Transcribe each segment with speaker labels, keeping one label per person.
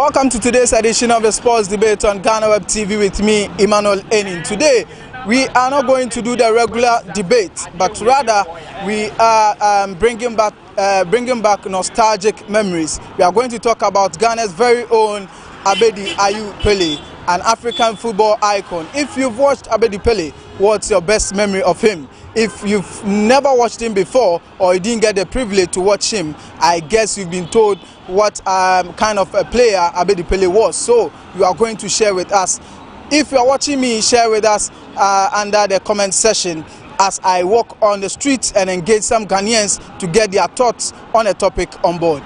Speaker 1: Welcome to today's edition of the Sports Debate on GhanaWeb TV with me, Emmanuel Enin. Today, we are not going to do the regular debate, but rather we are bringing back nostalgic memories. We are going to talk about Ghana's very own Abedi Pele, an African football icon. If you've watched Abedi Pele, what's your best memory of him? If you've never watched him before or you didn't get the privilege to watch him, I guess you've been told what kind of a player Abedi Pele was. So you are going to share with us. If you are watching me, share with us under the comment section as I walk on the streets and engage some Ghanaians to get their thoughts on a topic on board.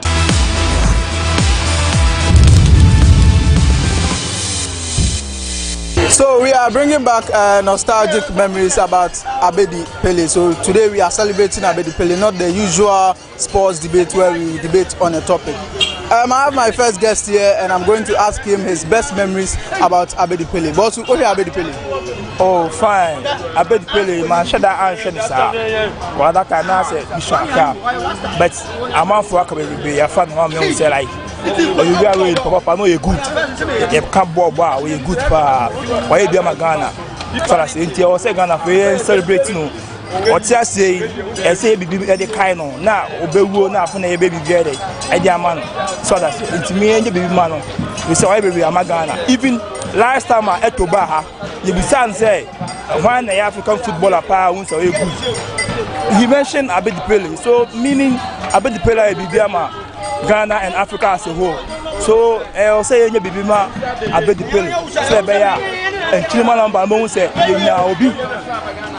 Speaker 1: So we are bringing back nostalgic memories about Abedi Pele. So today we are celebrating Abedi Pele, not the usual sports debate where we debate on a topic. I have my first guest here and I'm going to ask him his best memories about Abedi Pele. Boss, who is Abedi Pele?
Speaker 2: Oh, fine. Abedi Pele, man, shut that answer, sir. Well, that can answer, but I'm out for a couple of days. I found one man say like, oh, you are really, Papa, I know you're good. You can't ball, you're good, pa. Why you be a Ghana? So I say, until I say Ghana, we celebrate, you know. What you say, I say, baby, the kind of now, obey, now, for a baby, get it. I dear man. So that's it. Me and the baby man. We say, baby, I'm a Ghana. Even last time I ate to Baha, the Bisan say, when the African footballer power wants a good. He mentioned Abedi Pele, so meaning Abedi Pele, Ghana and Africa as a whole. So I'll say, baby, ma, Abedi Pele, Slebeya, and Chilman and Bamon say, now be.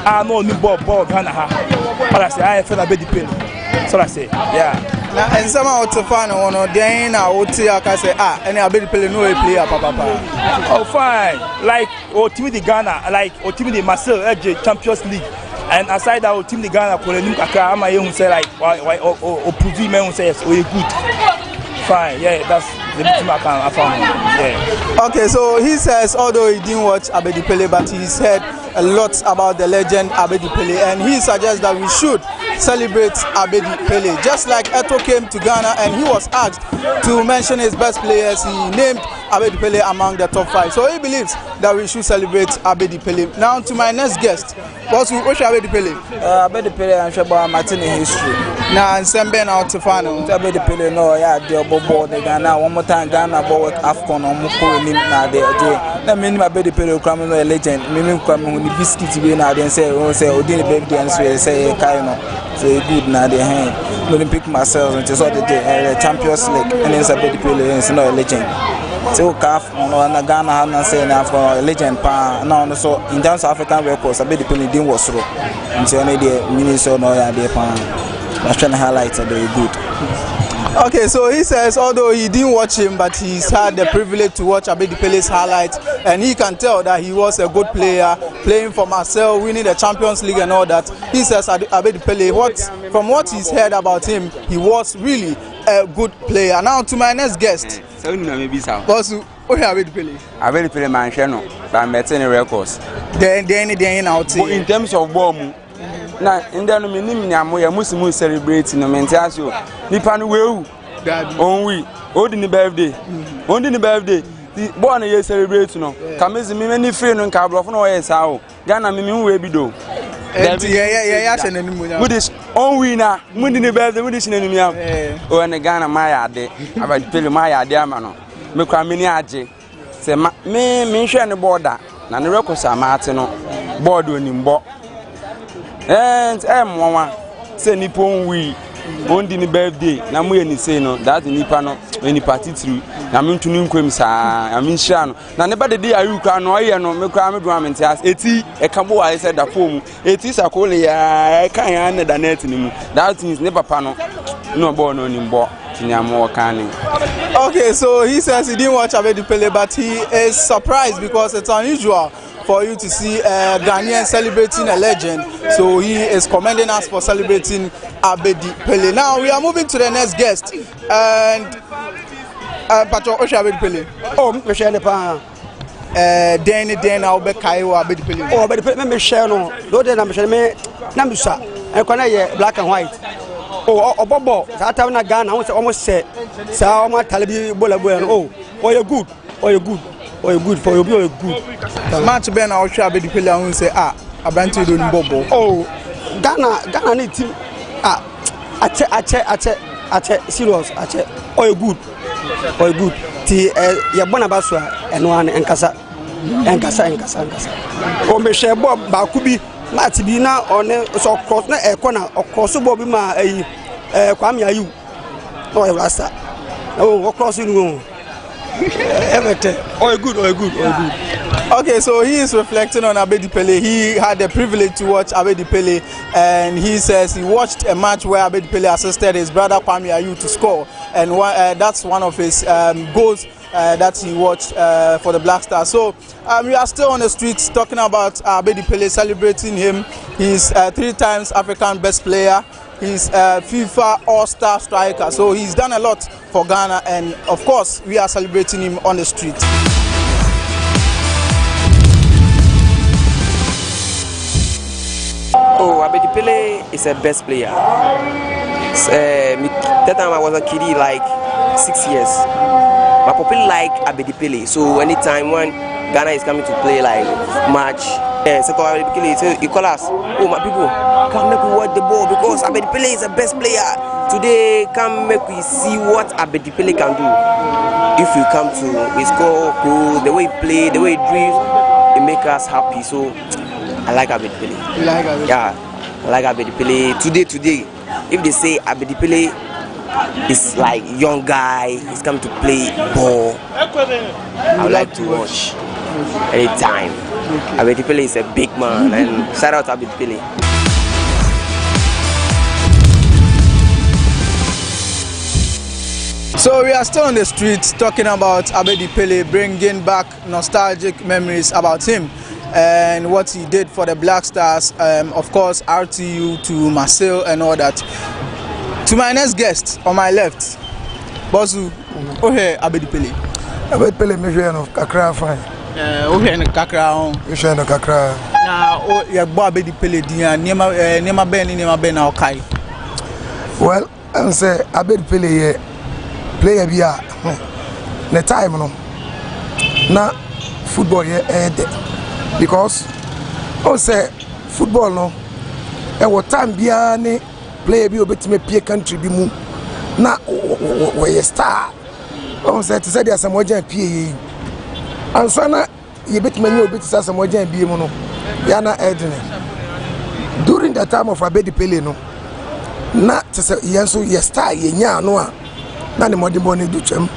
Speaker 2: I know new ball Ghana. But I say, I feel Abedi Pele. So I say, yeah.
Speaker 1: Now, and some out to find one or then I would say, I can say, and Abedi Pele no player, papa.
Speaker 2: Oh, fine. Like, Timothy Ghana, like, Timothy Marcel, Champions League. And aside that, Timothy Ghana, Accra, I'm a say, like, or Puvi, man, say, yes, or you good. Fine, yeah, that's the team I found. Yeah.
Speaker 1: Okay, so he says, although he didn't watch Abedi Pele, but he's heard a lot about the legend Abedi Pele, and he suggests that we should celebrate Abedi Pele. Just like Otoo came to Ghana and he was asked to mention his best players, he named Abedi Pele among the top 5. So he believes that we should celebrate Abedi Pele. Now to my next guest, what's Abedi Pele?
Speaker 3: Abedi Pele and Shaba Martin in history.
Speaker 1: Now and Semben out to final.
Speaker 3: Abedi Pele no, yeah, the board Ghana one more time Ghana bought Afcon or Moko in now there. That means Abedi Pele coming a legend. Meaning coming with the biscuits we now then say, Odini baby and say Kaino. So good now the hand. Olympic myself and just all the Champions League and then Abedi Pele is not a legend. So calf on Ghana have say now for a legend pa now so in terms of African records Abedi Pele didn't was through. Until any day Minnesota no ya dey pan. I'm trying to highlight that they good.
Speaker 1: Okay, so he says although he didn't watch him, but he's had the privilege to watch Abedi Pele's highlights, and he can tell that he was a good player, playing for Marcel, winning the Champions League and all that. He says Abedi Pele, from what he's heard about him, he was really a good player. Now to my next guest. Boss, who Abedi Pele?
Speaker 4: Abedi Pele man channel, but Martin records.
Speaker 1: Then out.
Speaker 4: In terms of bomb. Na inda no menim nyamo ya musimu celebrate no mentas yo nipa no wewu onwi odi ni birthday ondi ni birthday born ye celebrate no kamezi me ni free no nka brofo no yes awo Ghana me we bi do
Speaker 1: ya senanimu nya
Speaker 4: mudis onwi na mundi ni birthday mudis nanum ya o ne Ghana ma ya ade Abedi Pele ma ya ade ama no me kwa me ni age se me hwe ne border na ne records amate no board onimbo. And mama say nippon we on the birthday na mu ye say no that nipa no any party through na me ntunu nkwem saa I mean sha no na ne ba de dey ayu kwa no ye no me kwa me do amenti as eti e ka bo wa say da pom eti sakole ya e kan ya ne da net ni mu that means ne papa no bo no nimbo tinyamo kani.
Speaker 1: Okay, so he says he didn't watch Abedi Pele, but he is surprised because it's unusual for you to see a Ghanaian celebrating a legend. So he is commending us for celebrating Abedi Pele. Now we are moving to the next guest. And Patrick Abedi Pele.
Speaker 5: Oh, me share pa.
Speaker 1: Den I'll be Kai or Abedi Pele.
Speaker 5: Oh, Abedi Pele me share no. Do den am share me na musa. E kwana ye black and white. Oh, Bobo. That time na Ghana almost say. Sa o ma talibi bola bola. Oh. or you good, or you good, or you good for you be good.
Speaker 1: Match Ben I shall Abedi Pele and say Abranti do Bobo.
Speaker 5: Oh, Ghana need team. Ache serious ache. Or you good, or you good. Ti ya bona baswa eno an enkasa. O me share bob ba kubi match bi na one so cross na e corner cross bob bi ma kwame ayu. No Rasta. Oh, cross you everything. Oh, good.
Speaker 1: Okay, so he is reflecting on Abedi Pele. He had the privilege to watch Abedi Pele, and he says he watched a match where Abedi Pele assisted his brother Kwame Ayu to score, and that's one of his goals that he watched for the Black Stars. So we are still on the streets talking about Abedi Pele, celebrating him. He's 3 times African best player. He's a FIFA All-Star striker. So he's done a lot for Ghana, and of course we are celebrating him on the street.
Speaker 6: Oh, Abedi Pele is a best player. That time I was a kiddie, like 6 years. My people like Abedi Pele, so anytime when Ghana is coming to play like match, so you call us, oh my people, come make we watch the ball because Abedi Pele is the best player. Today, come make we see what Abedi Pele can do. If you come to his score, the way he play, the way he dribbles, it make us happy. So I like Abedi Pele.
Speaker 1: You like Abedi?
Speaker 6: Yeah, I like Abedi Pele. Today, if they say Abedi Pele is like young guy, he's come to play ball, I would like to watch anytime. Okay. Abedi Pele is a big man, and shout out to Abedi Pele.
Speaker 1: So we are still on the streets talking about Abedi Pele, bringing back nostalgic memories about him and what he did for the Black Stars, of course RTU to Marseille and all that. To my next guest on my left, Bosu, okay, Abedi Pele.
Speaker 7: Abedi Pele, me join of Accra fine.
Speaker 1: Okay, no Accra on.
Speaker 7: Me join of Accra.
Speaker 1: Na ya gba Abedi Pele dia nema ben na okay.
Speaker 7: Well, I say Abedi Pele here player bia na time no na football here because I say football no e what time bia ni player bi obetime pie country bi mu na we star I say to say there some wajan pie ansa na ye betime ni obetisa some wajan bi mu no ya na edene during the time of Abedi Pele no na to say yenso ye star ye nya no a na ne modimo ne duchem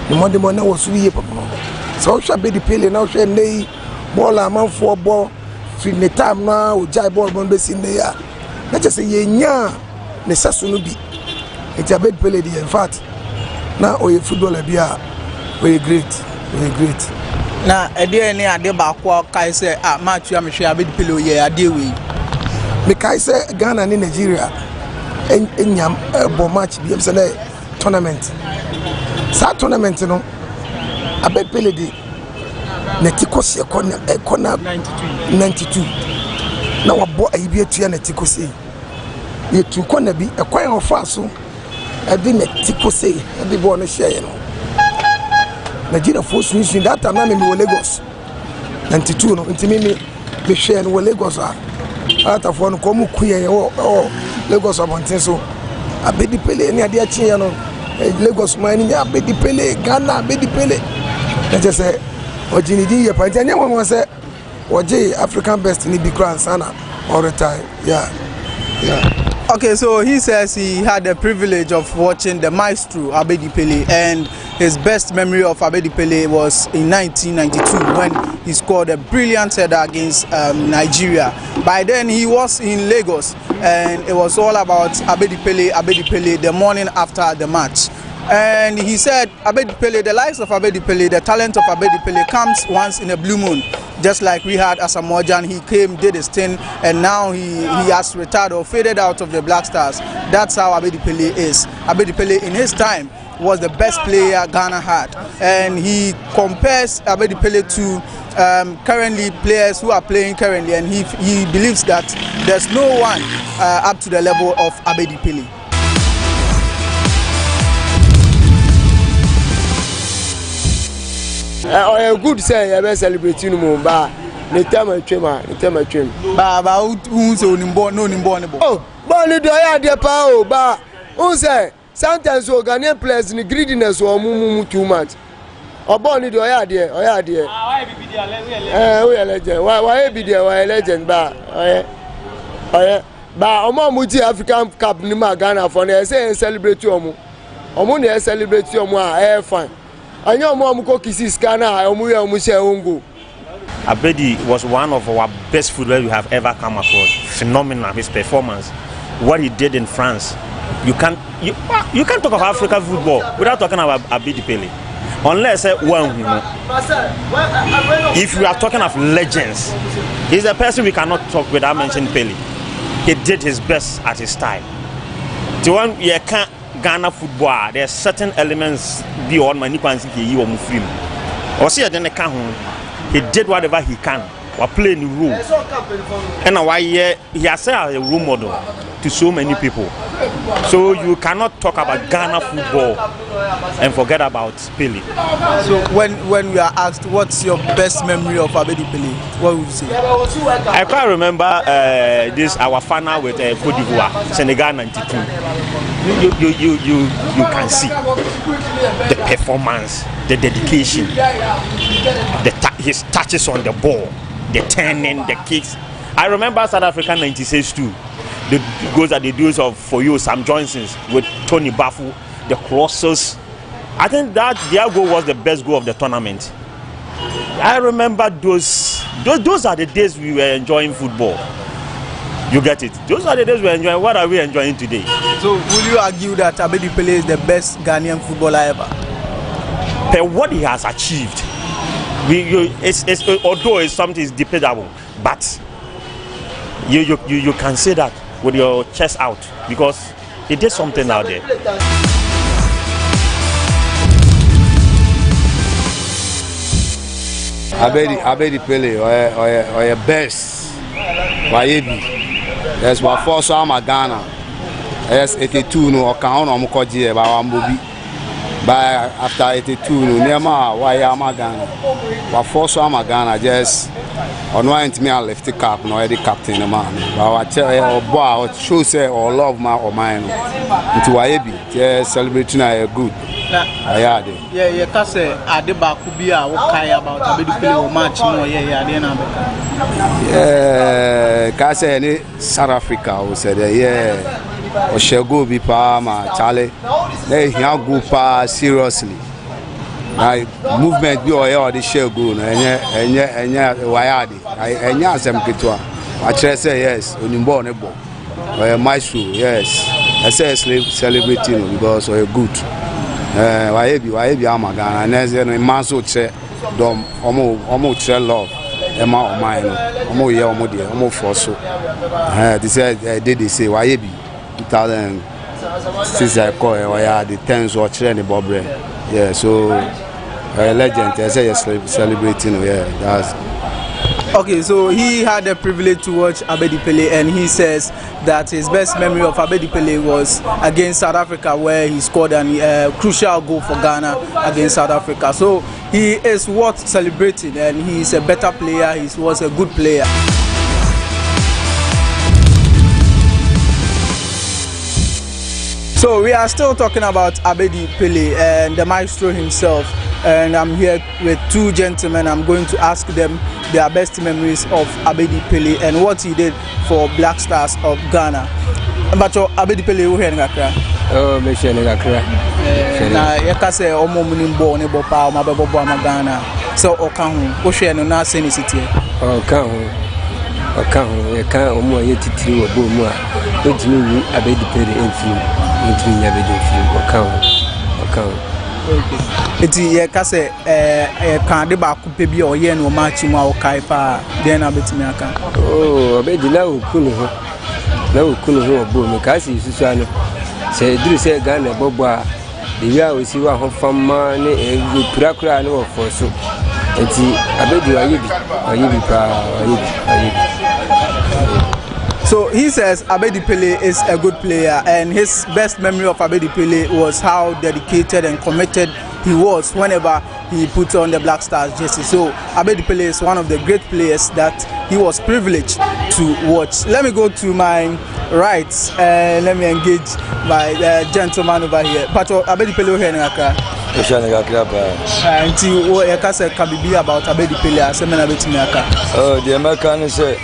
Speaker 7: ne modimo na wo so ye papa so Abedi Pele na hwe nei ball amanfo ball fi ne time na o jai ball bon be sin ne ya na just say ye nya ne saso no bi it Abedi Pele di in fact na o ye footballer bia we great
Speaker 1: na ede ne ade ba kwa kai say match ya me hwe Abedi Pele o ye ade we
Speaker 7: me kai say Ghana ni Nigeria enyam bo match bi say na tournament sa tournament no Abedi Pele di na tikosi ekona 92 na wabo ayibi etua na tikosi ye tu kona bi ekwan ofa so edi na tikosi edi bo no share no Nigeria force ni that time na me Lagos 92 no ntimi me share no Lagos ata fo no komu kuye Lagos abonten so Abedi Pele ni ade achi ya no Lagos man ni Abedi Pele Ghana Abedi Pele na je say ojinidi ye panja nya mo say oje African best ni bikran sana all the time yeah.
Speaker 1: Okay, so he says he had the privilege of watching the maestro Abedi Pele, and his best memory of Abedi Pele was in 1992 when he scored a brilliant header against Nigeria. By then he was in Lagos, and it was all about Abedi Pele the morning after the match. And he said Abedi Pele, the likes of Abedi Pele, the talent of Abedi Pele comes once in a blue moon. Just like we had Asamoah, he came, did his thing, and now he has retired or faded out of the Black Stars. That's how Abedi Pele is. Abedi Pele in his time was the best player Ghana had, and he compares Abedi Pele to currently players who are playing currently, and he believes that there's no one up to the level of Abedi Pele.
Speaker 8: Oh, good say I celebrate you more ba. The time I train.
Speaker 1: Ba who say no nimbo.
Speaker 8: Oh, money do I dey pa o ba. Who say sometimes we Ghanaian players in greediness or mumu too much. Oboni do I dey. Why be there? We legend. Why be there? Why legend ba? Ba omo muti African Cup ni ma Ghana for na say celebrate omo. Omo na celebrate omo a fine. Anya omo ko kisi scanner omo ye omo share ongo.
Speaker 9: Abedi was one of our best footballers we have ever come across. Phenomenal, his performance, what he did in France. You can't talk of African football without talking about Abedi Pele. Unless if we are talking of legends, he's a person we cannot talk without mentioning Pele. He did his best at his time. To one you can't Ghana football, there are certain elements beyond my you or Muslim. Or see he did whatever he can while playing the role. And why he has set a role model to so many people. So you cannot talk about Ghana football and forget about Pele.
Speaker 1: So when we are asked what's your best memory of Abedi Pele, what would you say?
Speaker 9: I quite remember this our final with Côte d'Ivoire, Senegal 92. You can see the performance, the dedication, his touches on the ball, the turning, the kicks. I remember South Africa 96 too. The goals at the duels of For You, Sam Johnson's with Tony Bafu, the crosses. I think that their goal was the best goal of the tournament. I remember those are the days we were enjoying football. You get it? Those are the days we are enjoying. What are we enjoying today?
Speaker 1: So will you argue that Abedi Pele is the best Ghanaian footballer ever?
Speaker 9: But what he has achieved, although it's something is debatable, but you can say that with your chest out because he did something out there.
Speaker 10: Abedi Pele or your best. Why yes, what for some Ghana. Yes, 82 no account on Mukoji by Wambobi. By after 82 no Nema why am Ghana. What for some Ghana just on one to me I left the cap no the captain the man. But I tell you boy show say or love my or mine. Into Wayebi, just celebrating a good.
Speaker 1: Yeah, because Adeba could be a okay about Abedi Pele or match more.
Speaker 10: Because any South Africa who said, yeah, or shall go be Palma, Charlie. They go pa seriously. Like movement be or the shall go, and yeah, Wayadi. I know some Kitwa. I try say yes, when you born a boy. Or my shoe, yes. I say celebrating because we're good. Why be Amagana, and as a man so che, dom, almost love, Emma or mine, almost for so. They said, did they say, why be 2006 I call the 10s or train the Bob. Yeah, so legend, I say, celebrating, yeah, that's.
Speaker 1: Okay, so he had the privilege to watch Abedi Pele, and he says that his best memory of Abedi Pele was against South Africa, where he scored a crucial goal for Ghana against South Africa. So he is worth celebrating, and he is a better player. He was a good player. So we are still talking about Abedi Pele and the maestro himself. And I'm here with two gentlemen. I'm going to ask them their best memories of Abedi Pele and what he did for Black Stars of Ghana. But Abedi Pele, who here in Accra?
Speaker 8: Oh, me here in Accra.
Speaker 1: Na yakase omo munimbo ne bopa o mabebo ama Ghana. So okan ho, wo hwe no na sene city.
Speaker 8: Okan ho, ye kan omo ye titiri wo bo mu a. Ojimi wi Abedi Pele enfim. Ntumi Abedi enfim okan ho.
Speaker 1: Eti ye kase kan de ba kupe bi o ye no match mu a o kai pa den na betimi aka.
Speaker 8: Oh, Abedi la okunu ho. Na okunu ho obo me ka si susu ano. Se duru se Ghana bobo a de wi a osi wa ho fama ne kurakura ne wo fo so. Eti Abedi ayebi pa ayebi.
Speaker 1: So he says Abedi Pele is a good player, and his best memory of Abedi Pele was how dedicated and committed he was whenever he put on the Black Stars jersey. So Abedi Pele is one of the great players that he was privileged to watch. Let me go to my right and let me engage my gentleman over here. Pato Abedi Pele here in Accra. Until what say Kabibi about Abedi Pele as a man about Accra.
Speaker 11: Oh, the American say,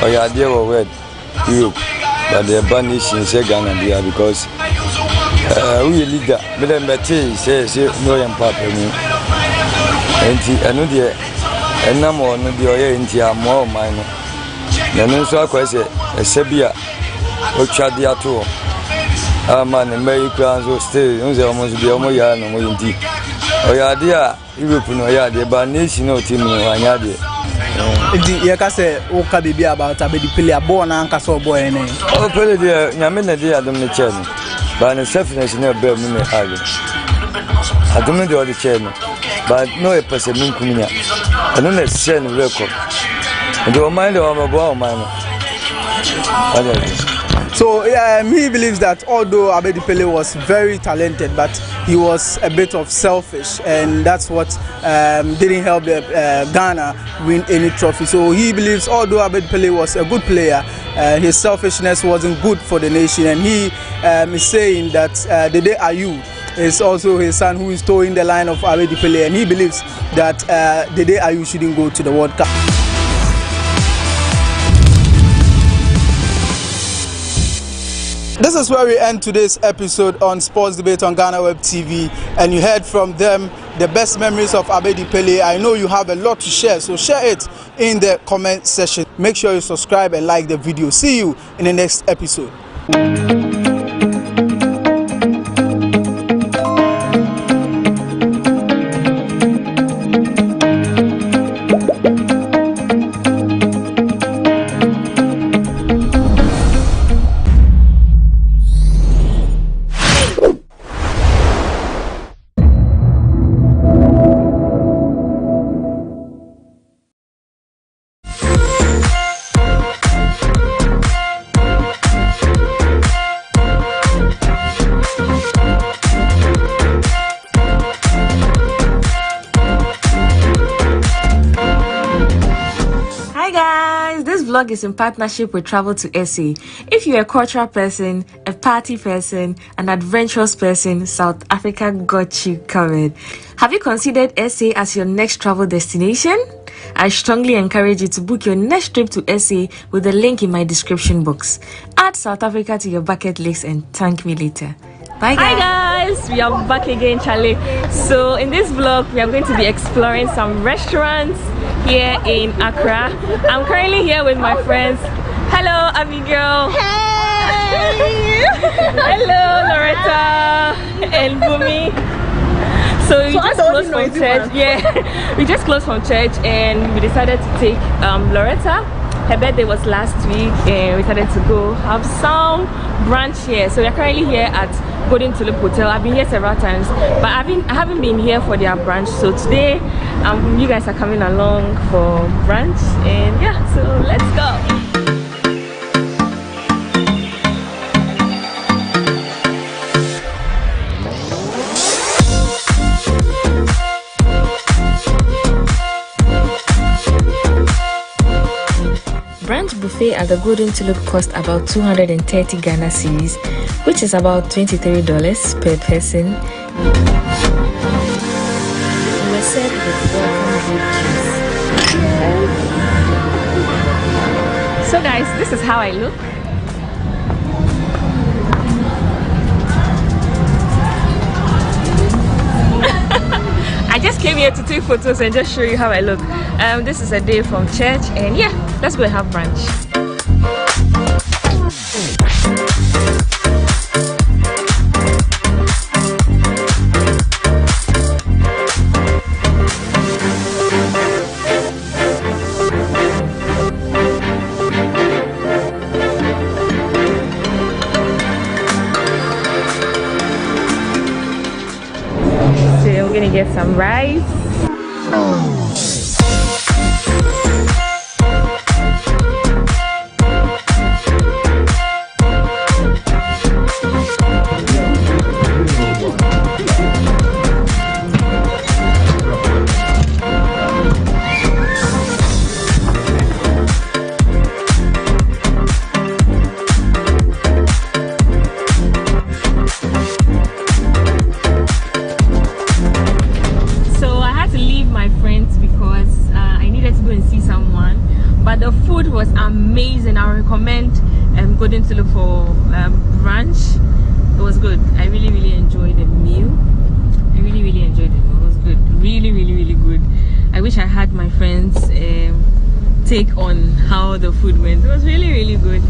Speaker 11: oh yeah, they were wed Europe, but the banishing say Ghana there because we leader, but then Betty says no young papa me. And I know the and no more no the oil into more minor. Then so I say a Sebia or Chadia tour. Man, Americans will stay almost be almost no more indeed. Oh yeah, dear Europe no yeah, the banishing no team no anyade.
Speaker 1: You can say, "Oh, Kabibi about Abedi Pele, a born and castle boy."
Speaker 11: Oh, Pele, dear, Yamina, dear, don't the channel. But the selfishness in a bear minute. I don't know the other channel, but no a person in Kumina. I don't send a record. And don't mind the armor ball, man.
Speaker 1: So he believes that although Abedi Pele was very talented, but he was a bit of selfish, and that's what didn't help Ghana win any trophy. So he believes although Abedi Pele was a good player, his selfishness wasn't good for the nation, and he is saying that Dede Ayew is also his son who is towing the line of Abedi Pele, and he believes that Dede Ayew shouldn't go to the World Cup. This is where we end today's episode on Sports Debate on GhanaWeb TV, and you heard from them the best memories of Abedi Pele. I know you have a lot to share, so share it in the comment section. Make sure you subscribe and like the video. See you in the next episode.
Speaker 12: Vlog is in partnership with Travel to SA. If you're a cultural person, a party person, an adventurous person, South Africa got you covered. Have you considered SA as your next travel destination? I strongly encourage you to book your next trip to SA with the link in my description box. Add South Africa to your bucket list and thank me later. Bye guys. Hi guys, we are back again, Charlie. So in this vlog we are going to be exploring some restaurants here in Accra. I'm currently here with my friends. Hello Abigail. Hey. Hello Loretta and Bumi. So we just closed from church. Yeah, we just closed from church and we decided to take Loretta. Her birthday was last week and we decided to go have some brunch here. So we're currently here at Golden Tulip Hotel. I've been here several times, but I haven't been here for their brunch. So today you guys are coming along for brunch, and yeah, so let's go. Brunch buffet at the Golden Tulip cost about 230 Ghana cedis, which is about $23 per person. We were served with welcome grape juice. So guys, this is how I look. I just came here to take photos and just show you how I look. This is a day from church, and yeah, let's go and have brunch. So we're gonna get some rice. wish I had my friends take on how the food went. It was really, really good.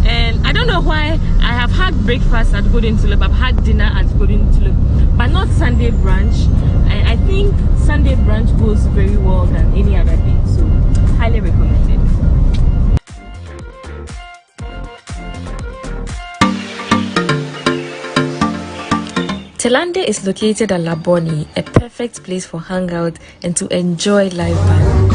Speaker 12: And I don't know why I have had breakfast at Golden Tulip, I've had dinner at Golden Tulip, but not Sunday brunch. I think Sunday brunch goes very well than any other day, so highly recommended. Telande is located at Laboni, a perfect place for hangout and to enjoy live band.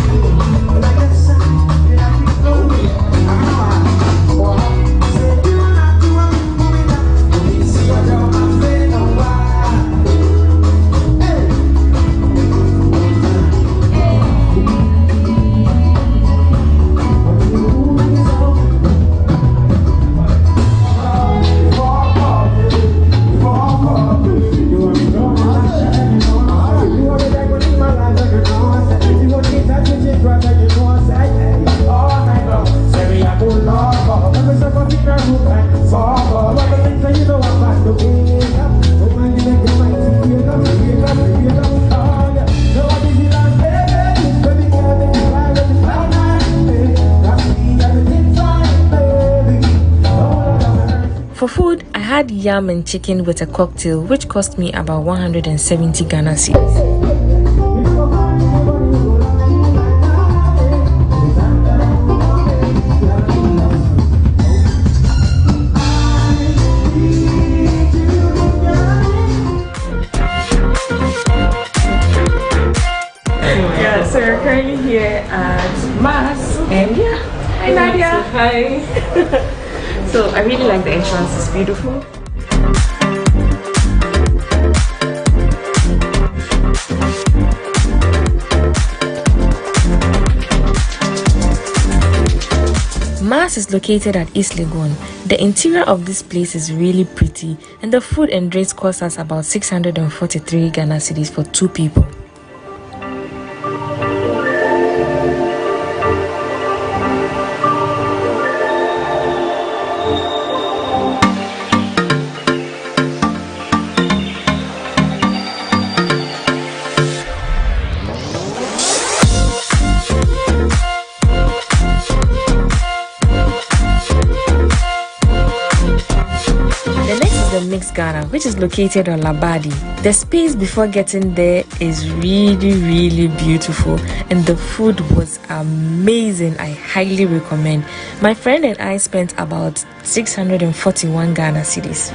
Speaker 12: For food, I had yam and chicken with a cocktail, which cost me about 170 Ghana cedis. Yeah, so we're currently here at Mass, and yeah, hi Nadia. Hi. So I really like the entrance, it's beautiful. Mass is located at East Legon. The interior of this place is really pretty, and the food and drinks cost us about 643 Ghana cedis for 2 people. Ghana, which is located on Abedi. The space before getting there is really beautiful, and the food was amazing. I highly recommend. My friend and I spent about 641 Ghana cedis.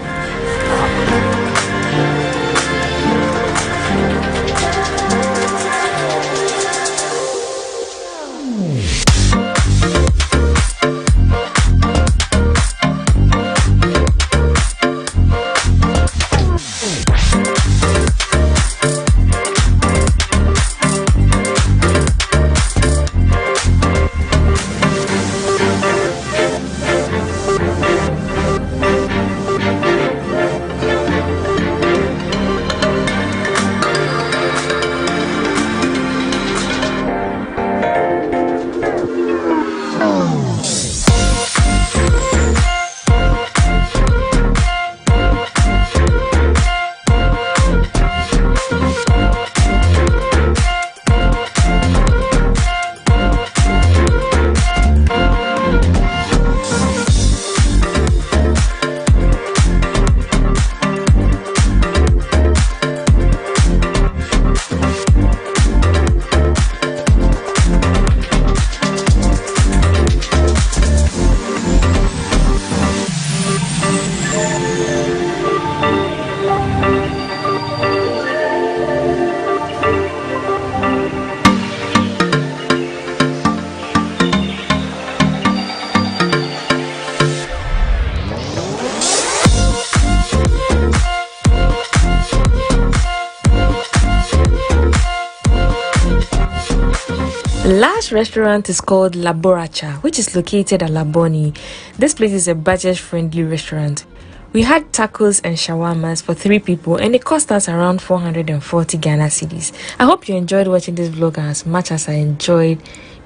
Speaker 12: Last restaurant is called Laboracha, which is located at Laboni. This place is a budget-friendly restaurant. We had tacos and shawarmas for 3 people, and it cost us around 440 Ghana cedis. I hope you enjoyed watching this vlog as much as I enjoyed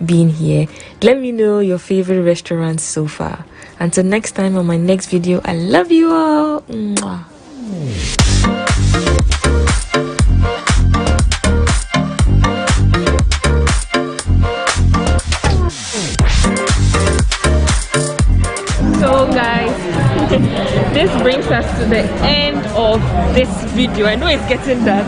Speaker 12: being here. Let me know your favorite restaurants so far. Until next time on my next video, I love you all. Mwah. brings us to the end of this video. I know it's getting dark.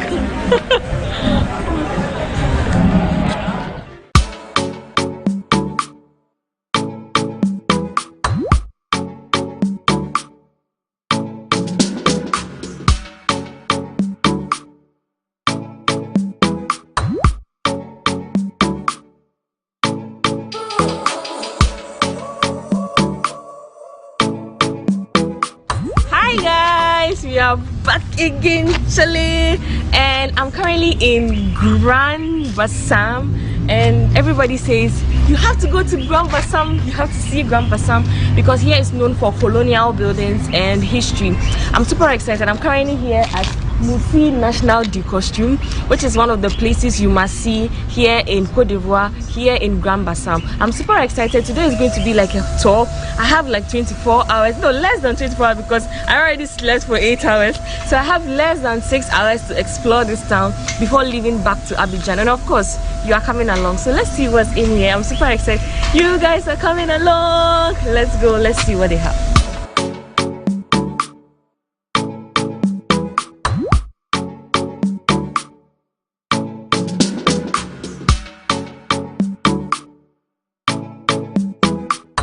Speaker 12: We are back again, Chile, and I'm currently in Grand-Bassam, and everybody says you have to go to Grand-Bassam, you have to see Grand-Bassam because here is known for colonial buildings and history. I'm super excited. I'm currently here at Mufi National du Costume, which is one of the places you must see here in Côte d'Ivoire, here in Grand-Bassam. I'm super excited. Today is going to be like a tour. I have like 24 hours, no, less than 24 hours because I already slept for 8 hours. So I have less than 6 hours to explore this town before leaving back to Abidjan. And of course, you are coming along. So let's see what's in here. I'm super excited. You guys are coming along. Let's go. Let's see what they have.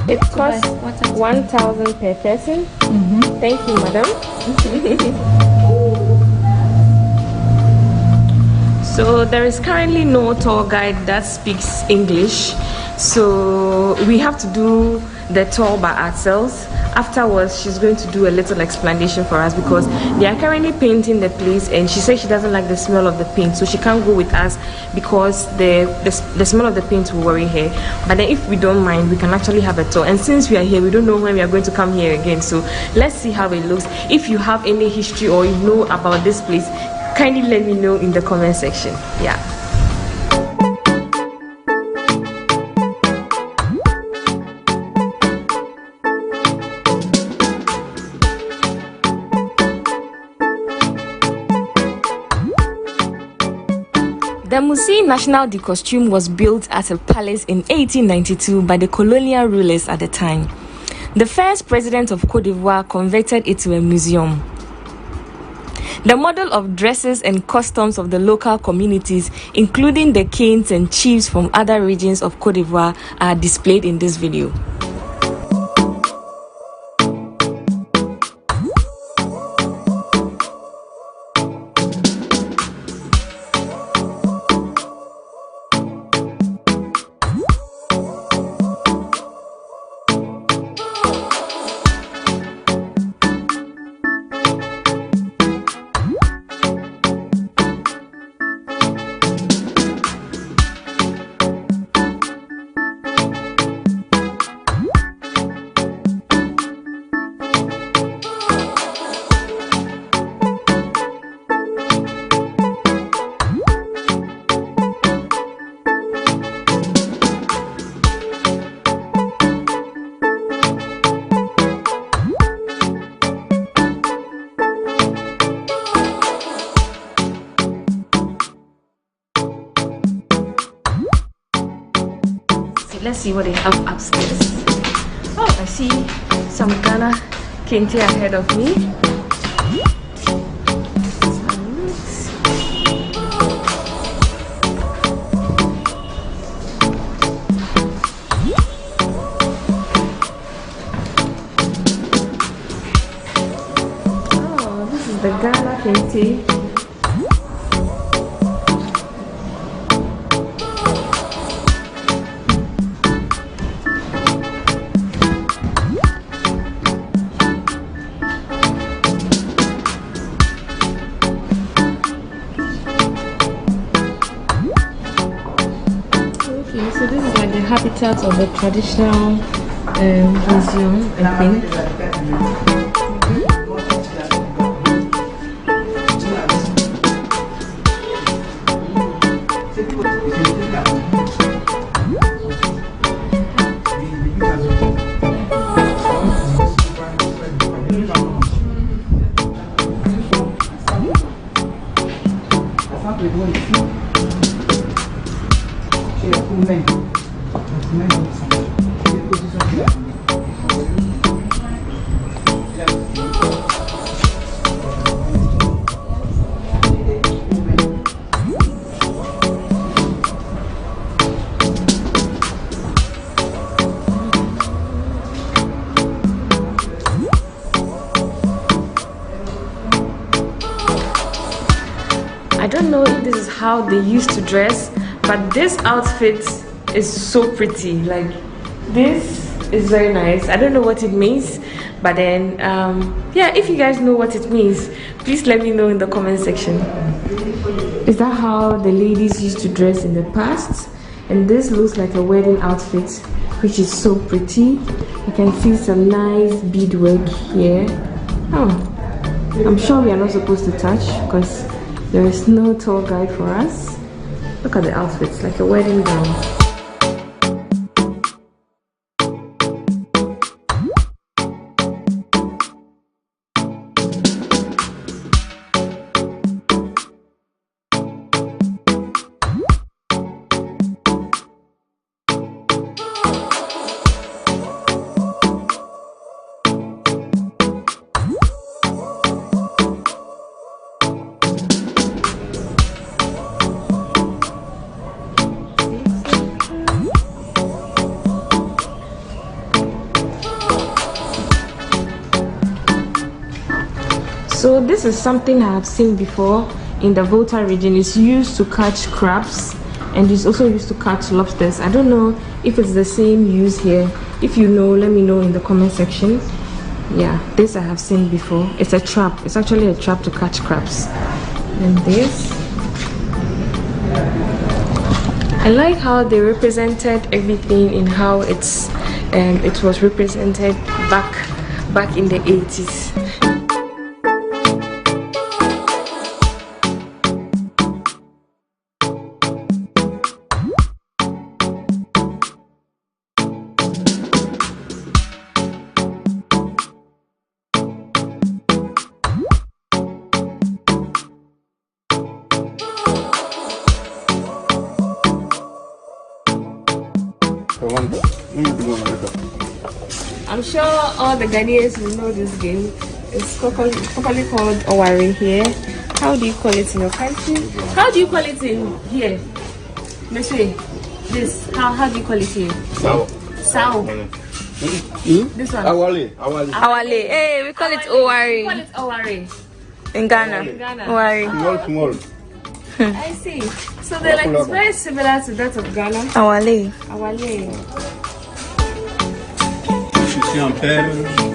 Speaker 12: It costs 1,000 per person. Thank you, madam. So there is currently no tour guide that speaks English, so we have to do the tour by ourselves. Afterwards, she's going to do a little explanation for us because they are currently painting the place, and she says she doesn't like the smell of the paint, so she can't go with us because the smell of the paint will worry her. But then if we don't mind, we can actually have a tour. And since we are here, we don't know when we are going to come here again, so let's see how it looks. If you have any history or you know about this place, kindly let me know in the comment section. Yeah. The Musée National du Costume was built as a palace in 1892 by the colonial rulers at the time. The first president of Côte d'Ivoire converted it to a museum. The model of dresses and customs of the local communities, including the kings and chiefs from other regions of Côte d'Ivoire, are displayed in this video. Let's see what they have upstairs. Oh, I see some Ghana kente ahead of me. Oh, this is the Ghana kente. Habitat of the traditional museum, I think. don't know if this is how they used to dress, but this outfit is so pretty. Like, this is very nice. I don't know what it means, but then yeah, if you guys know what it means, please let me know in the comment section. Is that how the ladies used to dress in the past? And this looks like a wedding outfit, which is so pretty. You can see some nice beadwork here. Oh, I'm sure we are not supposed to touch because there is no tour guide for us. Look at the outfits, like a wedding gown. So this is something I have seen before in the Volta region. It's used to catch crabs and it's also used to catch lobsters. I don't know if it's the same use here. If you know, let me know in the comment section. Yeah, this I have seen before. It's a trap. It's actually a trap to catch crabs. And this, I like how they represented everything in how it was represented back in the 80s. I'm sure all the Ghanaians will know this game. It's properly called Owari here. How do you call it in your country? How do you call it in here? Monsieur, this, how do you call it here? Sao. This one? Awale. Hey, we call it Owari. We call it Owari. In Ghana. Owari. Small. I see. So they're like, it's very similar to that of Ghana. Awale. Thank you.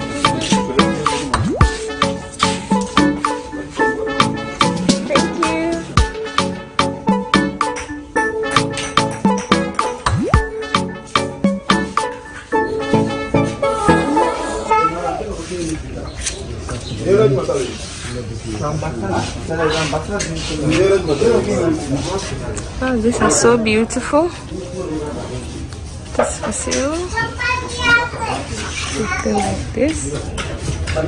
Speaker 12: Oh, these are so beautiful. This facile. Something like this. Oh,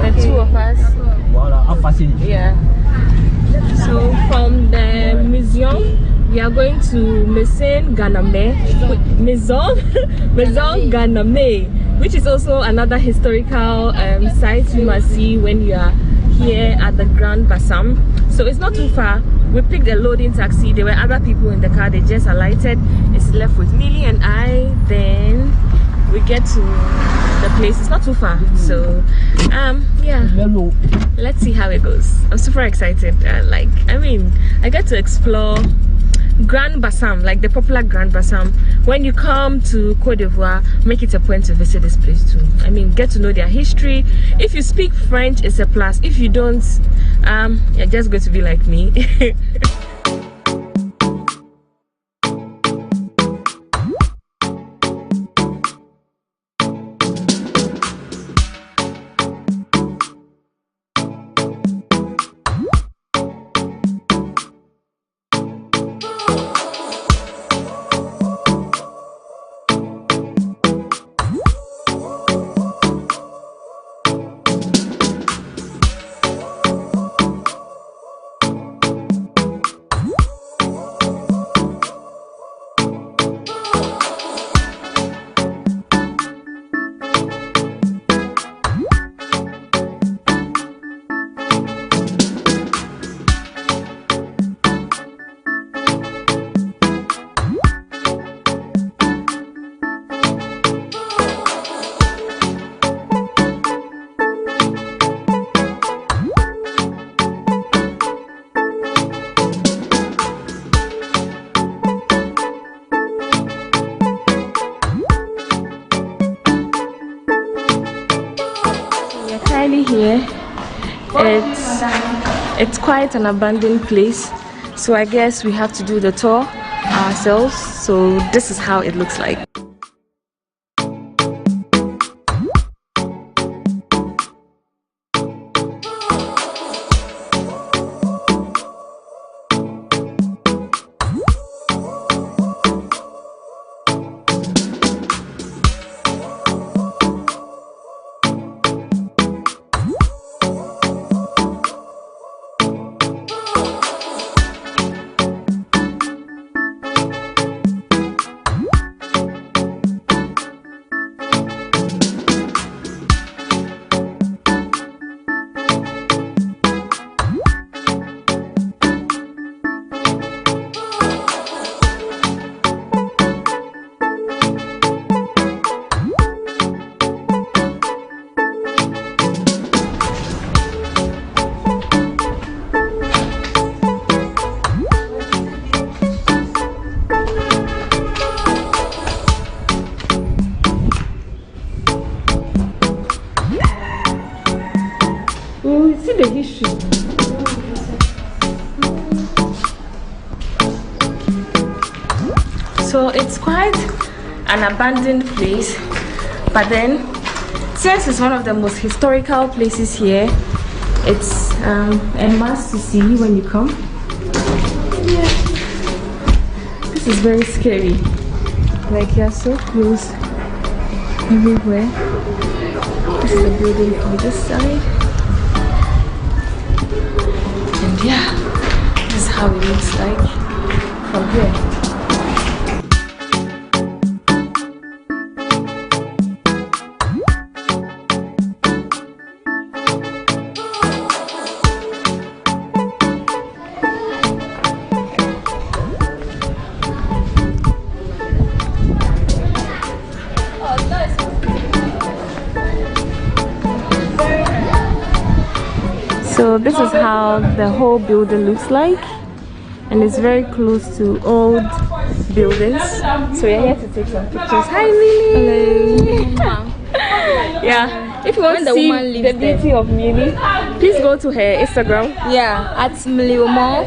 Speaker 12: the two of us. Yeah. So from the museum, we are going to Maison Ganame, which is also another historical site you must see when you are here at the Grand-Bassam. So it's not too far. We picked a loading taxi. There were other people in the car. They just alighted. It's left with Millie and I. Then we get to the place. It's not too far. So yeah, let's see how it goes. I'm super excited. I get to explore Grand-Bassam, like the popular Grand-Bassam. When you come to Côte d'Ivoire, make it a point to visit this place too. Get to know their history. If you speak French, it's a plus. If you don't, you're just going to be like me. finally here. It's quite an abandoned place, so I guess we have to do the tour ourselves. So this is how it looks like. See the history. So it's quite an abandoned place, but then since it's one of the most historical places here, it's a must to see when you come. Yeah. This is very scary. Like you're so close everywhere. This is the building on this side. And yeah, this is how it looks like from here. So this is how the whole building looks like, and it's very close to old buildings. So we're here to take some pictures. Hi Lily! Hello! Yeah, if you want to see the beauty of Mili, please go to her Instagram.
Speaker 13: Yeah, at Miliomor,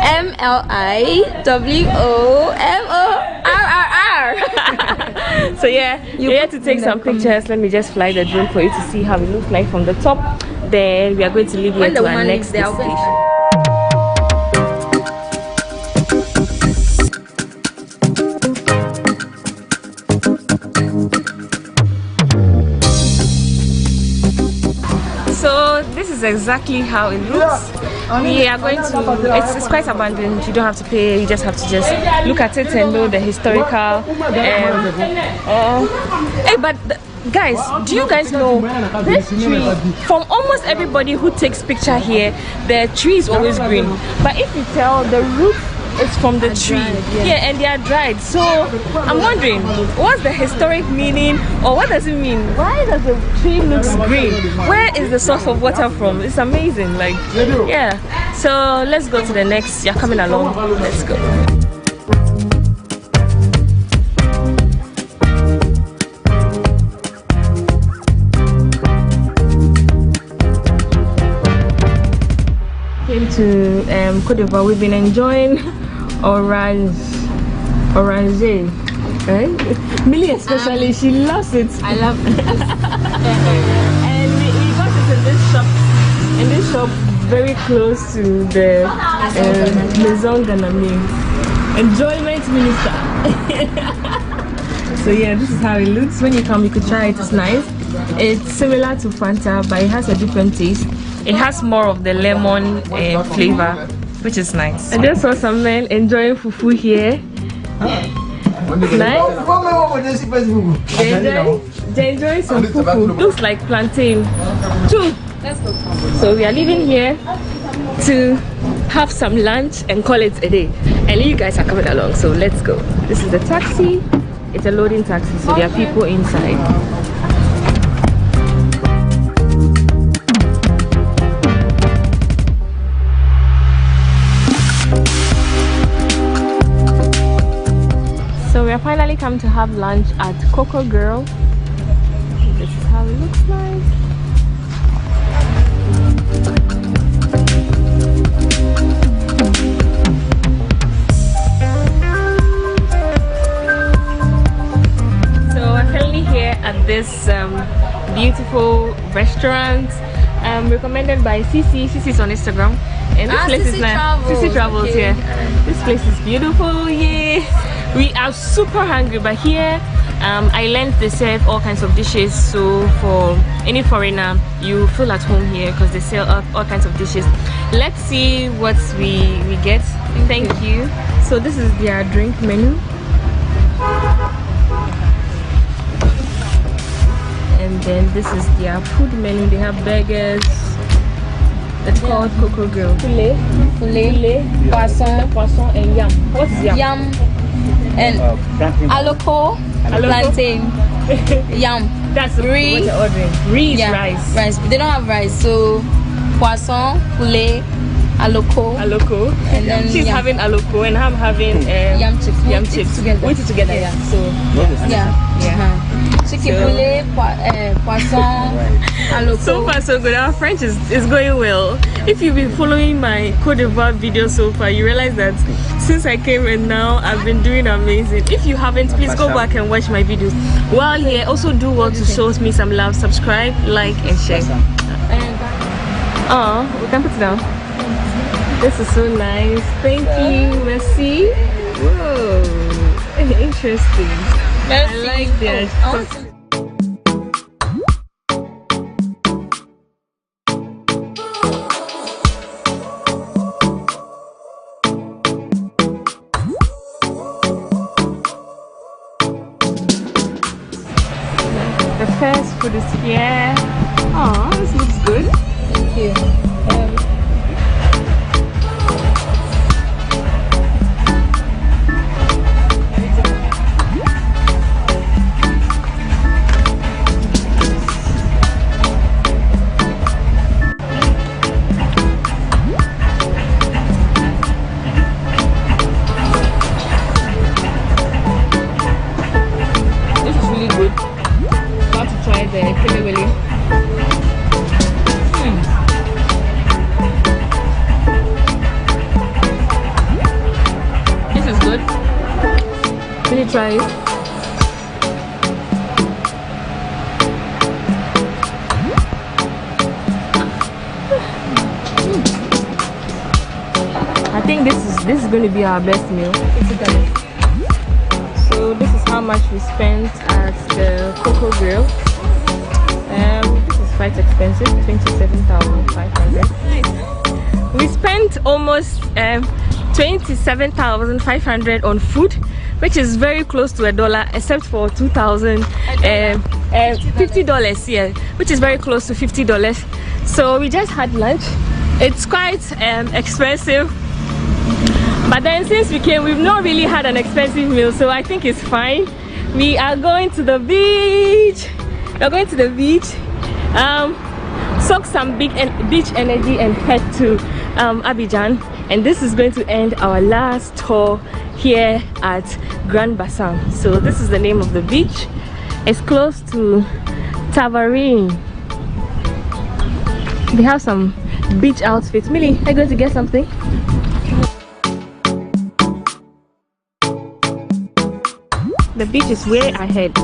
Speaker 13: MLIWOMORRR.
Speaker 12: So yeah, you're here to take some pictures. Let me just fly the drone for you to see how it looks like from the top. Then we are going to leave here to our next destination. So this is exactly how it looks. We are going to, it's quite abandoned. You don't have to pay, you just have to just look at it and know the historical but guys, do you guys know this tree? From almost everybody who takes picture here, the tree is always green, but if you tell, the root is from the tree. Yeah, and they are dried. So I'm wondering, what's the historic meaning, or what does it mean? Why does the tree look green? Where is the source of water from? It's amazing. Like, yeah. So let's go to the next. You're coming along. Let's go. To Côte d'Ivoire, we've been enjoying orange, right? Millie especially, she loves it.
Speaker 13: I love it.
Speaker 12: And we got it in this shop very close to the Maison Ganame, enjoyment minister. So yeah, this is how it looks. When you come, you could try it. It's nice. It's similar to Fanta, but it has a different taste. It has more of the lemon flavor, which is nice. I just saw some men enjoying fufu here. Nice. They're enjoying some fufu. Looks like plantain. Two. Let's go. So we are leaving here to have some lunch and call it a day. And you guys are coming along, so let's go. This is the taxi. It's a loading taxi, so there are people inside. So we are finally come to have lunch at Coco Girl. This is how it looks like. beautiful restaurant recommended by Cici. Cici's on Instagram. And this place is nice. Cici Travels, okay. Yeah. This place is beautiful, yeah. We are super hungry, but here I learned they serve all kinds of dishes, so for any foreigner you feel at home here because they sell all kinds of dishes. Let's see what we get. Thank you. So this is their drink menu, and then this is their food menu. They have burgers. It's called Coco Grill. Poulet, poisson and yam. What's yam? Yam and aloko, plantain, yam. That's riz. What you're ordering. Riz, yeah, rice. They don't have rice, so poisson, poulet, aloko. And then she's having aloko and I'm having yam chips. Yam chips together. We eat it together, yeah. So yeah. Chicken poulet, poisson, aloko. So far so good. Our French is going well. If you've been following my Côte d'Ivoire video so far, you realize that since I came and now I've been doing amazing. If you haven't, please go back and watch my videos. While here, also do well to show me some love, subscribe, like and share. We can put it down. This is so nice. Thank you. Merci. Whoa. Interesting. Merci. I like that. The first food is here. Oh, this looks good. Thank you. Try it. I think this is going to be our best meal. So this is how much we spent at the Coco Grill. This is quite expensive, 27,500. Nice. We spent almost 27,500 on food, which is very close to $1, except for $50, yeah, which is very close to $50. So we just had lunch. It's quite expensive, but then since we came, we've not really had an expensive meal, so I think it's fine. We are going to the beach. We're going to the beach, soak some beach energy and head to Abidjan. And this is going to end our last tour here at Grand-Bassam. So this is the name of the beach. It's close to Tavarine. They have some beach outfits. Millie, are you going to get something? The beach is way ahead.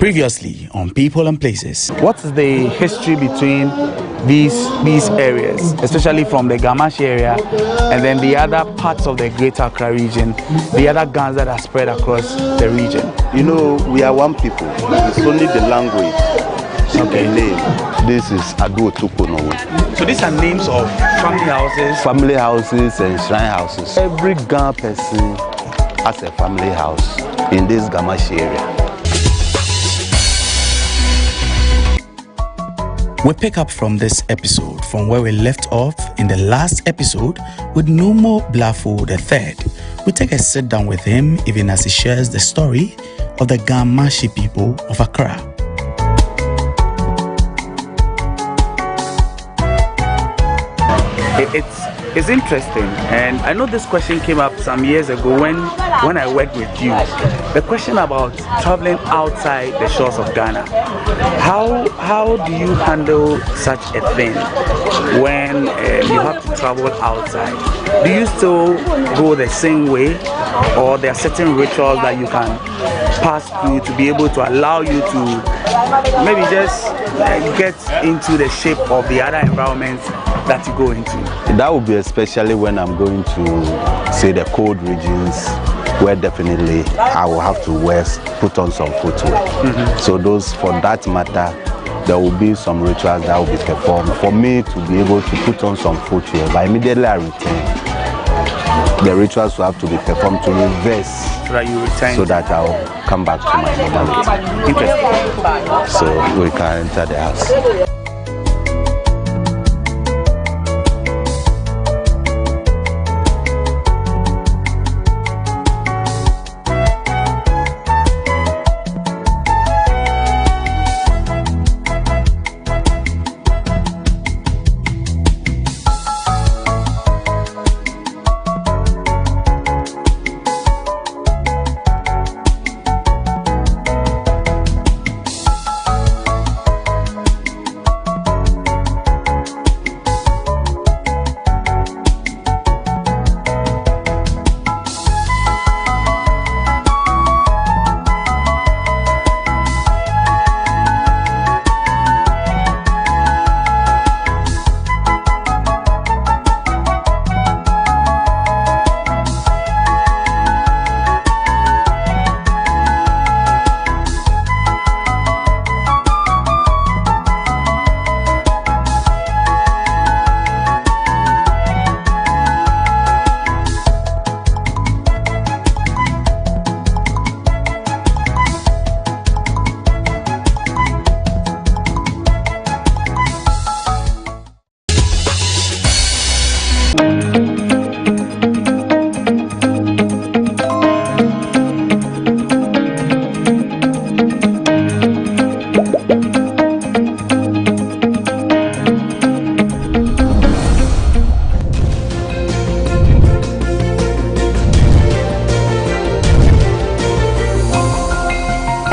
Speaker 14: Previously on People and Places.
Speaker 3: What is the history between these areas, especially from the Gamashi area and then the other parts of the Greater Accra region, the other gangs that are spread across the region?
Speaker 15: You know, we are one people. It's only the language. Okay. The name. This is Adu Otukono.
Speaker 3: So these are names of family houses?
Speaker 15: Family houses and shrine houses. Every Ghana person has a family house in this Gamashi area.
Speaker 14: We pick up from this episode from where we left off in the last episode with Numo Blafo III. We take a sit down with him even as he shares the story of the Gamashi people of Accra.
Speaker 3: It's interesting, and I know this question came up some years ago when I worked with you. The question about traveling outside the shores of Ghana. How do you handle such a thing when you have to travel outside? Do you still go the same way, or there are certain rituals that you can pass through to be able to allow you to maybe just get into the shape of the other environments that you go into?
Speaker 15: That would be especially when I'm going to, say, the cold regions, where definitely I will have to put on some footwear. So for that matter, there will be some rituals that will be performed for me to be able to put on some footwear. But immediately I return, the rituals will have to be performed to reverse, so that I'll come back to my normality.
Speaker 3: Interesting.
Speaker 15: So we can enter the house.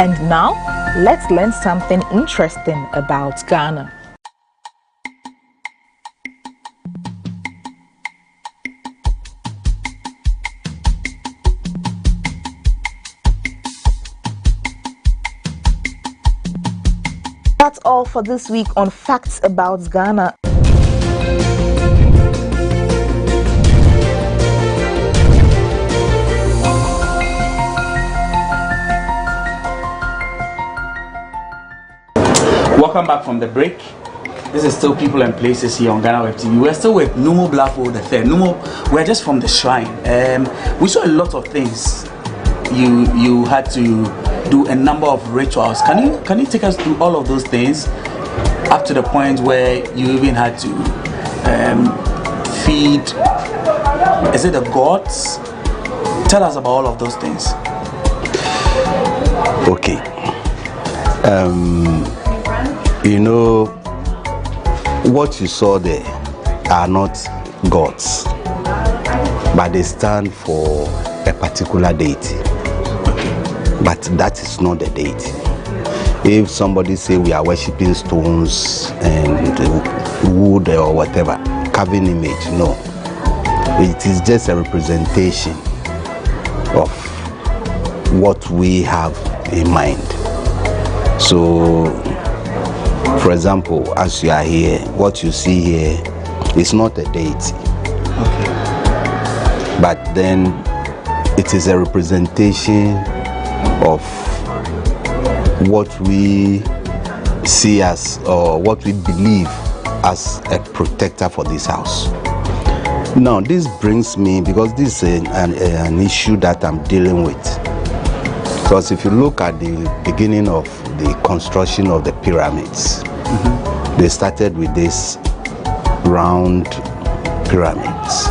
Speaker 16: And now, let's learn something interesting about Ghana. That's all for this week on Facts About Ghana.
Speaker 3: Welcome back from the break. This is still People and Places here on GhanaWeb TV. We're still with Numo Blafo III. Numo, we're just from the shrine. We saw a lot of things. You had to do a number of rituals. Can you take us through all of those things up to the point where you even had to feed? Is it the gods? Tell us about all of those things.
Speaker 15: Okay. You know, what you saw there are not gods, but they stand for a particular deity. But that is not the deity. If somebody say we are worshipping stones and wood or whatever, carving image, no. It is just a representation of what we have in mind. So, for example, as you are here, what you see here is not a deity. Okay. But then it is a representation of what we see as, or what we believe as a protector for this house. Now, this brings me, because this is an issue that I'm dealing with. Because if you look at the beginning of the construction of the pyramids, they started with this round pyramids.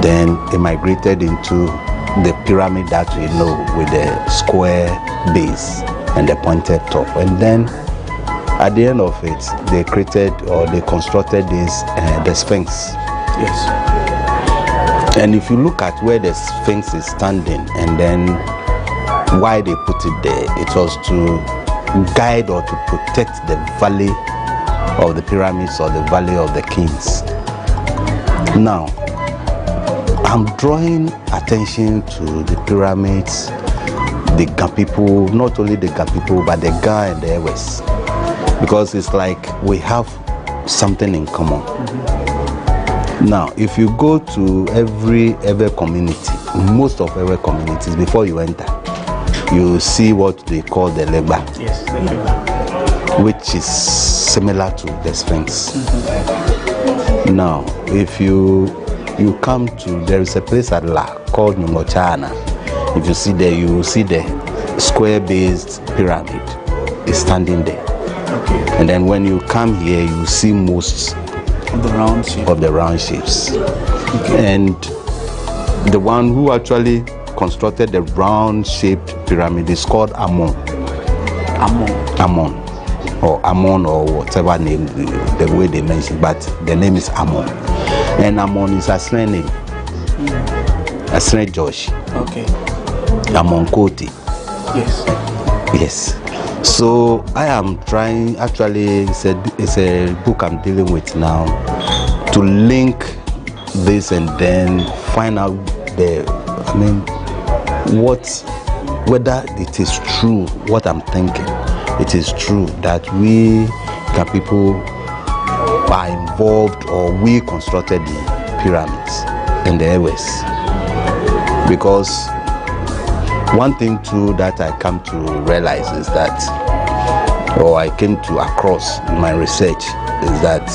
Speaker 15: Then they migrated into the pyramid that we know with the square base and the pointed top. And then at the end of it, they created, or they constructed this, the Sphinx. Yes. And if you look at where the Sphinx is standing, and then why they put it there, it was to guide or to protect the valley of the pyramids, or the valley of the kings. Now, I'm drawing attention to the pyramids, the Ga people, not only the Ga people, but the Ga and the Ewes, because it's like we have something in common. Now, if you go to every community, most of every communities, before you enter, you see what they call the Legba. Yes, the Legba. Which is similar to the Sphinx. Now, if you come to, there is a place at La called Nungochana. If you see there, you will see the square-based pyramid is standing there. Okay. And then when you come here, you see most of the round shapes. Okay. And the one who actually constructed the round-shaped pyramid is called Amon. Amon, or whatever name, the way they mention, but the name is Amon. And Amon is a Asne name. Asne Josh. Okay. Amon Koti. Yes. Yes. So I am trying, actually it's a book I'm dealing with now, to link this and then find out whether it is true, what I'm thinking. It is true that we Ga people are involved, or we constructed the pyramids in the Ewes. Because one thing too that I come to realize is that, or I came to across in my research, is that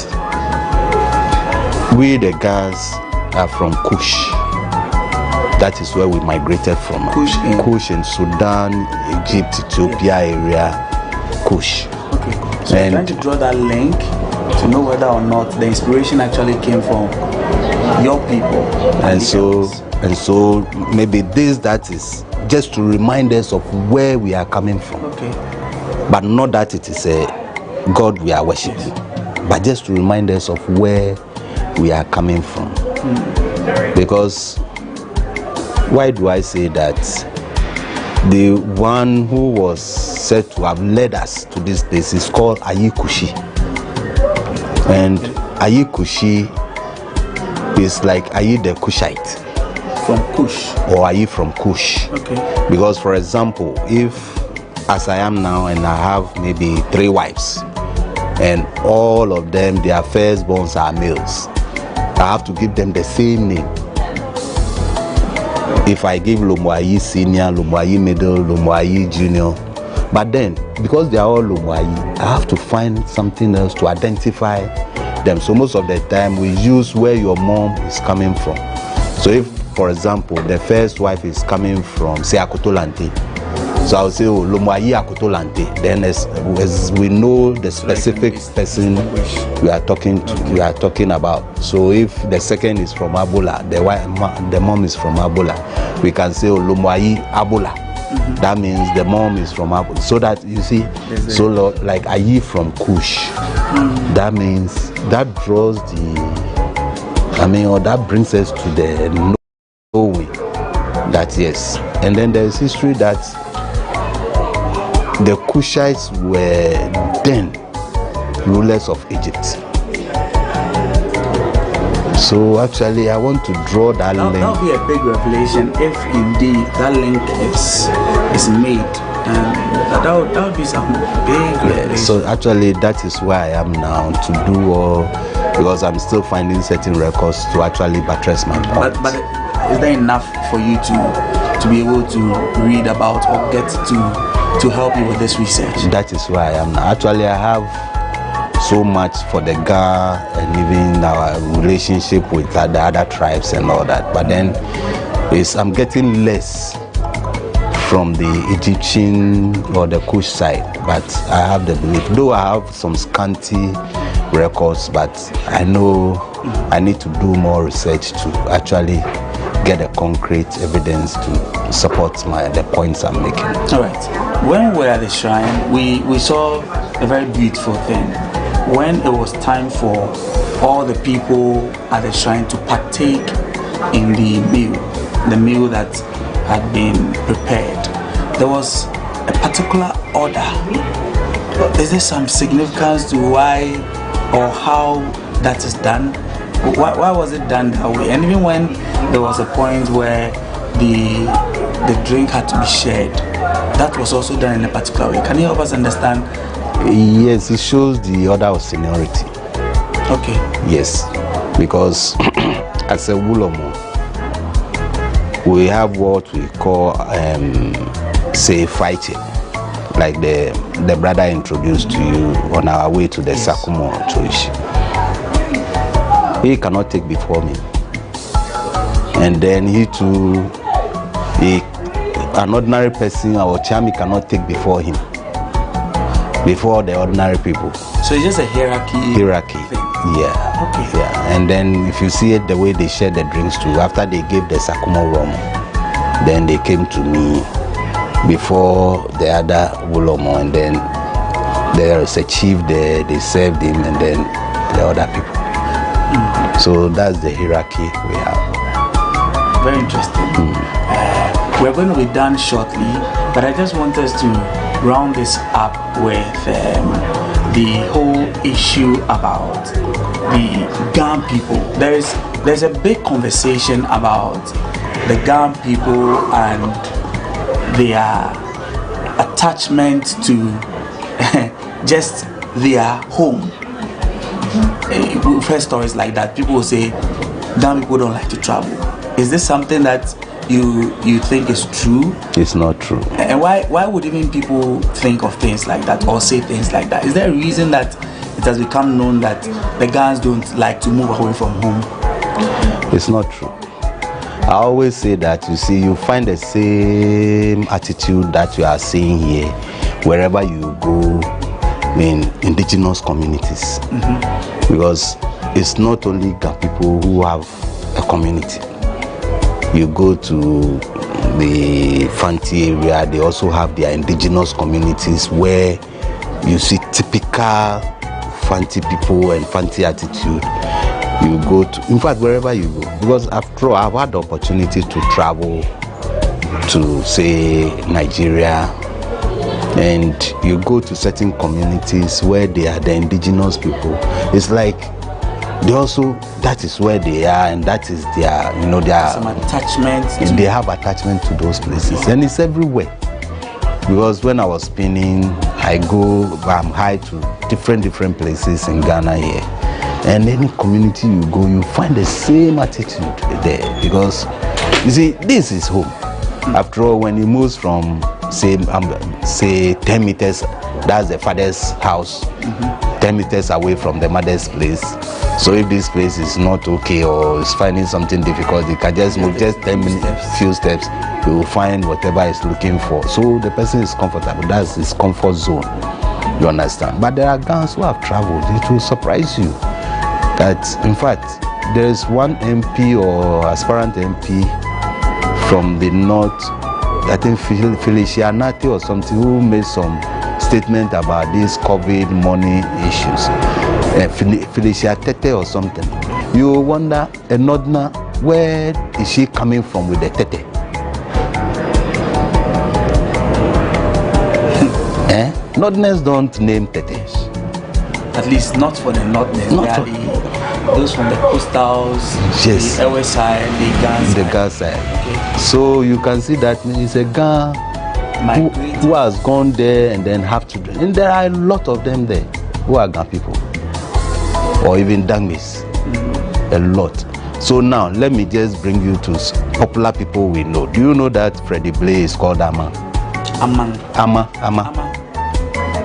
Speaker 15: we the Gas are from Kush. That is where we migrated from. Kush in Sudan, Egypt, Ethiopia area, Kush.
Speaker 14: Okay. So you're trying to draw that link to know whether or not the inspiration actually came from your people.
Speaker 15: And so maybe that is just to remind us of where we are coming from. Okay. But not that it is a God we are worshiping, but just to remind us of where we are coming from. Because why do I say that? The one who was said to have led us to this place is called Ayikushi. And Ayikushi is like, are you the Kushite?
Speaker 14: From Kush.
Speaker 15: Or are you from Kush?
Speaker 14: Okay.
Speaker 15: Because, for example, if, as I am now, and I have maybe 3 wives, and all of them, their firstborns are males, I have to give them the same name. If I give Lomwayi Senior, Lomwayi Middle, Lomwayi Junior, but then, because they are all Lomwayi, I have to find something else to identify them. So most of the time, we use where your mom is coming from. So if, for example, the first wife is coming from, say, Akotolante, so I'll say, Lomwayi Akotolante. Then as we know the specific person we are talking about. So if the second is from Abola, the mom is from Abola, we can say Lomwayi Abola. That means the mom is from Abola. So that you see, so like Ayi from Kush. That means that draws or that brings us to the knowing that yes. And then there is history that the Kushites were then rulers of Egypt. So actually, I want to draw that link.
Speaker 14: That will be a big revelation if indeed that link is made And that would be some big
Speaker 15: So actually that is where I am now, to do all, because I'm still finding certain records to actually buttress my point.
Speaker 14: But is there enough for you to be able to read about or get to help you with this research?
Speaker 15: That is where I am now. Actually, I have so much for the Ga and even our relationship with the other tribes and all that. But then I'm getting less from the Egyptian or the Kush side. But I have the belief, though I have some scanty records, but I know I need to do more research to actually get a concrete evidence to support the points I'm making.
Speaker 14: All right. When we were at the shrine, we saw a very beautiful thing. When it was time for all the people at the shrine to partake in the meal that had been prepared, there was a particular order. Is there some significance to why or how that is done? Why was it done that way? And even when there was a point where the drink had to be shared, that was also done in a particular way. Can you help us understand?
Speaker 15: Yes, it shows the order of seniority.
Speaker 14: Okay.
Speaker 15: Yes, because as a Wulomo, we have what we call, say, fighting. Like the brother introduced to you on our way to the Sakumo Choishi. He cannot take before me. And then he too, an ordinary person or Chami cannot take before him. Before the ordinary people.
Speaker 14: So it's just a hierarchy?
Speaker 15: Hierarchy,
Speaker 14: thing.
Speaker 15: Yeah.
Speaker 14: Okay.
Speaker 15: Yeah. And then if you see it, the way they share the drinks too, after they gave the Sakumo rum, then they came to me before the other Wulomo, and then there is a chief there, they served him, and then the other people. So that's the hierarchy we have.
Speaker 14: Very interesting. We're going to be done shortly, but I just want us to round this up with the whole issue about the Gan people. There's a big conversation about the Gan people and their attachment to just their home. We've heard stories like that. People will say Gan people don't like to travel. Is this something that you think is true?
Speaker 15: It's not true.
Speaker 14: And why would even people think of things like that or say things like that? Is there a reason that it has become known that the Gans don't like to move away from home?
Speaker 15: It's not true. I always say that, you see, you find the same attitude that you are seeing here wherever you go in indigenous communities. Because it's not only Gan people who have a community. You go to the Fanti area, they also have their indigenous communities where you see typical Fanti people and Fanti attitude. You go to, in fact, wherever you go, because after all, I've had the opportunity to travel to, say, Nigeria, and you go to certain communities where they are the indigenous people. It's like they also, that is where they are, and that is their, their
Speaker 14: some attachment.
Speaker 15: They have attachment to those places, and it's everywhere. Because when I was spinning, I'm high to different places in Ghana here, and any community you go, you find the same attitude there. Because you see, this is home. After all, when he moves from say 10 meters, that's the father's house. 10 meters away from the mother's place. So if this place is not okay or is finding something difficult, they can just move just 10 minutes, few steps, he will find whatever he's looking for. So the person is comfortable. That's his comfort zone. You understand? But there are Gans who have traveled. It will surprise you that, in fact, there is one MP or aspirant MP from the north, I think Felicia Nati or something, who made some statement about these COVID money issues. Felicia Tete or something. You wonder, a Nodna, where is she coming from with the Tete? Nordness don't name Tetes.
Speaker 14: At least not for the Nordness. Those from the coastals,
Speaker 15: yes,
Speaker 14: the Ewe side, the Gan side.
Speaker 15: The Gan side. Okay. So you can see that it's a Gan who has gone there and then have children. And there are a lot of them there who are Ghana people, or even Dangmis, a lot. So now, let me just bring you to popular people we know. Do you know that Freddie Blay is called Ama? Ama.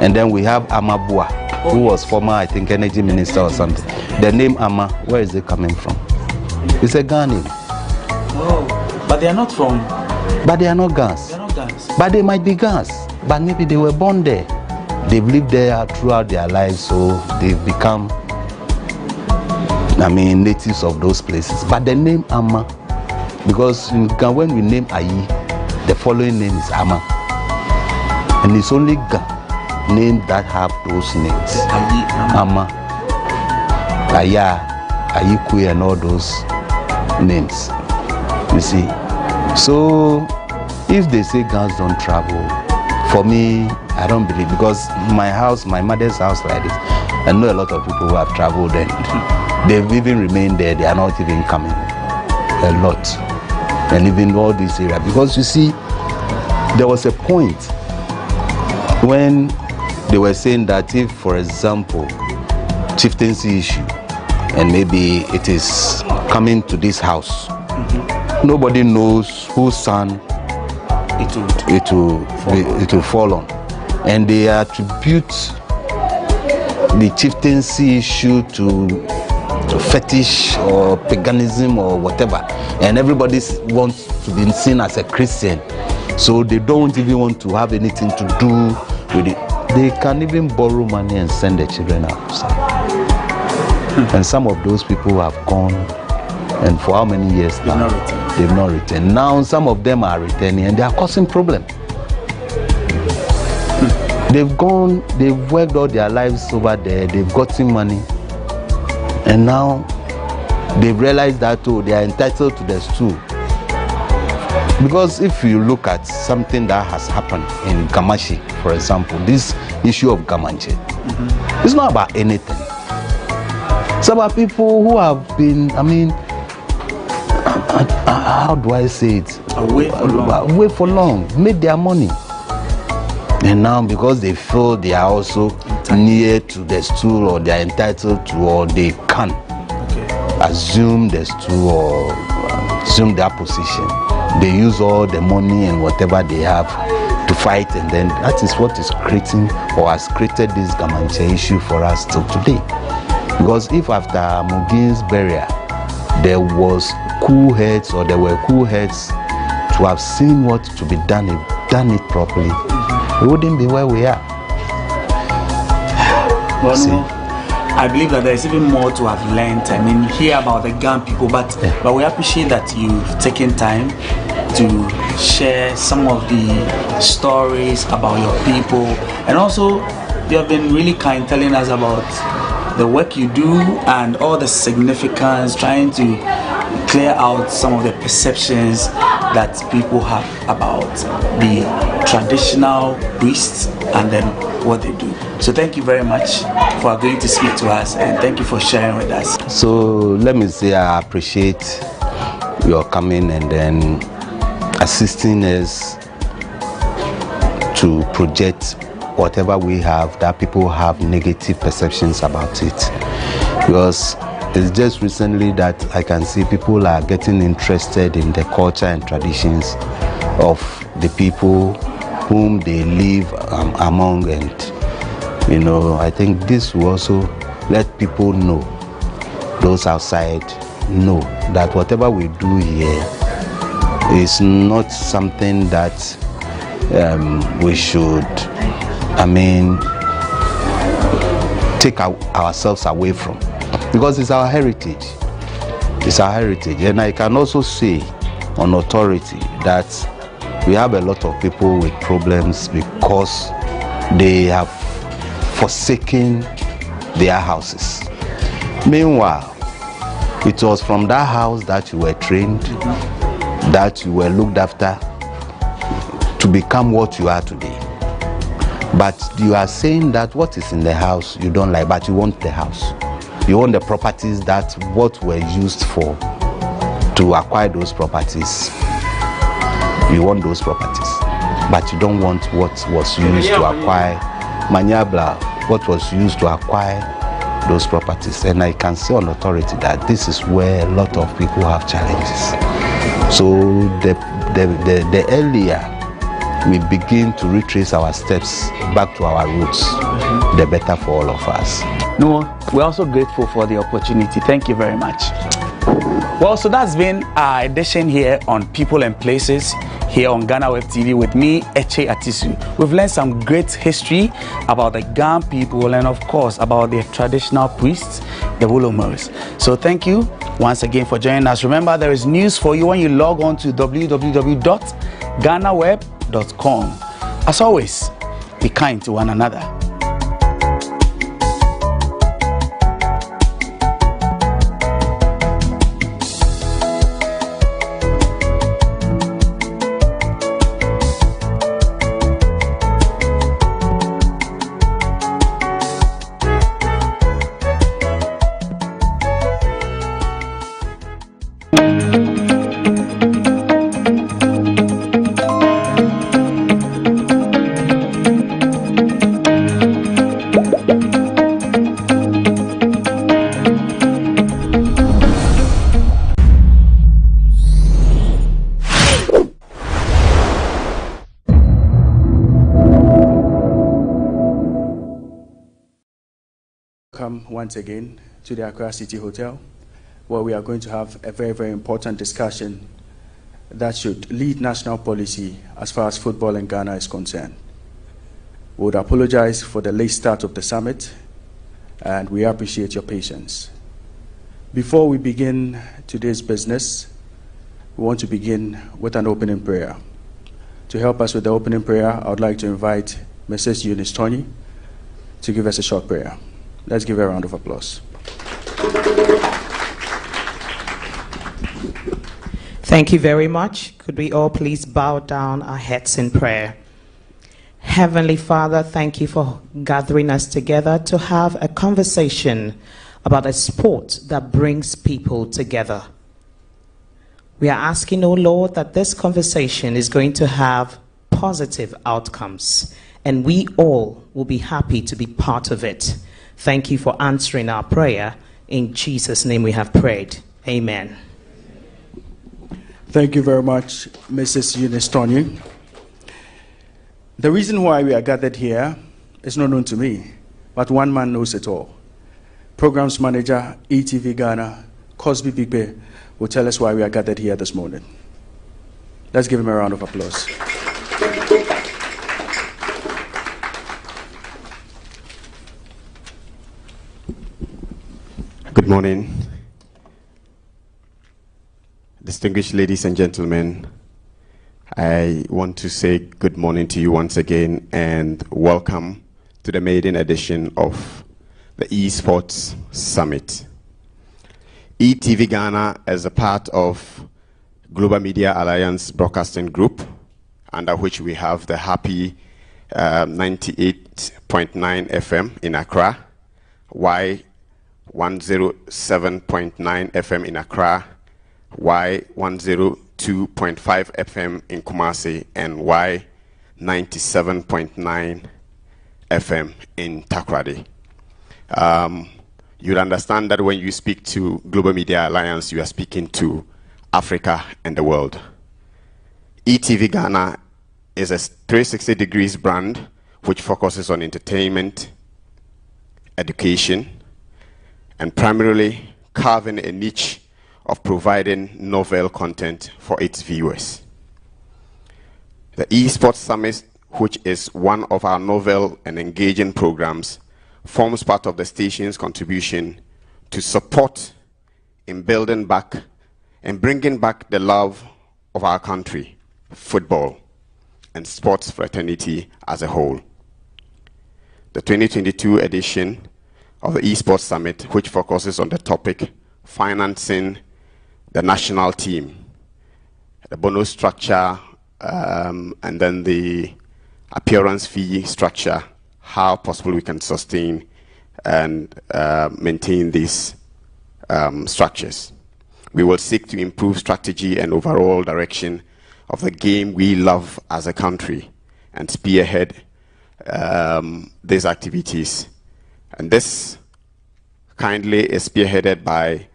Speaker 15: And then we have Amabua, who was former, I think, energy minister or something. The name Ama, where is it coming from? It's a Ghanaian.
Speaker 14: Oh, but they are not from...
Speaker 15: But they are not Ghans.
Speaker 14: They are not Ghans.
Speaker 15: But they might be Ghans. But maybe they were born there. They've lived there throughout their lives, so they've become, natives of those places. But the name Ama, because when we name Ayi, the following name is Ama. And it's only Ga names that have those names. Ama, Aya, Ayikwe, and all those names. You see. So if they say Ghans don't travel, for me, I don't believe, because my mother's house like this, I know a lot of people who have traveled and they've even remained there. They are not even coming. A lot. And even all this area. Because you see, there was a point when they were saying that if, for example, chieftaincy issue, and maybe it is coming to this house, nobody knows whose son it will fall on. And they attribute the chieftaincy issue to fetish or paganism or whatever. And everybody wants to be seen as a Christian. So they don't even want to have anything to do with it. They can even borrow money and send their children outside. And some of those people have gone, and for how many years now? They've not returned. Now some of them are returning and they are causing problems. They've gone, they've worked all their lives over there, they've gotten money, and now they've realized that they are entitled to the stool. Because if you look at something that has happened in Gamashi, for example, this issue of Gamanche, it's not about anything. It's about people who have been, how do I say it? Away for long, made their money. And now because they feel they are also near to the stool, or they are entitled to, or they can assume the stool or assume their position, they use all the money and whatever they have to fight, and then that is what is creating or has created this Gamanche issue for us till today. Because if after Mugin's burial there was cool heads, or there were cool heads to have seen what to be done, done it properly, we wouldn't be where we are.
Speaker 14: Well, no, I believe that there is even more to have learned. Hear about the Ghan people, but we appreciate that you've taken time to share some of the stories about your people, and also you have been really kind telling us about the work you do and all the significance, trying to clear out some of the perceptions that people have about the traditional priests and then what they do. So thank you very much for agreeing to speak to us, and thank you for sharing with us.
Speaker 15: So let me say I appreciate your coming and then assisting us to project whatever we have that people have negative perceptions about it. Because it's just recently that I can see people are getting interested in the culture and traditions of the people whom they live among, and I think this will also let people know, those outside know, that whatever we do here is not something that we should take ourselves away from, because it's our heritage. It's our heritage. And I can also say on authority that we have a lot of people with problems because they have forsaken their houses. Meanwhile, it was from that house that you were trained, that you were looked after to become what you are today. But you are saying that what is in the house you don't like, but you want the house. You want the properties that what were used for to acquire those properties. You want those properties. but you don't want what was used to acquire Manyabla, what was used to acquire those properties. And I can say on authority that this is where a lot of people have challenges. So the earlier we begin to retrace our steps back to our roots, the better for all of us.
Speaker 14: No, we're also grateful for the opportunity. Thank you very much. Well, so that's been our edition here on People and Places here on GhanaWeb TV with me, Eche Atisu. We've learned some great history about the Ghan people and of course about their traditional priests, the Wolomers. So thank you once again for joining us. Remember, there is news for you when you log on to www.ghanaweb.com. As always, be kind to one another.
Speaker 2: Once again to the Accra City Hotel, where we are going to have a very, very important discussion that should lead national policy as far as football in Ghana is concerned. We would apologize for the late start of the summit, and we appreciate your patience. Before we begin today's business, we want to begin with an opening prayer. To help us with the opening prayer, I would like to invite Mrs. Eunice Tony to give us a short prayer. Let's give her a round of applause.
Speaker 17: Thank you very much. Could we all please bow down our heads in prayer? Heavenly Father, thank you for gathering us together to have a conversation about a sport that brings people together. We are asking, oh Lord, that this conversation is going to have positive outcomes, and we all will be happy to be part of it. Thank you for answering our prayer. In Jesus' name we have prayed. Amen.
Speaker 2: Thank you very much, Mrs. Eunice Tony. The reason why we are gathered here is not known to me, but one man knows it all. Programs Manager, ETV Ghana, Cosby Bigbe, will tell us why we are gathered here this morning. Let's give him a round of applause.
Speaker 18: Good morning. Distinguished ladies and gentlemen, I want to say good morning to you once again and welcome to the maiden edition of the Esports Summit. ETV Ghana is a part of Global Media Alliance Broadcasting Group, under which we have the happy 98.9 FM in Accra, Y107.9 FM in Accra, Y102.5 FM in Kumasi, and Y97.9 FM in Takoradi. You'll understand that when you speak to Global Media Alliance, you are speaking to Africa and the world. ETV Ghana is a 360 degrees brand which focuses on entertainment, education, and primarily carving a niche of providing novel content for its viewers. The Esports Summit, which is one of our novel and engaging programs, forms part of the station's contribution to support in building back and bringing back the love of our country, football, and sports fraternity as a whole. The 2022 edition of the Esports Summit, which focuses on the topic financing the national team, the bonus structure, and then the appearance fee structure, how possible we can sustain and maintain these structures. We will seek to improve strategy and overall direction of the game we love as a country and spearhead these activities. And this kindly is spearheaded by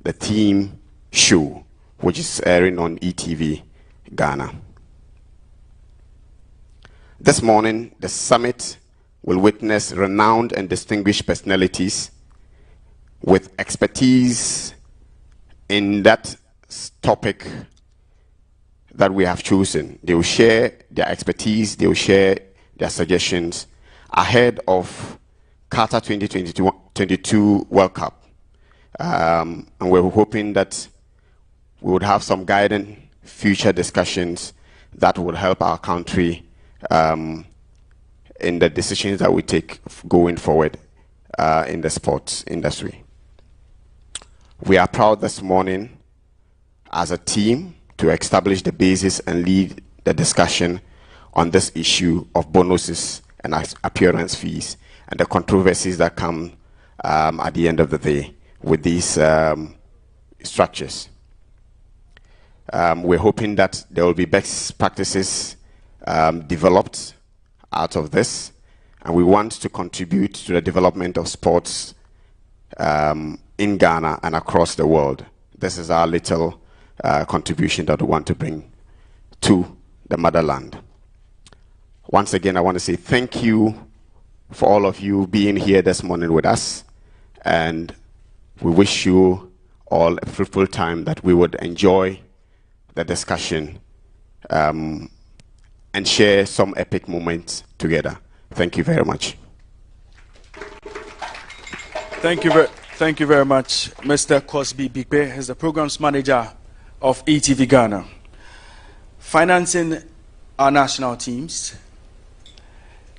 Speaker 18: the theme show, which is airing on ETV Ghana. This morning, the summit will witness renowned and distinguished personalities with expertise in that topic that we have chosen. They will share their expertise, they will share their suggestions ahead of Qatar 2022 World Cup. And we're hoping that we would have some guiding future discussions that would help our country in the decisions that we take going forward in the sports industry. We are proud this morning as a team to establish the basis and lead the discussion on this issue of bonuses and appearance fees and the controversies that come at the end of the day with these structures. We're hoping that there will be best practices developed out of this, and we want to contribute to the development of sports in Ghana and across the world. This is our little contribution that we want to bring to the motherland. Once again, I want to say thank you for all of you being here this morning with us, and we wish you all a fruitful time, that we would enjoy the discussion and share some epic moments together. Thank you very much.
Speaker 2: Thank you very much, Mr. Cosby Bigbe, as the programs manager of ETV Ghana. Financing our national teams,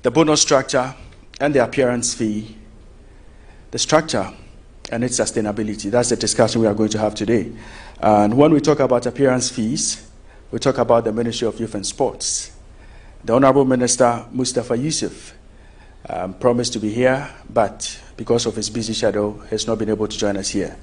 Speaker 2: the bonus structure and the appearance fee, the structure and its sustainability. That's the discussion we are going to have today. And when we talk about appearance fees, we talk about the Ministry of Youth and Sports. The Honorable Minister Mustafa Yusuf promised to be here, but because of his busy schedule, has not been able to join us here.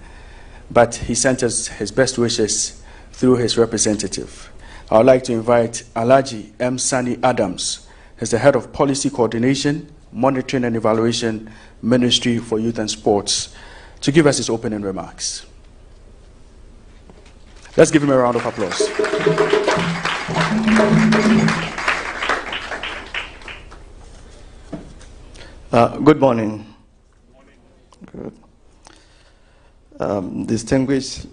Speaker 2: But he sent us his best wishes through his representative. I would like to invite Alhaji M. Sani Adams, as the head of Policy Coordination, Monitoring and Evaluation, Ministry for Youth and Sports, to give us his opening remarks. Let's give him a round of applause.
Speaker 19: Good morning. Good. Distinguished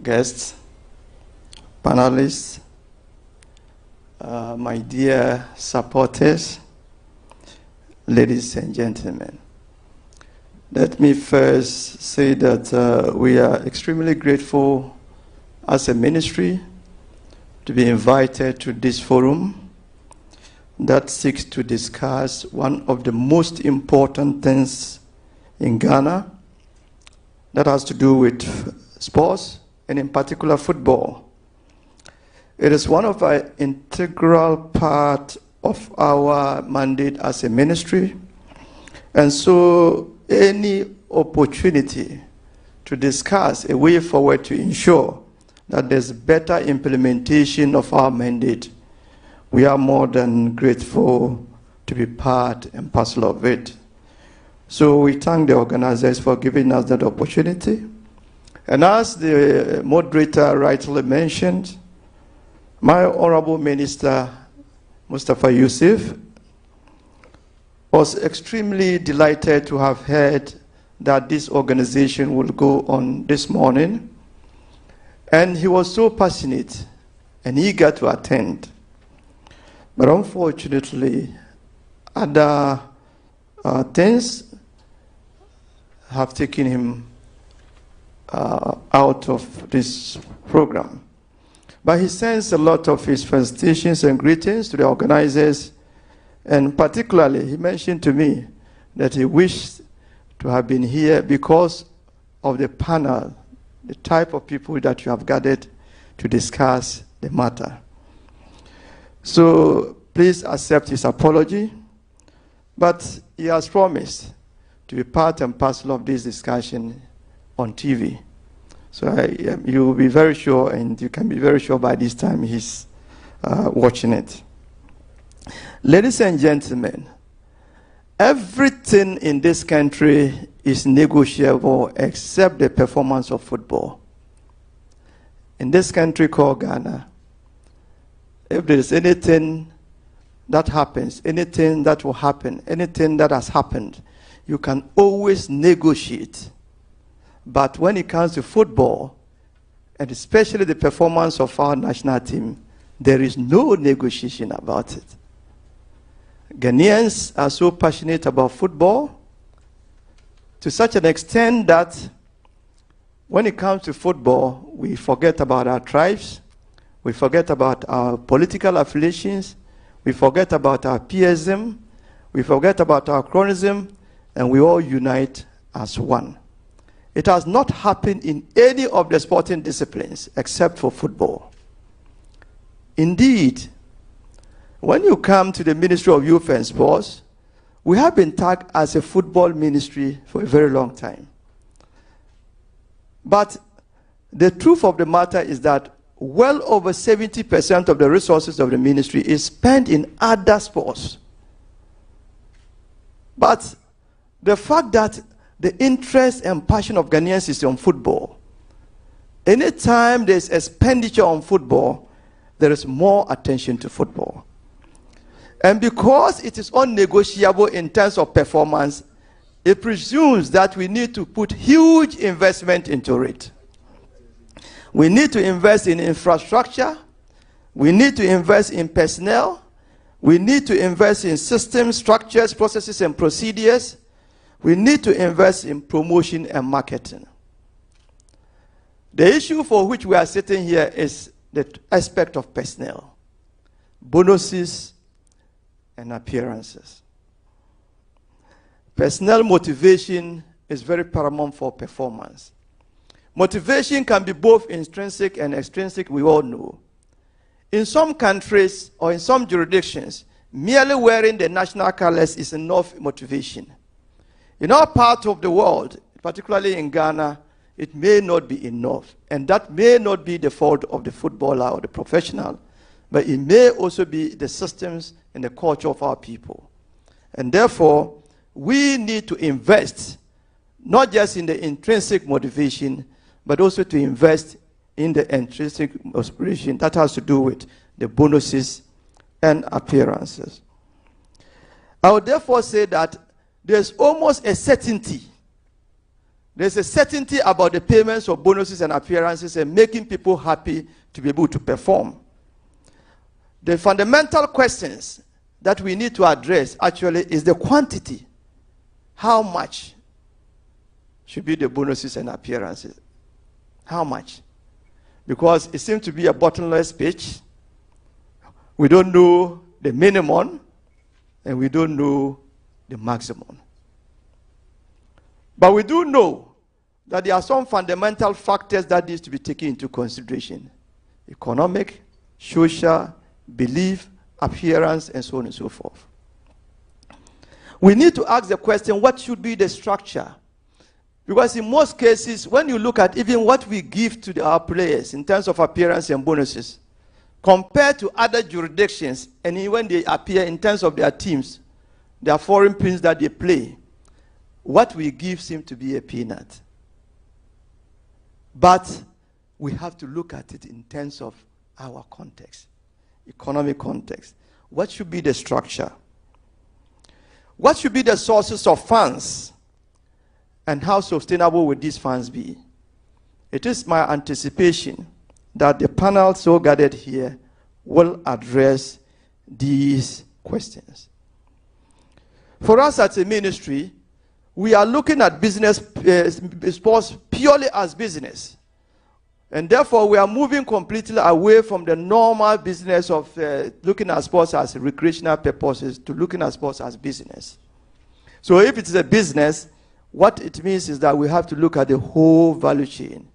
Speaker 19: guests, panelists, my dear supporters, ladies and gentlemen. Let me first say that we are extremely grateful as a ministry to be invited to this forum that seeks to discuss one of the most important things in Ghana that has to do with sports, and in particular football. It is one of our integral part of our mandate as a ministry, and so any opportunity to discuss a way forward to ensure that there's better implementation of our mandate, we are more than grateful to be part and parcel of it. So we thank the organizers for giving us that opportunity. And as the moderator rightly mentioned, my Honorable Minister Mustafa Yusuf was extremely delighted to have heard that this organization will go on this morning. And he was so passionate and eager to attend. But unfortunately, other things have taken him out of this program. But he sends a lot of his felicitations and greetings to the organizers, and particularly he mentioned to me that he wished to have been here because of the panel, the type of people that you have gathered to discuss the matter. So please accept his apology, but he has promised to be part and parcel of this discussion on TV. So you will be very sure, and you can be very sure by this time he's watching it. Ladies and gentlemen, everything in this country is negotiable except the performance of football. In this country called Ghana, if there is anything that happens, anything that will happen, anything that has happened, you can always negotiate. But when it comes to football, and especially the performance of our national team, there is no negotiation about it. Ghanaians are so passionate about football to such an extent that when it comes to football, we forget about our tribes, we forget about our political affiliations, we forget about our peerism, we forget about our chronism, and we all unite as one. It has not happened in any of the sporting disciplines except for football. Indeed, when you come to the Ministry of Youth and Sports, we have been tagged as a football ministry for a very long time. But the truth of the matter is that well over 70% of the resources of the ministry is spent in other sports. But the fact that the interest and passion of Ghanaians is on football, anytime there's expenditure on football, there is more attention to football. And because it is unnegotiable in terms of performance, it presumes that we need to put huge investment into it. We need to invest in infrastructure. We need to invest in personnel. We need to invest in systems, structures, processes, and procedures. We need to invest in promotion and marketing. The issue for which we are sitting here is the aspect of personnel, bonuses, and appearances. Personnel motivation is very paramount for performance. Motivation can be both intrinsic and extrinsic, we all know. In some countries or in some jurisdictions, merely wearing the national colors is enough motivation. In our part of the world, particularly in Ghana, it may not be enough. And that may not be the fault of the footballer or the professional, but it may also be the systems and the culture of our people. And therefore, we need to invest not just in the intrinsic motivation, but also to invest in the intrinsic motivation that has to do with the bonuses and appearances. I would therefore say that there's almost a certainty. There's a certainty about the payments of bonuses and appearances and making people happy to be able to perform. The fundamental questions that we need to address actually is the quantity. How much should be the bonuses and appearances? How much? Because it seems to be a bottomless pit. We don't know the minimum and we don't know the maximum. But we do know that there are some fundamental factors that need to be taken into consideration. Economic, social, belief, appearance, and so on and so forth. We need to ask the question, what should be the structure? Because in most cases, when you look at even what we give to our players in terms of appearance and bonuses, compared to other jurisdictions, and when they appear in terms of their teams, their foreign teams that they play, what we give seems to be a peanut. But we have to look at it in terms of our context, economic context. What should be the structure? What should be the sources of funds? And how sustainable will these funds be? It is my anticipation that the panel so gathered here will address these questions. For us as a ministry, we are looking at business, sports purely as business. And therefore, we are moving completely away from the normal business of looking at sports as recreational purposes to looking at sports as business. So if it is a business, what it means is that we have to look at the whole value chain.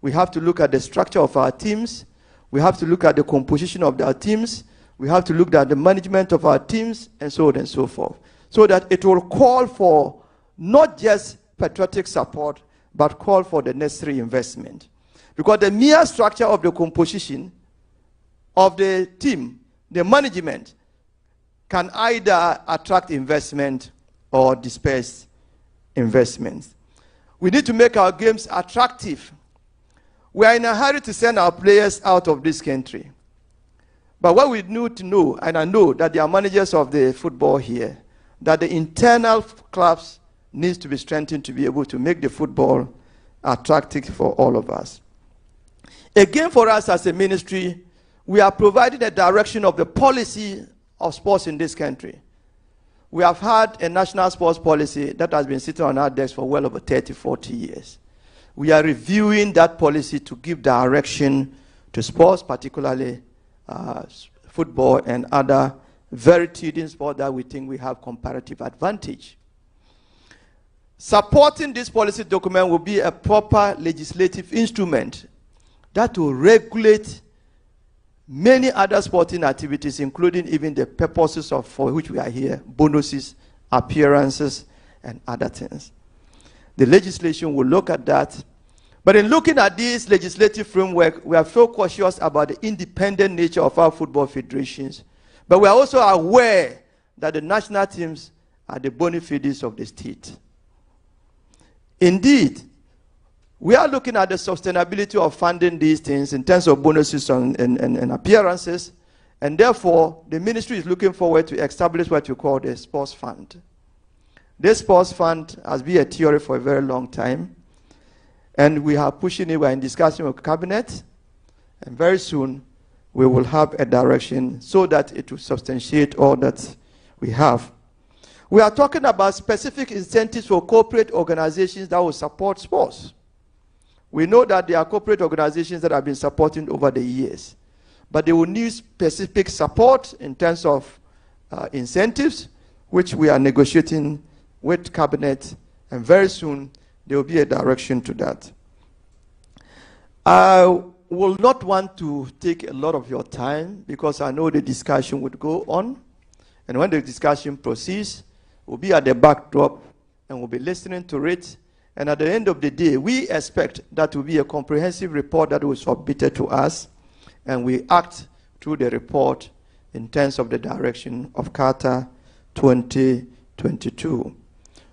Speaker 19: We have to look at the structure of our teams. We have to look at the composition of our teams. We have to look at the management of our teams, and so on and so forth. So that it will call for not just patriotic support, but call for the necessary investment. Because the mere structure of the composition of the team, the management, can either attract investment or disperse investments. We need to make our games attractive. We are in a hurry to send our players out of this country. But what we need to know, and I know that the managers of the football here, that the internal clubs needs to be strengthened to be able to make the football attractive for all of us. Again, for us as a ministry, we are providing a direction of the policy of sports in this country. We have had a national sports policy that has been sitting on our desk for well over 30, 40 years. We are reviewing that policy to give direction to sports, particularly football and other very leading sports that we think we have comparative advantage. Supporting this policy document will be a proper legislative instrument that will regulate many other sporting activities, including even the purposes for which we are here, bonuses, appearances, and other things. The legislation will look at that. But in looking at this legislative framework, we are so cautious about the independent nature of our football federations. But we are also aware that the national teams are the bona fides of the state. Indeed, we are looking at the sustainability of funding these things in terms of bonuses and appearances, and therefore the ministry is looking forward to establish what you call the sports fund. This sports fund has been a theory for a very long time, and we are pushing it. We are in discussion with cabinet, and very soon we will have a direction so that it will substantiate all that we have. We are talking about specific incentives for corporate organizations that will support sports. We know that there are corporate organizations that have been supporting over the years, but they will need specific support in terms of incentives, which we are negotiating with cabinet, and very soon there will be a direction to that. I will not want to take a lot of your time because I know the discussion would go on, and when the discussion proceeds, we'll be at the backdrop and we'll be listening to it. And at the end of the day, we expect that to be a comprehensive report that will be submitted to us, and we act through the report in terms of the direction of Carter 2022.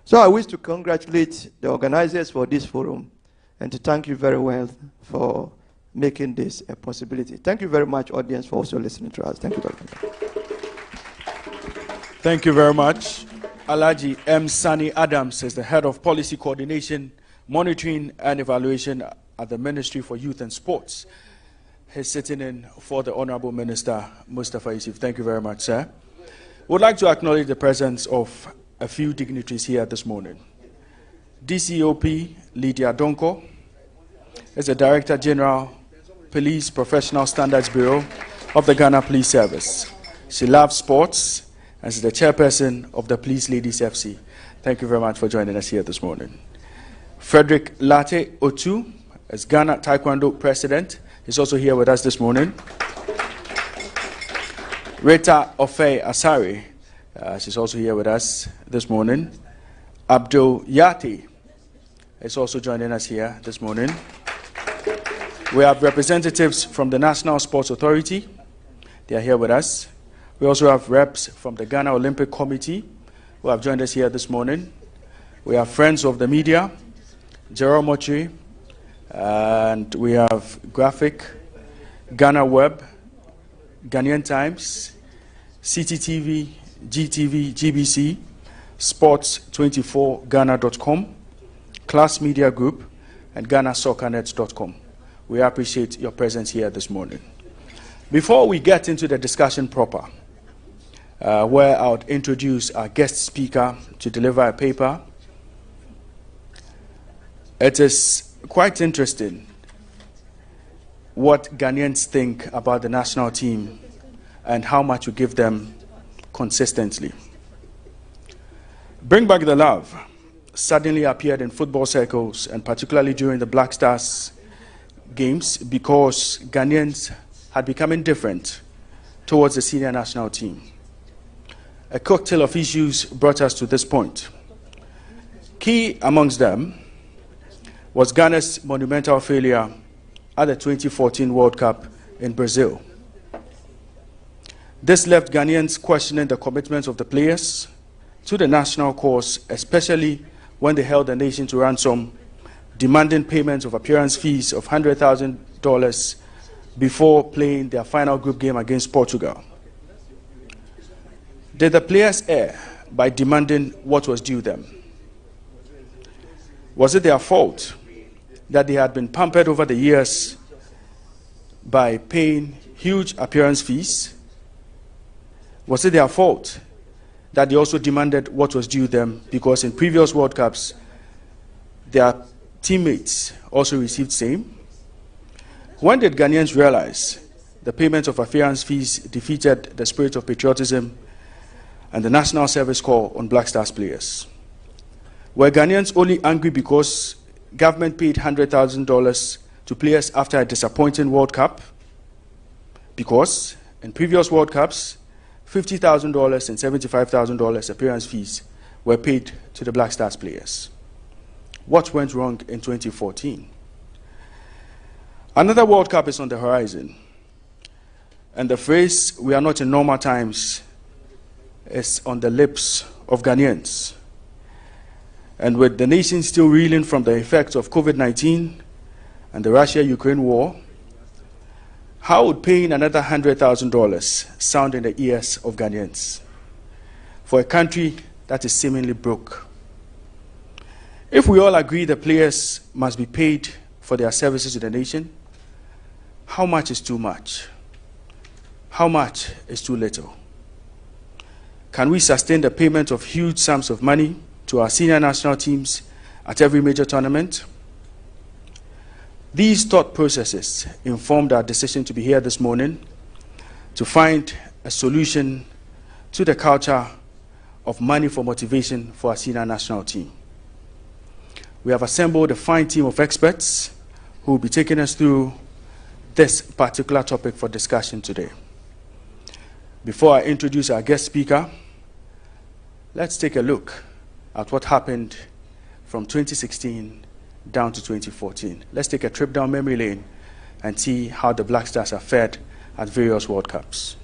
Speaker 19: So I wish to congratulate the organizers for this forum and to thank you very well for making this a possibility. Thank you very much, audience, for also listening to us. Thank you very much.
Speaker 20: Thank you very much. Alhaji M. Sani Adams is the Head of Policy Coordination, Monitoring and Evaluation at the Ministry for Youth and Sports. He's sitting in for the Honorable Minister, Mustafa Yusuf. Thank you very much, sir. We'd like to acknowledge the presence of a few dignitaries here this morning. DCOP Lydia Donko is the Director General, Police Professional Standards Bureau of the Ghana Police Service. She loves sports, and she's the chairperson of the Police Ladies FC. Thank you very much for joining us here this morning. Frederick Latte Otoo is Ghana Taekwondo President. He's also here with us this morning. Rita Ofe Asari, she's also here with us this morning. Abdul Yati is also joining us here this morning. We have representatives from the National Sports Authority. They are here with us. We also have reps from the Ghana Olympic Committee who have joined us here this morning. We have friends of the media, Jerome Mochi, and we have Graphic, GhanaWeb, Ghanaian Times, CTTV, GTV, GBC, Sports24Ghana.com, Class Media Group, and GhanaSoccerNet.com. We appreciate your presence here this morning. Before we get into the discussion proper, where I would introduce our guest speaker to deliver a paper, it is quite interesting what Ghanaians think about the national team and how much we give them consistently. Bring Back the Love suddenly appeared in football circles, and particularly during the Black Stars games, because Ghanaians had become indifferent towards the senior national team. A cocktail of issues brought us to this point. Key amongst them was Ghana's monumental failure at the 2014 World Cup in Brazil. This left Ghanaians questioning the commitments of the players to the national cause, especially when they held the nation to ransom, demanding payments of appearance fees of $100,000 before playing their final group game against Portugal. Did the players err by demanding what was due them? Was it their fault that they had been pampered over the years by paying huge appearance fees? Was it their fault that they also demanded what was due them because in previous World Cups, their teammates also received same? When did Ghanaians realize the payment of appearance fees defeated the spirit of patriotism and the national service call on Black Stars players? Were Ghanaians only angry because government paid $100,000 to players after a disappointing World Cup? Because in previous World Cups, $50,000 and $75,000 appearance fees were paid to the Black Stars players. What went wrong in 2014? Another World Cup is on the horizon, and the phrase, "we are not in normal times," is on the lips of Ghanaians. And with the nation still reeling from the effects of COVID-19 and the Russia-Ukraine war, how would paying another $100,000 sound in the ears of Ghanaians for a country that is seemingly broke? If we all agree the players must be paid for their services to the nation, how much is too much? How much is too little? Can we sustain the payment of huge sums of money to our senior national teams at every major tournament? These thought processes informed our decision to be here this morning to find a solution to the culture of money for motivation for our senior national team. We have assembled a fine team of experts who will be taking us through this particular topic for discussion today. Before I introduce our guest speaker, let's take a look at what happened from 2016 down to 2014. Let's take a trip down memory lane and see how the Black Stars have fared at various World Cups.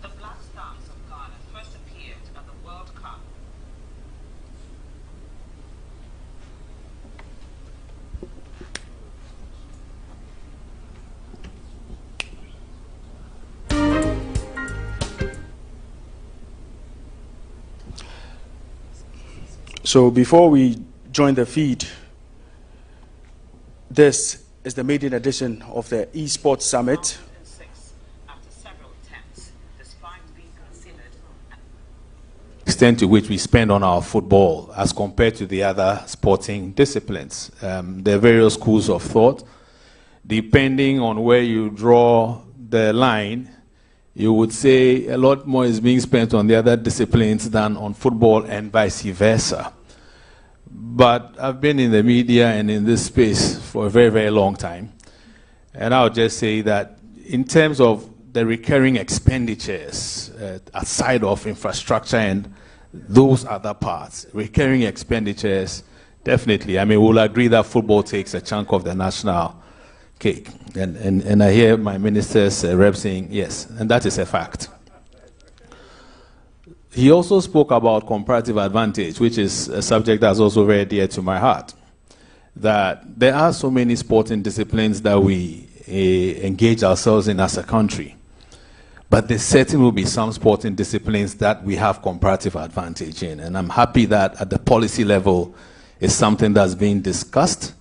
Speaker 17: The Black Stars of Ghana first appeared at the World Cup.
Speaker 20: So before we join the feed, this is the maiden edition of the Esports Summit.
Speaker 21: Extent to which we spend on our football as compared to the other sporting disciplines. There are various schools of thought. Depending on where you draw the line, you would say a lot more is being spent on the other disciplines than on football and vice versa. But I've been in the media and in this space for a very, very long time. And I'll just say that in terms of the recurring expenditures aside of infrastructure and those other parts, recurring expenditures, definitely. I mean, we'll agree that football takes a chunk of the national cake. And I hear my minister's rep saying yes, and that is a fact. He also spoke about comparative advantage, which is a subject that's also very dear to my heart. That there are so many sporting disciplines that we engage ourselves in as a country. But there certainly will be some sporting disciplines that we have comparative advantage in. And I'm happy that at the policy level, it's something that's being discussed.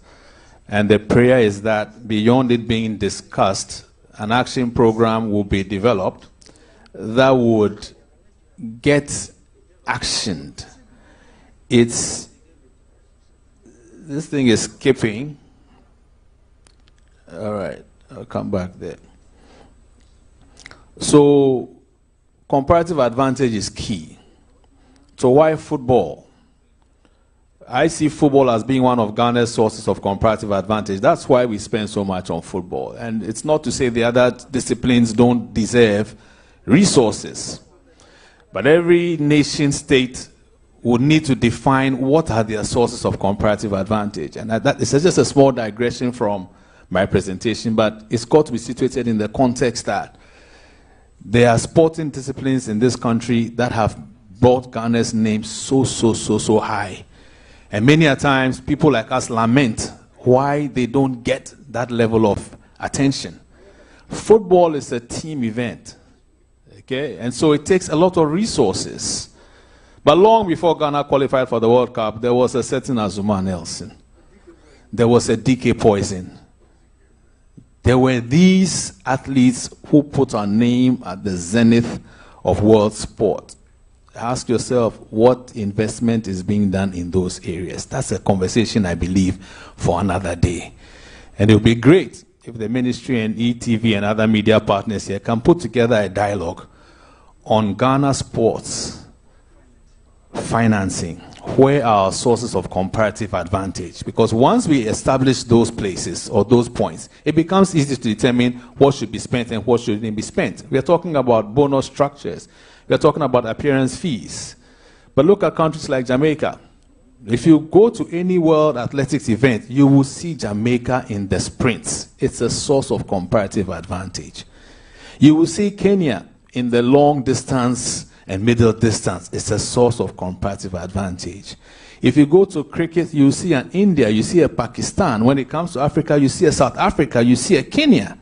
Speaker 21: And the prayer is that beyond it being discussed, an action program will be developed that would get actioned. This thing is skipping. All right, I'll come back there. So, comparative advantage is key. So why football? I see football as being one of Ghana's sources of comparative advantage. That's why we spend so much on football. And it's not to say the other disciplines don't deserve resources. But every nation state would need to define what are their sources of comparative advantage. And that is just a small digression from my presentation, but it's got to be situated in the context that There are sporting disciplines in this country that have brought Ghana's name so high. And many a times, people like us lament why they don't get that level of attention. Football is a team event, okay? And so it takes a lot of resources. But long before Ghana qualified for the World Cup, there was a certain Azuma Nelson. There was a DK Poison. There were these athletes who put our name at the zenith of world sport. Ask yourself what investment is being done in those areas. That's a conversation, I believe, for another day. And it would be great if the ministry and ETV and other media partners here can put together a dialogue on Ghana sports financing. Where are our sources of comparative advantage? Because once we establish those places or those points, it becomes easy to determine what should be spent and what shouldn't be spent. We are talking about bonus structures. We are talking about appearance fees. But look at countries like Jamaica. If you go to any World Athletics event, you will see Jamaica in the sprints. It's a source of comparative advantage. You will see Kenya in the long distance and middle distance. It's a source of comparative advantage. If you go to cricket, you see an India, you see a Pakistan. When it comes to Africa, you see a South Africa, you see a Kenya.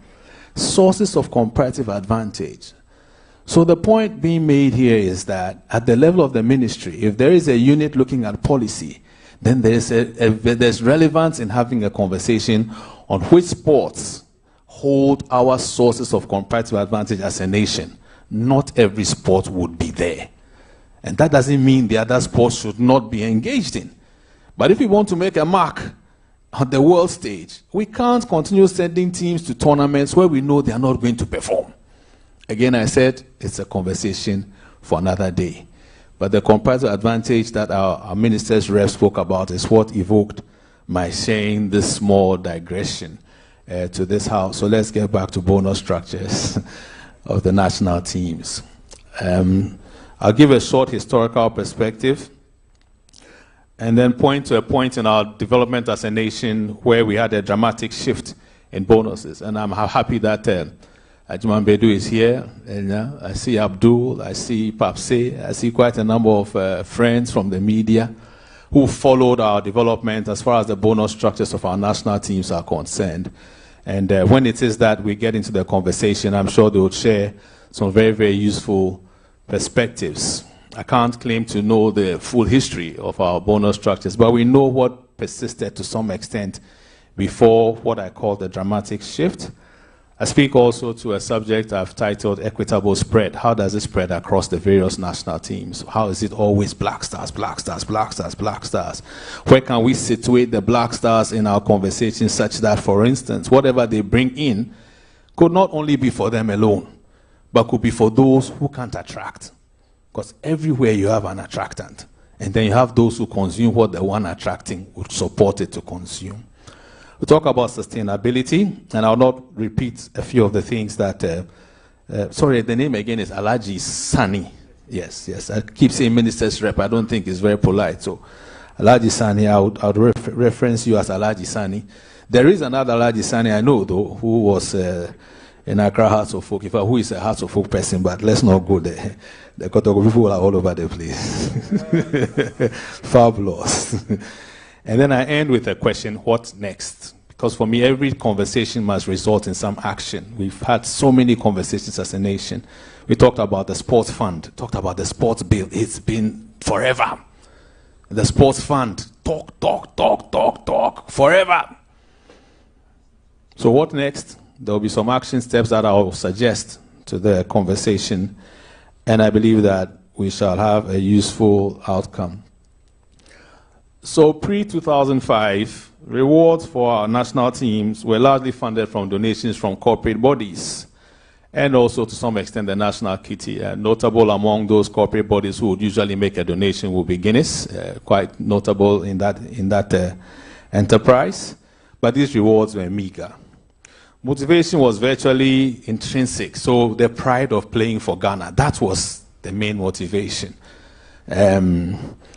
Speaker 21: Sources of comparative advantage. So the point being made here is that at the level of the ministry, if there is a unit looking at policy, then there's relevance in having a conversation on which sports hold our sources of comparative advantage as a nation. Not every sport would be there. And that doesn't mean the other sports should not be engaged in. But if we want to make a mark on the world stage, we can't continue sending teams to tournaments where we know they are not going to perform. Again, I said it's a conversation for another day. But the comparative advantage that our minister's rep spoke about is what evoked my sharing this small digression to this house. So let's get back to bonus structures of the national teams. I'll give a short historical perspective and then point to a point in our development as a nation where we had a dramatic shift in bonuses. And I'm happy that Ajuman Bedu is here. And, I see Abdul, I see Papse, I see quite a number of friends from the media who followed our development as far as the bonus structures of our national teams are concerned. And when it is that we get into the conversation, I'm sure they would share some very, very useful perspectives. I can't claim to know the full history of our bonus structures, but we know what persisted to some extent before what I call the dramatic shift. I speak also to a subject I've titled Equitable Spread. How does it spread across the various national teams? How is it always Black Stars, Black Stars, Black Stars, Black Stars? Where can we situate the Black Stars in our conversation such that, for instance, whatever they bring in could not only be for them alone, but could be for those who can't attract? Because everywhere you have an attractant, and then you have those who consume what the one attracting would support it to consume. We talk about sustainability, and I'll not repeat a few of the things that, sorry, the name again is Alhaji Sani. Yes, I keep saying minister's rep, I don't think it's very polite. So Alhaji Sani, I would reference you as Alhaji Sani. There is another Alhaji Sani I know, though, who was in Accra Hearts of Folk, who is a Hearts of Folk person, but let's not go there. The Kotogo people are all over the place. Fabulous. And then I end with a question, what next? Because for me, every conversation must result in some action. We've had so many conversations as a nation. We talked about the sports fund, talked about the sports bill. It's been forever. The sports fund, talk, forever. So what next? There will be some action steps that I will suggest to the conversation, and I believe that we shall have a useful outcome. So pre-2005, rewards for our national teams were largely funded from donations from corporate bodies, and also to some extent the national kitty. Notable among those corporate bodies who would usually make a donation will be Guinness, quite notable in that enterprise. But these rewards were meager. Motivation was virtually intrinsic, so the pride of playing for Ghana, that was the main motivation.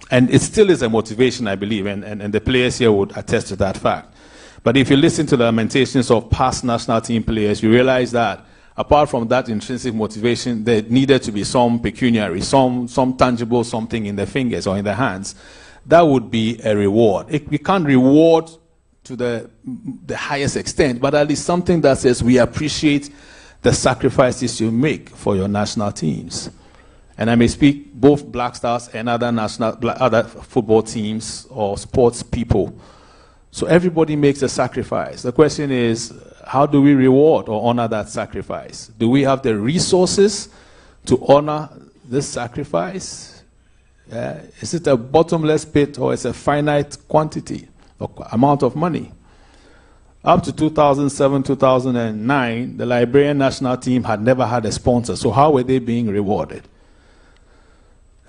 Speaker 21: And it still is a motivation, I believe, and the players here would attest to that fact. But if you listen to the lamentations of past national team players, you realize that apart from that intrinsic motivation, there needed to be some pecuniary, some tangible something in the fingers or in the hands. That would be a reward. We can't reward to the highest extent, but at least something that says we appreciate the sacrifices you make for your national teams. And I may speak both Black Stars and other football teams or sports people. So everybody makes a sacrifice. The question is, how do we reward or honor that sacrifice? Do we have the resources to honor this sacrifice? Is it a bottomless pit or is it a finite quantity or amount of money? Up to 2007, 2009, the Liberian national team had never had a sponsor. So how were they being rewarded?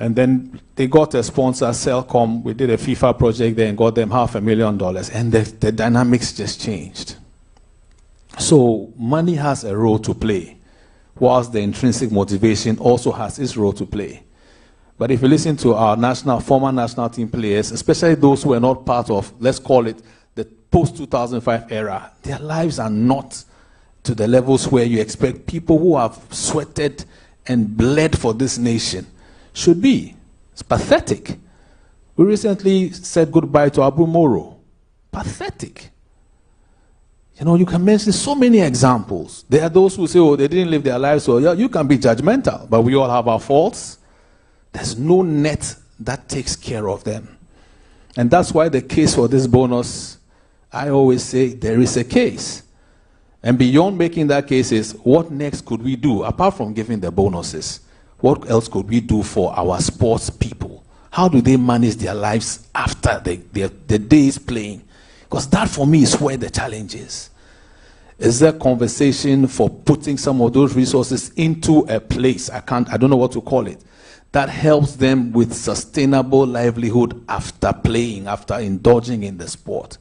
Speaker 21: And then they got a sponsor, Cellcom. We did a FIFA project there and got them $500,000. And the dynamics just changed. So money has a role to play, whilst the intrinsic motivation also has its role to play. But if you listen to our former national team players, especially those who are not part of, let's call it, the post-2005 era, their lives are not to the levels where you expect people who have sweated and bled for this nation should be. It's pathetic. We recently said goodbye to Abu Moro. Pathetic. You know, you can mention so many examples. There are those who say, oh, they didn't live their lives, so yeah, you can be judgmental, but we all have our faults. There's no net that takes care of them. And that's why the case for this bonus, I always say there is a case. And beyond making that case is, what next could we do, apart from giving the bonuses? What else could we do for our sports people? How do they manage their lives after the days playing? Because that for me is where the challenge is. Is there conversation for putting some of those resources into a place, I don't know what to call it, that helps them with sustainable livelihood after playing, after indulging in the sport?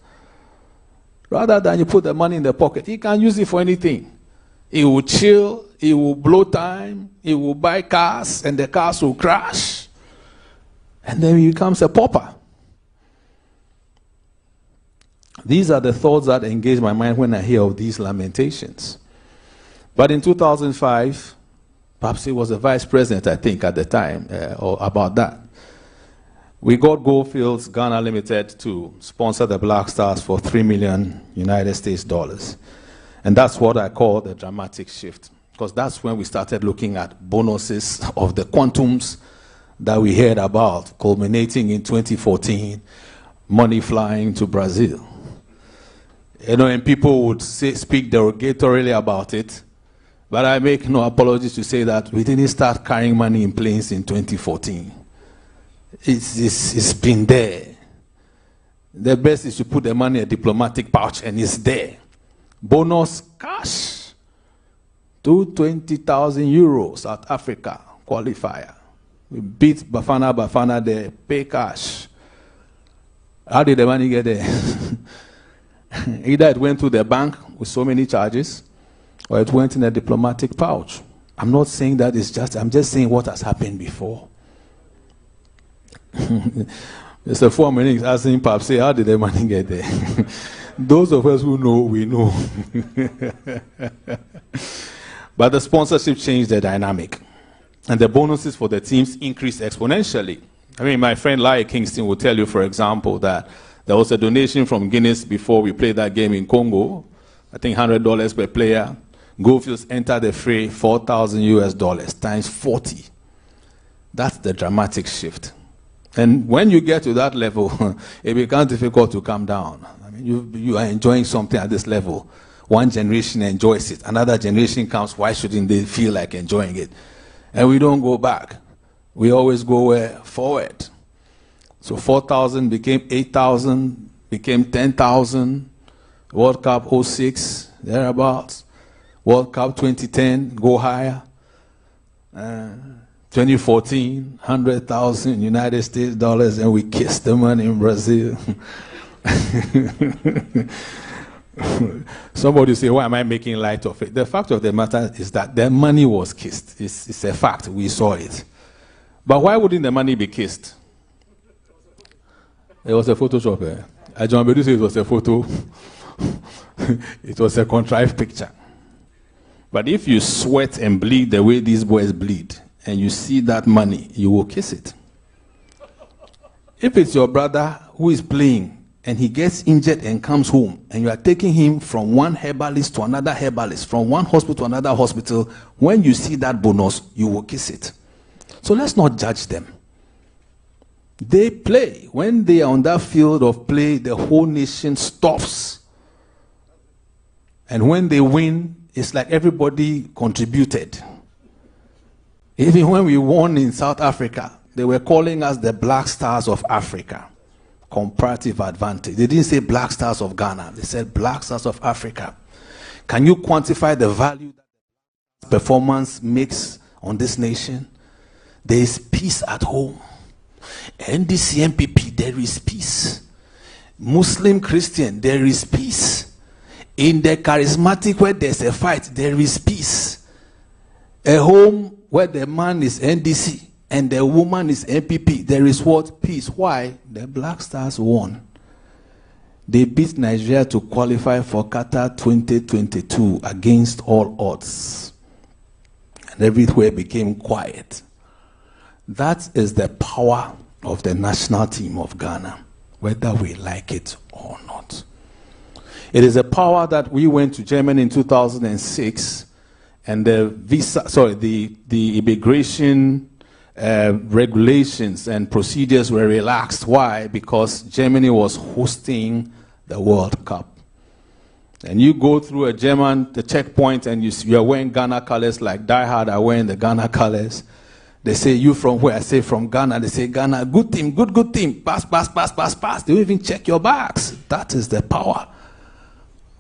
Speaker 21: Rather than you put the money in the pocket, he can't use it for anything. He will chill, he will blow time, he will buy cars, and the cars will crash. And then he becomes a pauper. These are the thoughts that engage my mind when I hear of these lamentations. But in 2005, perhaps he was the vice president, I think, at the time, or about that, we got Goldfields Ghana Limited to sponsor the Black Stars for $3 million United States dollars. And that's what I call the dramatic shift, because that's when we started looking at bonuses of the quantums that we heard about, culminating in 2014, money flying to Brazil. You know, and people would speak derogatorily about it, but I make no apologies to say that we didn't start carrying money in planes in 2014. It's been there. The best is to put the money in a diplomatic pouch, and it's there. Bonus cash, 220,000 euros, South Africa qualifier. We beat Bafana there, pay cash. How did the money get there? Either it went to the bank with so many charges, or it went in a diplomatic pouch. I'm not saying that it's just, I'm just saying what has happened before. Mr. 4 minutes asking Pap, say, how did the money get there? Those of us who know, we know. But the sponsorship changed the dynamic. And the bonuses for the teams increased exponentially. I mean, my friend Larry Kingston will tell you, for example, that there was a donation from Guinness before we played that game in Congo. I think $100 per player. Goldfields entered the fray, $4,000 times 40. That's the dramatic shift. And when you get to that level, it becomes difficult to come down. I mean, you are enjoying something at this level. One generation enjoys it. Another generation comes, why shouldn't they feel like enjoying it? And we don't go back. We always go forward. So 4,000 became 8,000, became 10,000. World Cup 06, thereabouts. World Cup 2010, go higher. 2014, 100,000 United States dollars, and we kissed the money in Brazil. Somebody say, why am I making light of it? The fact of the matter is that the money was kissed. It's a fact. We saw it. But why wouldn't the money be kissed? It was a Photoshop. John Bedu said it was a photo. It was a contrived picture. But if you sweat and bleed the way these boys bleed, and you see that money, you will kiss it. If it's your brother who is playing and he gets injured and comes home, and you are taking him from one herbalist to another herbalist, from one hospital to another hospital, when you see that bonus, you will kiss it. So let's not judge them. They play. When they are on that field of play, the whole nation stops. And when they win, it's like everybody contributed. Even when we won in South Africa, they were calling us the Black Stars of Africa. Comparative advantage. They didn't say Black Stars of Ghana. They said Black Stars of Africa. Can you quantify the value that performance makes on this nation? There is peace at home. NDC, MPP, there is peace. Muslim, Christian, there is peace. In the charismatic where there's a fight, there is peace. A home where the man is NDC and the woman is MPP, there is what? Peace. Why? The Black Stars won. They beat Nigeria to qualify for Qatar 2022 against all odds. And everywhere became quiet. That is the power of the national team of Ghana, whether we like it or not. It is a power that we went to Germany in 2006, and the immigration regulations and procedures were relaxed. Why? Because Germany was hosting the World Cup. And you go through the checkpoint, and you are wearing Ghana colors, like Die Hard are wearing the Ghana colors. They say, you from where? I say, from Ghana. They say, Ghana, good team, good team. Pass. They don't even check your bags. That is the power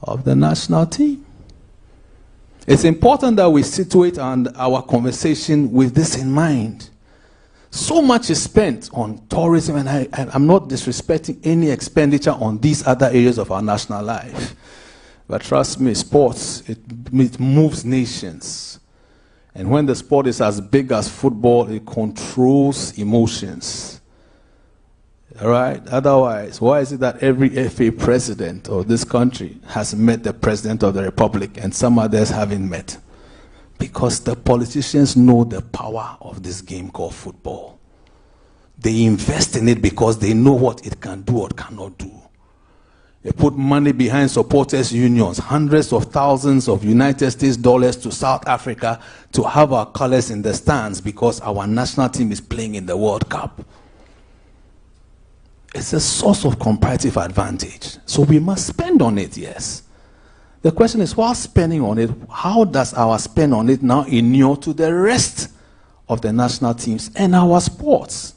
Speaker 21: of the national team. It's important that we situate our conversation with this in mind. So much is spent on tourism, and I'm not disrespecting any expenditure on these other areas of our national life. But trust me, sports, it moves nations. And when the sport is as big as football, it controls emotions. All right? Otherwise, why is it that every FA president of this country has met the president of the republic and some others haven't met? Because the politicians know the power of this game called football. They invest in it because they know what it can do or cannot do. They put money behind supporters unions, hundreds of thousands of United States dollars to South Africa to have our colors in the stands because our national team is playing in the World Cup. It's a source of comparative advantage. So we must spend on it, yes. The question is, while spending on it, how does our spend on it now inure to the rest of the national teams and our sports?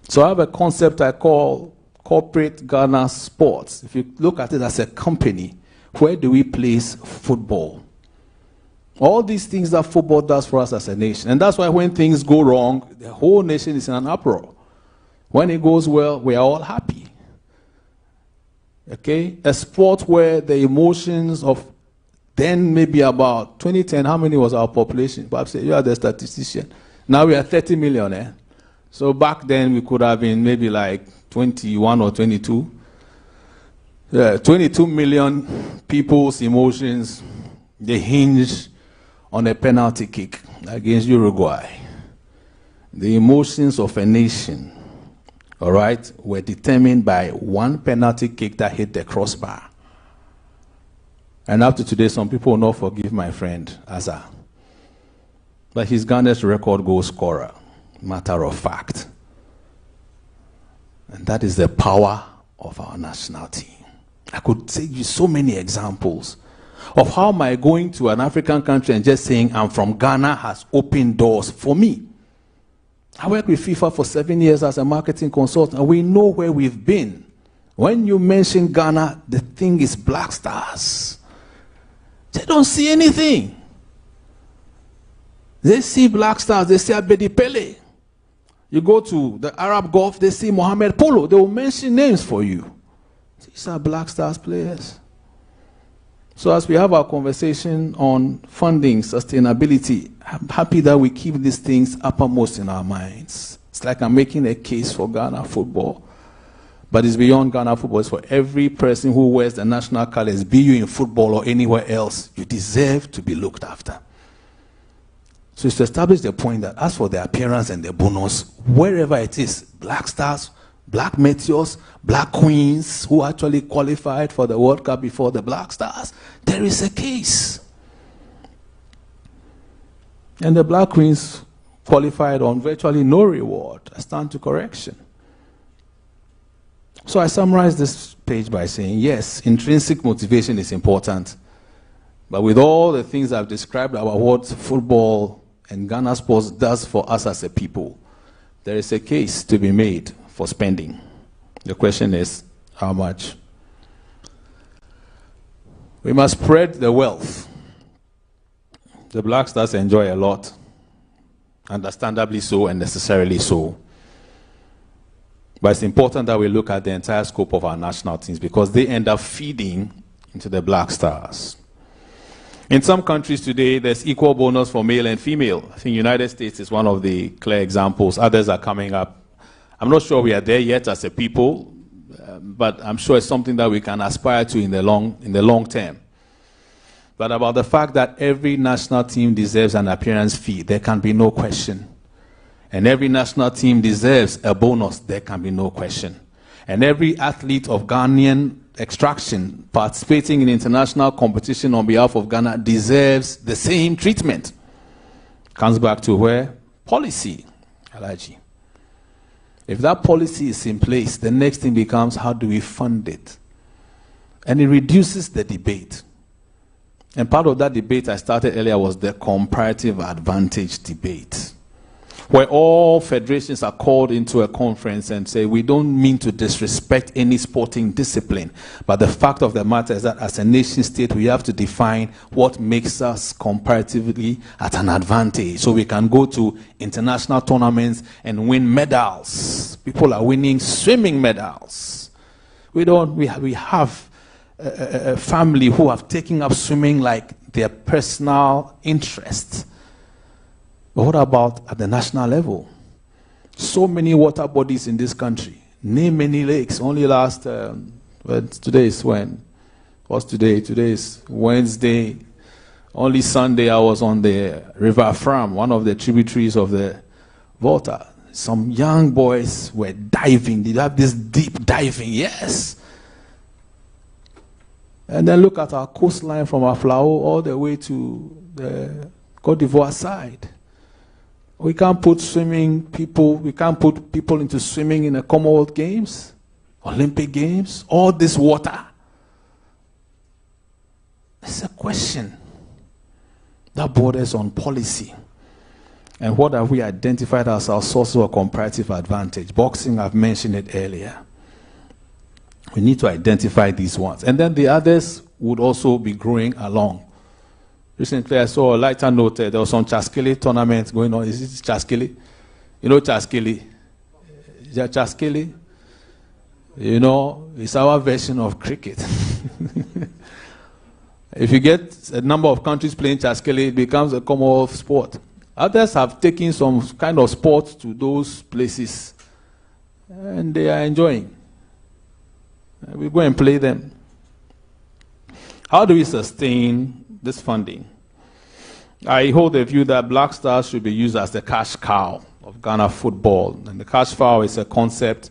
Speaker 21: So I have a concept I call Corporate Ghana Sports. If you look at it as a company, where do we place football? All these things that football does for us as a nation. And that's why when things go wrong, the whole nation is in an uproar. When it goes well, we are all happy. Okay? A sport where the emotions of then maybe about 2010, how many was our population? Perhaps you are the statistician. Now we are 30 million, eh? So back then we could have been maybe like 21 or 22. 22 million people's emotions, they hinge on a penalty kick against Uruguay. The emotions of a nation, all right, were determined by one penalty kick that hit the crossbar. And up to today, some people will not forgive my friend Asa. But he's Ghana's record goal scorer, matter of fact. And that is the power of our national team. I could take you so many examples of how my going to an African country and just saying I'm from Ghana has opened doors for me. I worked with FIFA for 7 years as a marketing consultant, and we know where we've been. When you mention Ghana, the thing is Black Stars. They don't see anything. They see Black Stars, they see Abedi Pele. You go to the Arab Gulf, they see Mohamed Polo. They will mention names for you. These are Black Stars players. So as we have our conversation on funding, sustainability, I'm happy that we keep these things uppermost in our minds. It's like I'm making a case for Ghana football. But it's beyond Ghana football. It's for every person who wears the national colors, be you in football or anywhere else. You deserve to be looked after. So it's to establish the point that as for the appearance and the bonus, wherever it is, Black Stars, Black Meteors, Black Queens, who actually qualified for the World Cup before the Black Stars, there is a case. And the Black Queens qualified on virtually no reward. I stand to correction. So I summarize this page by saying, yes, intrinsic motivation is important. But with all the things I've described about what football and Ghana sports does for us as a people, there is a case to be made for spending. The question is, how much? We must spread the wealth. The Black Stars enjoy a lot, understandably so and necessarily so. But it's important that we look at the entire scope of our national teams because they end up feeding into the Black Stars. In some countries today, there's equal bonus for male and female. I think United States is one of the clear examples. Others are coming up. I'm not sure we are there yet as a people, but I'm sure it's something that we can aspire to in the long term. But about the fact that every national team deserves an appearance fee, there can be no question. And every national team deserves a bonus, there can be no question. And every athlete of Ghanaian extraction participating in international competition on behalf of Ghana deserves the same treatment. Comes back to where? Policy, Alaji. If that policy is in place, the next thing becomes how do we fund it? And it reduces the debate. And part of that debate I started earlier was the comparative advantage debate, where all federations are called into a conference and say, we don't mean to disrespect any sporting discipline, but the fact of the matter is that as a nation state, we have to define what makes us comparatively at an advantage. So we can go to international tournaments and win medals. People are winning swimming medals. We have a family who have taken up swimming like their personal interest. But what about at the national level? So many water bodies in this country. Name many lakes. Only last, today is when? What's today? Today is Wednesday. Only Sunday I was on the River Fram, one of the tributaries of the Volta. Some young boys were diving. Did have this deep diving? Yes. And then look at our coastline from Aflao all the way to the Côte d'Ivoire side. We can't put people into swimming in the Commonwealth Games, Olympic Games, all this water. It's a question that borders on policy. And what have we identified as our sources of comparative advantage? Boxing, I've mentioned it earlier. We need to identify these ones. And then the others would also be growing along. Recently, I saw a lighter note. There was some Chaskili tournament going on. Is it Chaskili? You know Chaskili? Is that Chaskili? You know, it's our version of cricket. If you get a number of countries playing Chaskili, it becomes a Commonwealth sport. Others have taken some kind of sport to those places, and they are enjoying. We go and play them. How do we sustain this funding? I hold the view that Black Stars should be used as the cash cow of Ghana football. And the cash cow is a concept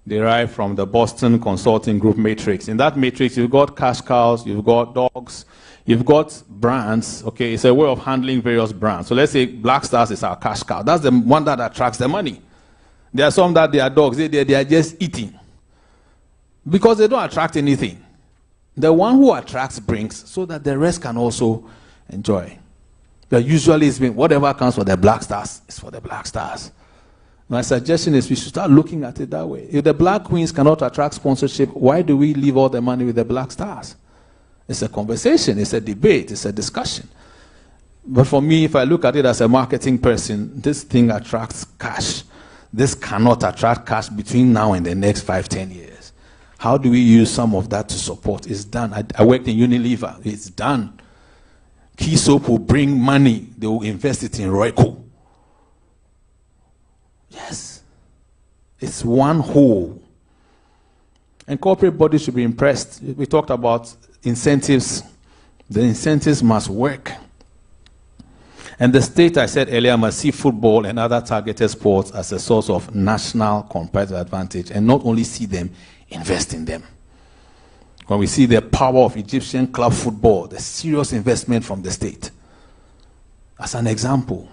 Speaker 21: derived from the Boston Consulting Group matrix. In that matrix, you've got cash cows, you've got dogs, you've got brands. Okay, it's a way of handling various brands. So let's say Black Stars is our cash cow. That's the one that attracts the money. There are some that they are dogs. They are just eating because they don't attract anything. The one who attracts brings so that the rest can also enjoy. But usually it's been whatever comes for the Black Stars is for the Black Stars. My suggestion is we should start looking at it that way. If the Black Queens cannot attract sponsorship, why do we leave all the money with the Black Stars? It's a conversation, it's a debate, it's a discussion. But for me, if I look at it as a marketing person, this thing attracts cash. This cannot attract cash between now and the next 5-10 years. How do we use some of that to support? It's done. I worked in Unilever. It's done. Key Soap will bring money. They will invest it in Royco. Yes. It's one whole. And corporate bodies should be impressed. We talked about incentives. The incentives must work. And the state, I said earlier, must see football and other targeted sports as a source of national competitive advantage, and not only see them, invest in them. When we see the power of Egyptian club football, the serious investment from the state, as an example,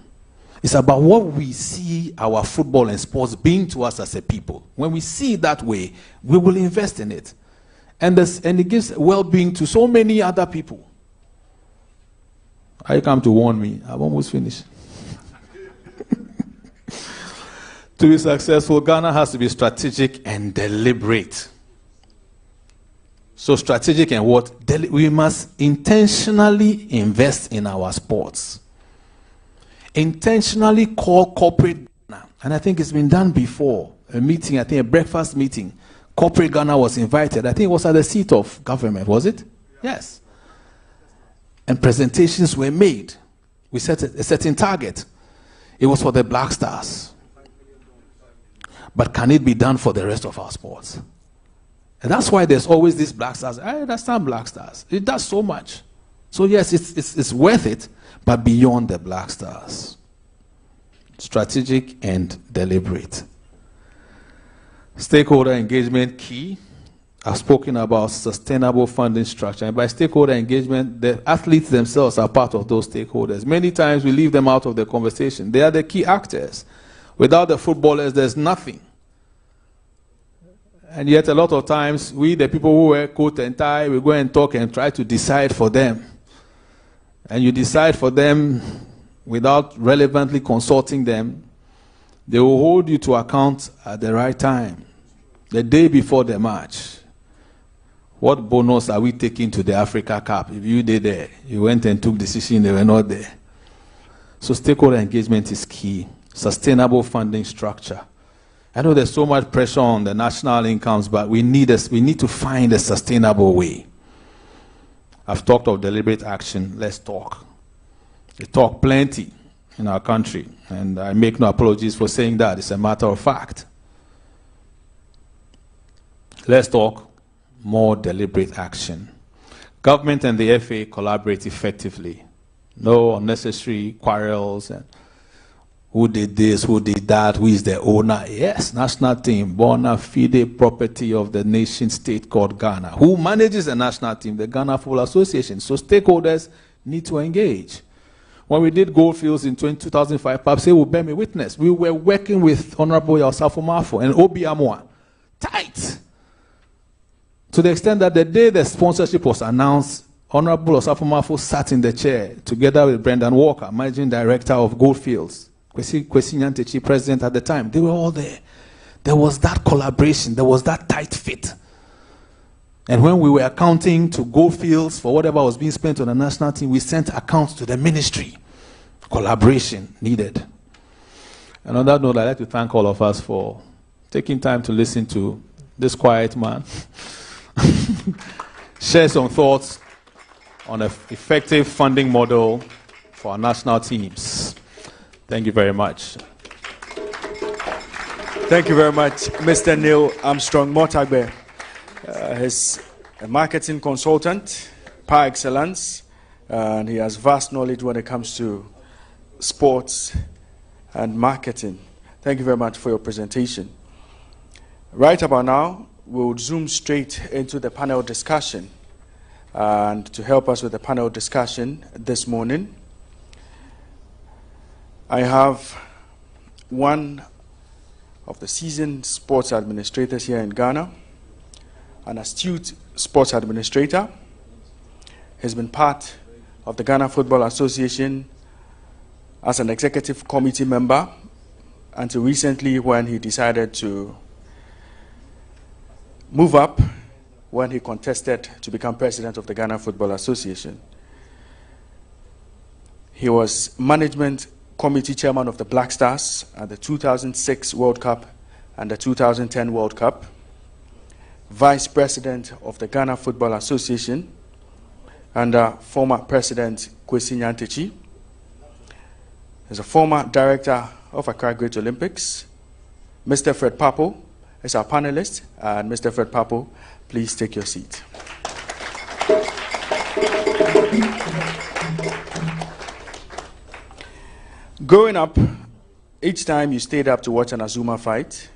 Speaker 21: it's about what we see our football and sports being to us as a people. When we see it that way, we will invest in it. And it gives well-being to so many other people. I come to warn me. I've almost finished. To be successful, Ghana has to be strategic and deliberate. So strategic and what? We must intentionally invest in our sports. Intentionally call corporate Ghana. And I think it's been done before. A meeting, I think a breakfast meeting. Corporate Ghana was invited. I think it was at the seat of government, was it? Yes. And presentations were made. We set a certain target. It was for the Black Stars. But can it be done for the rest of our sports? And that's why there's always these Black Stars. I understand Black Stars. It does so much. So yes, it's worth it, but beyond the Black Stars. Strategic and deliberate. Stakeholder engagement key. I've spoken about sustainable funding structure. And by stakeholder engagement, the athletes themselves are part of those stakeholders. Many times we leave them out of the conversation. They are the key actors. Without the footballers, there's nothing. And yet a lot of times, we, the people who wear coat and tie, we go and talk and try to decide for them. And you decide for them without relevantly consulting them. They will hold you to account at the right time, the day before the match. What bonus are we taking to the Africa Cup? If you did there, you went and took decision, they were not there. So stakeholder engagement is key. Sustainable funding structure. I know there's so much pressure on the national incomes, but we need to find a sustainable way. I've talked of deliberate action. Let's talk. We talk plenty in our country, and I make no apologies for saying that. It's a matter of fact. Let's talk. More deliberate action. Government and the FA collaborate effectively. No unnecessary quarrels and who did this, who did that, who is the owner. Yes, national team, bona fide property of the nation state called Ghana. Who manages the national team? The Ghana Football Association. So stakeholders need to engage. When we did Goldfields in 2005, Papse will bear me witness. We were working with Honorable Yosafo Mafo and Obi Amwa. Tight. To the extent that the day the sponsorship was announced, Honorable Osafo Mafo sat in the chair together with Brendan Walker, managing director of Goldfields, Kwesi Nyantechi, president at the time. They were all there. There was that collaboration. There was that tight fit. And when we were accounting to Goldfields for whatever was being spent on the national team, we sent accounts to the ministry. Collaboration needed. And on that note, I'd like to thank all of us for taking time to listen to this quiet man. Share some thoughts on an effective funding model for our national teams. Thank you very much.
Speaker 20: Thank you very much, Mr. Neil Armstrong Motagbe. He's a marketing consultant par excellence, and he has vast knowledge when it comes to sports and marketing. Thank you very much for your presentation. Right about now, we'll zoom straight into the panel discussion. And to help us with the panel discussion this morning, I have one of the seasoned sports administrators here in Ghana, an astute sports administrator. He's been part of the Ghana Football Association as an executive committee member until recently, when he decided to move up when he contested to become president of the Ghana Football Association. He was management committee chairman of the Black Stars at the 2006 World Cup and the 2010 World Cup, vice president of the Ghana Football Association under former president Kwesi Nyantechi. He's a former director of Accra Great Olympics. Mr. Fred Papo is our panelist, and Mr. Fred Papo, please take your seat. Growing up, each time you stayed up to watch an Azuma fight,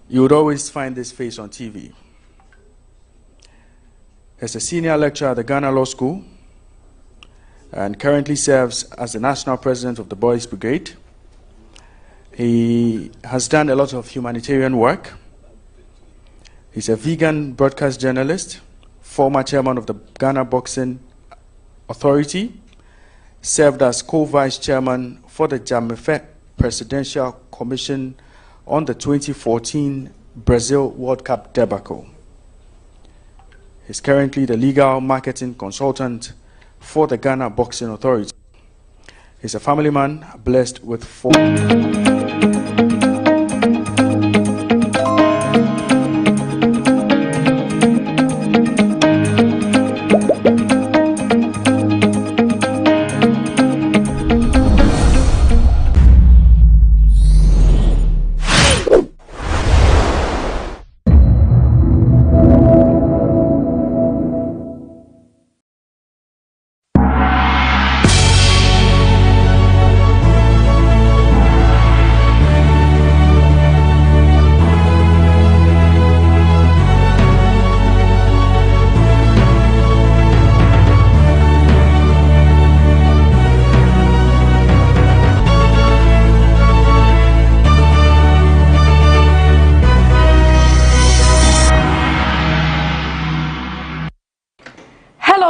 Speaker 20: you would always find this face on TV. He's a senior lecturer at the Ghana Law School and currently serves as the national president of the Boys Brigade. He has done a lot of humanitarian work. He's a vegan broadcast journalist, former chairman of the Ghana Boxing Authority, served as co-vice chairman for the Jamefe Presidential Commission on the 2014 Brazil World Cup debacle. He's currently the legal marketing consultant for the Ghana Boxing Authority. He's a family man blessed with 4.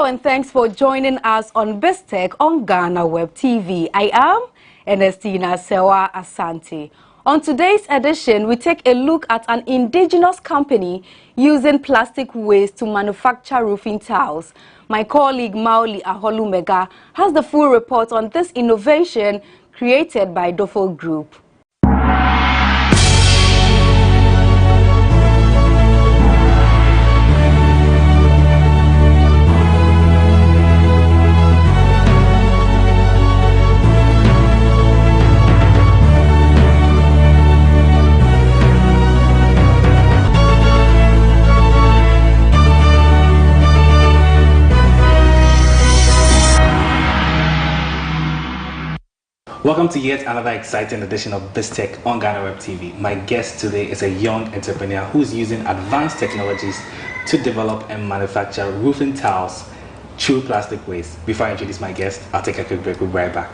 Speaker 4: And thanks for joining us on BizTech on GhanaWeb TV. I am Ernestina Sewa Asante. On today's edition, we take a look at an indigenous company using plastic waste to manufacture roofing tiles. My colleague Maoli Aholumega has the full report on this innovation created by Dofo Group.
Speaker 22: Welcome to yet another exciting edition of BizTech on GhanaWeb TV. My guest today is a young entrepreneur who's using advanced technologies to develop and manufacture roofing tiles through plastic waste. Before I introduce my guest, I'll take a quick break. We'll be right back.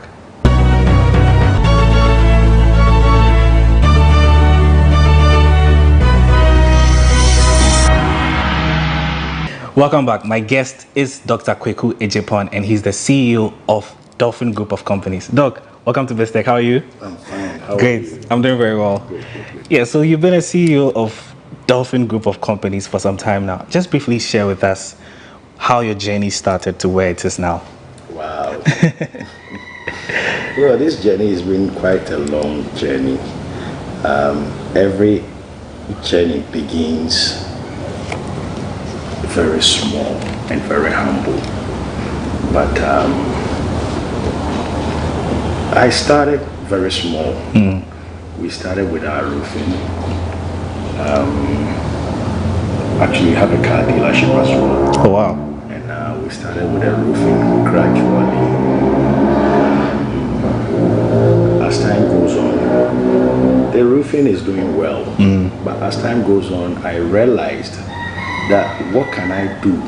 Speaker 22: Welcome back. My guest is Dr. Kweku Ejepon, and he's the CEO of Dolphin Group of Companies. Doc, welcome to BizTech. How are you?
Speaker 23: I'm fine. How
Speaker 22: Great.
Speaker 23: Are you?
Speaker 22: I'm doing very well.
Speaker 23: Good.
Speaker 22: Yeah, so you've been a CEO of Dolphin Group of Companies for some time now. Just briefly share with us how your journey started to where it is now.
Speaker 23: Wow. Well, this journey has been quite a long journey. Every journey begins very small and very humble. But I started very small. We started with our roofing. Actually, we have a car dealership as well.
Speaker 22: Oh, wow.
Speaker 23: And we started with a roofing gradually. As time goes on, the roofing is doing well. But as time goes on, I realized that what can I do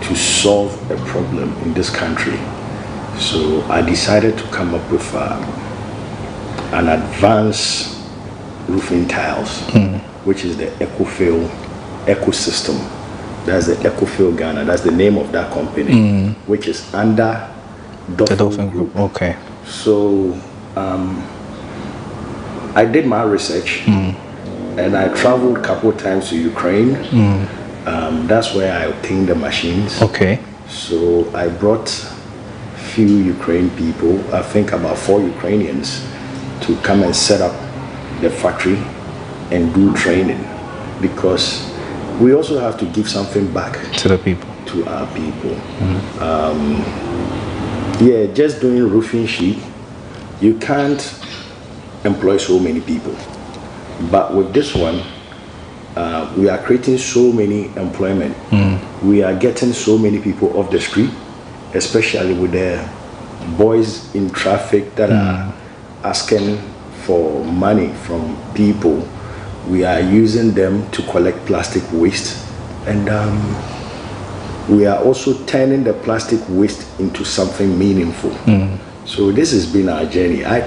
Speaker 23: to solve a problem in this country? So I decided to come up with an advanced roofing tiles, which is the EcoFill ecosystem. That's the EcoFill Ghana. That's the name of that company, which is under
Speaker 22: the Dolphin Group. Okay.
Speaker 23: So I did my research, and I traveled a couple of times to Ukraine. That's where I obtained the machines.
Speaker 22: Okay.
Speaker 23: So I brought few Ukraine people, I think about 4 Ukrainians, to come and set up the factory and do training, because we also have to give something back
Speaker 22: to the people,
Speaker 23: to our people. Yeah, just doing roofing sheet, you can't employ so many people. But with this one, we are creating so many employment. We are getting so many people off the street, especially with the boys in traffic that are asking for money from people. We are using them to collect plastic waste, and we are also turning the plastic waste into something meaningful. So this has been our journey. I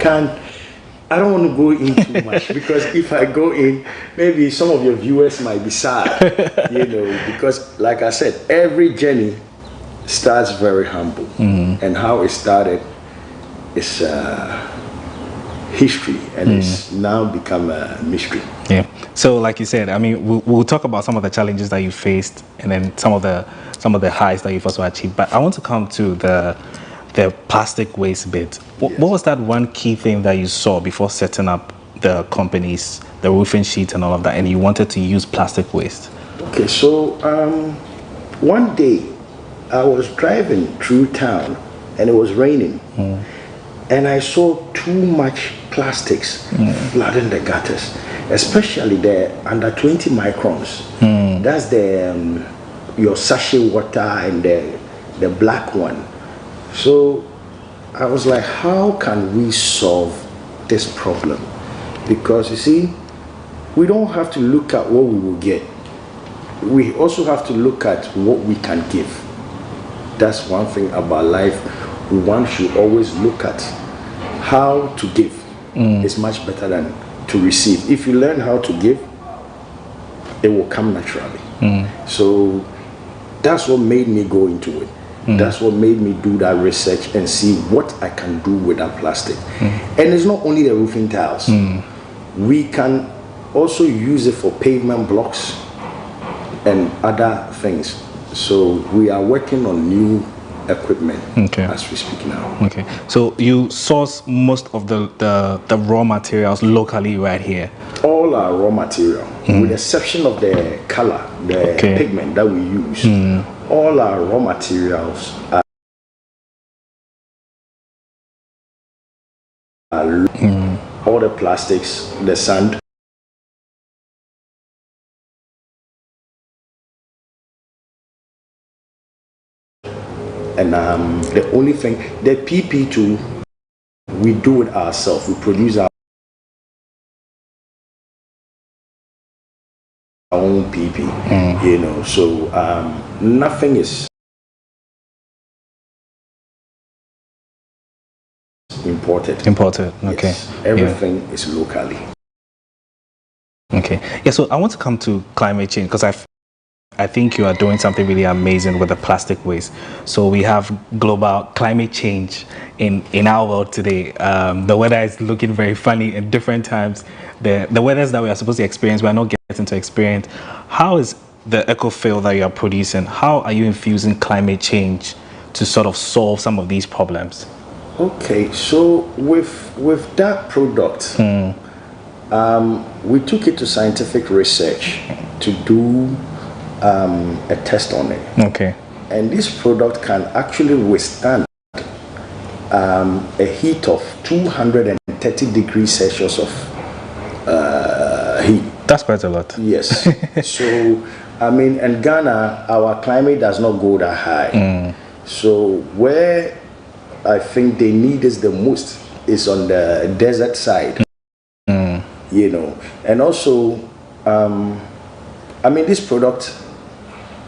Speaker 23: don't want to go in too much because if I go in, maybe some of your viewers might be sad, you know, because like I said, every journey starts very humble, and how it started is history, and it's now become a mystery.
Speaker 22: Yeah. So, like you said, I mean, we'll talk about some of the challenges that you faced, and then some of the highs that you've also achieved. But I want to come to the plastic waste bit. What was that one key thing that you saw before setting up the companies, the roofing sheet, and all of that, and you wanted to use plastic waste?
Speaker 23: Okay, so one day I was driving through town, and it was raining, and I saw too much plastics flooding the gutters, especially the under 20 microns. That's the your sachet water and the black one. So I was like, how can we solve this problem? Because you see, we don't have to look at what we will get. We also have to look at what we can give. That's one thing about life. One should always look at how to give. It's much better than to receive. If you learn how to give, it will come naturally. So that's what made me go into it. That's what made me do that research and see what I can do with that plastic. And it's not only the roofing tiles. We can also use it for pavement blocks and other things. So we are working on new equipment as we speak now.
Speaker 22: Okay, so you source most of the raw materials locally right here?
Speaker 23: All our raw material, with the exception of the color, the pigment that we use. All our raw materials are all the plastics, the sand. And the only thing, the PP too, we do it ourselves. We produce our own PP, you know. So nothing is imported.
Speaker 22: Okay.
Speaker 23: Yes, everything is locally.
Speaker 22: Okay. Yeah. So I want to come to climate change because I think you are doing something really amazing with the plastic waste. So we have global climate change in our world today. The weather is looking very funny in different times. The weathers that we are supposed to experience, we are not getting to experience. How is the eco-fuel that you are producing, how are you infusing climate change to sort of solve some of these problems?
Speaker 23: Okay, so with that product, we took it to scientific research to do a test on it.
Speaker 22: Okay.
Speaker 23: And this product can actually withstand a heat of 230 degrees Celsius of heat.
Speaker 22: That's quite a lot.
Speaker 23: Yes. So, I mean, in Ghana, our climate does not go that high. So where I think they need us the most is on the desert side. You know, and also, I mean, this product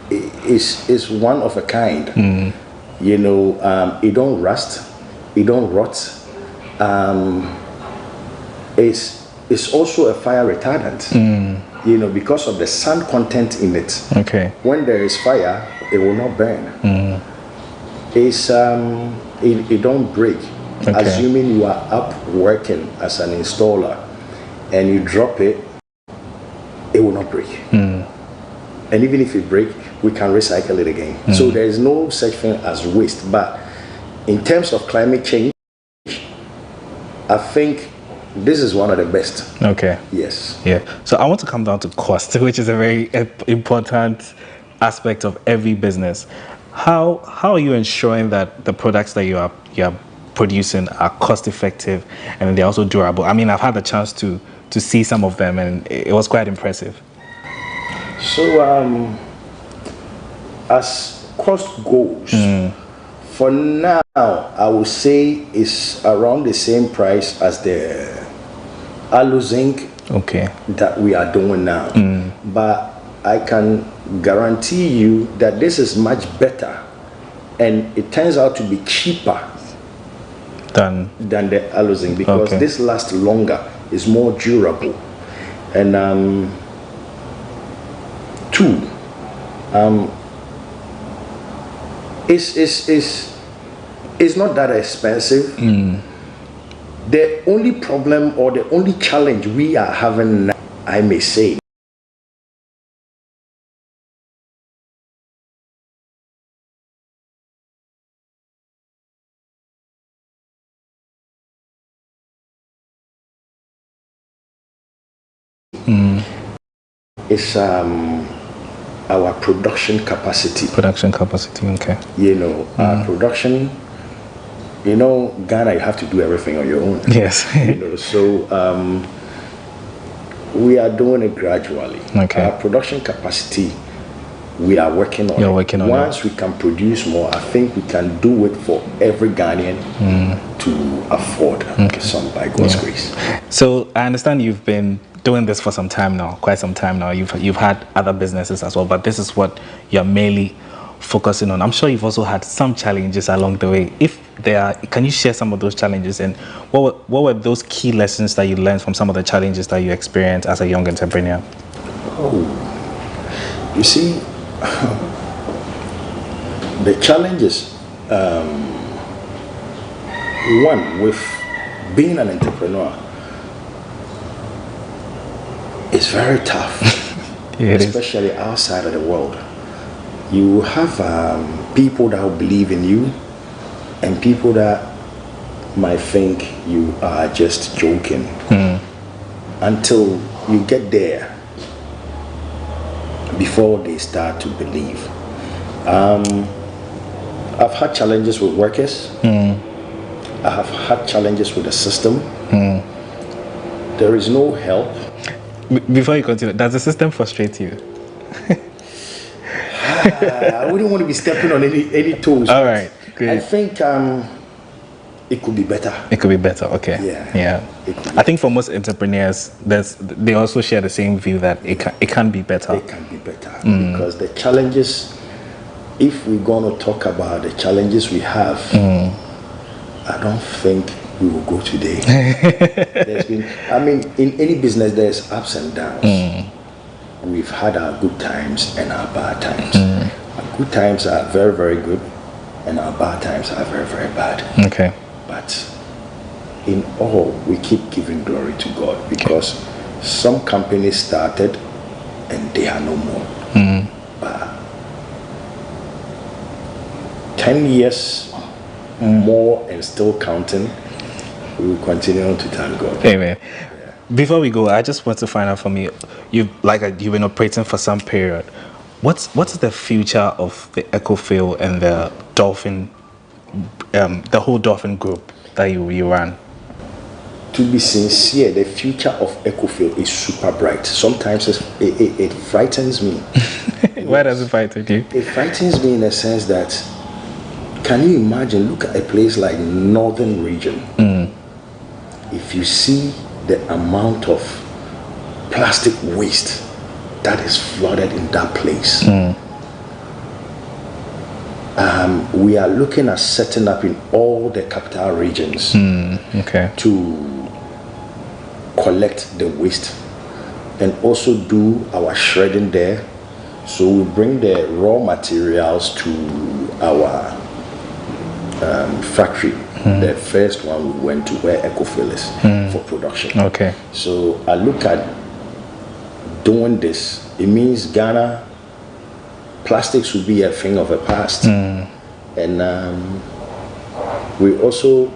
Speaker 23: is one of a kind. You know, it don't rust, it don't rot. It's also a fire retardant. You know, because of the sand content in it.
Speaker 22: Okay.
Speaker 23: When there is fire, it will not burn. It's it don't break. Assuming you are up working as an installer and you drop it, it will not break. And even if it breaks, we can recycle it again. So there is no such thing as waste. But in terms of climate change, I think this is one of the best.
Speaker 22: Okay.
Speaker 23: Yes.
Speaker 22: Yeah. So I want to come down to cost, which is a very important aspect of every business. How are you ensuring that the products that you are producing are cost effective and they're also durable? I mean, I've had the chance to to see some of them, and it was quite impressive.
Speaker 23: So, as cost goes, for now, I would say it's around the same price as the aloe zinc that we are doing now. But I can guarantee you that this is much better, and it turns out to be cheaper than the aloe zinc, because this lasts longer, is more durable, and two, it's not that expensive. The only problem or the only challenge we are having now, I may say, is our production capacity. You know, our production, you know, Ghana, you have to do everything on your own.
Speaker 22: Yes.
Speaker 23: You know, so we are doing it gradually. Our production capacity, we are working on it. Once we can produce more, I think we can do it for every Ghanaian to afford some, by God's grace.
Speaker 22: So I understand you've been doing this for some time now, quite some time now. You've had other businesses as well, but this is what you're mainly focusing on. I'm sure you've also had some challenges along the way. If there are, can you share some of those challenges, and what were those key lessons that you learned from some of the challenges that you experienced as a young entrepreneur?
Speaker 23: Oh, you see, the challenges, one, with being an entrepreneur, it's very tough, especially outside of the world. You have people that will believe in you, and people that might think you are just joking until you get there, before they start to believe. I've had challenges with workers. I have had challenges with the system. There is no help.
Speaker 22: Before you continue, does the system frustrate you?
Speaker 23: I wouldn't want to be stepping on any toes.
Speaker 22: All right, great.
Speaker 23: I think it could be better.
Speaker 22: It could be better, okay. Yeah. I think for most entrepreneurs, they also share the same view that it can be better.
Speaker 23: It can be better because the challenges, if we're going to talk about the challenges we have, I don't think we will go today. There's been, I mean, in any business, there's ups and downs. We've had our good times and our bad times. Our good times are very, very good, and our bad times are very, very bad. But in all, we keep giving glory to God, because some companies started and they are no more. But 10 years more and still counting, we will continue to thank God.
Speaker 22: Amen. Before we go, I just want to find out from you, you've been operating for some period. What's the future of the Ecofield and the Dolphin, the whole Dolphin group that you run?
Speaker 23: To be sincere, the future of Ecofield is super bright. Sometimes it frightens me.
Speaker 22: Why does it frighten you?
Speaker 23: It frightens me in the sense that, can you imagine, look at a place like Northern Region. If you see the amount of plastic waste that is flooded in that place. We are looking at setting up in all the capital regions to collect the waste and also do our shredding there. So we bring the raw materials to our factory. The first one we went to where Ecofield is for production. So I look at doing this. It means Ghana, plastics will be a thing of the past. And we also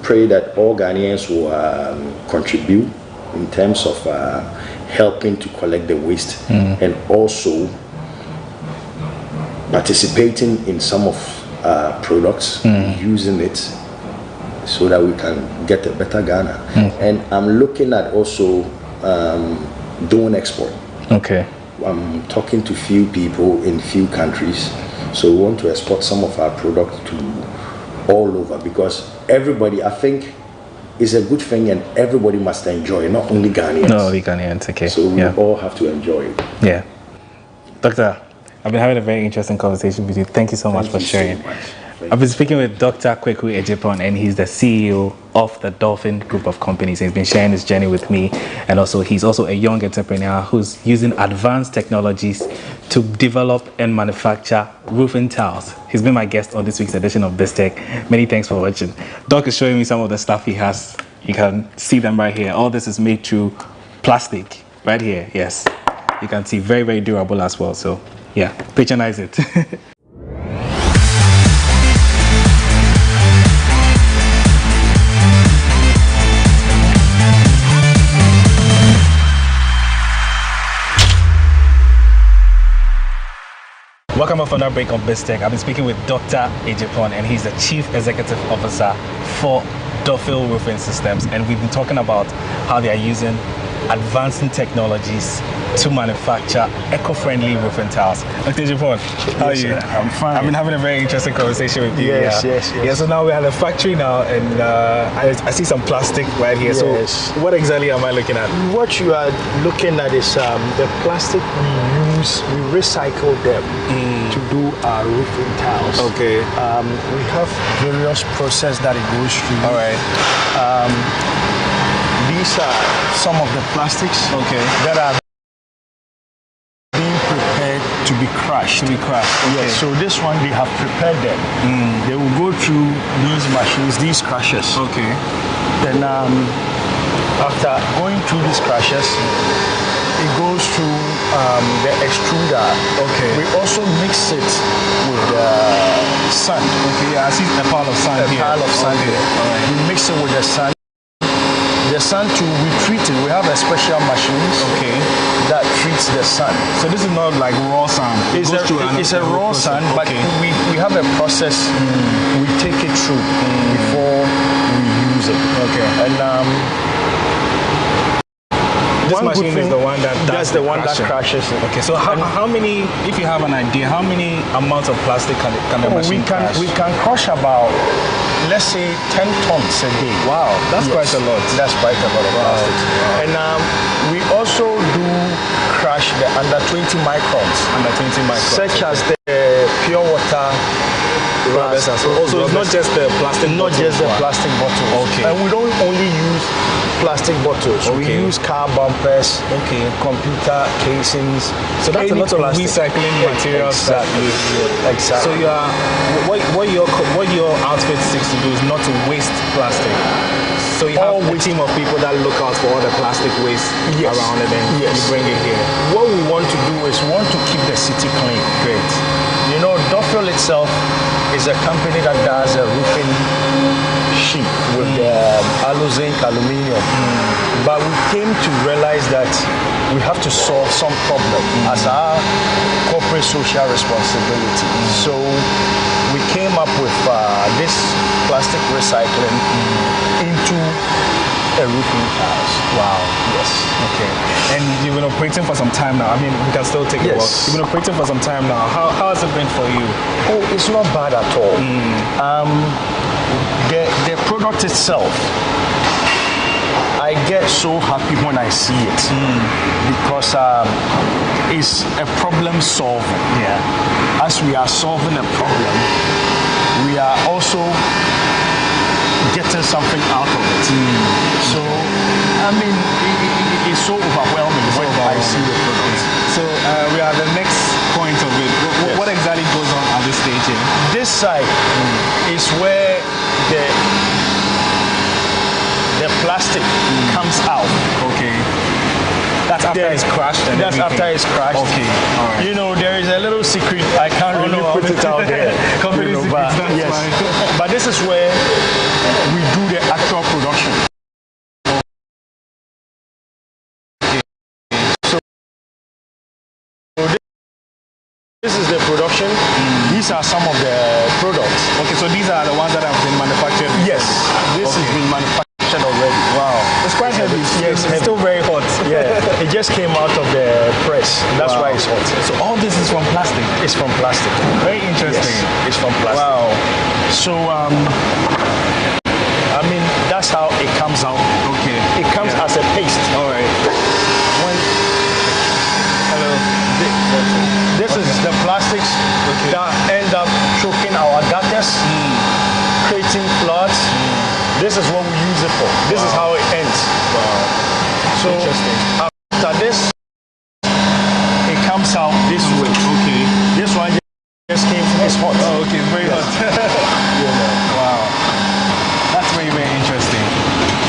Speaker 23: pray that all Ghanaians will contribute in terms of helping to collect the waste and also participating in some of products, using it so that we can get a better Ghana. And I'm looking at also doing export.
Speaker 22: Okay.
Speaker 23: I'm talking to few people in few countries, so we want to export some of our product to all over, because everybody, I think, is a good thing and everybody must enjoy it, not only Ghanaians.
Speaker 22: No, only Ghanaians, okay.
Speaker 23: So we all have to enjoy it.
Speaker 22: Yeah. Doctor, I've been having a very interesting conversation with you. Thank you so much for sharing.
Speaker 23: So much.
Speaker 22: I've been speaking with Dr. Kwaku Ejipon, and he's the CEO of the Dolphin Group of Companies. He's been sharing his journey with me, and also he's also a young entrepreneur who's using advanced technologies to develop and manufacture roofing tiles. He's been my guest on this week's edition of BizTech. Many thanks for watching. Doc is showing me some of the stuff he has. You can see them right here. All this is made through plastic right here. Yes, you can see very, very durable as well. So yeah, patronize it. Welcome off another break on BizTech. I've been speaking with Dr. Ejipon, and he's the Chief Executive Officer for Dolphin Roofing Systems. And we've been talking about how they are using advancing technologies to manufacture eco-friendly roofing tiles. Dr. Ejipon, how are you?
Speaker 5: I'm fine.
Speaker 22: I've been having a very interesting conversation with you.
Speaker 5: Yes.
Speaker 22: Yeah, so now we're at the factory now, and I see some plastic right here.
Speaker 5: Yes.
Speaker 22: So what exactly am I looking at?
Speaker 5: What you are looking at is the plastic we recycle them to do our roofing tiles.
Speaker 22: Okay.
Speaker 5: We have various process that it goes through.
Speaker 22: All right.
Speaker 5: These are some of the plastics that are being prepared to be crushed.
Speaker 22: Okay.
Speaker 5: Yes. So this one, they have prepared them. They will go through these machines, these crushers.
Speaker 22: Okay.
Speaker 5: Then after going through these crushers, it goes through the extruder.
Speaker 22: Okay.
Speaker 5: We also mix it with sand.
Speaker 22: Okay, I see a pile of sand here.
Speaker 5: A pile of sand here.
Speaker 22: Right.
Speaker 5: We mix it with the sand. The sand too, we treat it. We have a special machines that treats the sand.
Speaker 22: So this is not like raw sand.
Speaker 5: It's a raw sand, but we have a process we take it through before we use it.
Speaker 22: Okay.
Speaker 5: And
Speaker 22: this machine is the one that does
Speaker 5: the one that crushes it.
Speaker 22: Okay, so how many, if you have an idea, how many amounts of plastic can the machine crush?
Speaker 5: We can crush about, let's say, 10 tons a day.
Speaker 22: Wow, that's quite a lot.
Speaker 5: That's quite a lot of plastic.
Speaker 22: Wow.
Speaker 5: And we also do crush the under 20 microns.
Speaker 22: Under 20 microns.
Speaker 5: Such as the pure water.
Speaker 22: Also, it's not just the plastic
Speaker 5: Not
Speaker 22: bottles,
Speaker 5: just the plastic bottles.
Speaker 22: Okay.
Speaker 5: And we don't only use plastic bottles. We use car bumpers, computer casings.
Speaker 22: So that's a lot of recycling materials that you
Speaker 5: Exactly.
Speaker 22: So you are what your outfit seeks to do is not to waste plastic. So you have a team of people that look out for all the plastic waste around it, and you bring it here.
Speaker 5: What we want to do is we want to keep the city clean.
Speaker 22: Great.
Speaker 5: You know, Duffield itself is a company that does a roofing sheet with zinc aluminium. But we came to realize that we have to solve some problem as our corporate social responsibility. So we came up with this plastic recycling into a roofing tiles.
Speaker 22: Wow.
Speaker 5: Yes.
Speaker 22: Okay. And you've been operating for some time now. I mean, we can still take a walk. You've been operating for some time now. How has it been for you?
Speaker 5: Oh, it's not bad at all. The product itself, I get so happy when I see it because it's a problem solving.
Speaker 22: Yeah.
Speaker 5: As we are solving a problem, we are also getting something out of it. So, I mean, it's so overwhelming when I see the product.
Speaker 22: So we are at the next point of it. What exactly goes on at this stage here?
Speaker 5: This side is where the plastic comes out.
Speaker 22: Okay. That's after it's crushed.
Speaker 5: That's after it's crushed.
Speaker 22: Okay. All right.
Speaker 5: You know, there is a little secret. I can't really put it out there.
Speaker 22: Company secrets, that's fine.
Speaker 5: But this is where we do the actual production. This is the production. These are some of the products.
Speaker 22: Okay, so these are the ones that have been manufactured.
Speaker 5: Yes. This
Speaker 23: This has been manufactured already.
Speaker 22: Wow. It's quite heavy.
Speaker 23: Yes,
Speaker 22: it's still very hot.
Speaker 23: Yeah, it just came out of the press. That's why it's hot.
Speaker 22: So all this is from plastic?
Speaker 23: It's from plastic.
Speaker 22: Very interesting.
Speaker 23: Yes, it's from plastic.
Speaker 22: Wow.
Speaker 23: So, I mean, that's how it comes out.
Speaker 22: Okay.
Speaker 23: It comes as a paste.
Speaker 22: All right. Hello.
Speaker 23: This is the plastics that end up choking our gutters, creating floods. This is what we use it for. This is how it ends. So after this, it comes out this way. Okay. This one just came from this hot.
Speaker 22: Oh, okay. Very hot. Wow. That's very, very interesting.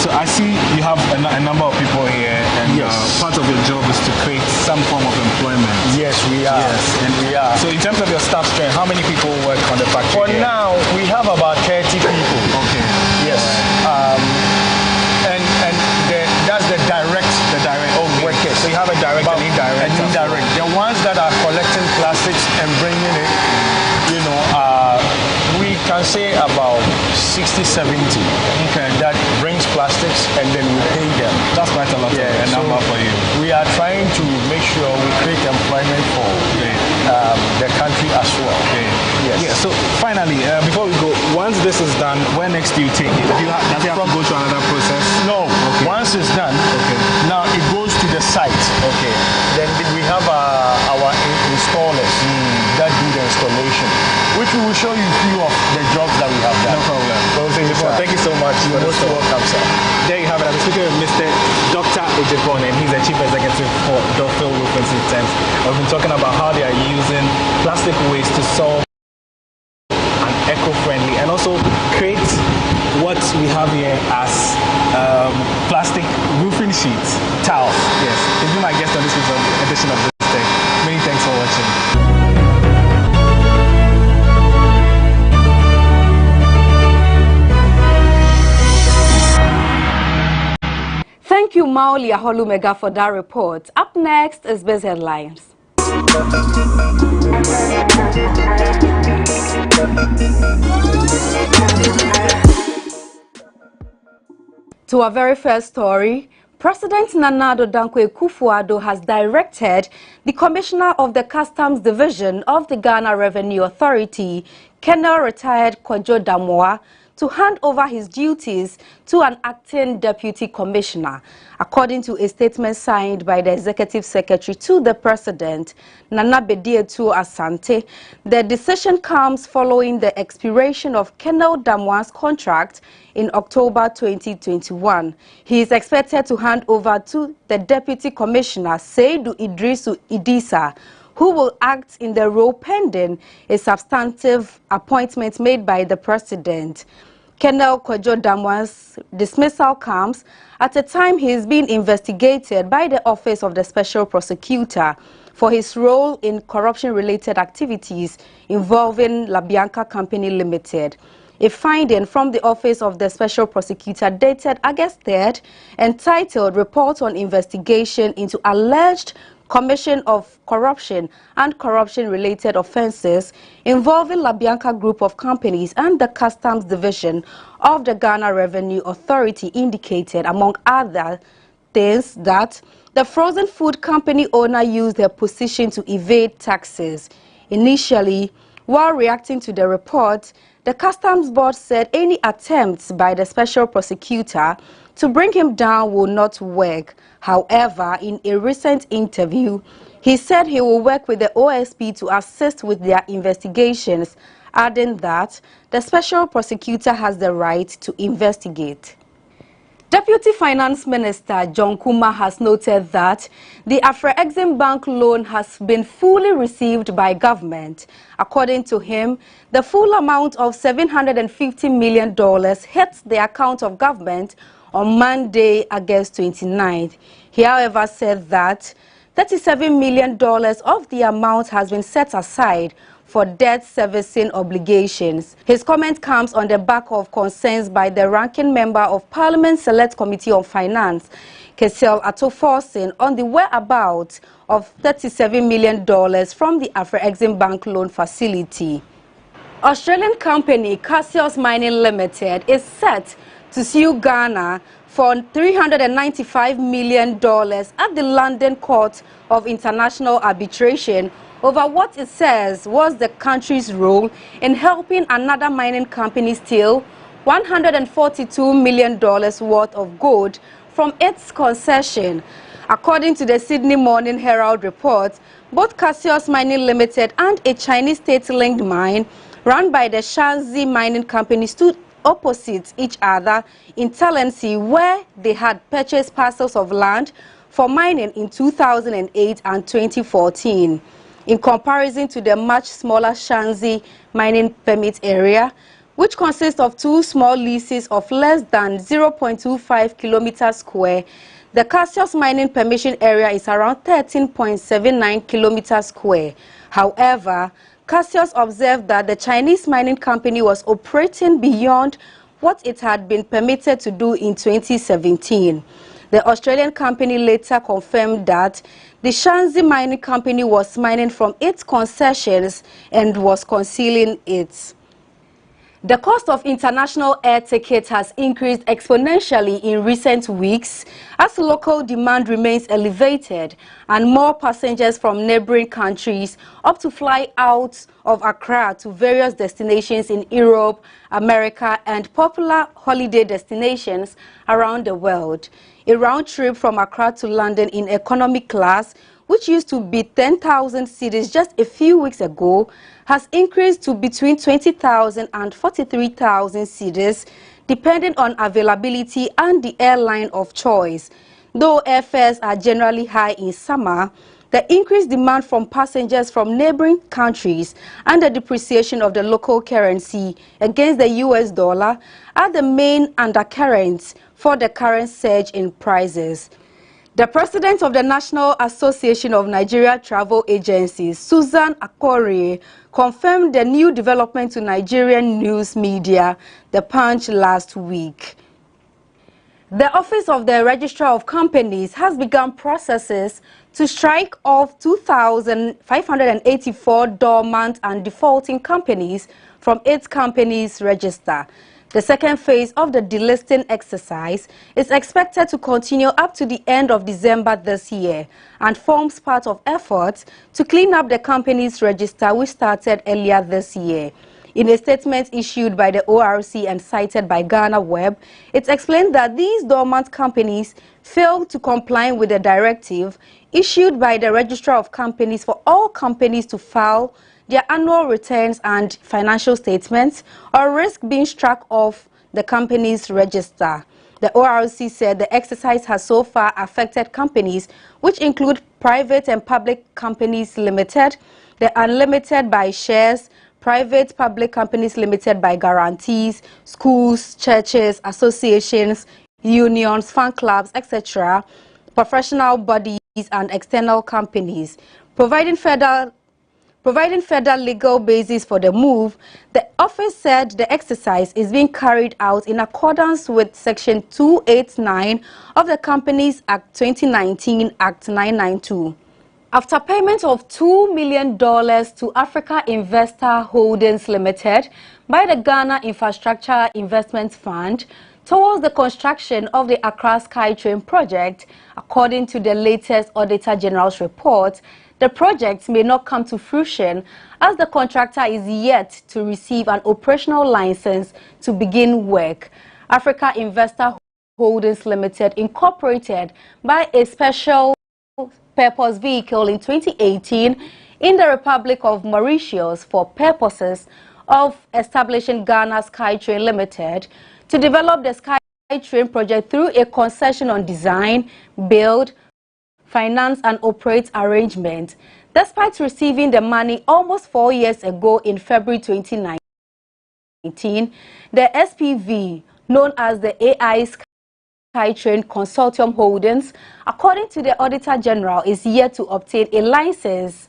Speaker 22: So I see you have a number of people here, and part of your job is to create some form of employment.
Speaker 23: Yes, we are.
Speaker 22: Yes,
Speaker 23: and we are.
Speaker 22: So in terms of your staff strength, how many people work on the factory?
Speaker 23: For now, we have about 30 people.
Speaker 22: Okay.
Speaker 23: Yes. And that's the direct workers.
Speaker 22: So you have a direct and indirect.
Speaker 23: And indirect. The ones that are collecting plastics and bringing it, we can say about 60, 70.
Speaker 22: Okay.
Speaker 23: That brings plastics and then we pay them.
Speaker 22: That's quite a lot of a number for you.
Speaker 23: We are trying to make sure we create employment for the country as well.
Speaker 22: Okay.
Speaker 23: Yes.
Speaker 22: Yeah. So finally, before we go, once this is done, where next do you take it? Does it have to go through another process?
Speaker 23: No. Okay. Once it's done, now it goes to the site.
Speaker 22: Okay.
Speaker 23: Then we have our installers that do the installation, which we will show you a few of the jobs that we have done.
Speaker 22: No problem. Thank you so much.
Speaker 23: You're most welcome, sir.
Speaker 22: There you have it. I'm speaking with Mr. Dr. Ejipon, and he's the Chief Executive for Duffield Roofing Systems. We've been talking about how they are using plastic waste to solve an eco-friendly and also create what we have here as plastic roofing sheets, tiles. Yes, he's been my guest on this week's edition of This Tech. Many thanks for watching.
Speaker 4: Thank you, Mauli Aholumega, for that report. Up next is Biz Headlines. To our very first story, President Nana Addo Dankwa Akufo-Addo has directed the Commissioner of the Customs Division of the Ghana Revenue Authority, Colonel Retired Kojo Damoa, to hand over his duties to an acting deputy commissioner. According to a statement signed by the executive secretary to the president, Nana Bridget Otoo Asante, the decision comes following the expiration of Colonel Damoa's contract in October 2021. He is expected to hand over to the deputy commissioner, Seydou Idrisu Idisa, who will act in the role pending a substantive appointment made by the president. Colonel Kojo Damoa's dismissal comes at a time he is being investigated by the Office of the Special Prosecutor for his role in corruption-related activities involving La Bianca Company Limited. A finding from the Office of the Special Prosecutor dated August 3rd, entitled Report on Investigation into Alleged Commission of Corruption and Corruption-Related Offences involving La Bianca Group of Companies and the Customs Division of the Ghana Revenue Authority indicated, among other things, that the frozen food company owner used their position to evade taxes. Initially, while reacting to the report, the Customs Board said any attempts by the Special Prosecutor to bring him down will not work. However, in a recent interview, he said he will work with the OSP to assist with their investigations, adding that the Special Prosecutor has the right to investigate. Deputy Finance Minister John Kuma has noted that the Afro-Exim Bank loan has been fully received by government. According to him, the full amount of $750 million hit the account of government on Monday, August 29th. He, however, said that $37 million of the amount has been set aside for debt servicing obligations. His comment comes on the back of concerns by the ranking member of Parliament Select Committee on Finance, Kesel Atoforsin, on the whereabouts of $37 million from the Afro-Exim Bank loan facility. Australian company Cassius Mining Limited is set to sue Ghana for $395 million at the London Court of International Arbitration over what it says was the country's role in helping another mining company steal $142 million worth of gold from its concession. According to the Sydney Morning Herald report, both Cassius Mining Limited and a Chinese state-linked mine run by the Shanxi Mining Company stood opposite each other in tenancy, where they had purchased parcels of land for mining in 2008 and 2014. In comparison to the much smaller Shanxi mining permit area, which consists of two small leases of less than 0.25 kilometers square, the Cassius mining permission area is around 13.79 kilometers square. However, Cassius observed that the Chinese mining company was operating beyond what it had been permitted to do in 2017. The Australian company later confirmed that the Shanxi mining company was mining from its concessions and was concealing it. The cost of international air tickets has increased exponentially in recent weeks as local demand remains elevated and more passengers from neighboring countries opt to fly out of Accra to various destinations in Europe, America, and popular holiday destinations around the world. A round trip from Accra to London in economy class, which used to be 10,000 cedis just a few weeks ago, has increased to between 20,000 and 43,000 cedis, depending on availability and the airline of choice. Though airfares are generally high in summer, the increased demand from passengers from neighboring countries and the depreciation of the local currency against the US dollar are the main undercurrents for the current surge in prices. The president of the National Association of Nigeria Travel Agencies, Susan Akori, confirmed the new development to Nigerian news media, The Punch, last week. The Office of the Registrar of Companies has begun processes to strike off 2,584 dormant and defaulting companies from its companies register. The second phase of the delisting exercise is expected to continue up to the end of December this year and forms part of efforts to clean up the company's register, which started earlier this year. In a statement issued by the ORC and cited by GhanaWeb, it explained that these dormant companies failed to comply with the directive issued by the Registrar of Companies for all companies to file their annual returns and financial statements or risk being struck off the company's register. The ORC said the exercise has so far affected companies which include Private and Public Companies Limited, the Unlimited by Shares, Private Public Companies Limited by Guarantees, schools, churches, associations, unions, fan clubs, etc., professional bodies and external companies. Providing further legal basis for the move, the office said the exercise is being carried out in accordance with Section 289 of the Companies Act 2019, Act 992. After payment of $2 million to Africa Investor Holdings Limited by the Ghana Infrastructure Investment Fund towards the construction of the Accra SkyTrain project, according to the latest Auditor General's report, the project may not come to fruition as the contractor is yet to receive an operational license to begin work. Africa Investor Holdings Limited incorporated by a special purpose vehicle in 2018 in the Republic of Mauritius for purposes of establishing Ghana SkyTrain Limited to develop the SkyTrain project through a concession on design, build, finance and operate arrangement. Despite receiving the money almost 4 years ago in February 2019, the SPV, known as the AI SkyTrain Consortium Holdings, according to the Auditor General, is yet to obtain a license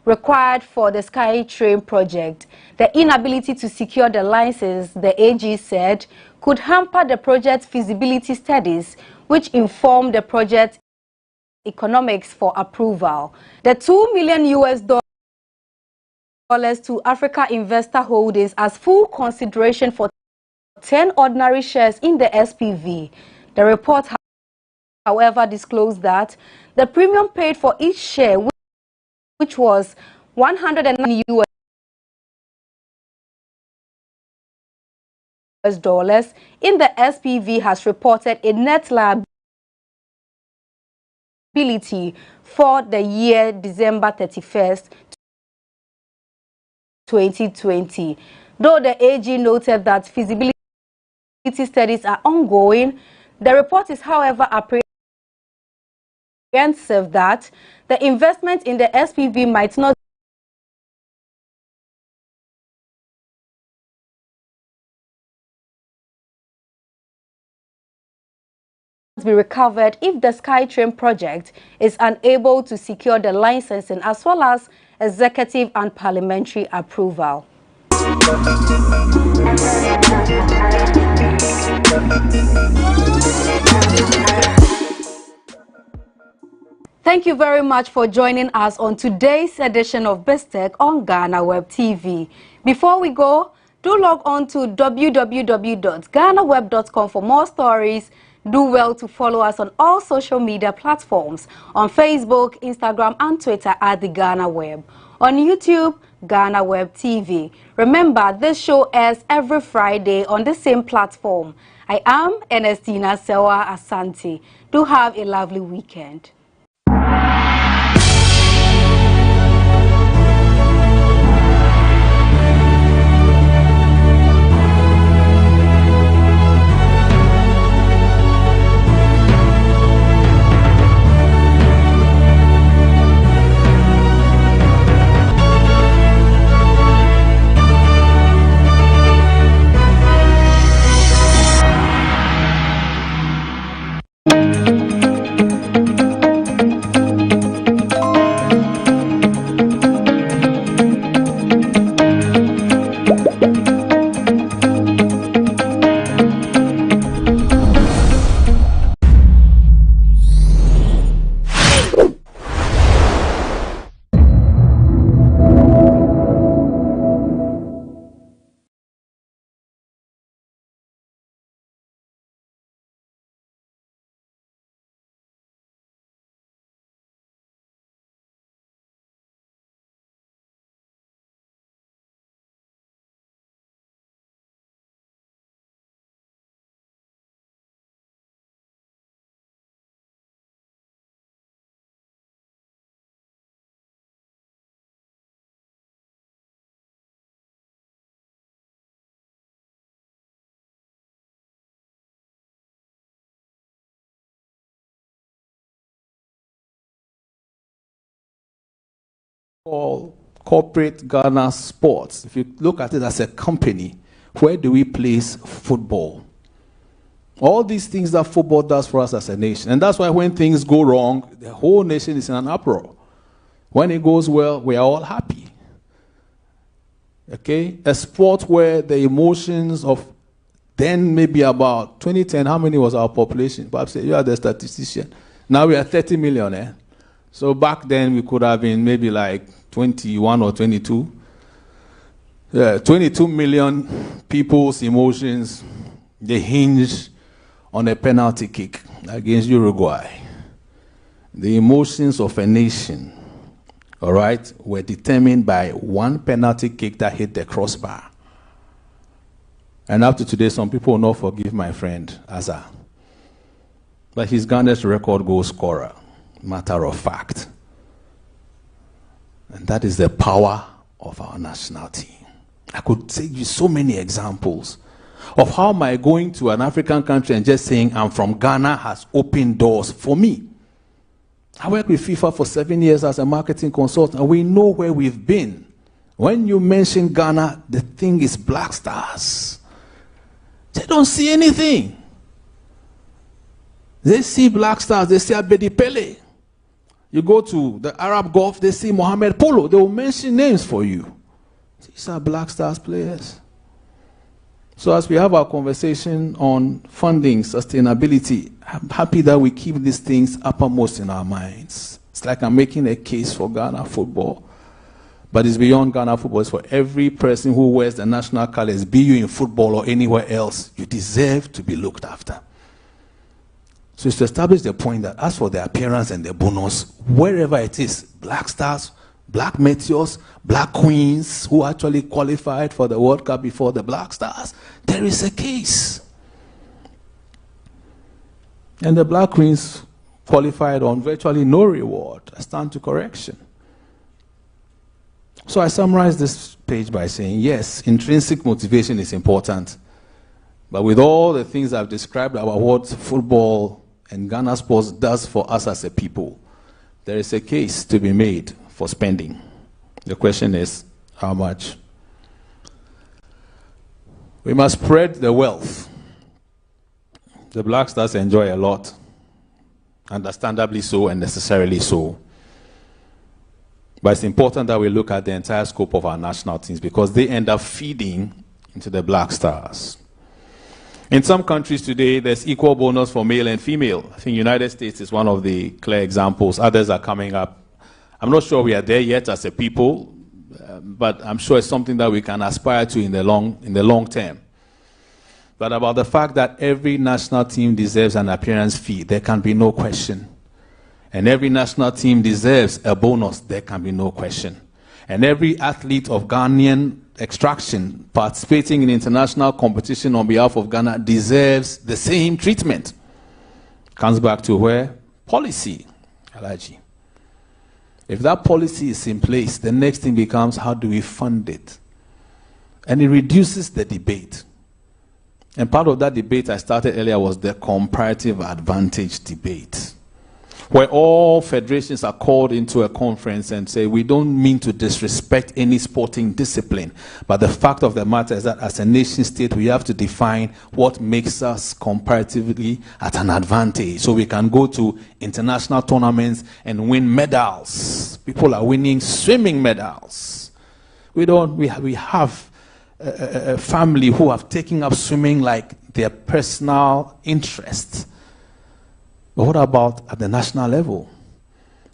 Speaker 4: required for the SkyTrain project. The inability to secure the license, the AG said, could hamper the project's feasibility studies, which inform the project economics for approval. The $2 million to Africa Investor Holdings as full consideration for 10 ordinary shares in the SPV. The report, however, disclosed that the premium paid for each share, which was $109 in the SPV, has reported a net liability for the year December 31st, 2020. Though the AG noted that feasibility studies are ongoing, the report is, however, apprehensive that the investment in the SPV might not be recovered if the SkyTrain project is unable to secure the licensing as well as executive and parliamentary approval. Thank you very much for joining us on today's edition of BizTech on GhanaWeb TV. Before we go, do log on to www.ghanaweb.com for more stories. Do well to follow us on all social media platforms, on Facebook, Instagram and Twitter at the GhanaWeb, on YouTube, GhanaWeb TV. Remember, this show airs every Friday on the same platform. I am Ernestina Sewa Asante. Do have a lovely weekend.
Speaker 21: All corporate Ghana sports, if you look at it as a company, where do we place football? All these things that football does for us as a nation. And that's why when things go wrong, the whole nation is in an uproar. When it goes well, we are all happy. Okay? A sport where the emotions of then maybe about 2010, how many was our population? Perhaps you are the statistician. Now we are 30 million, eh? So back then we could have been maybe like 21 or 22. 22 million people's emotions, they hinge on a penalty kick against Uruguay. The emotions of a nation, all right, were determined by one penalty kick that hit the crossbar. And up to today, some people will not forgive my friend Asa. But he's Ghana's record goal scorer. Matter of fact. And that is the power of our national team. I could take you so many examples of how my going to an African country and just saying I'm from Ghana has opened doors for me. I worked with FIFA for 7 years as a marketing consultant, and we know where we've been. When you mention Ghana, the thing is Black Stars. They don't see anything. They see Black Stars, they see Abedi Pele. You go to the Arab Gulf, they see Mohamed Polo. They will mention names for you. These are Black Stars players. So as we have our conversation on funding, sustainability, I'm happy that we keep these things uppermost in our minds. It's like I'm making a case for Ghana football. But it's beyond Ghana football. It's for every person who wears the national colors, be you in football or anywhere else. You deserve to be looked after. So it's to establish the point that as for the appearance and the bonus, wherever it is, Black Stars, Black Meteors, Black Queens, who actually qualified for the World Cup before the Black Stars, there is a case. And the Black Queens qualified on virtually no reward. I stand to correction. So I summarize this page by saying, yes, intrinsic motivation is important. But with all the things I've described about what football and Ghana sports does for us as a people, there is a case to be made for spending. The question is, how much? We must spread the wealth. The Black Stars enjoy a lot, understandably so and necessarily so. But it's important that we look at the entire scope of our national teams because they end up feeding into the Black Stars. In some countries today, there's equal bonus for male and female. I think United States is one of the clear examples. Others are coming up. I'm not sure we are there yet as a people, but I'm sure it's something that we can aspire to in the long term. But about the fact that every national team deserves an appearance fee, there can be no question. And every national team deserves a bonus, there can be no question. And every athlete of Ghanaian extraction participating in international competition on behalf of Ghana deserves the same treatment. Comes back to where? Policy, Alaji. If that policy is in place, the next thing becomes how do we fund it? And it reduces the debate. And part of that debate I started earlier was the comparative advantage debate, where all federations are called into a conference and say, we don't mean to disrespect any sporting discipline, but the fact of the matter is that as a nation state, we have to define what makes us comparatively at an advantage. So we can go to international tournaments and win medals. People are winning swimming medals. We have a family who have taken up swimming like their personal interest. But what about at the national level?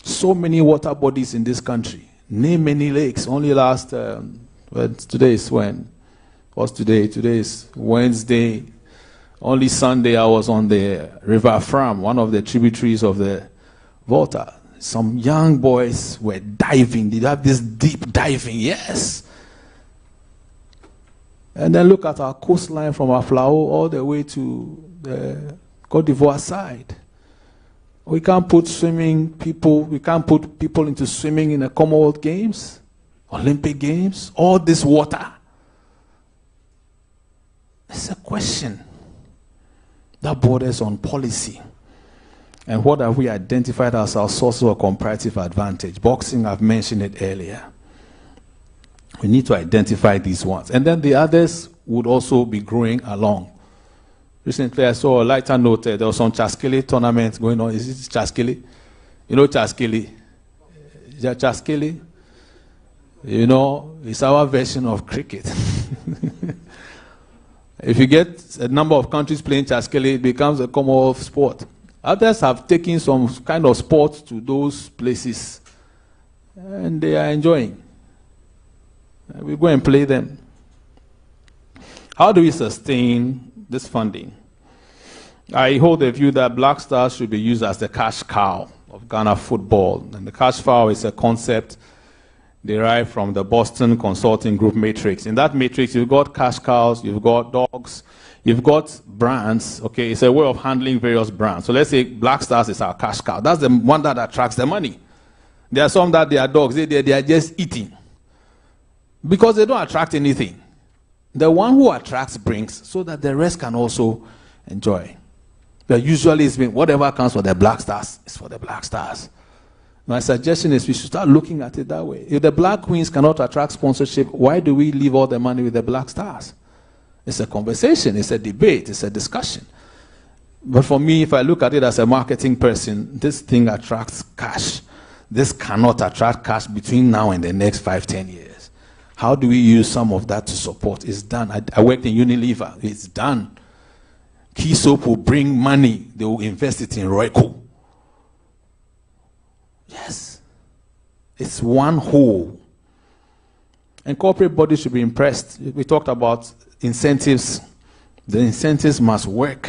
Speaker 21: So many water bodies in this country. Name many lakes. Only last, today is when? What's today? Today is Wednesday. Only Sunday I was on the River Fram, one of the tributaries of the Volta. Some young boys were diving. Did have this deep diving? Yes. And then look at our coastline from Aflao all the way to the Côte d'Ivoire side. We can't put people into swimming in the Commonwealth Games, Olympic Games, all this water. It's a question that borders on policy. And what have we identified as our sources of comparative advantage? Boxing, I've mentioned it earlier. We need to identify these ones. And then the others would also be growing along. Recently, I saw a lighter note. There was some Chaskili tournament going on. Is it Chaskili? You know Chaskili? Chaskili? You know, it's our version of cricket. If you get a number of countries playing Chaskili, it becomes a Commonwealth sport. Others have taken some kind of sport to those places, and they are enjoying. We go and play them. How do we sustain this funding? I hold the view that Black Stars should be used as the cash cow of Ghana football. And the cash cow is a concept derived from the Boston Consulting Group matrix. In that matrix, you've got cash cows, you've got dogs, you've got brands. Okay, it's a way of handling various brands. So let's say Black Stars is our cash cow. That's the one that attracts the money. There are some that they are dogs. They are just eating because they don't attract anything. The one who attracts brings so that the rest can also enjoy. But usually it's been whatever comes for the Black Stars is for the Black Stars. My suggestion is we should start looking at it that way. If the Black Queens cannot attract sponsorship, why do we leave all the money with the Black Stars? It's a conversation, it's a debate, it's a discussion. But for me, if I look at it as a marketing person, this thing attracts cash. This cannot attract cash between now and the next 5-10 years. How do we use some of that to support? It's done. I worked in Unilever. It's done. Key Soap will bring money. They will invest it in Royco. Yes. It's one whole. And corporate bodies should be impressed. We talked about incentives. The incentives must work.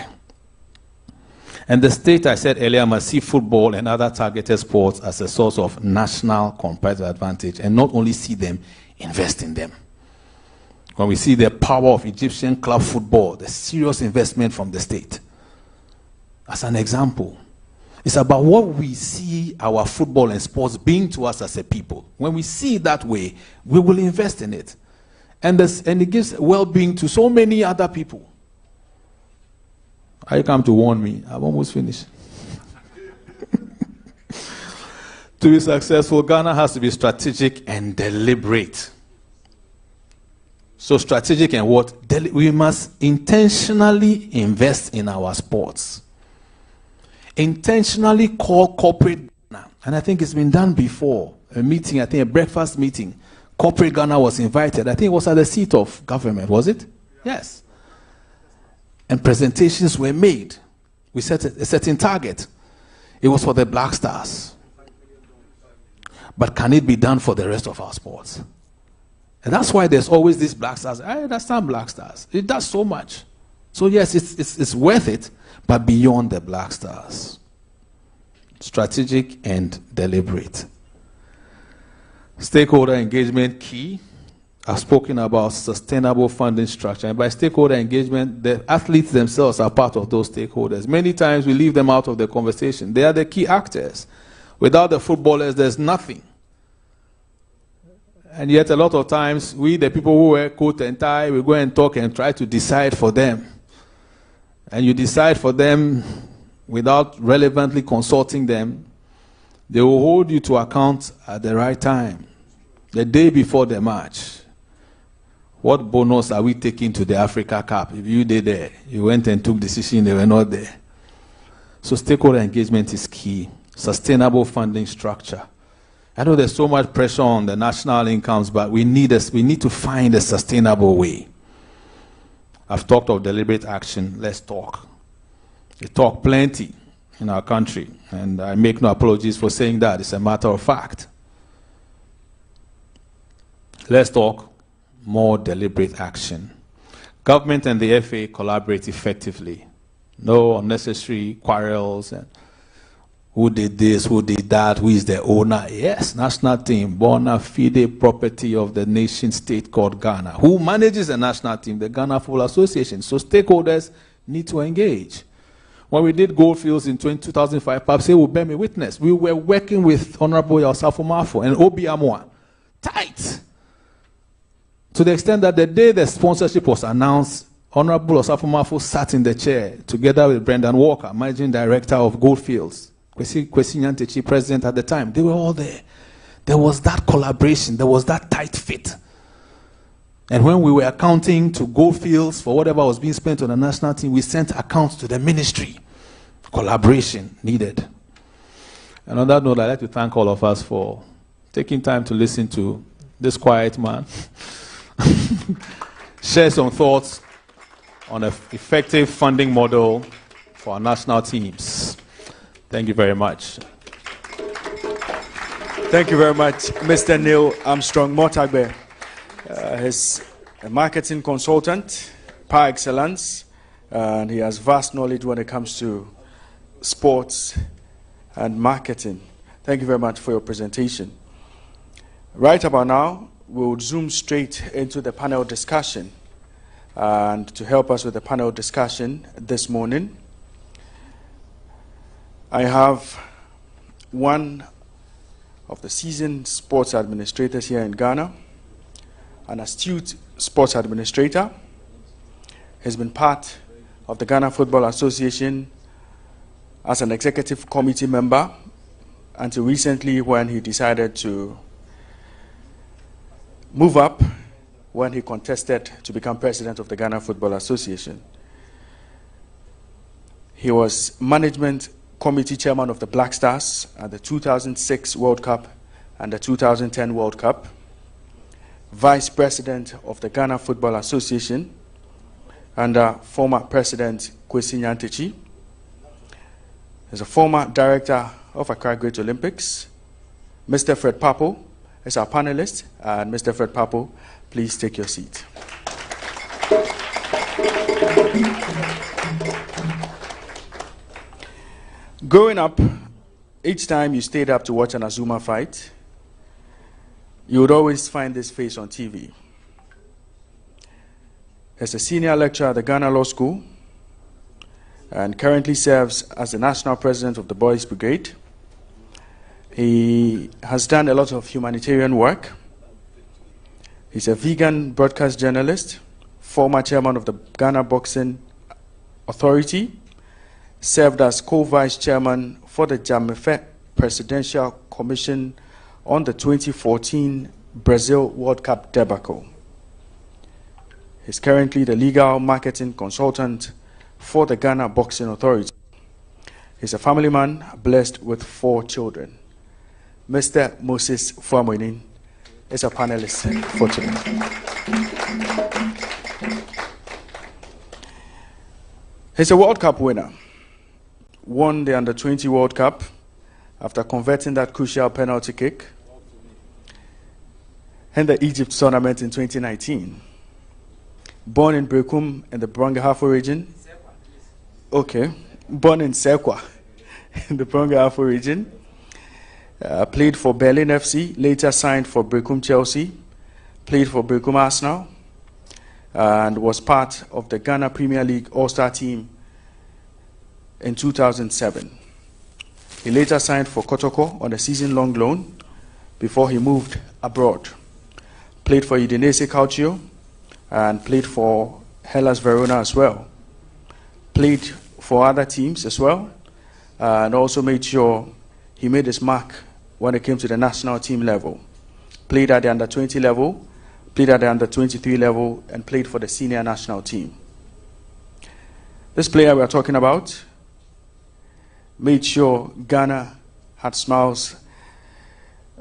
Speaker 21: And the state, I said earlier, must see football and other targeted sports as a source of national competitive advantage, and not only see them, invest in them. When we see the power of Egyptian club football, the serious investment from the state. As an example, it's about what we see our football and sports being to us as a people. When we see it that way, we will invest in it. And it gives well-being to so many other people. You come to warn me. I've almost finished. To be successful, Ghana has to be strategic and deliberate. So strategic and what? We must intentionally invest in our sports. Intentionally call corporate Ghana. And I think it's been done before. A meeting, I think a breakfast meeting. Corporate Ghana was invited. I think it was at the seat of government, was it? Yes. And presentations were made. We set a certain target. It was for the Black Stars. But can it be done for the rest of our sports? And that's why there's always these Black Stars. I understand Black Stars. It does so much. So yes, it's worth it, but beyond the Black Stars. Strategic and deliberate. Stakeholder engagement key. I've spoken about sustainable funding structure. And by stakeholder engagement, the athletes themselves are part of those stakeholders. Many times we leave them out of the conversation. They are the key actors. Without the footballers, there's nothing. And yet a lot of times, we, the people who wear coat and tie, we go and talk and try to decide for them. And you decide for them without relevantly consulting them. They will hold you to account at the right time, the day before the match. What bonus are we taking to the Africa Cup? If you did there, you went and took decision, they were not there. So stakeholder engagement is key. Sustainable funding structure. I know there's so much pressure on the national incomes, but we need to find a sustainable way. I've talked of deliberate action. Let's talk. We talk plenty in our country, and I make no apologies for saying that. It's a matter of fact. Let's talk. More deliberate action. Government and the FA collaborate effectively. No unnecessary quarrels and who did this, who did that, who is the owner. Yes, national team, bona fide property of the nation state called Ghana. Who manages the national team? The Ghana Football Association. So stakeholders need to engage. When we did Goldfields in 2005, Papse will bear me witness. We were working with Honorable Yosafo Mafo and Obi Amwa. Tight. To the extent that the day the sponsorship was announced, Honorable Osafo Mafo sat in the chair together with Brendan Walker, managing director of Goldfields, Kwesi Nyantechi, president at the time. They were all there. There was that collaboration. There was that tight fit. And when we were accounting to Goldfields for whatever was being spent on the national team, we sent accounts to the ministry. Collaboration needed. And on that note, I'd like to thank all of us for taking time to listen to this quiet man. Share some thoughts on an effective funding model for our national teams. Thank you very much.
Speaker 20: Thank you very much, Mr. Neil Armstrong Motagbe. He's a marketing consultant par excellence, and he has vast knowledge when it comes to sports and marketing. Thank you very much for your presentation. Right about now, we'll zoom straight into the panel discussion. And to help us with the panel discussion this morning, I have one of the seasoned sports administrators here in Ghana, an astute sports administrator. He's been part of the Ghana Football Association as an executive committee member until recently, when he decided to move up when he contested to become president of the Ghana Football Association. He was management committee chairman of the Black Stars at the 2006 World Cup and the 2010 World Cup, vice president of the Ghana Football Association under former president Kwesi Nyantechi. He's a former director of Accra Great Olympics. Mr. Fred Papo is our panelist, and Mr. Fred Papo, please take your seat. Growing up, each time you stayed up to watch an Azuma fight, you would always find this face on TV. As a senior lecturer at the Ghana Law School, and currently serves as the national president of the Boys Brigade. He has done a lot of humanitarian work. He's a vegan broadcast journalist, former chairman of the Ghana Boxing Authority, served as co-vice chairman for the Jamefe Presidential Commission on the 2014 Brazil World Cup debacle. He's currently the legal marketing consultant for the Ghana Boxing Authority. He's a family man blessed with 4 children. Mr. Moses Fuamoinin is a panelist for today. He's a World Cup winner. Won the Under-20 World Cup after converting that crucial penalty kick, and the Egypt tournament in 2019. Born in Brekum in the Brongahafo region. Okay. Born in Sekwa in the Brongahafo region. Played for Berlin FC, later signed for Brekum Chelsea, played for Brekum Arsenal, and was part of the Ghana Premier League All-Star team in 2007. He later signed for Kotoko on a season-long loan before he moved abroad. Played for Udinese Calcio and played for Hellas Verona as well. Played for other teams as well, and also made sure he made his mark when it came to the national team level. Played at the under-20 level, played at the under-23 level, and played for the senior national team. This player we are talking about made sure Ghana had smiles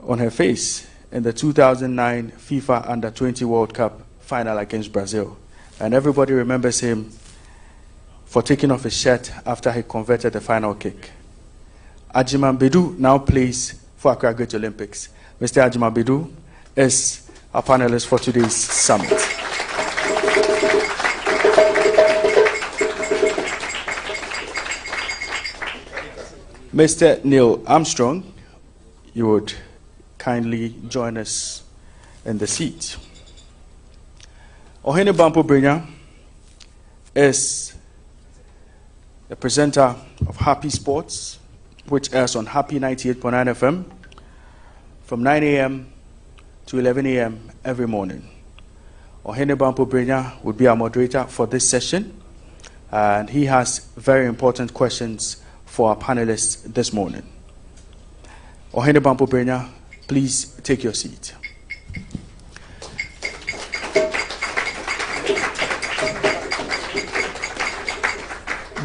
Speaker 20: on her face in the 2009 FIFA Under-20 World Cup final against Brazil. And everybody remembers him for taking off his shirt after he converted the final kick. Ajiman Bedu now plays for Accra Great Olympics. Mr. Ajiman Bedu is our panelist for today's summit. Mr. Neil Armstrong, you would kindly join us in the seat. Ohene Bampo Brenya is the presenter of Happy Sports, which airs on Happy 98.9 FM from 9 a.m. to 11 a.m. every morning. Ohene Bampo Brenya would be our moderator for this session, and he has very important questions for our panelists this morning. Ohene Bampo Brenya, please take your seat.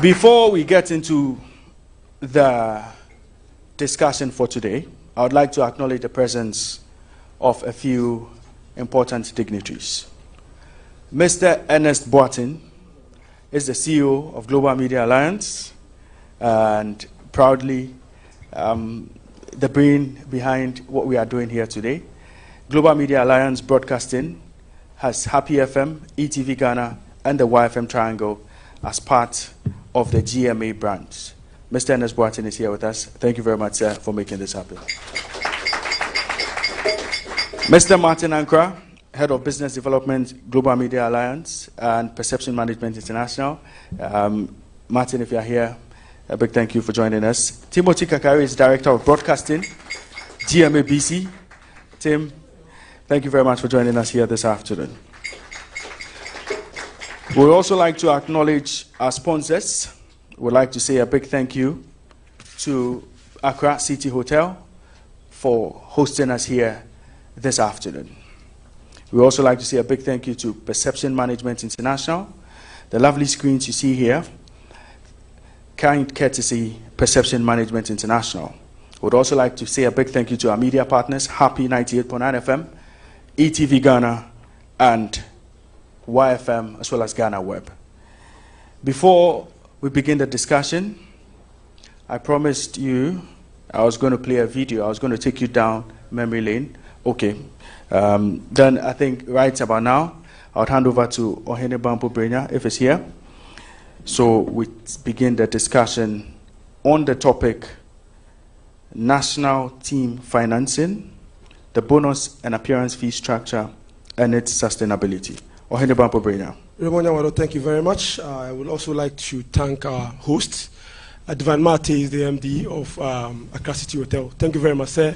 Speaker 20: Before we get into the discussion for today, I would like to acknowledge the presence of a few important dignitaries. Mr. Ernest Boatin is the CEO of Global Media Alliance and proudly the brain behind what we are doing here today. Global Media Alliance Broadcasting has Happy FM, ETV Ghana, and the YFM Triangle as part of the GMA branch. Mr. Ernest Boatin is here with us. Thank you very much, sir, for making this happen. Mr. Martin Ankra, Head of Business Development, Global Media Alliance, and Perception Management International. Martin, if you are here, a big thank you for joining us. Timothy Kakari is Director of Broadcasting, GMA BC. Tim, thank you very much for joining us here this afternoon. We would also like to acknowledge our sponsors. We'd like to say a big thank you to Accra City Hotel for hosting us here this afternoon. We also like to say a big thank you to Perception Management International. The lovely screens you see here, kind courtesy Perception Management International. We'd also like to say a big thank you to our media partners, Happy 98.9 FM, ETV Ghana, and YFM, as well as GhanaWeb. Before we begin the discussion, I promised you I was going to play a video. I was going to take you down memory lane Okay. Then I think right about now, I'll hand over to Ohene Bampo Brenya, if it's here. So we begin the discussion on the topic national team financing, the bonus and appearance fee structure, and its sustainability. Ohene Bampo Brenya.
Speaker 6: Thank you very much. I would also like to thank our host, Divine Mate is the MD of Accra City Hotel. Thank you very much, sir,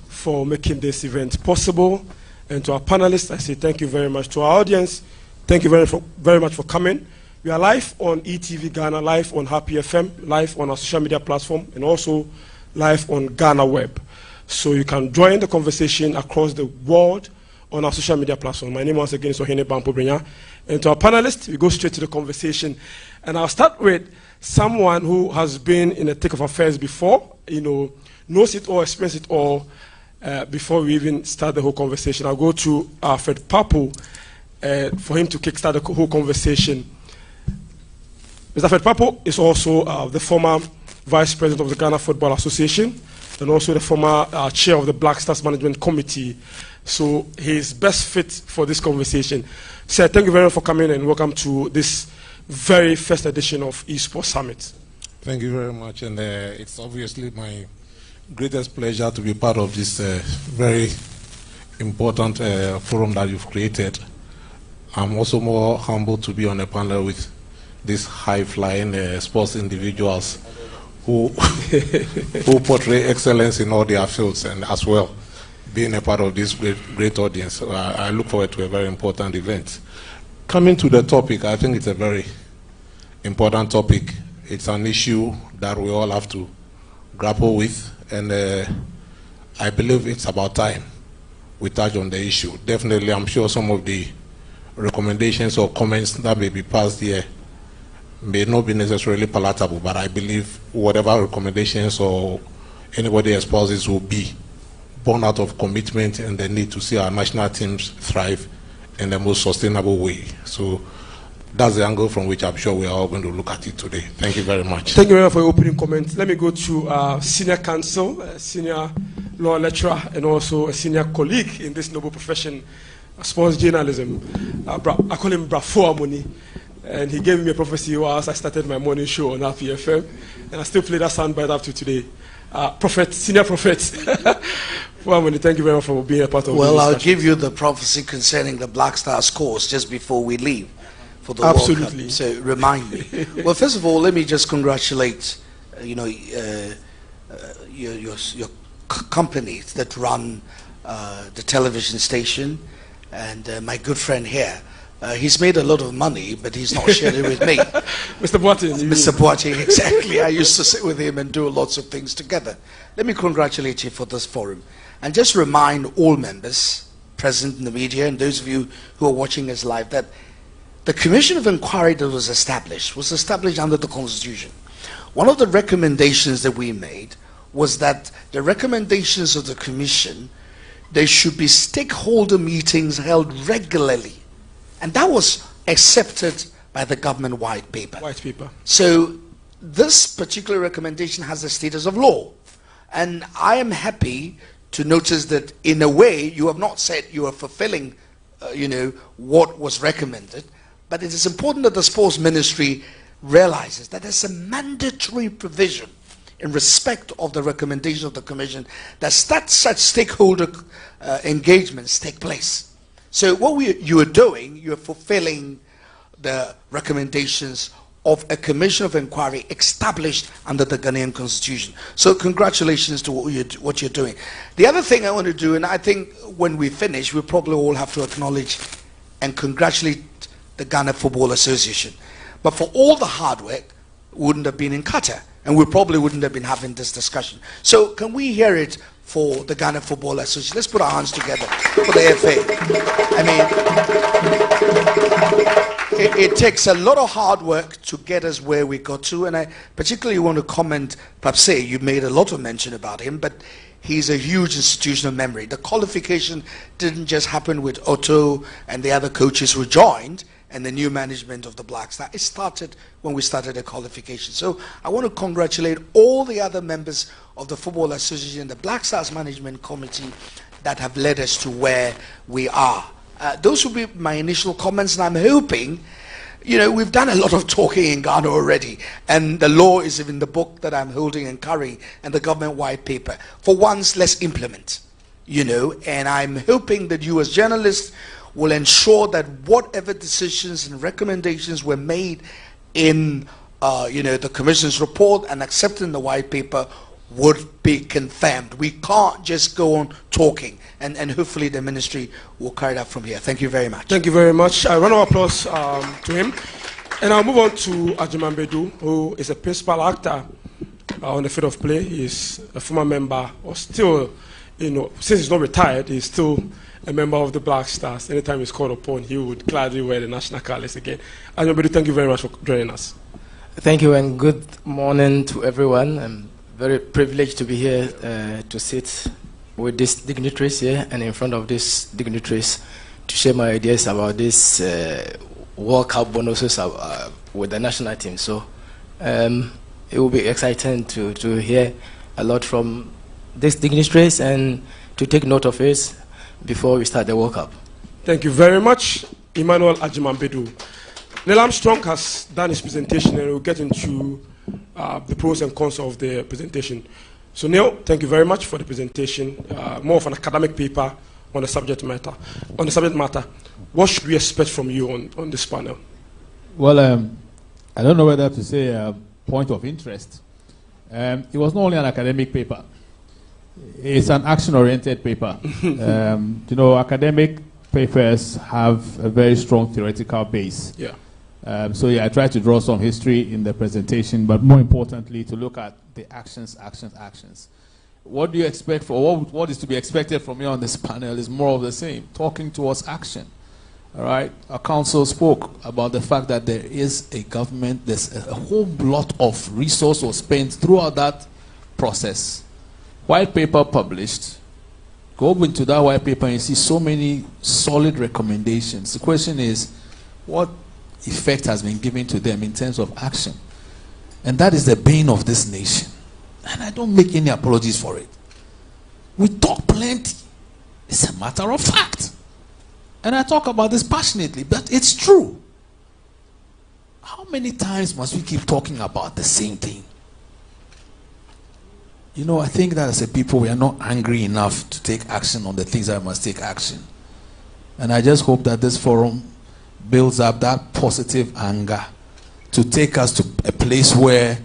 Speaker 6: for making this event possible. And to our panelists, I say thank you very much. To our audience, thank you very much for coming. We are live on ETV Ghana, live on Happy FM, live on our social media platform, and also live on GhanaWeb. So you can join the conversation across the world on our social media platform. My name once again is Ohene Bampo Brenya. And to our panelists, we go straight to the conversation. And I'll start with someone who has been in the thick of affairs before, knows it all, experienced it all, before we even start the whole conversation. I'll go to Fred Papo for him to kickstart the whole conversation. Mr. Fred Papo is also the former Vice President of the Ghana Football Association and also the former Chair of the Blakk Rasta Management Committee. So he's best fit for this conversation. Sir, thank you very much for coming and welcome to this very first edition of Esports Summit.
Speaker 7: Thank you very much, and it's obviously my greatest pleasure to be part of this very important forum that you've created. I'm also more humbled to be on a panel with these high-flying sports individuals who portray excellence in all their fields, and as well being a part of this great audience. I look forward to a very important event. Coming to the topic, I think it's a very important topic. It's an issue that we all have to grapple with, and I believe it's about time we touch on the issue. Definitely, I'm sure some of the recommendations or comments that may be passed here may not be necessarily palatable, but I believe whatever recommendations or anybody espouses will be born out of commitment and the need to see our national teams thrive in the most sustainable way. So that's the angle from which I'm sure we are all going to look at it today. Thank you very much.
Speaker 6: Thank you very much for your opening comments. Let me go to senior counsel, senior law lecturer, and also a senior colleague in this noble profession, sports journalism. I call him Brafo Amoni. And he gave me a prophecy whilst I started my morning show on RPFM. And I still play that soundbite up to today. Prophet, senior prophet. Thank you very much for being a part of this.
Speaker 9: Well, I'll give you the prophecy concerning the Black Stars course just before we leave for the World Cup. So remind me. Well, first of all, let me just congratulate your companies that run the television station, and my good friend here. He's made a lot of money, but he's not shared it with me.
Speaker 6: Mr. Boateng.
Speaker 9: Mr. Boateng, exactly. I used to sit with him and do lots of things together. Let me congratulate you for this forum. And just remind all members present in the media and those of you who are watching us live that the Commission of Inquiry that was established under the Constitution. One of the recommendations that we made was that the recommendations of the Commission, there should be stakeholder meetings held regularly. And that was accepted by the government white paper. So this particular recommendation has the status of law. And I am happy to notice that in a way you have not said you are fulfilling what was recommended, but it is important that the sports ministry realizes that there's a mandatory provision in respect of the recommendation of the Commission that such stakeholder engagements take place. So what you are doing, you are fulfilling the recommendations of a Commission of Inquiry established under the Ghanaian Constitution. So congratulations to what you're doing. The other thing I want to do, and I think when we finish, we probably all have to acknowledge and congratulate the Ghana Football Association. But for all the hard work, we wouldn't have been in Qatar, and we probably wouldn't have been having this discussion. So can we hear it for the Ghana Football Association? Let's put our hands together for the FA. I mean, it takes a lot of hard work to get us where we got to, and I particularly want to comment, Papse, you made a lot of mention about him, but he's a huge institutional memory. The qualification didn't just happen with Otoo and the other coaches who joined and the new management of the Black Star. It started when we started the qualification. So I want to congratulate all the other members of the Football Association, the Black Stars Management Committee, that have led us to where we are. Those will be my initial comments, and I'm hoping, you know, we've done a lot of talking in Ghana already, and the law is in the book that I'm holding and carrying, and the government white paper. For once, let's implement, you know, and I'm hoping that you as journalists will ensure that whatever decisions and recommendations were made in, you know, the Commission's report and accepting the white paper would be confirmed. We can't just go on talking, and hopefully the ministry will carry that from here. Thank you very much.
Speaker 6: Thank you very much. A round of applause to him. And I'll move on to Ajiman, who is a principal actor on the field of play. He's a former member, or still, you know, since he's not retired, he's still a member of the Blakk Stars. Anytime he's called upon, he would gladly wear the national colours again. Ajiman, thank you very much for joining us.
Speaker 8: Thank you, and good morning to everyone. I'm very privileged to be here to sit with these dignitaries here and in front of these dignitaries to share my ideas about this World Cup bonuses with the national team. So it will be exciting to hear a lot from these dignitaries and to take note of it before we start the World Cup.
Speaker 6: Thank you very much, Emmanuel Ajiman. Neil Armstrong has done his presentation, and we'll get into the pros and cons of the presentation. So Neil, thank you very much for the presentation. More of an academic paper on the subject matter. What should we expect from you on this panel?
Speaker 21: Well, I don't know whether to say a point of interest. It was not only an academic paper. It's an action-oriented paper. You know, academic papers have a very strong theoretical base.
Speaker 6: Yeah.
Speaker 21: So yeah, I tried to draw some history in the presentation, but more importantly, to look at the actions. What do you expect what is to be expected from you on this panel is more of the same, talking towards action. All right, our council spoke about the fact that there is a government, there's a whole lot of resource was spent throughout that process. White paper published. Go into that white paper and you see so many solid recommendations. The question is, what effect has been given to them in terms of action? And that is the bane of this nation. And I don't make any apologies for it. We talk plenty. It's a matter of fact. And I talk about this passionately, but it's true. How many times must we keep talking about the same thing? You know, I think that as a people, we are not angry enough to take action on the things that must take action. And I just hope that this forum builds up that positive anger to take us to a place where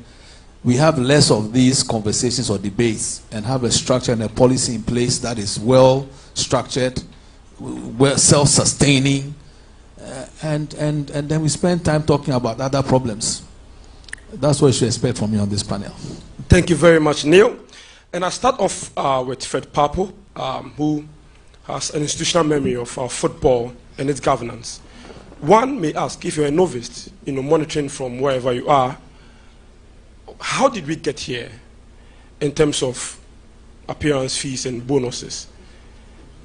Speaker 21: we have less of these conversations or debates and have a structure and a policy in place that is well structured, well self-sustaining, and then we spend time talking about other problems. That's what you should expect from me on this panel.
Speaker 6: Thank you very much, Neil. And I'll start off with Fred Papo, who has an institutional memory of our football and its governance. One may ask, if you're a novice, you know, monitoring from wherever you are, how did we get here in terms of appearance fees and bonuses?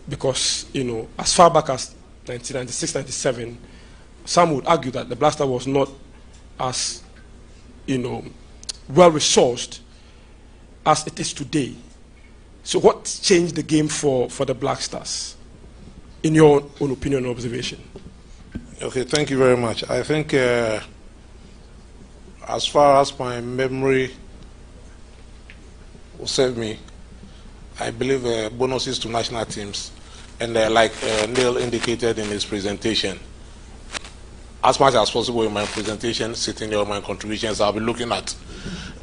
Speaker 6: Because, you know, as far back as 1996, 97, some would argue that the Blakk Star was not as, you know, well-resourced as it is today. So what changed the game for the Blakk Stars, in your own opinion and observation?
Speaker 7: Okay, thank you very much. I think as far as my memory will serve me, I believe bonuses to national teams, and like Neil indicated in his presentation, as much as possible in my presentation, sitting there on my contributions, I'll be looking at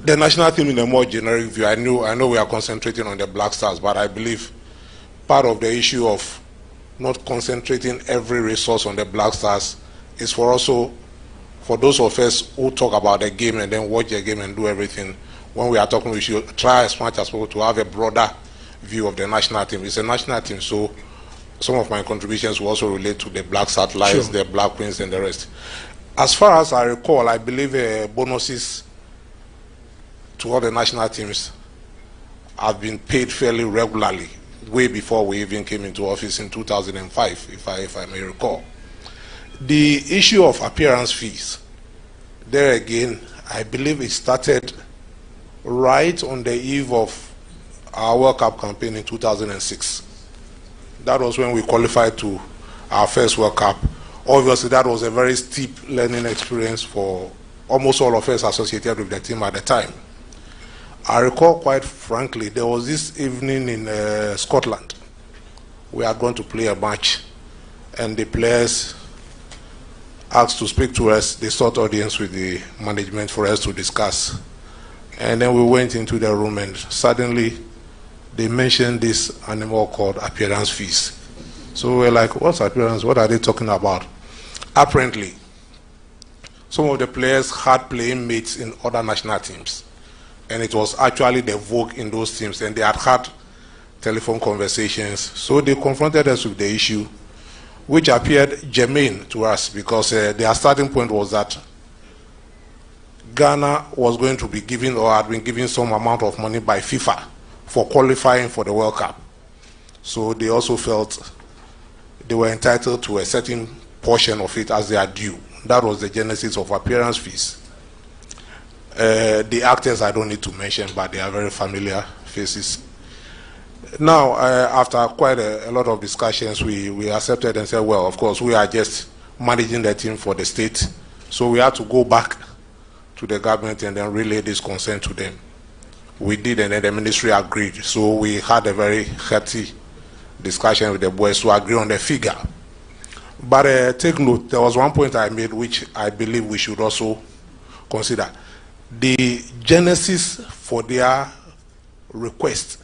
Speaker 7: the national team in a more generic view. I know we are concentrating on the Blakk Stars, but I believe part of the issue of not concentrating every resource on the Blakk Stars is for those of us who talk about the game and then watch the game and do everything. When we are talking, we should try as much as possible to have a broader view of the national team. It's a national team, so some of my contributions will also relate to the Black Satellites, the Black Queens, and the rest. As far as I recall, I believe bonuses to all the national teams have been paid fairly regularly, way before we even came into office in 2005, if I may recall. The issue of appearance fees, there again, I believe it started right on the eve of our World Cup campaign in 2006. That was when we qualified to our first World Cup. Obviously, that was a very steep learning experience for almost all of us associated with the team at the time. I recall quite frankly, there was this evening in Scotland. We are going to play a match, and the players asked to speak to us. They sought audience with the management for us to discuss. And then we went into the room, and suddenly they mentioned this animal called appearance fees. So we were like, what's appearance? What are they talking about? Apparently, some of the players had playing mates in other national teams, and it was actually the vogue in those teams, and they had telephone conversations. So they confronted us with the issue, which appeared germane to us, because their starting point was that Ghana was going to be given, or had been given, some amount of money by FIFA for qualifying for the World Cup. So they also felt they were entitled to a certain portion of it as they are due. That was the genesis of appearance fees. The actors I don't need to mention, but they are very familiar faces. Now, after quite a lot of discussions, we accepted and said, well, of course, we are just managing the team for the state. So we had to go back to the government and then relay this concern to them. We did, and then the ministry agreed. So we had a very hearty discussion with the boys to agree on the figure. But take note, there was one point I made which I believe we should also consider. The genesis for their request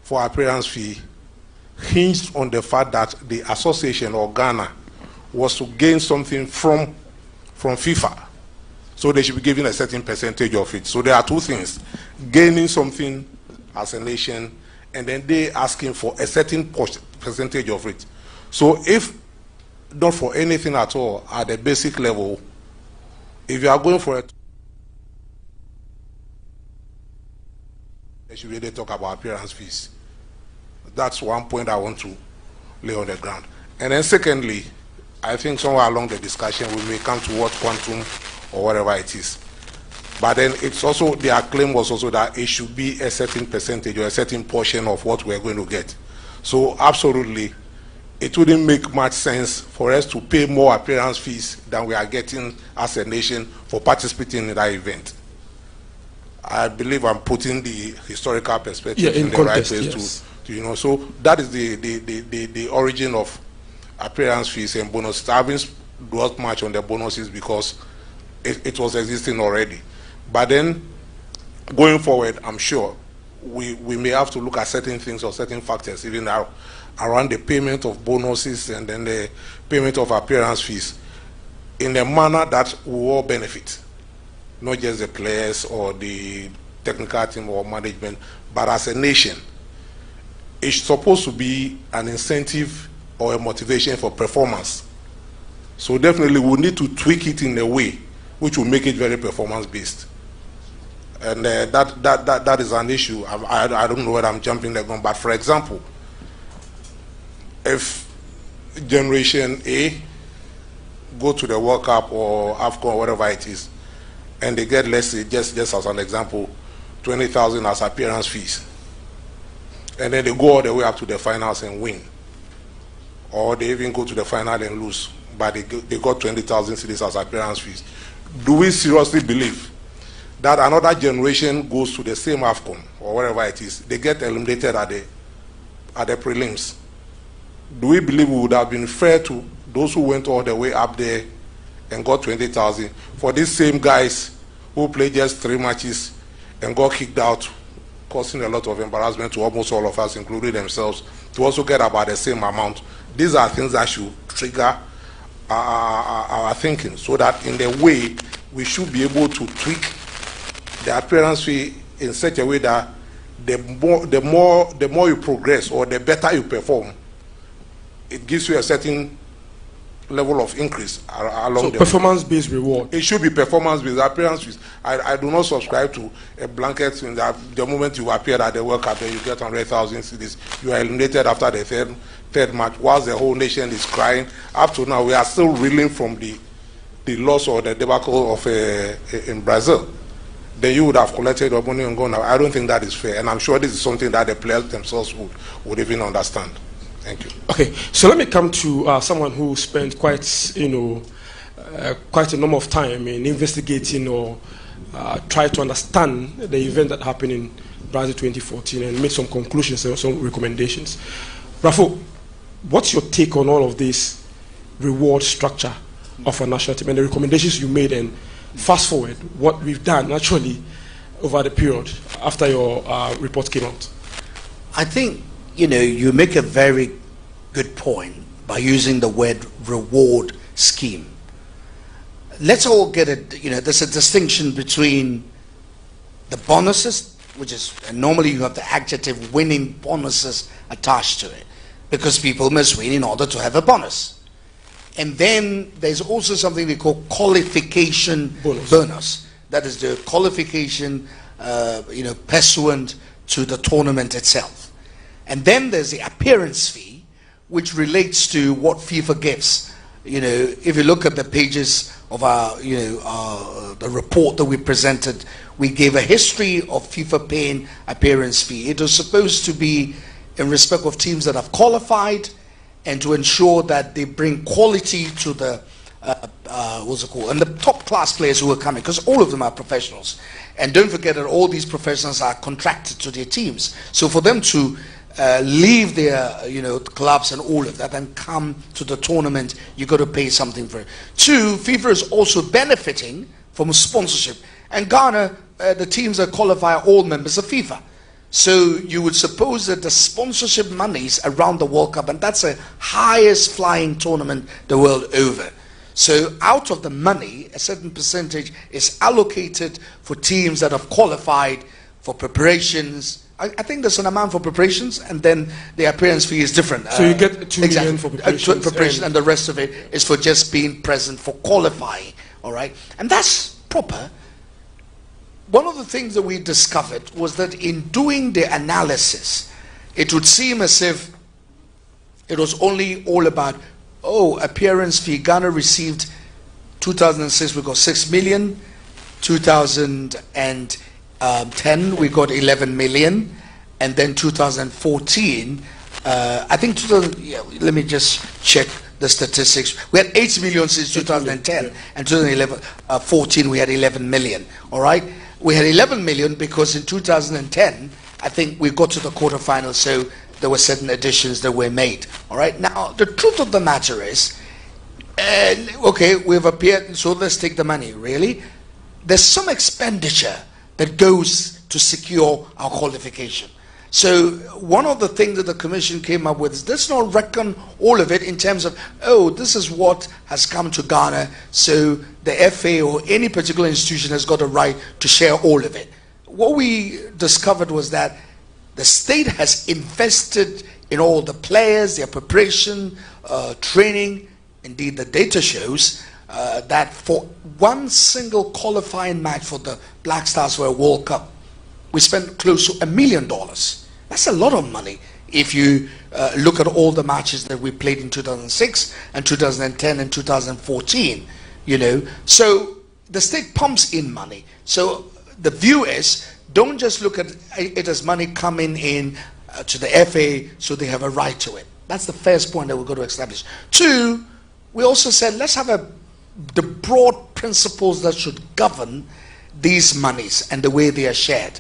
Speaker 7: for appearance fee hinged on the fact that the association, or Ghana, was to gain something from FIFA. So they should be given a certain percentage of it. So there are two things: gaining something as a nation, and then they asking for a certain percentage of it. So if not for anything at all at the basic level, if you are going for it, they should really talk about appearance fees. That's one point I want to lay on the ground. And then secondly, I think somewhere along the discussion we may come to what quantum or whatever it is. But then it's also, their claim was also that it should be a certain percentage or a certain portion of what we're going to get. So absolutely, it wouldn't make much sense for us to pay more appearance fees than we are getting as a nation for participating in that event. I believe I'm putting the historical perspective in the context, right place, yes, to you know. So that is the origin of appearance fees and bonuses. I haven't dwelt much on the bonuses because it was existing already. But then going forward, I'm sure we may have to look at certain things or certain factors, even now, around the payment of bonuses and then the payment of appearance fees in a manner that will all benefit, not just the players or the technical team or management, but as a nation. It's supposed to be an incentive or a motivation for performance. So definitely we'll need to tweak it in a way which will make it very performance-based. And that is an issue. I don't know whether I'm jumping the gun, but for example, if Generation A go to the World Cup or AFCON or whatever it is, and they get, let's say, just as an example, 20,000 as appearance fees, and then they go all the way up to the finals and win, or they even go to the final and lose, but they got 20,000 cedis as appearance fees. Do we seriously believe that another generation goes to the same AFCON or whatever it is, they get eliminated at the prelims? Do we believe it would have been fair to those who went all the way up there and got 20,000 for these same guys who played just 3 matches and got kicked out, causing a lot of embarrassment to almost all of us, including themselves, to also get about the same amount? These are things that should trigger our thinking, so that in the way we should be able to tweak the appearance fee in such a way that the more you progress or the better you perform, it gives you a certain level of increase along the
Speaker 6: performance-based reward.
Speaker 7: It should be performance-based. Appearance fees. I do not subscribe to a blanket in that the moment you appear at the World Cup, then you get 100,000 cedis. You are eliminated after the third match, whilst the whole nation is crying. Up to now, we are still reeling from the loss or the debacle of in Brazil. Then you would have collected your money and gone. I don't think that is fair, and I'm sure this is something that the players themselves would even understand. Thank you.
Speaker 6: Okay, so let me come to someone who spent quite, quite a number of time in investigating or try to understand the event that happened in Brazil 2014 and made some conclusions and some recommendations. Rafo, what's your take on all of this reward structure of a national team and the recommendations you made, and fast forward what we've done actually over the period after your report came out?
Speaker 9: I think, you make a very good point by using the word reward scheme. Let's all get it, there's a distinction between the bonuses, which is, and normally you have the adjective winning bonuses attached to it, because people must win in order to have a bonus. And then there's also something they call qualification bonus. That is the qualification, pursuant to the tournament itself. And then there's the appearance fee, which relates to what FIFA gives. If you look at the pages of our, the report that we presented, we gave a history of FIFA paying appearance fee. It was supposed to be in respect of teams that have qualified and to ensure that they bring quality to the, and the top class players who are coming, because all of them are professionals. And don't forget that all these professionals are contracted to their teams. So for them to leave their clubs and all of that and come to the tournament, you got to pay something for it. Two, FIFA is also benefiting from sponsorship, and Ghana, the teams that qualify are all members of FIFA. So you would suppose that the sponsorship monies around the World Cup, and that's the highest flying tournament the world over. So out of the money, a certain percentage is allocated for teams that have qualified for preparations. I think there's an amount for preparations, and then the appearance fee is different.
Speaker 6: So you get 2 million for preparations.
Speaker 9: Preparation, and the rest of it is for just being present for qualifying. All right, and that's proper. One of the things that we discovered was that in doing the analysis, it would seem as if it was only all about, appearance fee. Ghana received 2006, we got 6 million. 2010 we got 11 million, and then 2014 I think let me just check the statistics. We had 8 million since 2010, and 2014 we had 11 million. All right, we had 11 million because in 2010 I think we got to the quarterfinals, so there were certain additions that were made. All right, now the truth of the matter is, okay, we've appeared, so let's take the money. Really, there's some expenditure that goes to secure our qualification. So one of the things that the commission came up with is, let's not reckon all of it in terms of, this is what has come to Ghana, so the FA or any particular institution has got a right to share all of it. What we discovered was that the state has invested in all the players, their preparation, training. Indeed, the data shows that for one single qualifying match for the Black Stars for a World Cup, we spent close to $1 million. That's a lot of money if you look at all the matches that we played in 2006 and 2010 and 2014, So the state pumps in money. So the view is, don't just look at it as money coming in to the FA so they have a right to it. That's the first point that we've got to establish. Two, we also said, let's have the broad principles that should govern these monies and the way they are shared.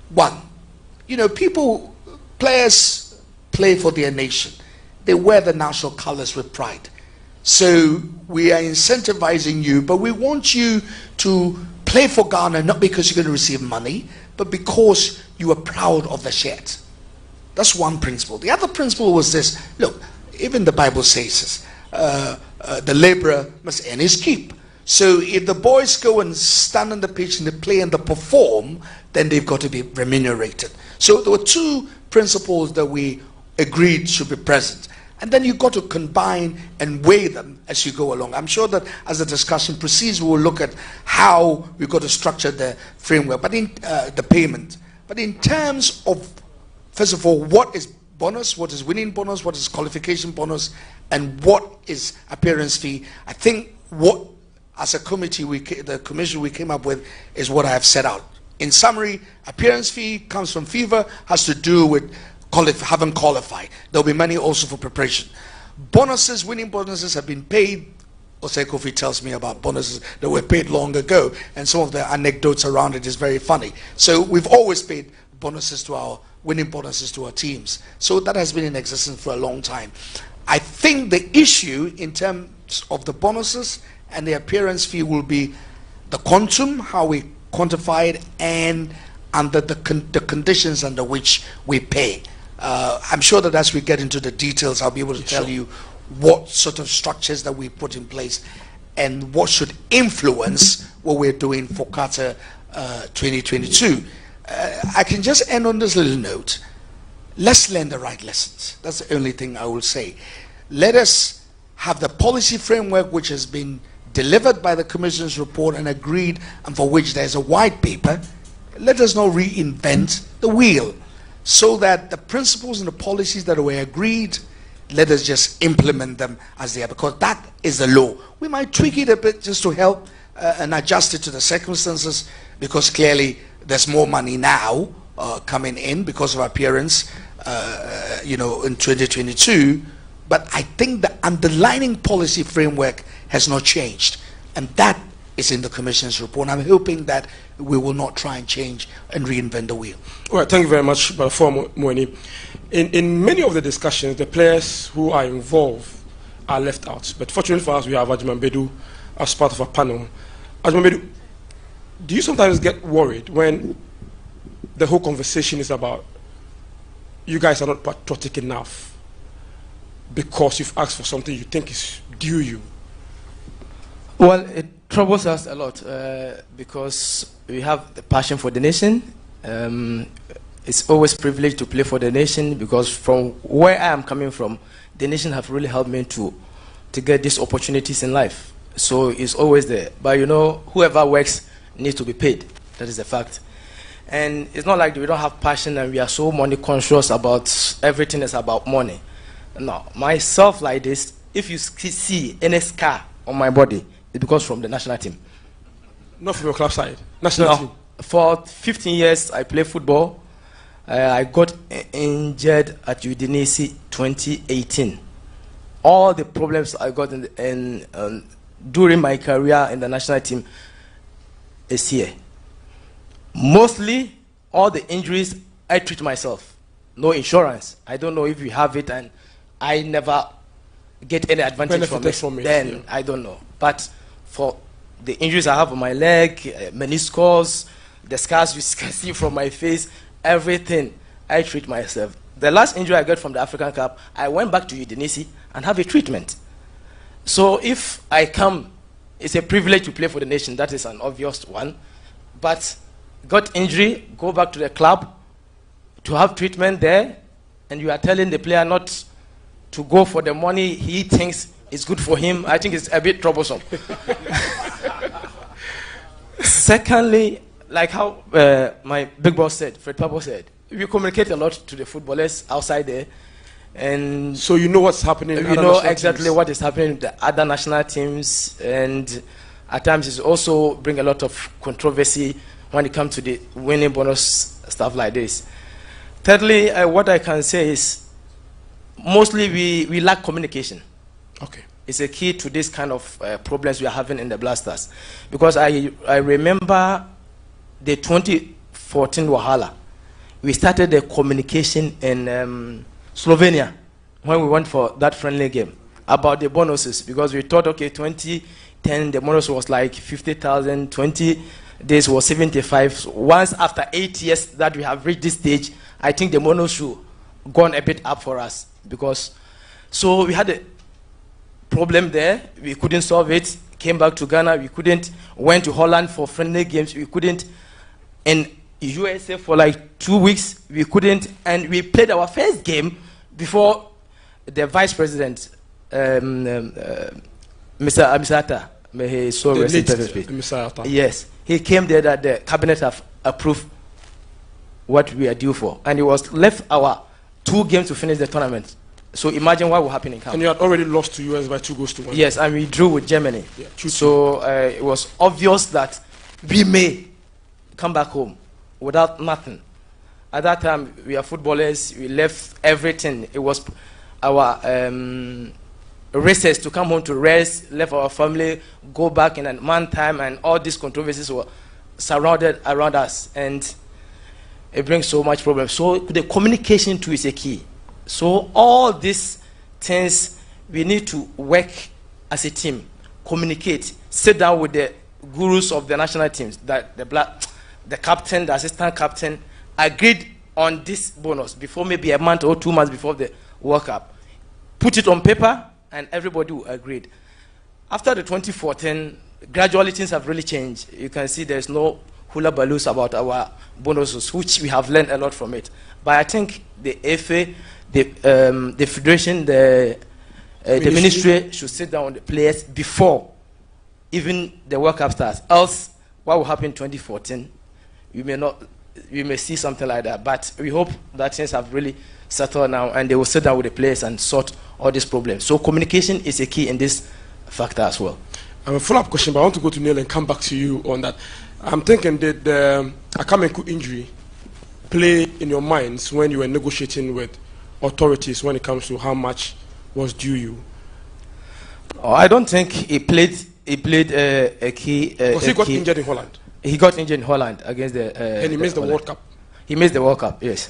Speaker 9: One, players play for their nation. They wear the national colors with pride. So we are incentivizing you, but we want you to play for Ghana not because you're going to receive money, but because you are proud of the shirt. That's one principle. The other principle was this. Look, even the Bible says this. The laborer must earn his keep. So if the boys go and stand on the pitch and they play and they perform, then they've got to be remunerated. So there were two principles that we agreed should be present. And then you've got to combine and weigh them as you go along. I'm sure that as the discussion proceeds, we will look at how we've got to structure the framework, but in the payment. But in terms of, first of all, what is bonus, what is winning bonus, what is qualification bonus, and what is appearance fee, I think what, as a committee, the commission we came up with is what I have set out. In summary, appearance fee comes from FIFA, has to do with haven't qualified. There'll be many also for preparation. Bonuses, winning bonuses have been paid. Ose Kofi tells me about bonuses that were paid long ago, and some of the anecdotes around it is very funny. So we've always paid bonuses to our winning bonuses to our teams. So that has been in existence for a long time. I think the issue in terms of the bonuses and the appearance fee will be the quantum, how we quantify it, and under the conditions under which we pay. I'm sure that as we get into the details, I'll be able to tell you what sort of structures that we put in place and what should influence what we're doing for Qatar 2022. I can just end on this little note. Let's learn the right lessons. That's the only thing I will say. Let us have the policy framework which has been delivered by the Commission's report and agreed, and for which there's a white paper. Let us not reinvent the wheel, so that the principles and the policies that were agreed, let us just implement them as they are, because that is the law. We might tweak it a bit just to help and adjust it to the circumstances, because clearly there's more money now coming in because of appearance, in 2022. But I think the underlying policy framework has not changed, and that is in the Commission's report. I'm hoping that we will not try and change and reinvent the wheel.
Speaker 6: All right, thank you very much, Brother Moeni. In many of the discussions, the players who are involved are left out. But fortunately for us, we have Ajman Bedu as part of our panel. Ajman Bedu, do you sometimes get worried when the whole conversation is about you guys are not patriotic enough because you've asked for something you think is due you?
Speaker 8: Well, it troubles us a lot because we have the passion for the nation. It's always a privilege to play for the nation, because from where I am coming from, the nation have really helped me to get these opportunities in life. So it's always there. But whoever works needs to be paid. That is a fact. And it's not like we don't have passion and we are so money conscious about everything is about money. No, myself like this, if you see any scar on my body, it's because from the national team.
Speaker 6: Not from your club side? National team?
Speaker 8: For 15 years, I played football. I got injured at Udinese 2018. All the problems I got during my career in the national team is here. Mostly, all the injuries, I treat myself. No insurance. I don't know if you have it, and I never get any advantage from it. Then I don't know. But for the injuries I have on my leg, meniscus, the scars you can see from my face, everything, I treat myself. The last injury I got from the African Cup, I went back to Udinese and have a treatment. So if I come, it's a privilege to play for the nation. That is an obvious one. But got injury, go back to the club to have treatment there, and you are telling the player not to go for the money he thinks is good for him. I think it's a bit troublesome. Secondly, like how my big boss said, Fred Pablo said, we communicate a lot to the footballers outside there. And
Speaker 6: so you know what's happening in
Speaker 8: you know exactly teams. What is happening with the other national teams, and at times it also bring a lot of controversy when it comes to the winning bonus, stuff like this. Thirdly, what I can say is mostly we lack communication.
Speaker 6: Okay.
Speaker 8: It's a key to this kind of problems we are having in the Blasters. Because I remember the 2014 Wahala. We started the communication in Slovenia when we went for that friendly game about the bonuses, because we thought, okay, 2010 the bonus was like 50,000, 20 days was 75. So once after 8 years that we have reached this stage, I think the bonus should gone a bit up for us, because so we had a problem there, we couldn't solve it, came back to Ghana, we couldn't, went to Holland for friendly games, we couldn't, in USA for like 2 weeks, we couldn't, and we played our first game before the vice president, Mr. Amisata, may he so rest in peace. Yes, he came there that the cabinet have approved what we are due for, and it was left our 2 games to finish the tournament. So imagine what will happen in camp.
Speaker 6: And you had already lost to US by 2-1.
Speaker 8: Yes, and we drew with Germany. Yeah, so it was obvious that we may come back home without nothing. At that time, we are footballers. We left everything. It was our races to come home to rest, left our family, go back in a month time, and all these controversies were surrounded around us, and it brings so much problems. So the communication too is a key. So all these things, we need to work as a team, communicate, sit down with the gurus of the national teams, that the captain, the assistant captain, agreed on this bonus before maybe a month or 2 months before the World Cup. Put it on paper, and everybody will agree. After the 2014, gradually things have really changed. You can see there's no hula baloos about our bonuses, which we have learned a lot from it. But I think the FA, the federation, the ministry should sit down with the players before even the World Cup starts. Else, what will happen in 2014? We may see something like that. But we hope that things have really settled now, and they will sit down with the players and sort all these problems. So communication is a key in this factor as well.
Speaker 6: I have a follow-up question, but I want to go to Neil and come back to you on that. I'm thinking that the Akamenku injury play in your minds when you were negotiating with authorities when it comes to how much was due you?
Speaker 8: Oh, I don't think he played a key.
Speaker 6: Because he got injured in Holland.
Speaker 8: He got injured in Holland against the.
Speaker 6: And he missed the World Cup.
Speaker 8: He missed the World Cup. Yes.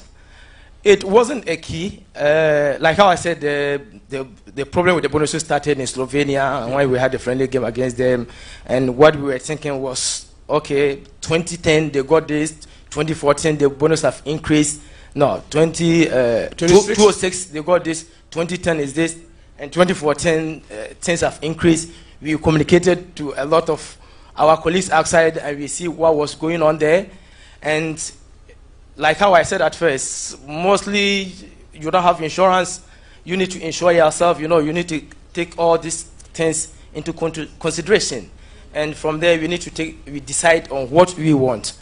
Speaker 8: It wasn't a key. Like how I said, the problem with the bonuses started in Slovenia when we had a friendly game against them, and what we were thinking was, okay, 2010 they got this, 2014 the bonus have increased. No, 2006 they got this, 2010 is this, and 2014 things have increased. We communicated to a lot of our colleagues outside, and we see what was going on there. And like how I said at first, mostly you don't have insurance. You need to insure yourself. You know, you need to take all these things into consideration. And from there, we decide on what we want.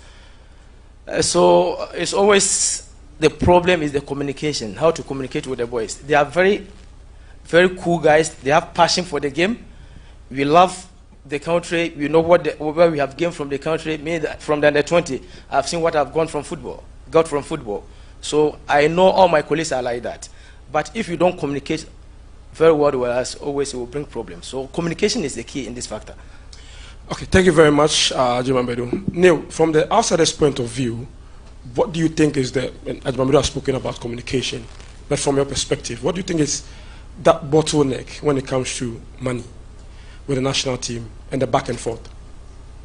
Speaker 8: So it's always the problem is the communication, how to communicate with the boys. They are very, very cool guys. They have passion for the game. We love the country. We know where we have gained from the country. Me, from the under 20, I've seen what I've got from football. So I know all my colleagues are like that. But if you don't communicate very well, as always, it will bring problems. So communication is the key in this factor.
Speaker 6: Okay, thank you very much, Ajimambedu. Neil, from the outsider's point of view, what do you think is Ajimambedu has spoken about communication, but from your perspective, what do you think is that bottleneck when it comes to money with the national team and the back and forth?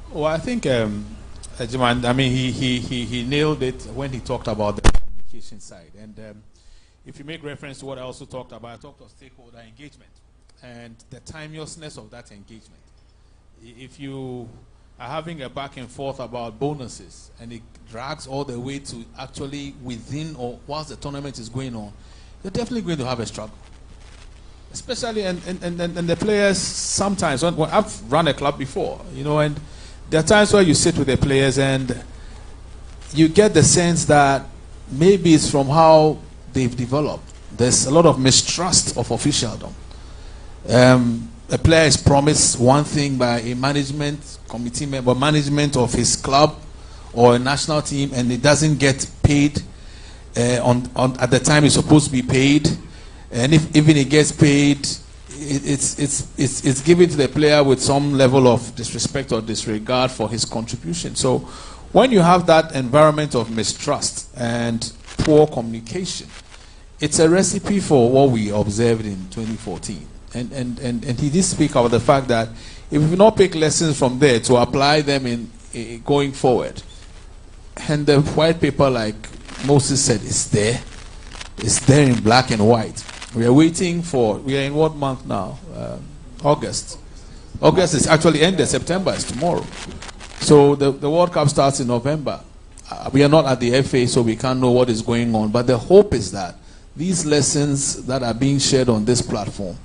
Speaker 21: Well, I think, Ajiman, I mean, he nailed it when he talked about the communication side. And if you make reference to what I also talked about, I talked about stakeholder engagement and the timelessness of that engagement. If you are having a back and forth about bonuses and it drags all the way to actually within or whilst the tournament is going on, you're definitely going to have a struggle. Especially and the players sometimes, when I've run a club before, you know, and there are times where you sit with the players and you get the sense that maybe it's from how they've developed. There's a lot of mistrust of officialdom. A player is promised one thing by a management committee member, management of his club or a national team, and it doesn't get paid at the time it's supposed to be paid. And if even it gets paid, it's given to the player with some level of disrespect or disregard for his contribution. So when you have that environment of mistrust and poor communication, it's a recipe for what we observed in 2014. And he did speak about the fact that if we not pick lessons from there to apply them in going forward, and the white paper, like Moses said, is there. It's there in black and white. We are waiting for, we are in what month now? August. August is actually ended. September is tomorrow. So the World Cup starts in November. We are not at the FA, so we can't know what is going on. But the hope is that these lessons that are being shared on this platform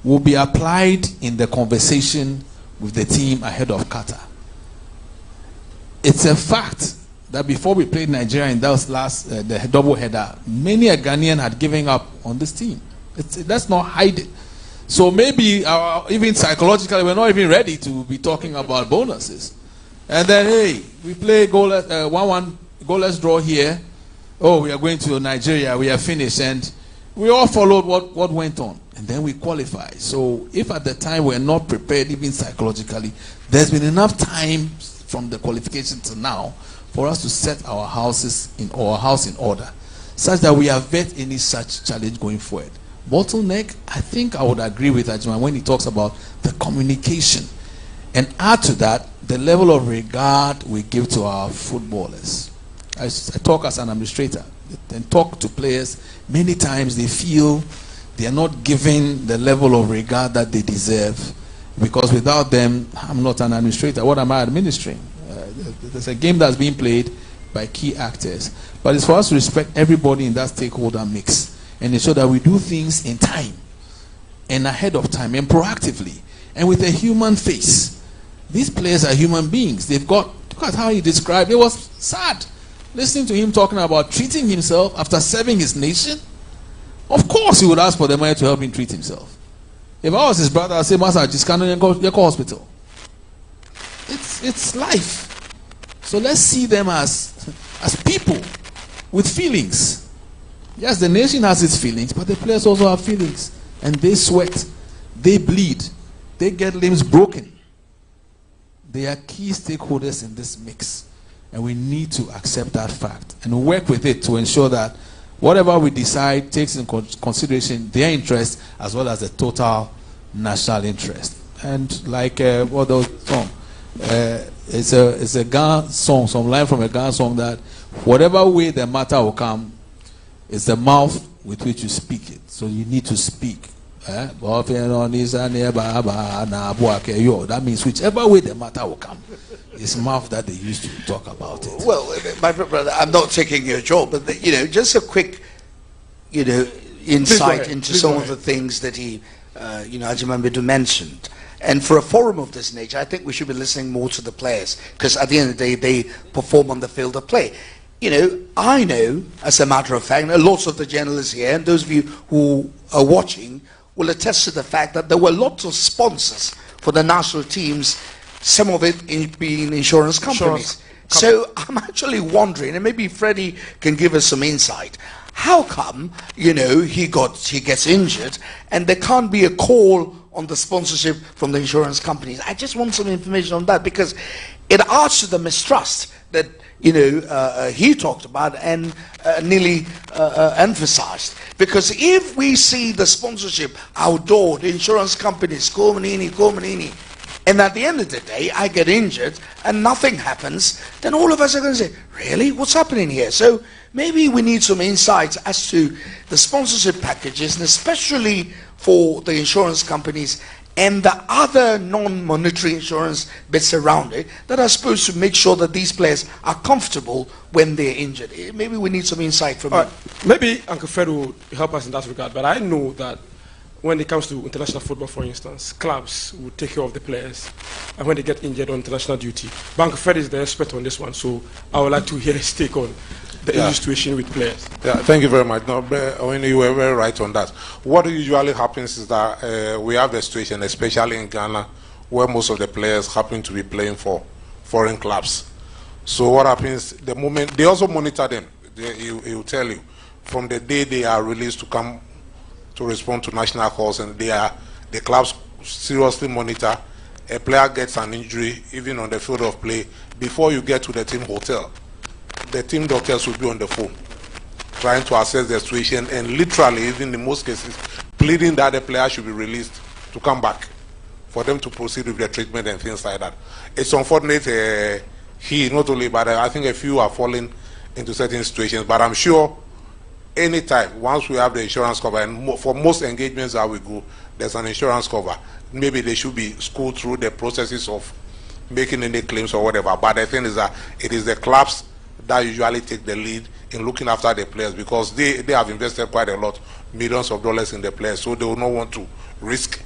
Speaker 21: will be applied in the conversation with the team ahead of Qatar. It's a fact that before we played Nigeria in that last the double header, many a Ghanaian had given up on this team. Let's not hide it. So maybe even psychologically we're not even ready to be talking about bonuses. And then hey, we play 1-1 goalless draw here,
Speaker 1: oh, we are going to Nigeria, we are finished, and we all followed what went on, and then we qualified. So if at the time we're not prepared, even psychologically, there's been enough time from the qualification to now for us to set our house in order, such that we avert any such challenge going forward. Bottleneck, I think I would agree with Ajman when he talks about the communication, and add to that the level of regard we give to our footballers. I talk as an administrator and talk to players. Many times they feel they are not given the level of regard that they deserve, because without them, I'm not an administrator. What am I administering? There's a game that's being played by key actors. But it's for us to respect everybody in that stakeholder mix and ensure that we do things in time and ahead of time and proactively and with a human face. These players are human beings. They've got, look at how he described it. Was sad listening to him talking about treating himself after serving his nation. Of course he would ask for the money to help him treat himself. If I was his brother, I'd say, Master, just can't go hospital. It's life. So let's see them as people with feelings. Yes, the nation has its feelings, but the players also have feelings. And they sweat, they bleed, they get limbs broken. They are key stakeholders in this mix. And we need to accept that fact and work with it to ensure that whatever we decide takes in consideration their interest as well as the total national interest. And like what those song, it's a Ghana song, some line from a Ghana song that whatever way the matter will come, it's the mouth with which you speak it. So you need to speak. That means whichever way the matter will come, it's mouth that they used to talk about it.
Speaker 9: Well, my brother, I'm not taking your job, but just a quick, insight into some of the things that he, Ajimambidu mentioned. And for a forum of this nature, I think we should be listening more to the players, because at the end of the day, they perform on the field of play. I know, as a matter of fact, lots of the journalists here, and those of you who are watching, will attest to the fact that there were lots of sponsors for the national teams, some of it being insurance companies. So I'm actually wondering, and maybe Freddie can give us some insight, how come, he gets injured and there can't be a call on the sponsorship from the insurance companies? I just want some information on that, because it adds to the mistrust that he talked about and nearly emphasized. Because if we see the sponsorship outdoor, the insurance companies, Komanini, and at the end of the day, I get injured and nothing happens, then all of us are going to say, really? What's happening here? So maybe we need some insights as to the sponsorship packages, and especially for the insurance companies and the other non-monetary insurance bits around it that are supposed to make sure that these players are comfortable when they're injured. Maybe we need some insight from you.
Speaker 6: Maybe Uncle Fred will help us in that regard, but I know that when it comes to international football, for instance, clubs will take care of the players and when they get injured on international duty. But Uncle Fred is the expert on this one, so I would like to hear his take on the injury situation with players.
Speaker 7: Yeah, thank you very much. No, when you were very right on that. What usually happens is that we have the situation, especially in Ghana, where most of the players happen to be playing for foreign clubs. So what happens, the moment, they also monitor them. He will tell you, from the day they are released to come to respond to national calls, and the clubs seriously monitor. A player gets an injury, even on the field of play, before you get to the team hotel, the team doctors will be on the phone trying to assess the situation, and literally, even in most cases, pleading that the player should be released to come back for them to proceed with the treatment and things like that. It's unfortunate not only, but I think a few are falling into certain situations, but I'm sure anytime, once we have the insurance cover, and for most engagements that we go, there's an insurance cover. Maybe they should be schooled through the processes of making any claims or whatever. But the thing is that it is the clubs that usually take the lead in looking after the players, because they have invested quite a lot, millions of dollars in the players, so they will not want to risk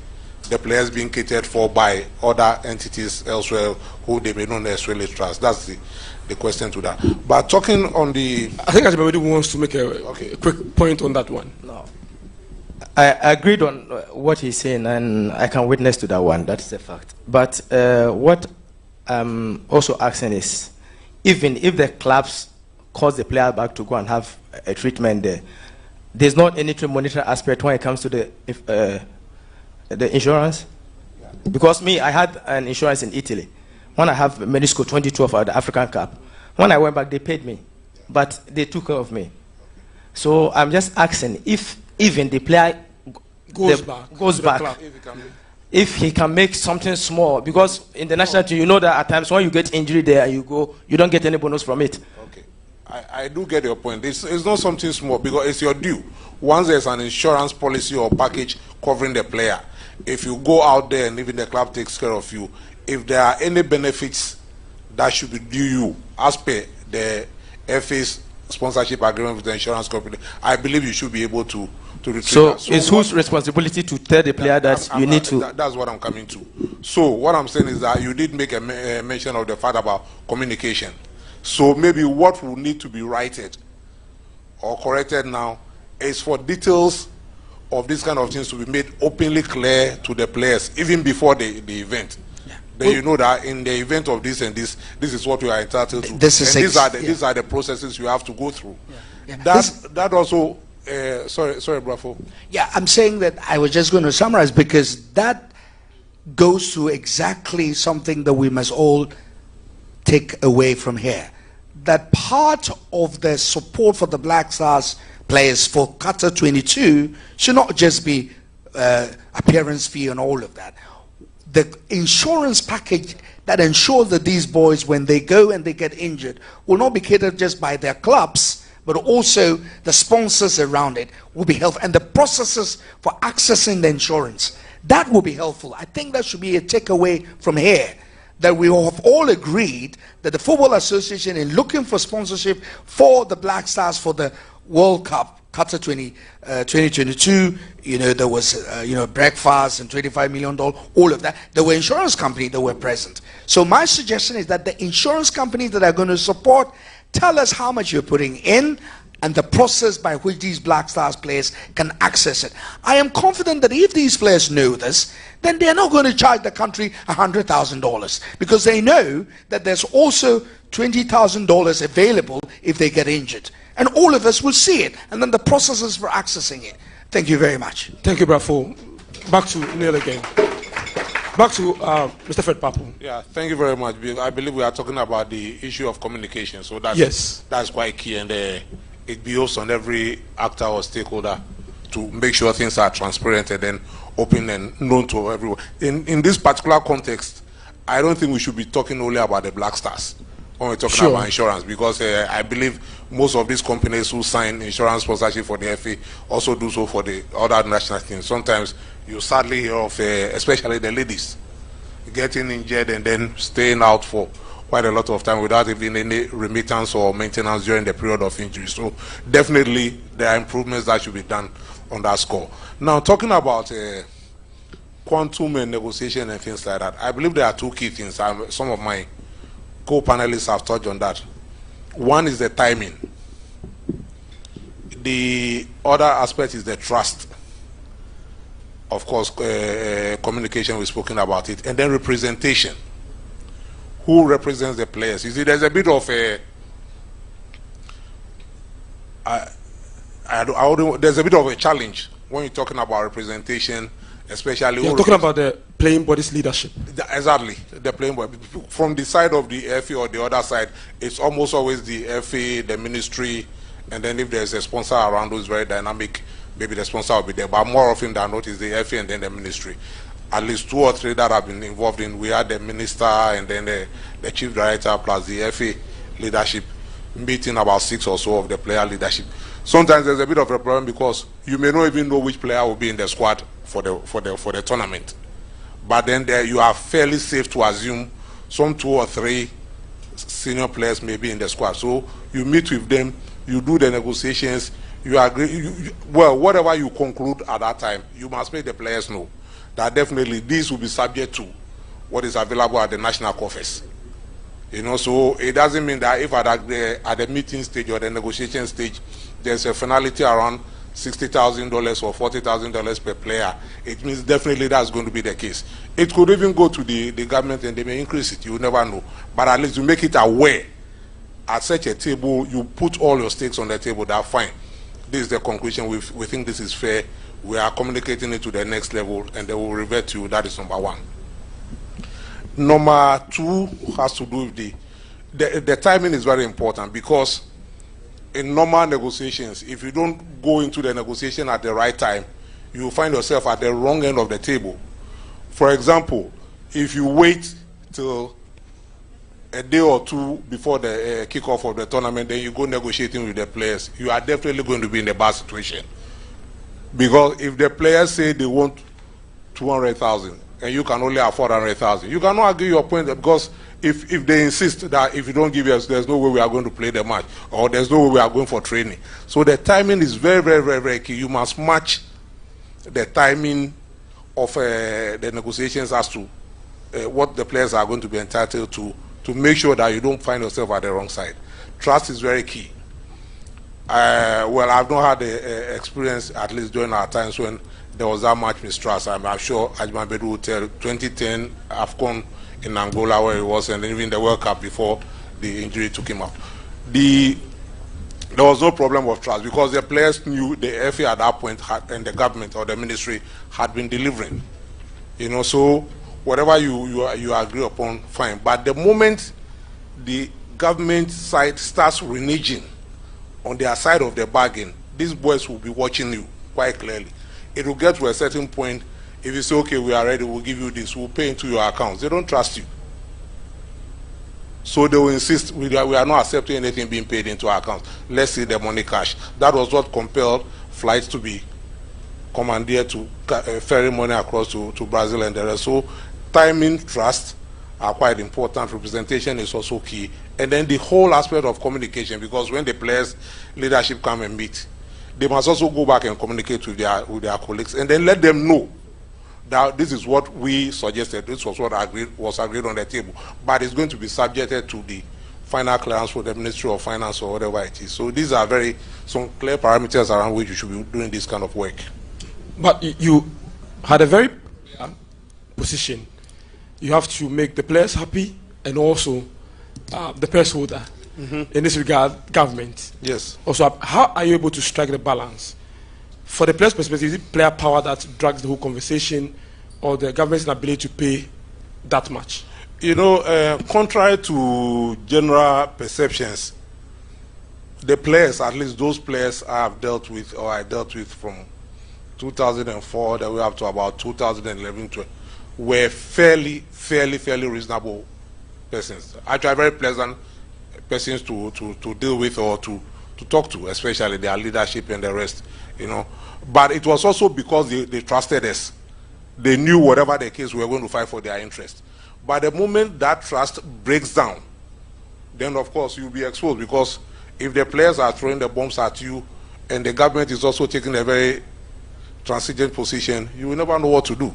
Speaker 7: the players being catered for by other entities elsewhere who they may not necessarily trust. That's the question to that. But talking on the...
Speaker 6: I think Abedi wants to make a quick point on that one.
Speaker 8: No. I agreed on what he's saying, and I can witness to that one. That's a fact. But what I'm also asking is, even if the clubs cause the player back to go and have a treatment there. There's not any monetary aspect when it comes to the insurance. Because me, I had an insurance in Italy. When I have menisco 2012 at the African Cup, when I went back, they paid me, but they took care of me. So I'm just asking if even the player goes back, if he can make something small, because in the national team, you know that at times when you get injury there and you go, you don't get any bonus from it.
Speaker 7: Okay, I do get your point. It's not something small because it's your due. Once there's an insurance policy or package covering the player, if you go out there and even the club takes care of you, if there are any benefits that should be due you as per the FA's sponsorship agreement with the insurance company, I believe you should be able to retrieve
Speaker 8: so
Speaker 7: that. So
Speaker 8: it's whose responsibility to tell the player that you need to?
Speaker 7: That's what I'm coming to. So what I'm saying is that you did make a mention of the fact about communication. So maybe what will need to be righted or corrected now is for details of this kind of things to be made openly clear to the players, even before the event. Then you know that in the event of this and this is what you are entitled to. These are the processes you have to go through. That also, sorry, Bravo.
Speaker 9: Yeah, I'm saying that I was just going to summarize because that goes to exactly something that we must all take away from here. That part of the support for the Black Stars players for Qatar 22 should not just be appearance fee and all of that. The insurance package that ensures that these boys, when they go and they get injured, will not be catered just by their clubs, but also the sponsors around it will be helpful. And the processes for accessing the insurance, that will be helpful. I think that should be a takeaway from here, that we have all agreed that the Football Association, in looking for sponsorship for the Black Stars for the World Cup, Qatar 2022, you know, there was, breakfast and $25 million, all of that. There were insurance companies that were present. So my suggestion is that the insurance companies that are going to support, tell us how much you're putting in and the process by which these Black Stars players can access it. I am confident that if these players know this, then they're not going to charge the country $100,000 because they know that there's also $20,000 available if they get injured. And all of us will see it, and then the processes for accessing it. Thank you very much.
Speaker 6: Thank you, Bravo. Back to Neil again. Back to Mr. Fred Papu.
Speaker 7: Yeah, thank you very much. I believe we are talking about the issue of communication. So that's quite key, and it behoves on every actor or stakeholder to make sure things are transparent and then open and known to everyone. In this particular context, I don't think we should be talking only about the Black Stars when we're talking about insurance, because I believe most of these companies who sign insurance sponsorship for the FA also do so for the other national teams. Sometimes you sadly hear of, especially the ladies, getting injured and then staying out for quite a lot of time without even any remittance or maintenance during the period of injury. So definitely there are improvements that should be done on that score. Now, talking about quantum and negotiation and things like that, I believe there are two key things. Some of my co-panelists have touched on that. One is the timing. The other aspect is the trust. Of course, communication, we've spoken about it. And then representation. Who represents the players? You see, there's a bit of a... there's a bit of a challenge when you're talking about representation, especially...
Speaker 6: You're talking about the playing body's leadership.
Speaker 7: Exactly, the playing body. From the side of the FA or the other side, it's almost always the FA, the ministry, and then if there's a sponsor around who's very dynamic, maybe the sponsor will be there. But more often than not, it's the FA and then the ministry. At least 2 or 3 that I've been involved in. We had the minister and then the chief director plus the FA leadership meeting about 6 or so of the player leadership. Sometimes there's a bit of a problem because you may not even know which player will be in the squad for the tournament. But then you are fairly safe to assume some 2 or 3 senior players may be in the squad. So you meet with them, you do the negotiations, you agree. Well, whatever you conclude at that time, you must make the players know that definitely this will be subject to what is available at the national coffers. You know, so it doesn't mean that if at the meeting stage or the negotiation stage, there's a finality around $60,000 or $40,000 per player, it means definitely that's going to be the case. It could even go to the government and they may increase it, you never know. But at least you make it aware at such a table, you put all your stakes on the table. That's fine. This is the conclusion. We think this is fair. We are communicating it to the next level, and they will revert to you. That is number one. Number two has to do with the timing is very important, because in normal negotiations, if you don't go into the negotiation at the right time, you will find yourself at the wrong end of the table. For example, if you wait till a day or two before the kickoff of the tournament, then you go negotiating with the players, you are definitely going to be in a bad situation. Because if the players say they want 200,000 and you can only afford 100,000, you cannot argue your point, because if they insist that if you don't give us, there's no way we are going to play the match, or there's no way we are going for training. So the timing is very, very, very, very key. You must match the timing of the negotiations as to what the players are going to be entitled to make sure that you don't find yourself at the wrong side. Trust is very key. Well, I've not had the experience, at least during our times when there was that much mistrust. I'm sure Abedi will tell 2010 AFCON in Angola where he was, and even the World Cup before the injury took him out. There was no problem of trust, because the players knew the FA at that point and the government or the ministry had been delivering. You know, so whatever you agree upon, fine. But the moment the government side starts reneging on their side of the bargain, these boys will be watching you quite clearly. It will get to a certain point. If you say, okay, we are ready, we'll give you this, we'll pay into your accounts, they don't trust you. So they will insist, we are not accepting anything being paid into our accounts. Let's see the money cash. That was what compelled flights to be commandeered to ferry money across to Brazil and the rest. So timing, trust are quite important. Representation is also key. And then the whole aspect of communication, because when the players' leadership come and meet, they must also go back and communicate with their colleagues, and then let them know that this is what we suggested, this was what was agreed on the table, but it's going to be subjected to the final clearance for the Ministry of Finance or whatever it is. So these are some clear parameters around which you should be doing this kind of work.
Speaker 6: But you had a very position. You have to make the players happy and also the purse holder. In this regard, government.
Speaker 7: Yes.
Speaker 6: Also, how are you able to strike the balance? For the player's perspective, is it player power that drags the whole conversation, or the government's inability to pay that much?
Speaker 7: You know, contrary to general perceptions, the players, at least those players I dealt with from 2004 the way up to about 2011, were fairly reasonable persons. Actually, very pleasant persons to deal with or to talk to, especially their leadership and the rest, you know. But it was also because they trusted us. They knew whatever the case, we were going to fight for their interest. But the moment that trust breaks down, then of course you'll be exposed, because if the players are throwing the bombs at you and the government is also taking a very transigent position, you will never know what to do.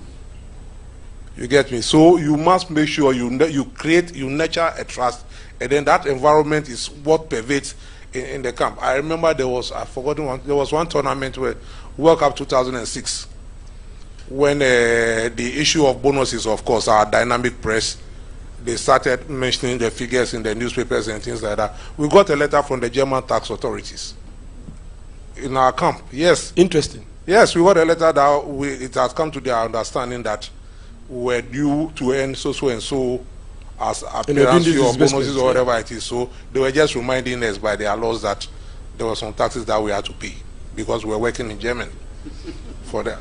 Speaker 7: You get me? So you must make sure you nurture a trust, and then that environment is what pervades in the camp. I remember there was one tournament where World Cup 2006, when the issue of bonuses, of course, our dynamic press, they started mentioning the figures in the newspapers and things like that. We got a letter from the German tax authorities in our camp. Yes.
Speaker 6: Interesting.
Speaker 7: Yes, we got a letter that it has come to their understanding that we were due to earn so and so as appearance fee or bonuses or whatever it is. So they were just reminding us by their laws that there were some taxes that we had to pay because we were working in Germany for that.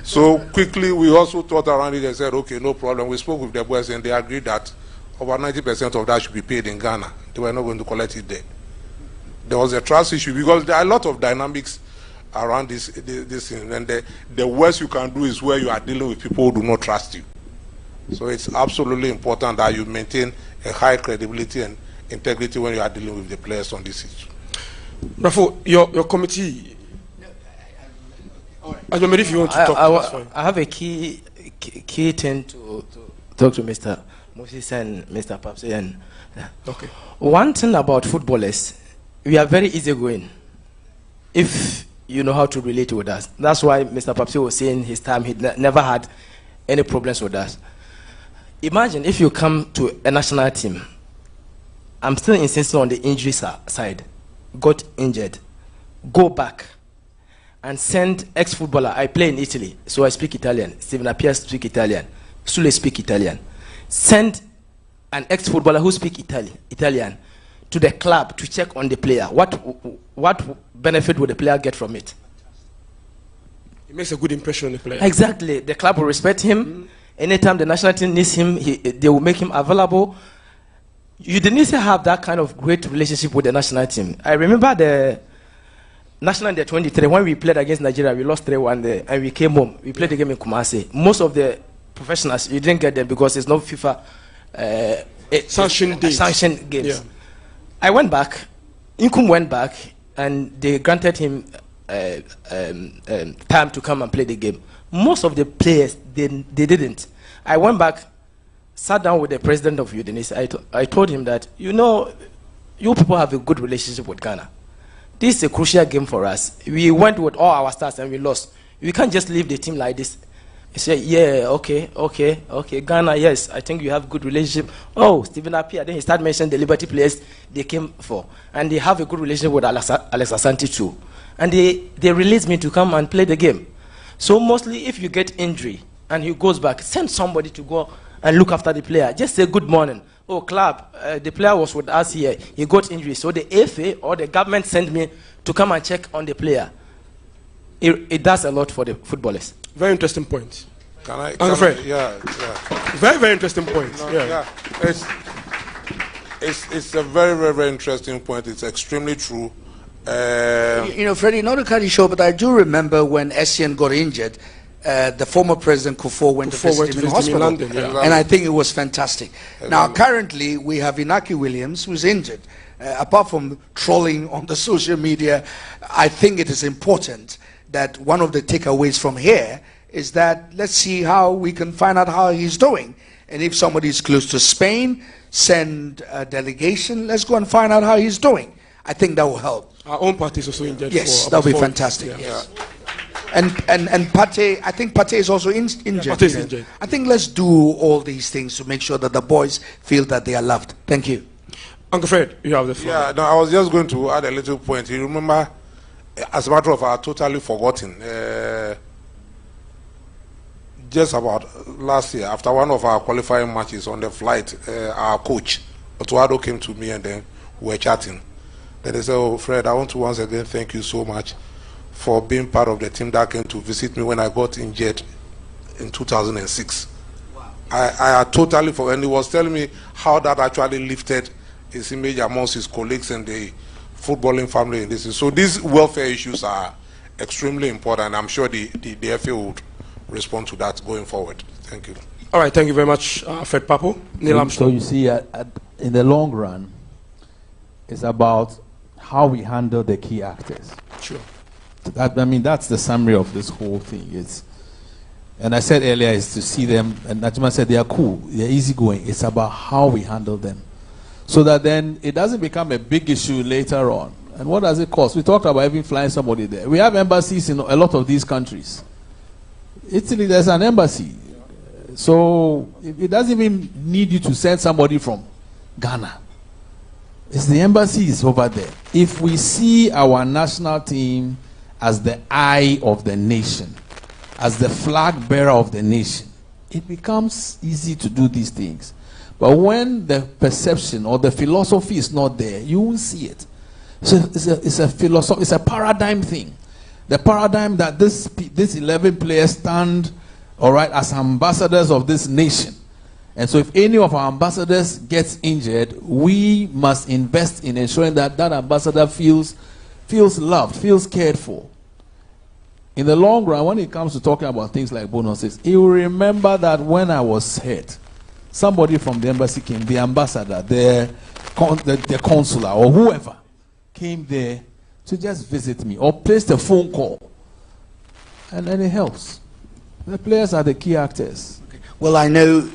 Speaker 7: So quickly we also thought around it and said, okay, no problem. We spoke with the boys and they agreed that over 90% of that should be paid in Ghana. They were not going to collect it there. There was a trust issue because there are a lot of dynamics around this thing, and the worst you can do is where you are dealing with people who do not trust you. So it's absolutely important that you maintain a high credibility and integrity when you are dealing with the players on this issue.
Speaker 6: Rafo, your committee. If you want to talk,
Speaker 8: I have a key thing to talk to Mr. Moses and Mr. Papsi. And
Speaker 6: okay.
Speaker 8: One thing about footballers, we are very easygoing. If you know how to relate with us. That's why Mr. Papsi was saying his time he never had any problems with us. Imagine if you come to a national team I'm still insisting on the injury side. Got injured. Go back and send ex-footballer. I play in Italy, so I speak Italian. Steven Appiah speak Italian. Sule speak Italian. Send an ex-footballer who speak Italian to the club to check on the player. What benefit would the player get from it?
Speaker 6: It makes a good impression on the player.
Speaker 8: Exactly. The club will respect him. Anytime the national team needs him, they will make him available. You didn't have that kind of great relationship with the national team. I remember the national under 23, when we played against Nigeria, we lost 3-1 there, and we came home. We played the game in Kumasi. Most of the professionals, you didn't get them because it's not FIFA sanctioned games. Yeah. I went back, Inkum went back, and they granted him time to come and play the game. Most of the players, they didn't. I went back, sat down with the president of Udinese. I told him that, you know, you people have a good relationship with Ghana. This is a crucial game for us. We went with all our stars and we lost. We can't just leave the team like this. He said, yeah, okay. Ghana, yes, I think you have good relationship. Oh, Stephen Appiah. Then he started mentioning the Liberty players they came for. And they have a good relationship with Alex Asante too. And they released me to come and play the game. So mostly if you get injury and he goes back, send somebody to go and look after the player. Just say good morning. Oh, club, the player was with us here. He got injury. So the FA or the government sent me to come and check on the player. It does a lot for the footballers.
Speaker 6: Very interesting point.
Speaker 7: Can I?
Speaker 6: Yeah. Very, very interesting point.
Speaker 7: No, yeah. It's a very, very, very interesting point. It's extremely true.
Speaker 9: You know, Freddie, not to cut you short, but I do remember when Essien got injured, the former President Kufuor went to visit him in hospital.
Speaker 6: London, yeah.
Speaker 9: And I think it was fantastic. Exactly. Now, currently, we have Inaki Williams, who's injured. Apart from trolling on the social media, I think it is important that one of the takeaways from here is that let's see how we can find out how he's doing. And if somebody is close to Spain, send a delegation. Let's go and find out how he's doing. I think that will help.
Speaker 6: Our own party is also injured.
Speaker 9: Yes, that will be fantastic. Yeah. Yes. And Pate, I think Pate is also injured.
Speaker 6: Pate is injured.
Speaker 9: I think let's do all these things to make sure that the boys feel that they are loved. Thank you.
Speaker 6: Uncle Fred, you have the floor.
Speaker 7: Yeah, no, I was just going to add a little point. You remember, as a matter of fact, totally forgotten. Just about last year, after one of our qualifying matches on the flight, our coach, Otuado, came to me and then we were chatting. Then they said, oh, Fred, I want to once again thank you so much for being part of the team that came to visit me when I got injured in 2006. Wow. I totally forgot. And he was telling me how that actually lifted his image amongst his colleagues and the footballing family in this. So these welfare issues are extremely important. I'm sure the FA would respond to that going forward. Thank you.
Speaker 6: All right, thank you very much, Fred Papo.
Speaker 1: So you see, in the long run, it's about how we handle the key actors.
Speaker 6: Sure.
Speaker 1: That's the summary of this whole thing. And I said earlier, is to see them, and Najma said they are cool, they're easygoing. It's about how we handle them. So that then it doesn't become a big issue later on. And what does it cost? We talked about even flying somebody there. We have embassies in a lot of these countries. Italy, there's an embassy. So it doesn't even need you to send somebody from Ghana. It's the embassies over there. If we see our national team as the eye of the nation, as the flag bearer of the nation, it becomes easy to do these things. But when the perception or the philosophy is not there, you won't see it. So it's a philosophy, it's a paradigm thing. The paradigm that this 11 players stand, all right, as ambassadors of this nation. And so if any of our ambassadors gets injured, we must invest in ensuring that that ambassador feels loved, feels cared for. In the long run, when it comes to talking about things like bonuses, he will remember that when I was hurt, somebody from the embassy came, the ambassador, the consular, or whoever came there to just visit me or placed a phone call. And then it helps. The players are the key actors.
Speaker 9: Okay. Well, I know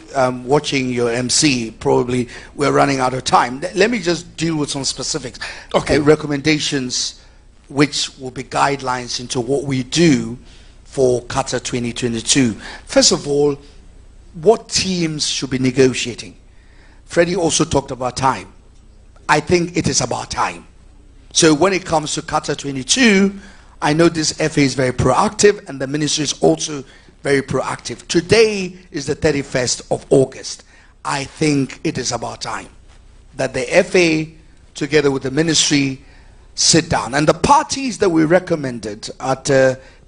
Speaker 9: watching your MC, probably we're running out of time. Let me just deal with some specifics.
Speaker 6: Okay.
Speaker 9: Recommendations which will be guidelines into what we do for Qatar 2022. First of all, what teams should be negotiating? Freddie also talked about time. I think it is about time. So when it comes to Qatar 22, I know this FA is very proactive and the ministry is also very proactive. Today is the 31st of August. I think it is about time that the FA, together with the ministry, sit down. And the parties that we recommended at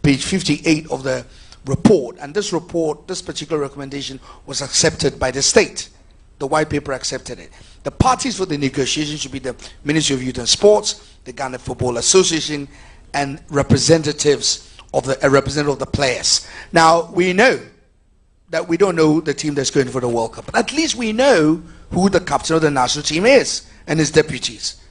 Speaker 9: page 58 of the report, and this report, this particular recommendation was accepted by the state. The white paper accepted it. The parties for the negotiation should be the Ministry of Youth and Sports, the Ghana Football Association, and representatives of the representative of the players. Now, we know that we don't know the team that's going for the World Cup, but at least we know who the captain of the national team is and his deputies.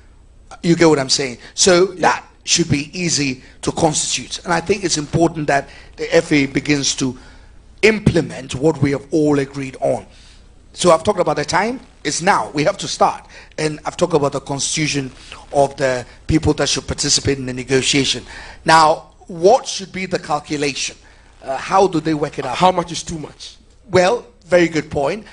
Speaker 9: You get what I'm saying? So that should be easy to constitute. And I think it's important that the FA begins to implement what we have all agreed on. So I've talked about the time. It's now. We have to start. And I've talked about the constitution of the people that should participate in the negotiation. Now, what should be the calculation? How do they work it out?
Speaker 6: How much is too much?
Speaker 9: Well, very good point.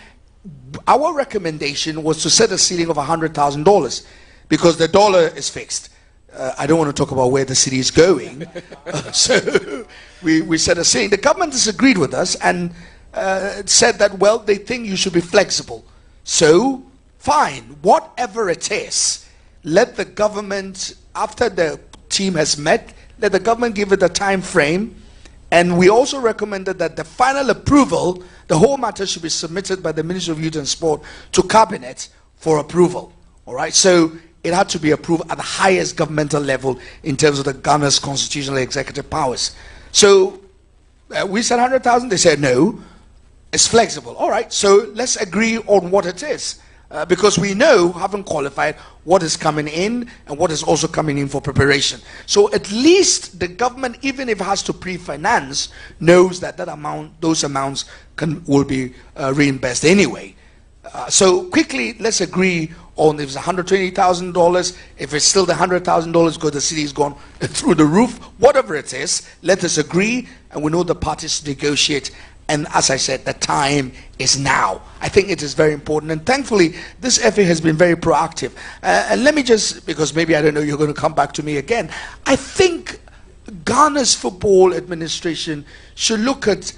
Speaker 9: Our recommendation was to set a ceiling of $100,000 because the dollar is fixed. I don't want to talk about where the city is going. So we set a ceiling. The government disagreed with us and said that, well, they think you should be flexible. So, fine, whatever it is, let the government, after the team has met, let the government give it a time frame. And we also recommended that the final approval, the whole matter should be submitted by the Ministry of Youth and Sport to Cabinet for approval. All right, so it had to be approved at the highest governmental level in terms of the Ghana's constitutional executive powers. So we said 100,000, they said no. It's flexible. All right, so let's agree on what it is. Because we know, haven't qualified, what is coming in and what is also coming in for preparation. So at least the government, even if it has to pre-finance, knows that that amount, those amounts will be reimbursed anyway. So quickly, let's agree on if it's $120,000, if it's still the $100,000 because the city has gone through the roof, whatever it is, let us agree and we know the parties negotiate. And as I said, the time is now. I think it is very important. And thankfully, this FA has been very proactive. And let me just, because maybe I don't know, you're going to come back to me again. I think Ghana's football administration should look at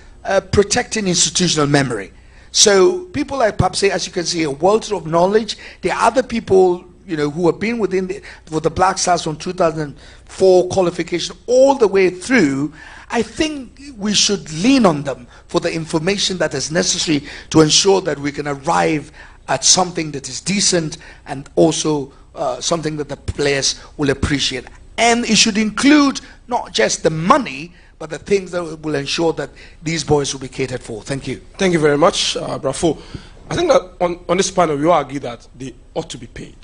Speaker 9: protecting institutional memory. So people like Papse, as you can see, a wealth of knowledge. There are other people, you know, who have been within with the Black Stars from 2004 qualification all the way through. I think we should lean on them for the information that is necessary to ensure that we can arrive at something that is decent and also something that the players will appreciate. And it should include not just the money, but the things that will ensure that these boys will be catered for. Thank you.
Speaker 6: Thank you very much, Brafo. I think that on this panel, we all agree that they ought to be paid.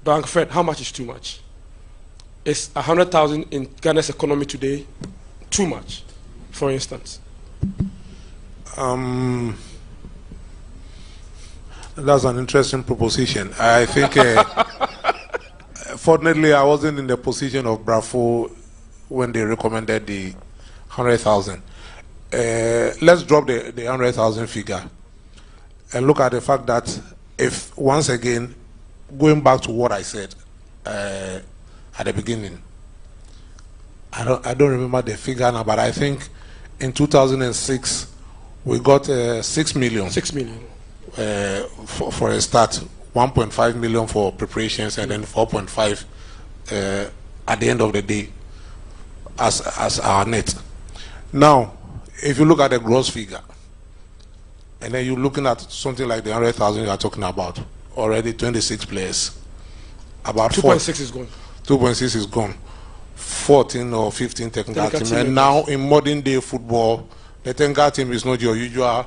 Speaker 6: But Uncle Fred, how much is too much? Is 100,000 in Ghana's economy today too much, for instance?
Speaker 7: That's an interesting proposition. I think, fortunately, I wasn't in the position of Brafo when they recommended the 100,000. Let's drop the 100,000 figure and look at the fact that if, once again, going back to what I said at the beginning, I don't remember the figure now, but I think in 2006 we got 6 million.
Speaker 6: 6 million
Speaker 7: for a start, 1.5 million for preparations, and then 4.5 at the end of the day as our net. Now, if you look at the gross figure, and then you're looking at something like the 100,000 you are talking about, already 26 players, about
Speaker 6: 2.6 is gone.
Speaker 7: 2.6 is gone. 14 or 15 technical team. And now in modern day football, the technical team is not your usual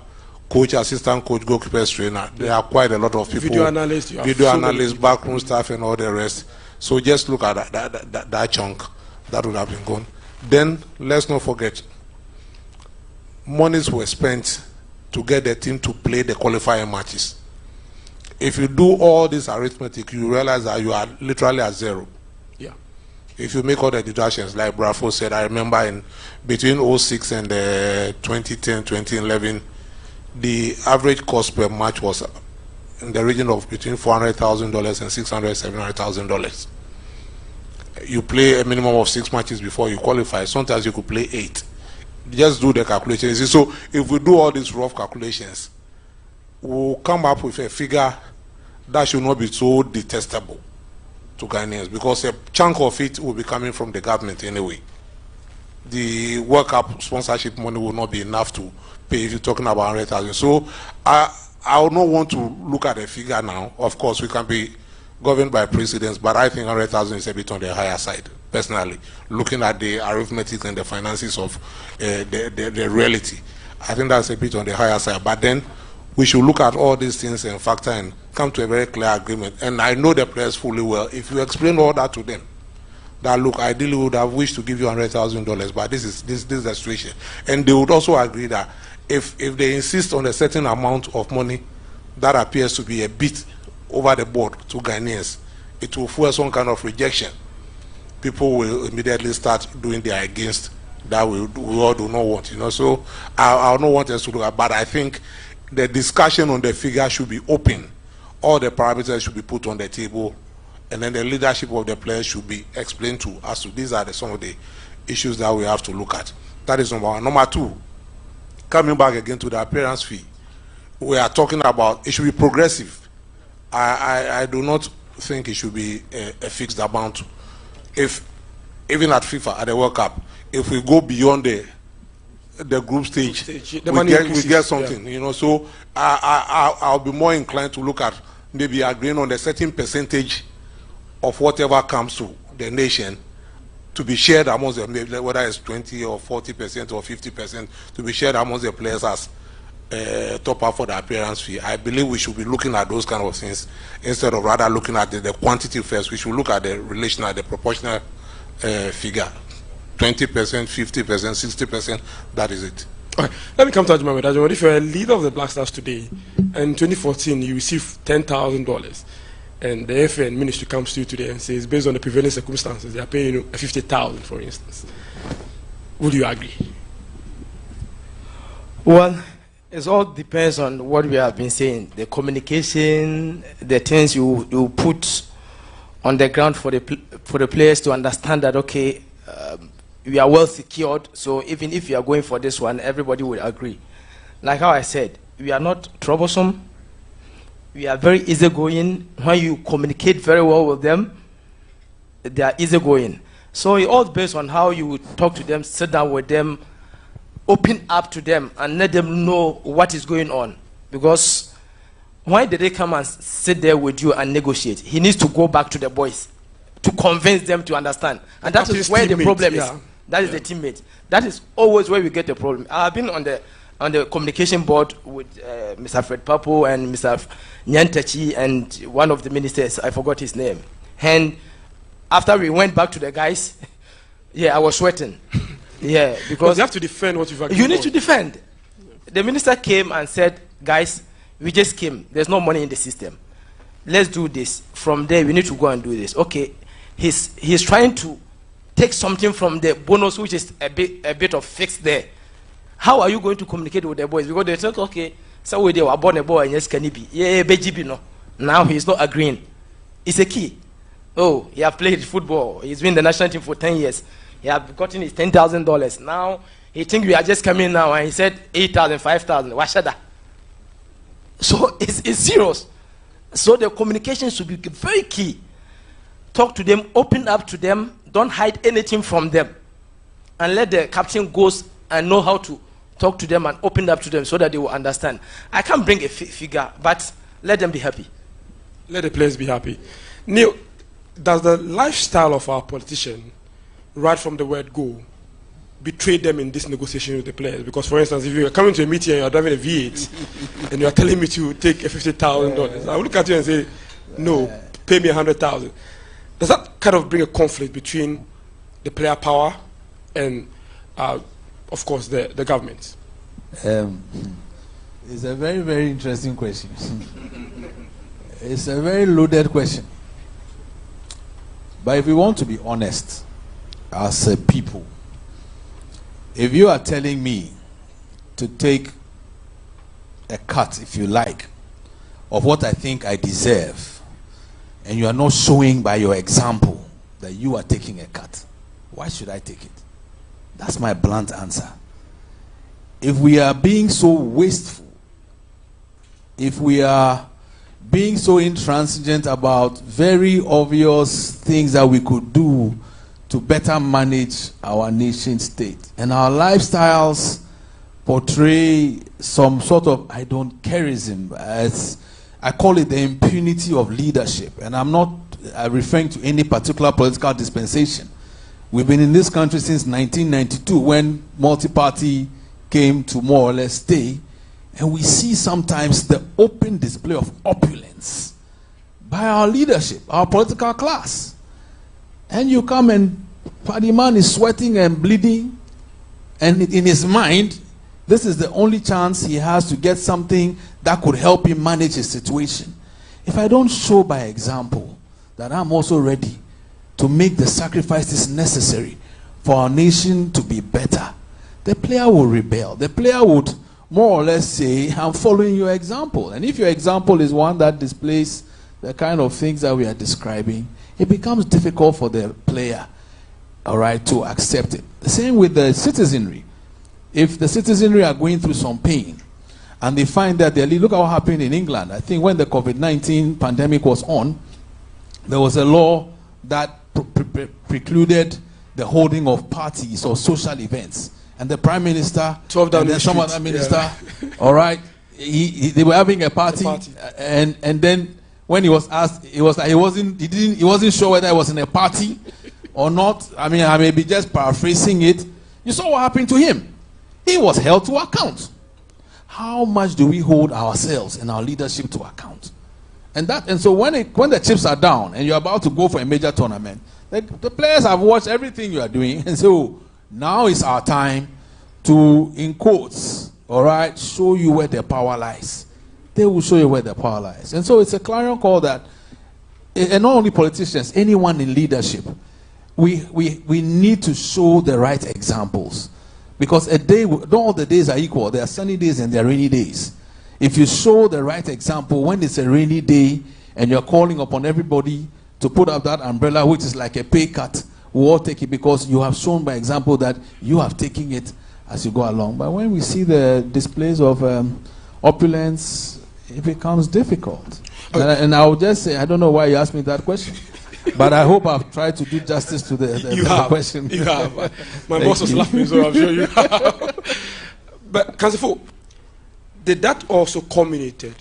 Speaker 7: coach, assistant coach, goalkeeper, trainer. There are quite a lot of people.
Speaker 6: Video analysts,
Speaker 7: backroom staff, and all the rest. So just look at that chunk that would have been gone. Then let's not forget, monies were spent to get the team to play the qualifying matches. If you do all this arithmetic, you realize that you are literally at zero.
Speaker 6: Yeah.
Speaker 7: If you make all the deductions, like Brafo said, I remember in between 06 and 2010, 2011, the average cost per match was in the region of between $400,000 and $700,000. You play a minimum of 6 matches before you qualify. Sometimes you could play 8. Just do the calculations. So if we do all these rough calculations, we'll come up with a figure that should not be so detestable to Ghanaians, because a chunk of it will be coming from the government anyway. The World Cup sponsorship money will not be enough to pay if you're talking about 100,000. So I would not want to look at a figure now. Of course, we can be governed by precedents, but I think 100,000 is a bit on the higher side, personally, looking at the arithmetic and the finances of the reality. I think that's a bit on the higher side. But then we should look at all these things and factor and come to a very clear agreement. And I know the players fully well. If you explain all that to them, that look, ideally would have wished to give you $100,000, but this is the situation. And they would also agree that if they insist on a certain amount of money that appears to be a bit over the board to Ghanaians, it will fuel some kind of rejection. People will immediately start doing their against that we all do not want, you know. So I don't want us to look at, but I think the discussion on the figure should be open. All the parameters should be put on the table, and then the leadership of the players should be explained to us. So these are some of the issues that we have to look at. That is number one. Number two, coming back again to the appearance fee, we are talking about it should be progressive. I do not think it should be a fixed amount. If even at FIFA, at the World Cup, if we go beyond the group stage, we get something, you know. So I'll be more inclined to look at maybe agreeing on a certain percentage of whatever comes to the nation to be shared amongst them, whether it's 20 or 40% or 50%, to be shared amongst the players as top up for the appearance fee. I believe we should be looking at those kind of things instead of rather looking at the quantity first. We should look at the relational, the proportional figure. 20%, 50%, 60%, that is it.
Speaker 6: All right. Let me come to Ajuma. Ajuma, if you're a leader of the Black Stars today, and in 2014 you receive $10,000, and the FN ministry comes to you today and says, based on the prevailing circumstances, they are paying you $50,000, for instance, would you agree?
Speaker 8: Well, it all depends on what we have been saying. The communication, the things you put on the ground for the players to understand that, okay, we are well secured, so even if you are going for this one, everybody will agree. Like how I said, we are not troublesome. We are very easygoing. When you communicate very well with them, they are easygoing. So it all based on how you talk to them, sit down with them, open up to them, and let them know what is going on. Because why did they come and sit there with you and negotiate? He needs to go back to the boys to convince them to understand. And that is where the problem is. That is the teammate. That is always where we get the problem. I've been on the communication board with Mr. Fred Papo and Mr. Nyantechi and one of the ministers, I forgot his name. And after we went back to the guys, yeah, I was sweating. Yeah, because
Speaker 6: you have to defend what you've agreed.
Speaker 8: You need to defend. The minister came and said, guys, we just came. There's no money in the system. Let's do this. From there, we need to go and do this. Okay, he's trying to take something from the bonus, which is a bit of fix there. How are you going to communicate with the boys? Because they said, okay, so we were born a boy and yes, can he be? Yeah, BGB no. Now he's not agreeing. It's a key. Oh, he has played football. He's been in the national team for 10 years. He has gotten his $10,000. Now he thinks we are just coming now, and he said 8,000, 5,000. What should that? So it's serious. So the communication should be very key. Talk to them, open up to them, don't hide anything from them, and let the captain go and know how to talk to them and open up to them so that they will understand. I can't bring a figure, but let them be happy.
Speaker 6: Let the players be happy. Neil, does the lifestyle of our politician, right from the word go, betray them in this negotiation with the players? Because, for instance, if you are coming to a meeting and you are driving a V8 and you are telling me to take a $50,000, I will look at you and say, no, pay me $100,000. Does that kind of bring a conflict between the player power and, of course, the government?
Speaker 1: It's a very, very interesting question. It's a very loaded question. But if we want to be honest, as a people, if you are telling me to take a cut, if you like, of what I think I deserve, and you are not showing by your example that you are taking a cut, why should I take it? That's my blunt answer. If we are being so wasteful, if we are being so intransigent about very obvious things that we could do to better manage our nation state, and our lifestyles portray some sort of I don't careism, as I call it the impunity of leadership, and I'm not referring to any particular political dispensation. We've been in this country since 1992 when multi-party came to more or less stay, and we see sometimes the open display of opulence by our leadership, our political class. And you come and Paddy man is sweating and bleeding, and in his mind, this is the only chance he has to get something that could help him manage his situation. If I don't show by example that I'm also ready to make the sacrifices necessary for our nation to be better, the player will rebel. The player would more or less say, I'm following your example. And if your example is one that displays the kind of things that we are describing, it becomes difficult for the player, all right, to accept it. The same with the citizenry. If the citizenry are going through some pain and they find that look at what happened in England. I think when the COVID-19 pandemic was on, there was a law that precluded the holding of parties or social events. And the Prime Minister and then some other minister, all right, they were having a party. And then when he was asked, he wasn't sure whether he was in a party or not. I mean, I may be just paraphrasing it. You saw what happened to him. He was held to account. How much do we hold ourselves and our leadership to account? And so when the chips are down and you're about to go for a major tournament, the players have watched everything you are doing, and so now is our time to, in quotes, all right, show you where the power lies. They will show you where the power lies. And so it's a clarion call that, and not only politicians, anyone in leadership, we need to show the right examples. Because not all the days are equal. There are sunny days and there are rainy days. If you show the right example when it's a rainy day and you're calling upon everybody to put up that umbrella, which is like a pay cut, we'll all take it because you have shown by example that you have taken it as you go along. But when we see the displays of opulence, it becomes difficult. And I would just say, I don't know why you asked me that question. But I hope I've tried to do justice to the question.
Speaker 6: You have. My boss was laughing, so I'm sure you have. But, Council, did that also culminated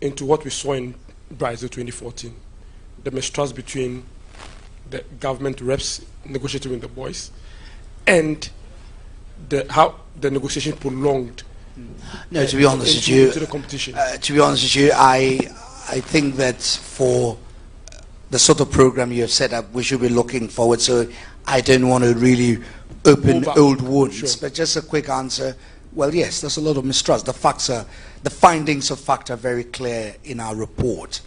Speaker 6: into what we saw in Brazil 2014? The mistrust between the government reps negotiating with the boys and how the negotiation prolonged.
Speaker 9: No, to be honest with you,
Speaker 6: to the competition.
Speaker 9: To be honest with you, I think that for the sort of program you have set up, we should be looking forward. So I don't want to really open old wounds. Sure. But just a quick answer. Well, yes, there's a lot of mistrust. The findings of fact are very clear in our report.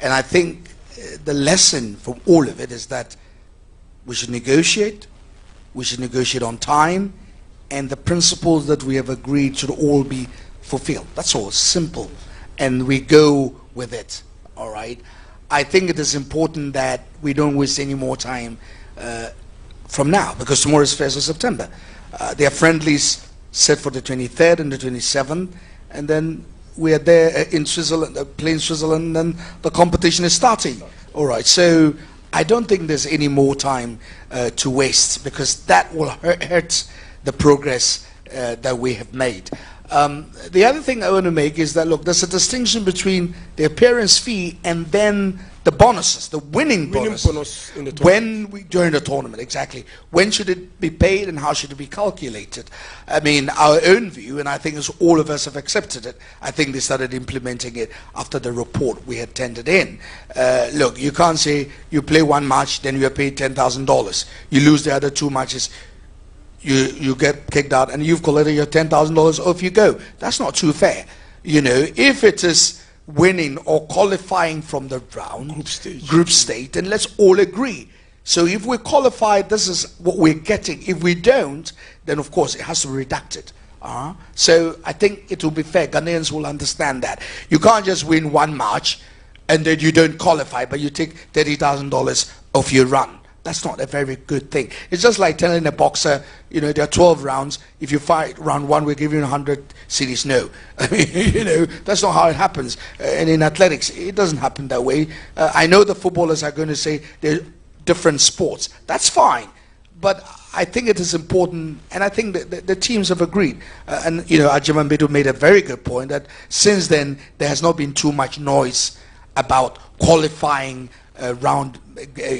Speaker 9: And I think the lesson from all of it is that we should negotiate on time, and the principles that we have agreed should all be fulfilled. That's all, simple. And we go with it, all right? I think it is important that we don't waste any more time from now, because tomorrow is 1st of September. There are friendlies set for the 23rd and the 27th, and then we are there in Switzerland, playing Switzerland, and the competition is starting. All right, so I don't think there's any more time to waste, because that will hurt the progress that we have made. The other thing I want to make is that, look, there's a distinction between the appearance fee and then the bonuses, the winning bonus in the tournament. During the tournament, exactly. When should it be paid and how should it be calculated? I mean, our own view, and I think as all of us have accepted it, I think they started implementing it after the report we had tendered in. Look, you can't say you play one match, then you are paid $10,000. You lose the other two matches, you get kicked out, and you've collected your $10,000, off you go. That's not too fair. You know, if it is winning or qualifying from the round, group stage, then let's all agree. So if we qualify, this is what we're getting. If we don't, then of course it has to be redacted. So I think it will be fair. Ghanaians will understand that. You can't just win one match and then you don't qualify, but you take $30,000 off your run. That's not a very good thing. It's just like telling a boxer, you know, there are 12 rounds. If you fight round one, we're giving you 100 cedis. No. I mean, you know, that's not how it happens. And in athletics, it doesn't happen that way. I know the footballers are going to say they're different sports. That's fine. But I think it is important, and I think that the teams have agreed. And, you know, Ajimambedu made a very good point that since then, there has not been too much noise about qualifying round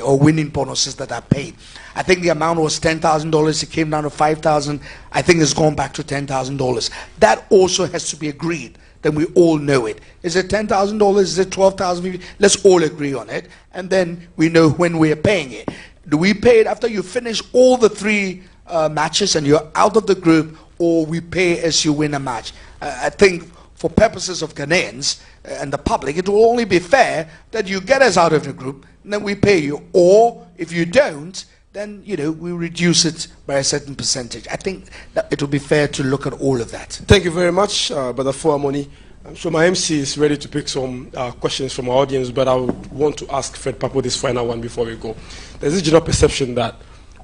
Speaker 9: or winning bonuses that are paid. I think the amount was $10,000. It came down to $5,000. I think it's gone back to $10,000. That also has to be agreed. Then we all know it. Is it $10,000? Is it $12,000? Let's all agree on it, and then we know when we are paying it. Do we pay it after you finish all the 3 matches and you're out of the group, or we pay as you win a match? I think for purposes of Ghanaians and the public, it will only be fair that you get us out of the group and then we pay you. Or if you don't, then, you know, we reduce it by a certain percentage. I think that it will be fair to look at all of that.
Speaker 6: Thank you very much, Brother Fuamoni. I'm sure my MC is ready to pick some questions from our audience, but I would want to ask Fred Papo this final one before we go. There's this general perception that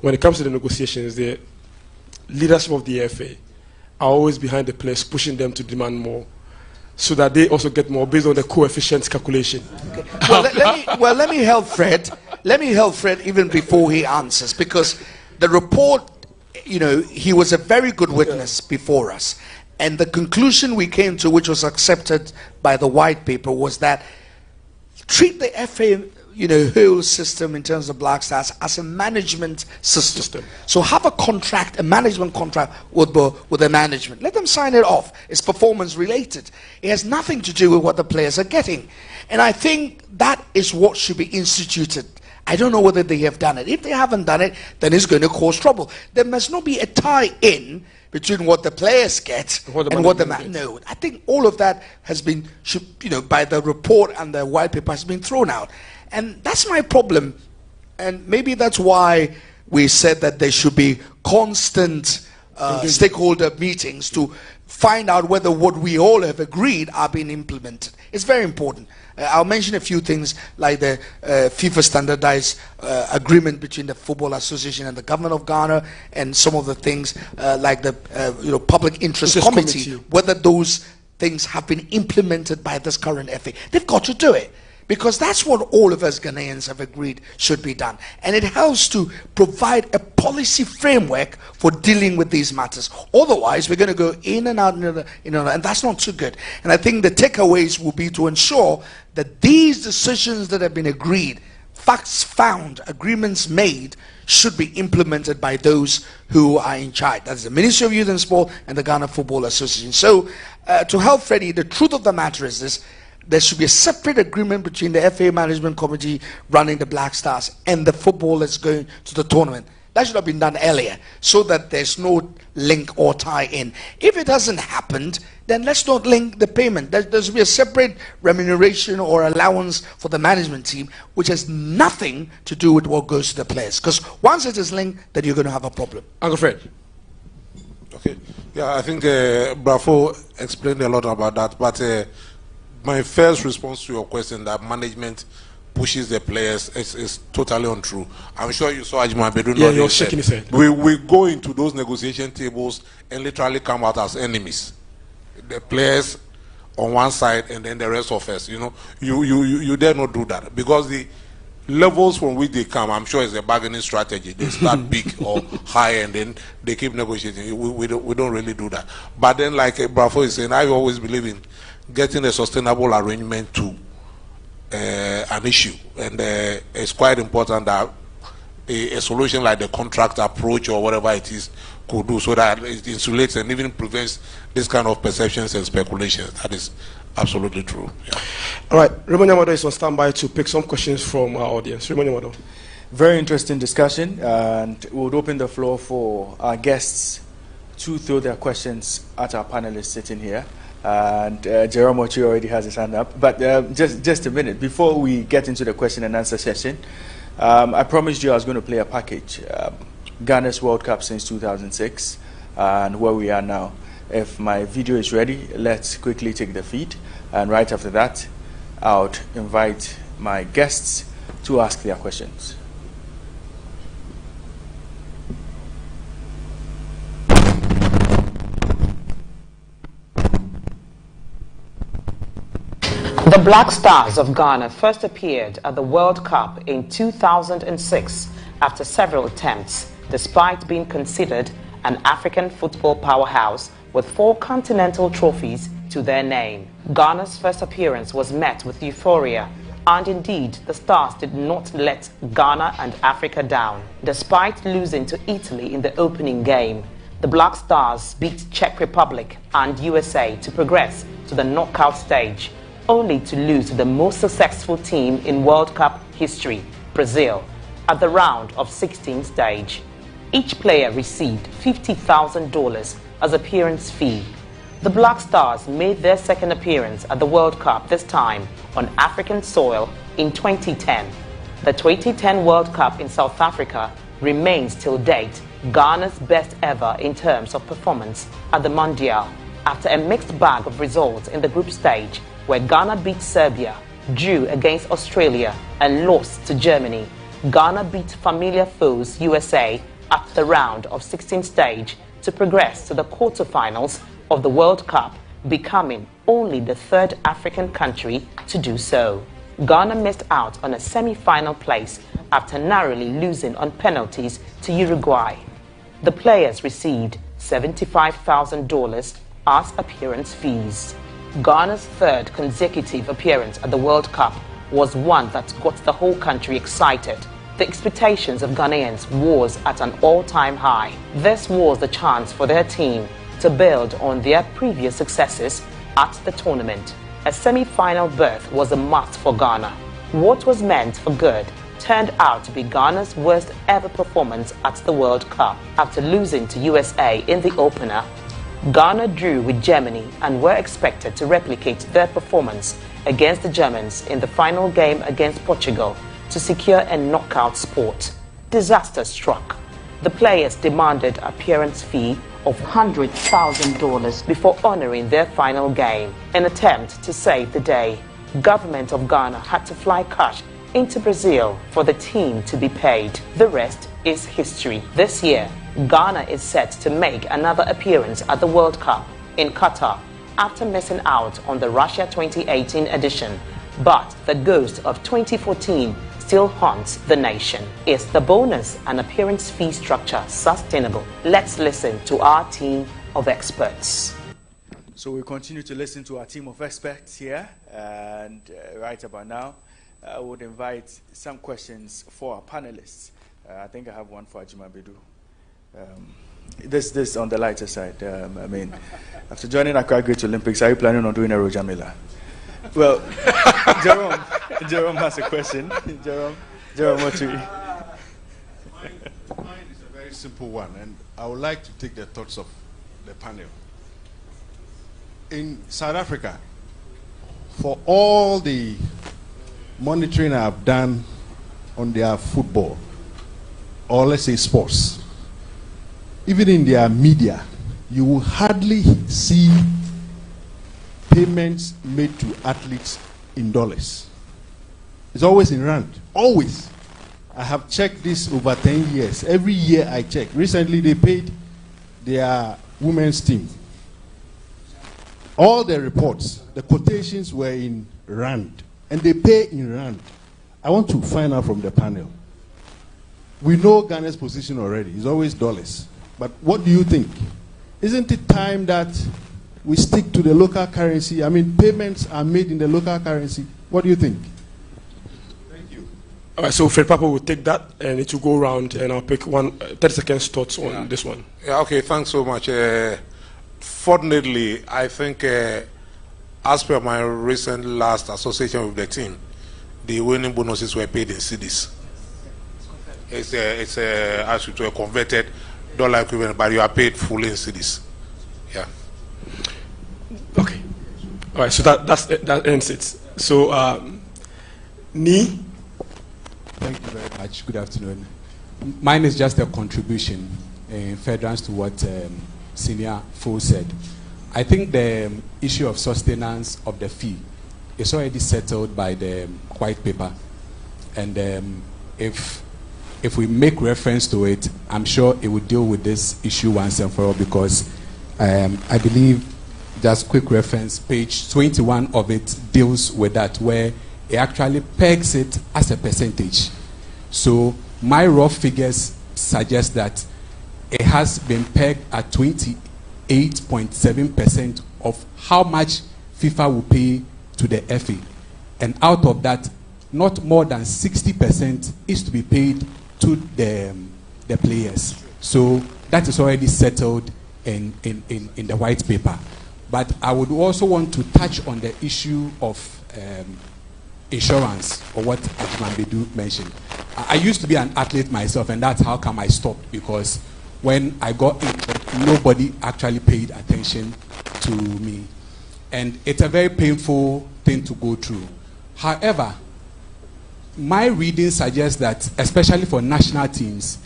Speaker 6: when it comes to the negotiations, the leadership of the FA are always behind the players, pushing them to demand more, so that they also get more based on the coefficient calculation.
Speaker 9: Okay. Well, let me help Fred. Let me help Fred even before he answers, because the report, you know, he was a very good witness before us. And the conclusion we came to, which was accepted by the white paper, was that treat the FA, you know, whole system in terms of Black Stars as a management system. So have a contract, a management contract with the management. Let them sign it off. It's performance related. It has nothing to do with what the players are getting. And I think that is what should be instituted. I don't know whether they have done it. If they haven't done it, then it's going to cause trouble. There must not be a tie-in between what the players get and what the man. No, I think all of that has been, you know, by the report and the white paper has been thrown out. And that's my problem. And maybe that's why we said that there should be constant stakeholder meetings to find out whether what we all have agreed are being implemented. It's very important. I'll mention a few things like the FIFA standardized agreement between the Football Association and the government of Ghana, and some of the things like the Public Interest Committee, whether those things have been implemented by this current FA. They've got to do it, because that's what all of us Ghanaians have agreed should be done. And it helps to provide a policy framework for dealing with these matters. Otherwise, we're going to go in and out, and that's not too good. And I think the takeaways will be to ensure that these decisions that have been agreed, facts found, agreements made, should be implemented by those who are in charge. That's the Ministry of Youth and Sport and the Ghana Football Association. So, to help Freddie, the truth of the matter is this: there should be a separate agreement between the FA Management Committee running the Black Stars and the footballers going to the tournament. That should have been done earlier, so that there's no link or tie-in. If it hasn't happened, then let's not link the payment. There should be a separate remuneration or allowance for the management team, which has nothing to do with what goes to the players. Because once it is linked, then you're going to have a problem.
Speaker 6: Uncle Fred.
Speaker 7: Okay. Yeah, I think Bravo explained a lot about that, but my first response to your question that management pushes the players is totally untrue. I'm sure you saw Ajimambedu.
Speaker 6: Yeah, you're shaking his head.
Speaker 7: We go into those negotiation tables and literally come out as enemies. The players on one side and then the rest of us. You know, you dare not do that, because the levels from which they come, I'm sure, is a bargaining strategy. They start big or high and then they keep negotiating. We don't really do that. But then, like Bravo is saying, I always believe in getting a sustainable arrangement to an issue, and it's quite important that a solution like the contract approach or whatever it is could do, so that it insulates and even prevents this kind of perceptions and speculations. That is absolutely true. Yeah.
Speaker 6: All right, Raymond Yamado is on standby to pick some questions from our audience. Raymond Yamado.
Speaker 20: Very interesting discussion, and we would open the floor for our guests to throw their questions at our panelists sitting here. And Jerome Ochi already has his hand up. But just a minute, before we get into the question and answer session, I promised you I was going to play a package. Ghana's World Cup since 2006 and where we are now. If my video is ready, let's quickly take the feed, and right after that, I would invite my guests to ask their questions.
Speaker 17: The Black Stars of Ghana first appeared at the World Cup in 2006 after several attempts, despite being considered an African football powerhouse with 4 continental trophies to their name. Ghana's first appearance was met with euphoria, and indeed the Stars did not let Ghana and Africa down. Despite losing to Italy in the opening game, the Black Stars beat Czech Republic and USA to progress to the knockout stage, only to lose to the most successful team in World Cup history, Brazil, at the round of 16 stage. Each player received $50,000 as appearance fee. The Black Stars made their second appearance at the World Cup, this time on African soil, in 2010. The 2010 World Cup in South Africa remains till date Ghana's best ever in terms of performance at the Mondial. After a mixed bag of results in the group stage, where Ghana beat Serbia, drew against Australia, and lost to Germany, Ghana beat familiar foes USA at the round of 16 stage to progress to the quarterfinals of the World Cup, becoming only the 3rd African country to do so. Ghana missed out on a semi-final place after narrowly losing on penalties to Uruguay. The players received $75,000 as appearance fees. Ghana's 3rd consecutive appearance at the World Cup was one that got the whole country excited. The expectations of Ghanaians was at an all-time high. This was the chance for their team to build on their previous successes at the tournament. A semi-final berth was a must for Ghana. What was meant for good turned out to be Ghana's worst ever performance at the World Cup. After losing to USA in the opener, Ghana drew with Germany and were expected to replicate their performance against the Germans in the final game against Portugal to secure a knockout spot. Disaster struck. The players demanded appearance fee of $100,000 before honoring their final game. In an attempt to save the day, government of Ghana had to fly cash into Brazil for the team to be paid. The rest is history. This year, Ghana is set to make another appearance at the World Cup in Qatar after missing out on the Russia 2018 edition. But the ghost of 2014 still haunts the nation. Is the bonus and appearance fee structure sustainable? Let's listen to our team of experts.
Speaker 20: So we continue to listen to our team of experts here, and right about now, I would invite some questions for our panelists. I think I have one for Ajima Bedu. This on the lighter side. I mean, after joining Accra Great Olympics, are you planning on doing a Roger Miller? Well, Jerome has a question. Jerome, what do you?
Speaker 10: Mine is a very simple one, and I would like to take the thoughts of the panel. In South Africa, for all the monitoring I've done on their football, or let's say sports, even in their media, you will hardly see payments made to athletes in dollars. It's always in rand, always. I have checked this over 10 years. Every year I check. Recently they paid their women's team. All the reports, the quotations were in rand, and they pay in rand. I want to find out from the panel. We know Ghana's position already. It's always dollars. But what do you think? Isn't it time that we stick to the local currency? I mean, payments are made in the local currency. What do you think?
Speaker 6: Thank you. All right, so Fred Papa will take that, and it will go around, and I'll pick 30 seconds thoughts on this one.
Speaker 7: Yeah, okay, thanks so much. Fortunately, I think as per my recent last association with the team, the winning bonuses were paid in cedis. It's as it were converted dollar equivalent, but you are paid fully in cedis. Yeah.
Speaker 6: Okay. All right. So that ends it. So, Ni.
Speaker 11: Thank you very much. Good afternoon. Mine is just a contribution in furtherance to what
Speaker 12: Senior Fo said. I think the issue of sustenance of the fee is already settled by the white paper. And if we make reference to it, I'm sure it will deal with this issue once and for all, because I believe, just quick reference, page 21 of it deals with that, where it actually pegs it as a percentage. So my rough figures suggest that it has been pegged at 28.7% of how much FIFA will pay to the FA. And out of that, not more than 60% is to be paid to the players. So that is already settled in the white paper. But I would also want to touch on the issue of insurance, or what Ajman mentioned. I used to be an athlete myself, and that's how come I stopped, because when I got injured, nobody actually paid attention to me. And it's a very painful thing to go through. However, my reading suggests that, especially for national teams,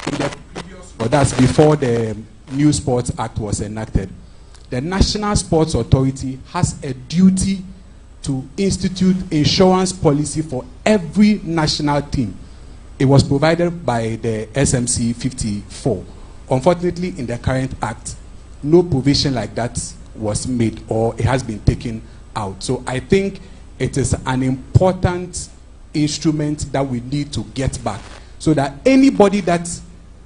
Speaker 12: in the previous, or that's before the New Sports Act was enacted, the National Sports Authority has a duty to institute insurance policy for every national team. It was provided by the SMC 54. Unfortunately, in the current act, no provision like that was made, or it has been taken out. So I think it is an important instrument that we need to get back, so that anybody that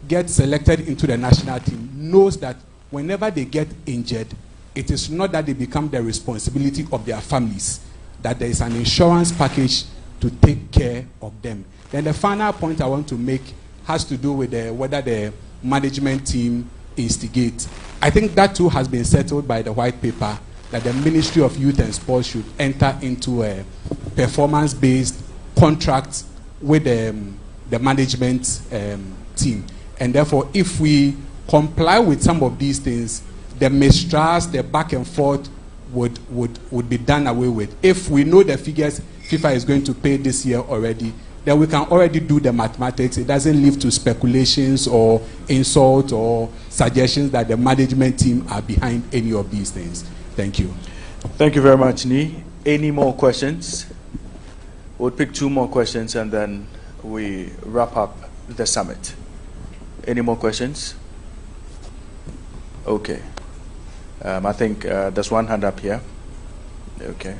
Speaker 12: gets selected into the national team knows that whenever they get injured, it is not that they become the responsibility of their families, that there is an insurance package to take care of them. Then the final point I want to make has to do with whether the management team instigate. I think that too has been settled by the white paper, that the Ministry of Youth and Sports should enter into a performance-based contract with the management team. And therefore, if we comply with some of these things, the mistrust, the back and forth would be done away with. If we know the figures FIFA is going to pay this year already, then we can already do the mathematics. It doesn't lead to speculations or insult or suggestions that the management team are behind any of these things. Thank you.
Speaker 20: Thank you very much, Ni. Any more questions? We'll pick 2 more questions and then we wrap up the summit. Any more questions? Okay. I think there's one hand up here. Okay.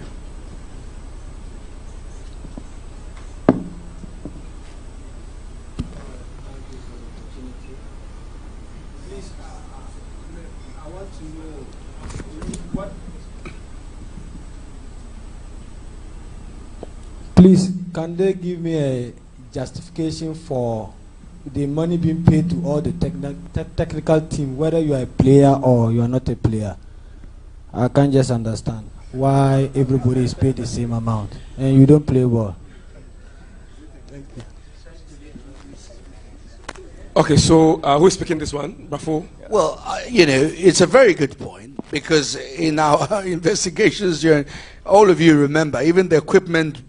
Speaker 13: Please, can they give me a justification for the money being paid to all the technical team, whether you are a player or you are not a player? I can't just understand why everybody is paid the same amount and you don't play ball.
Speaker 6: Thank you. Okay, so who is speaking this one? Bafo?
Speaker 9: Well, you know, it's a very good point, because in our investigations, all of you remember, even the equipment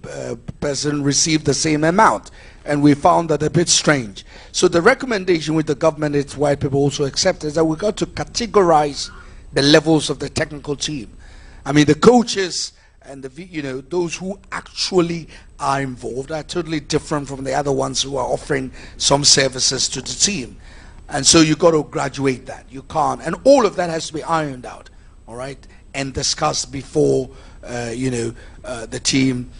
Speaker 9: person received the same amount, and we found that a bit strange. So the recommendation with the government, its white people also accept, is that we got to categorize the levels of the technical team. I mean, the coaches and those who actually are involved are totally different from the other ones who are offering some services to the team. And so you got to graduate that. You can't, and all of that has to be ironed out, all right, and discussed before the team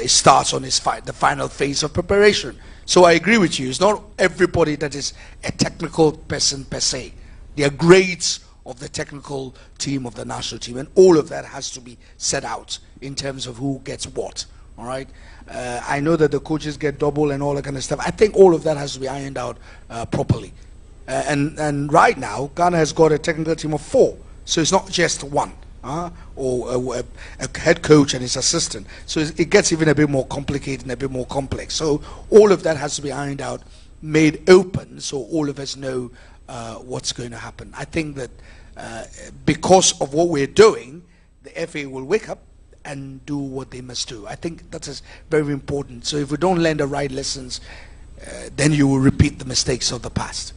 Speaker 9: starts on the final phase of preparation. So I agree with you. It's not everybody that is a technical person per se. There are grades of the technical team of the national team, and all of that has to be set out in terms of who gets what. All right. I know that the coaches get double and all that kind of stuff. I think all of that has to be ironed out properly. And right now, Ghana has got a technical team of 4, so it's not just one. Or a head coach and his assistant. So it gets even a bit more complicated and a bit more complex. So all of that has to be ironed out, made open, so all of us know what's going to happen. I think that because of what we're doing, the FA will wake up and do what they must do. I think that is very important. So if we don't learn the right lessons, then you will repeat the mistakes of the past.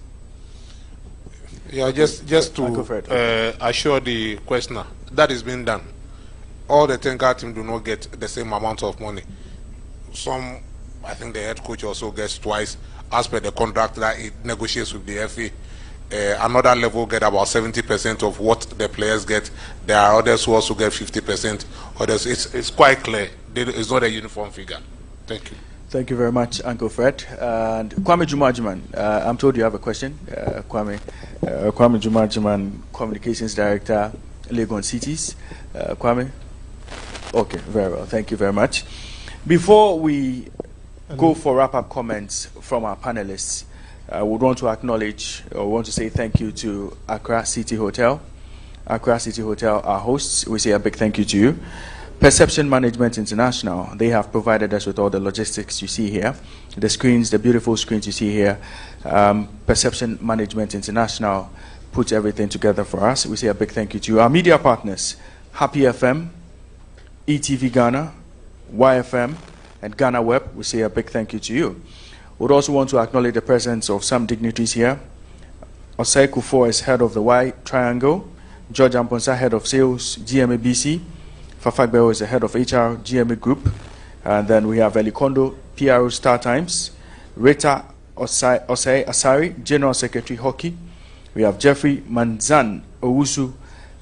Speaker 7: Yeah, just to assure the questioner, that is being done. All the Tenka team do not get the same amount of money. Some, I think the head coach also gets twice, as per the contract that it negotiates with the FA. Another level get about 70% of what the players get. There are others who also get 50%. Others, it's quite clear. It's not a uniform figure. Thank you.
Speaker 20: Thank you very much, Uncle Fred. And Kwame Jumajiman, I'm told you have a question. Kwame Jumajiman, Communications Director, Legon Cities. Kwame? Okay, very well. Thank you very much. Before we go for wrap-up comments from our panelists, I would want to acknowledge, or want to say thank you to Accra City Hotel. Accra City Hotel, our hosts, we say a big thank you to you. Perception Management International, they have provided us with all the logistics you see here. The screens, the beautiful screens you see here. Perception Management International put everything together for us. We say a big thank you to you. Our media partners, Happy FM, ETV Ghana, YFM, and GhanaWeb, we say a big thank you to you. We'd also want to acknowledge the presence of some dignitaries here. Osei Kufo is head of the Y Triangle. George Amponsa, head of sales, GMABC. Fafagbeo is the head of HR, GMA Group. And then we have Elikondo, PRO Star Times. Rita Osei Asari, General Secretary, Hockey. We have Jeffrey Manzan Owusu,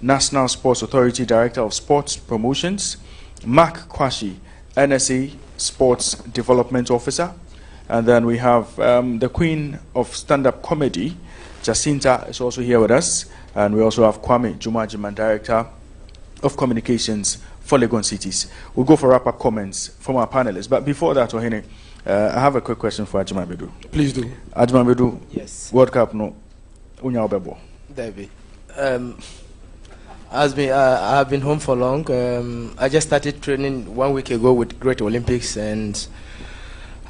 Speaker 20: National Sports Authority, Director of Sports Promotions. Mark Kwashi, NSA Sports Development Officer. And then we have the Queen of Stand-Up Comedy, Jacinta, is also here with us. And we also have Kwame Jumajiman, Director of Communications for Legon Cities. We'll go for wrap-up comments from our panelists. But before that, Ohene, I have a quick question for Ajima Bedu.
Speaker 6: Please do.
Speaker 13: Ajima Bedu,
Speaker 8: yes.
Speaker 13: World Cup, no. Unya Obebo.
Speaker 8: David. I have been home for long. I just started training 1 week ago with Great Olympics, and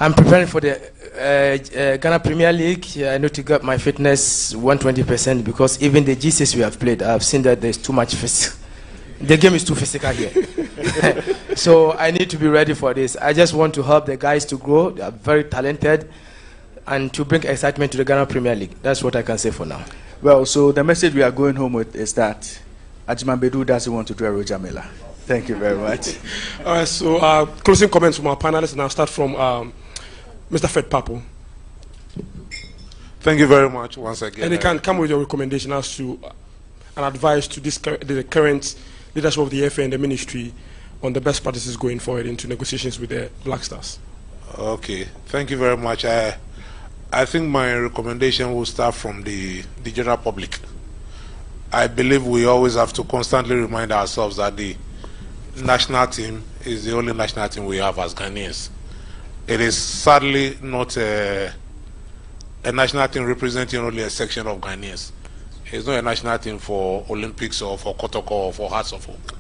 Speaker 8: I'm preparing for the Ghana Premier League. I need to get my fitness 120% because even the GCs we have played, I've seen that there's too much physical. The game is too physical here. So I need to be ready for this. I just want to help the guys to grow. They are very talented and to bring excitement to the Ghana Premier League. That's what I can say for now.
Speaker 20: Well, so the message we are going home with is that Ajima Bedu doesn't want to do a Roger Miller. Thank you very much.
Speaker 6: All right, so closing comments from our panelists, and I'll start from Mr. Fred Papo.
Speaker 7: Thank you very much once again.
Speaker 6: And you can come with your recommendation as to an advice to the current leadership of the FA and the ministry on the best practices going forward into negotiations with the Black Stars.
Speaker 7: Okay, thank you very much. I think my recommendation will start from the general public. I believe we always have to constantly remind ourselves that the national team is the only national team we have as Ghanaians. It is sadly not a national team representing only a section of Ghanaians. It's not a national team for Olympics or for Kotoko or for Hearts of Oak.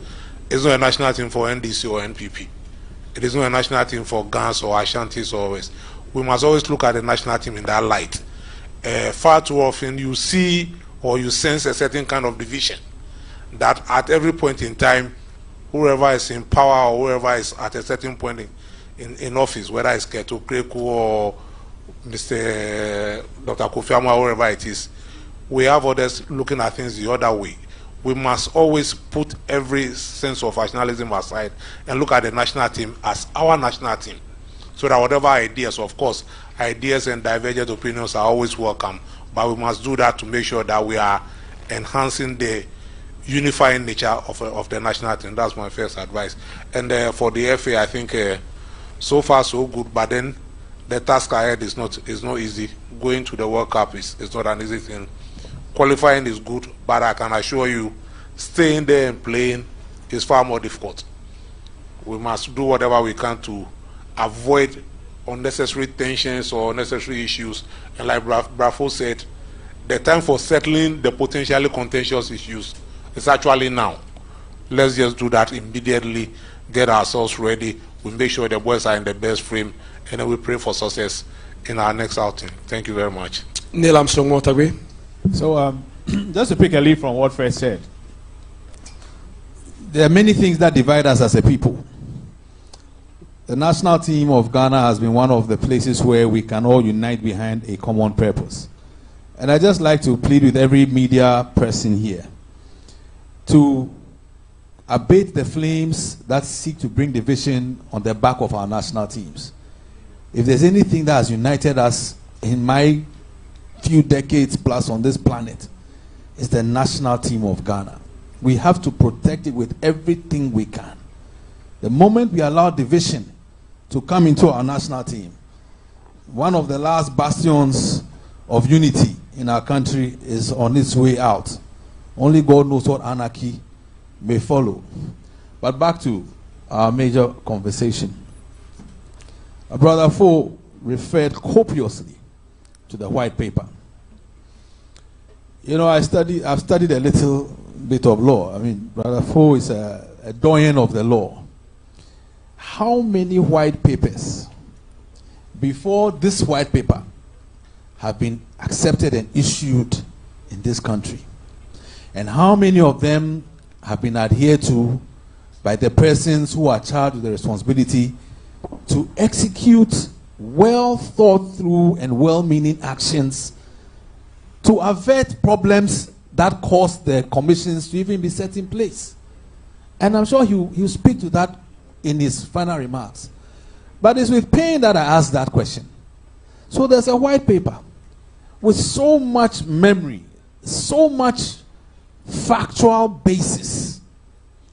Speaker 7: It's not a national team for NDC or NPP. It is not a national team for Gans or Ashantis or West. We must always look at the national team in that light. Far too often you see or you sense a certain kind of division that at every point in time, whoever is in power or whoever is at a certain point in office, whether it's Keto Kreku or Mr. Dr. Kofi Amwa, whoever it is, we have others looking at things the other way. We must always put every sense of nationalism aside and look at the national team as our national team. So that whatever ideas, of course, ideas and divergent opinions are always welcome, but we must do that to make sure that we are enhancing the unifying nature of the national team. That's my first advice. And for the FA, I think so far so good, but then the task ahead is not easy. Going to the World Cup is not an easy thing. Qualifying is good, but I can assure you, staying there and playing is far more difficult. We must do whatever we can to avoid unnecessary tensions or unnecessary issues. And like Brafo said, the time for settling the potentially contentious issues is actually now. Let's just do that immediately, get ourselves ready. We make sure the boys are in the best frame, and then we pray for success in our next outing. Thank you very much.
Speaker 6: Neil Armstrong, Watagwe.
Speaker 1: So, just to pick a lead from what Fred said, there are many things that divide us as a people. The national team of Ghana has been one of the places where we can all unite behind a common purpose. And I just like to plead with every media person here to abate the flames that seek to bring division on the back of our national teams. If there's anything that has united us in my few decades plus on this planet, it's the national team of Ghana. We have to protect it with everything we can. The moment we allow division to come into our national team, one of the last bastions of unity in our country is on its way out. Only God knows what anarchy may follow. But back to our major conversation. Brother Fo referred copiously to the white paper. You know, I've studied a little bit of law. I mean, Brother Fo is a doyen of the law. How many white papers before this white paper have been accepted and issued in this country? And how many of them have been adhered to by the persons who are charged with the responsibility to execute well thought through and well-meaning actions to avert problems that cause the commissions to even be set in place? And I'm sure he'll speak to that in his final remarks. But it's with pain that I ask that question. So there's a white paper with so much memory, so much factual basis,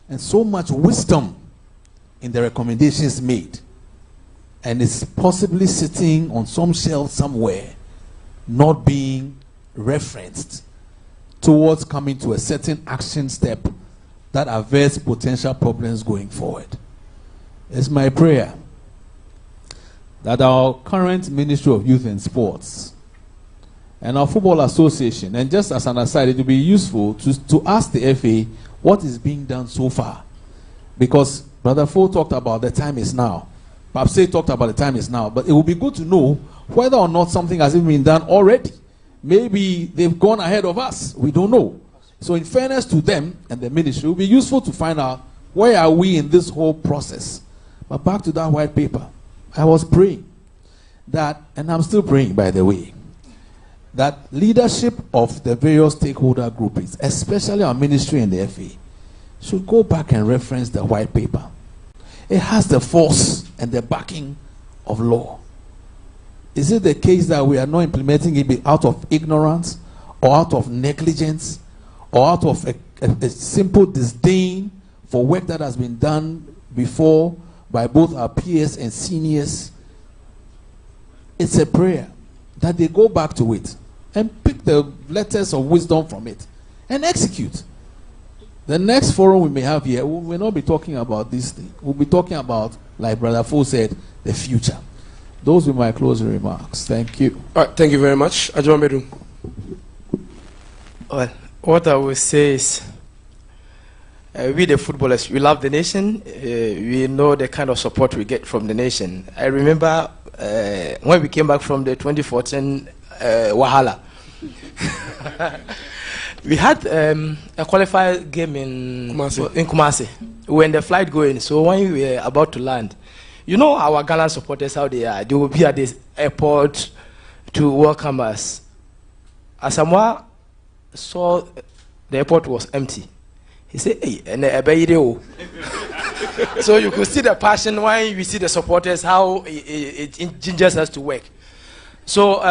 Speaker 1: and so much wisdom in the recommendations made. And it's possibly sitting on some shelf somewhere, not being referenced towards coming to a certain action step that averts potential problems going forward. It's my prayer that our current Ministry of Youth and Sports and our Football Association, and just as an aside, it will be useful to ask the FA what is being done so far. Because Brother Fo talked about the time is now. Papse talked about the time is now. But it will be good to know whether or not something has even been done already. Maybe they've gone ahead of us. We don't know. So in fairness to them and the ministry, it will be useful to find out where are we in this whole process. But back to that white paper. I was praying that, and I'm still praying, by the way, that leadership of the various stakeholder groupings, especially our ministry and the FA, should go back and reference the white paper. It has the force and the backing of law. Is it the case that we are not implementing it out of ignorance or out of negligence or out of a simple disdain for work that has been done before by both our peers and seniors? It's a prayer that they go back to it and pick the letters of wisdom from it and execute. The next forum we may have here, we will not be talking about this thing. We'll be talking about, like Brother Fo said, the future. Those were my closing remarks. Thank you.
Speaker 6: All right, thank you very much. Ajumbedu.
Speaker 8: Well, what I will say is, we the footballers, we love the nation. We know the kind of support we get from the nation. I remember when we came back from the 2014 Wahala. We had a qualifier game in Kumasi. We were in the flight going, so when we were about to land, you know our Ghana supporters, how they are. They will be at this airport to welcome us. Asamoah saw the airport was empty. He said, hey, and Abedi. So you could see the passion when we see the supporters, how it gingers us to work. So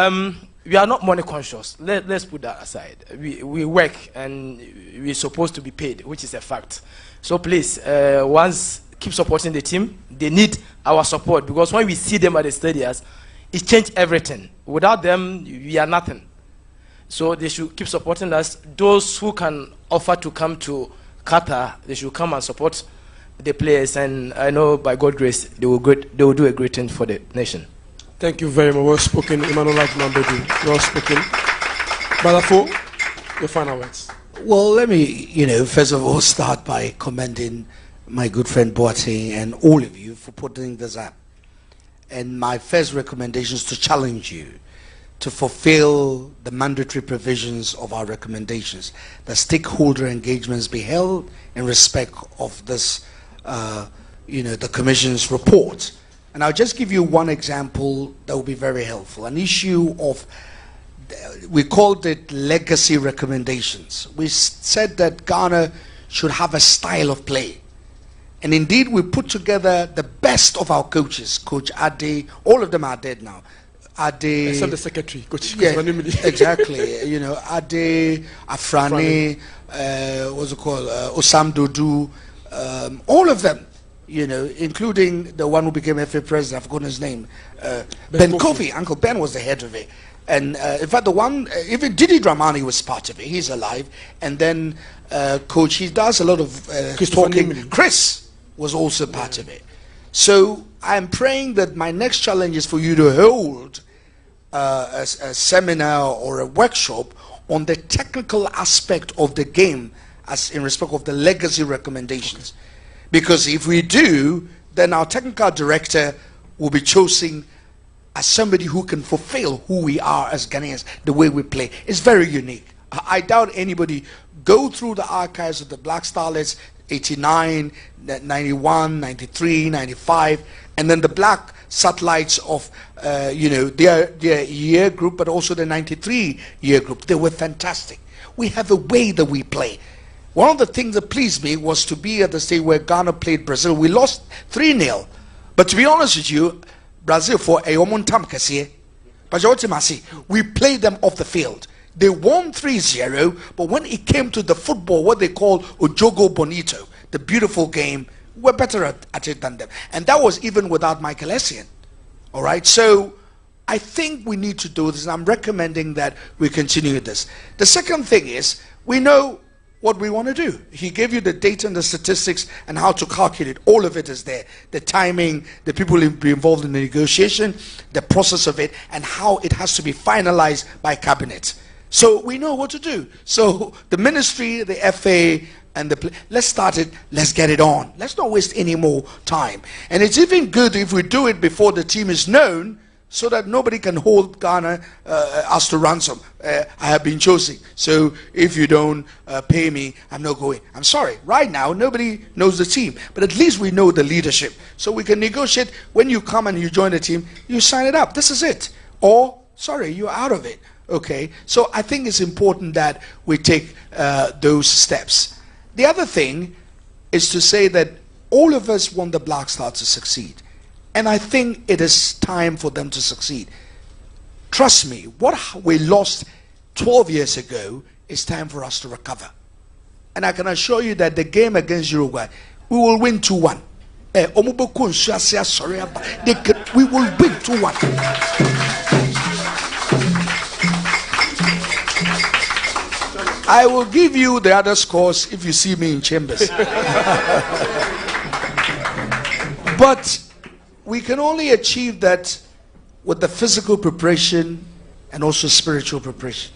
Speaker 8: we are not money conscious. Let's put that aside. We work and we're supposed to be paid, which is a fact. So please, once keep supporting the team. They need our support, because when we see them at the stadiums, it changed everything. Without them, we are nothing. So they should keep supporting us. Those who can offer to come to Qatar, they should come and support the players. And I know by God's grace, they will do a great thing for the nation.
Speaker 6: Thank you very much. Well spoken, Emmanuel Ajumbedu. Well spoken. Brother Fo, your final words.
Speaker 9: Well, let me, first of all, start by commending my good friend Boateng and all of you for putting this up. And my first recommendation is to challenge you to fulfill the mandatory provisions of our recommendations. The stakeholder engagements be held in respect of this, the Commission's report. And I'll just give you one example that will be very helpful. An issue of we called it legacy recommendations. We said that Ghana should have a style of play. And indeed, we put together the best of our coaches. Coach Abedi, all of them are dead now. Abedi,
Speaker 6: except the secretary, Coach.
Speaker 9: Yeah, exactly. You know, Abedi, Afrani, what's it called? Osam Dodu, all of them. You know, including the one who became FA president. I've forgotten his name. Ben Kofi. Uncle Ben was the head of it. And in fact, the one, even Didi Dramani was part of it. He's alive. And then Coach, he does a lot of talking. Chris was also part of it. So I'm praying that my next challenge is for you to hold a seminar or a workshop on the technical aspect of the game as in respect of the legacy recommendations. Because if we do, then our technical director will be chosen as somebody who can fulfill who we are as Ghanaians, the way we play. It's very unique. I doubt anybody go through the archives of the Black Starlets, 89, 91, 93, 95, and then the Black Satellites of, you know, their year group, but also the 93 year group. They were fantastic. We have a way that we play. One of the things that pleased me was to be at the stage where Ghana played Brazil. We lost 3-0. But to be honest with you, Brazil for a Omontam Kasie, we played them off the field. They won 3-0, but when it came to the football, what they call Ojogo Bonito, the beautiful game, we're better at it than them. And that was even without Michael Essien. All right? So I think we need to do this, and I'm recommending that we continue this. The second thing is, we know what we want to do. He gave you the data and the statistics and how to calculate. All of it is there. The timing, the people who be involved in the negotiation, the process of it, and how it has to be finalized by cabinet. So we know what to do. So the ministry, the FA, and let's start it. Let's get it on. Let's not waste any more time. And it's even good if we do it before the team is known, so that nobody can hold Ghana us to ransom. I have been chosen, so if you don't pay me, I'm not going. I'm sorry. Right now, nobody knows the team, but at least we know the leadership, so we can negotiate. When you come and you join the team, you sign it up. This is it. Or, sorry, you're out of it. Okay? So I think it's important that we take those steps. The other thing is to say that all of us want the Black Stars to succeed. And I think it is time for them to succeed. Trust me, what we lost 12 years ago is time for us to recover. And I can assure you that the game against Uruguay, we will win 2-1. We will win 2-1. I will give you the other scores if you see me in chambers. But we can only achieve that with the physical preparation and also spiritual preparation.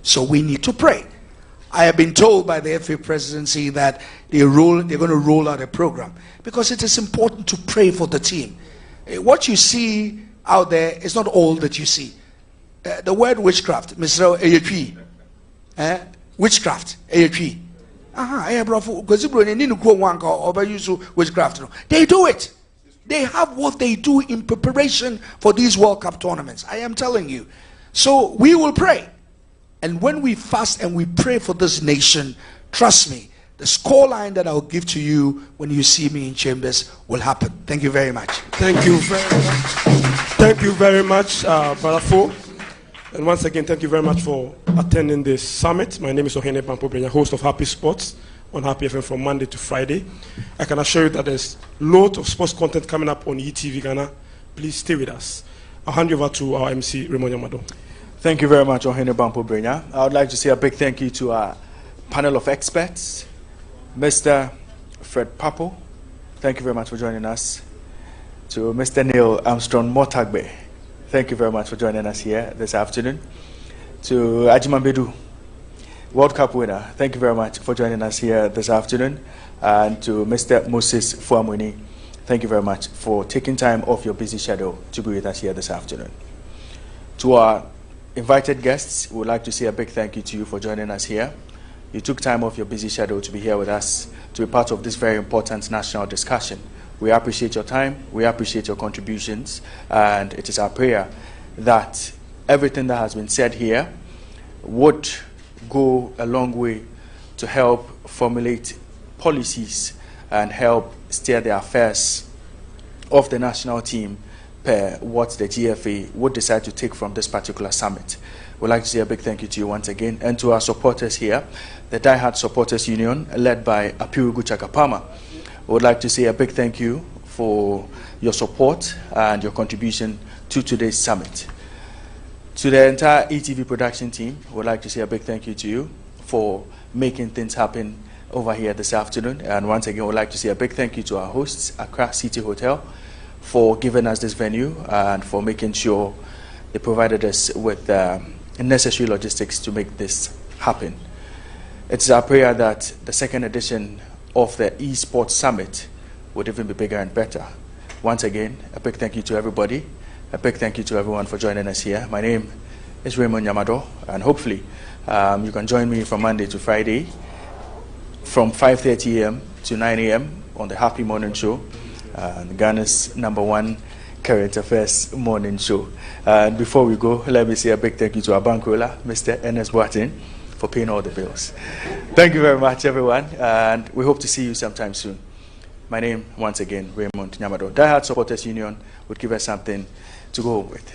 Speaker 9: So we need to pray. I have been told by the FA presidency that they're going to roll out a program, because it is important to pray for the team. What you see out there is not all that you see. The word witchcraft, Mr. AAP, witchcraft, AAP. They do it. They have what they do in preparation for these World Cup tournaments. I am telling you. So we will pray. And when we fast and we pray for this nation, trust me, the scoreline that I'll give to you when you see me in chambers will happen. Thank you very much.
Speaker 6: Thank you very much. Thank you very much, Brother Fo. And once again, thank you very much for attending this summit. My name is Ohene Bampobrenya, host of Happy Sports on Happy FM from Monday to Friday. I can assure you that there's loads of sports content coming up on ETV Ghana. Please stay with us. I'll hand you over to our MC, Raymond Yamado.
Speaker 20: Thank you very much, Ohene Bampobrenya. I would like to say a big thank you to our panel of experts, Mr. Fred Papo. Thank you very much for joining us. To Mr. Neil Armstrong Motagbe. Thank you very much for joining us here this afternoon. To Ajiman Bedu, World Cup winner, thank you very much for joining us here this afternoon. And to Mr. Moses Fuamuni, thank you very much for taking time off your busy schedule to be with us here this afternoon. To our invited guests, we would like to say a big thank you to you for joining us here. You took time off your busy schedule to be here with us, to be part of this very important national discussion. We appreciate your time, we appreciate your contributions, and it is our prayer that everything that has been said here would go a long way to help formulate policies and help steer the affairs of the national team per what the GFA would decide to take from this particular summit. We'd like to say a big thank you to you once again, and to our supporters here, the Die Hard Supporters Union, led by Apirugu Chakapama. We would like to say a big thank you for your support and your contribution to today's summit. To the entire ETV production team, we would like to say a big thank you to you for making things happen over here this afternoon. And once again, we would like to say a big thank you to our hosts, Accra City Hotel, for giving us this venue and for making sure they provided us with necessary logistics to make this happen. It's our prayer that the second edition of the Esports Summit would even be bigger and better. Once again, a big thank you to everybody. A big thank you to everyone for joining us here. My name is Raymond Nyamado, and hopefully you can join me from Monday to Friday from 5:30 a.m. to 9 a.m. on the Happy Morning Show, Ghana's #1 current affairs morning show. And before we go, let me say a big thank you to our bankroller, Mr. Ernest Boatin, for paying all the bills. Thank you very much, everyone, and we hope to see you sometime soon. My name, once again, Raymond Nyamado. Die Hard Supporters Union would give us something to go with.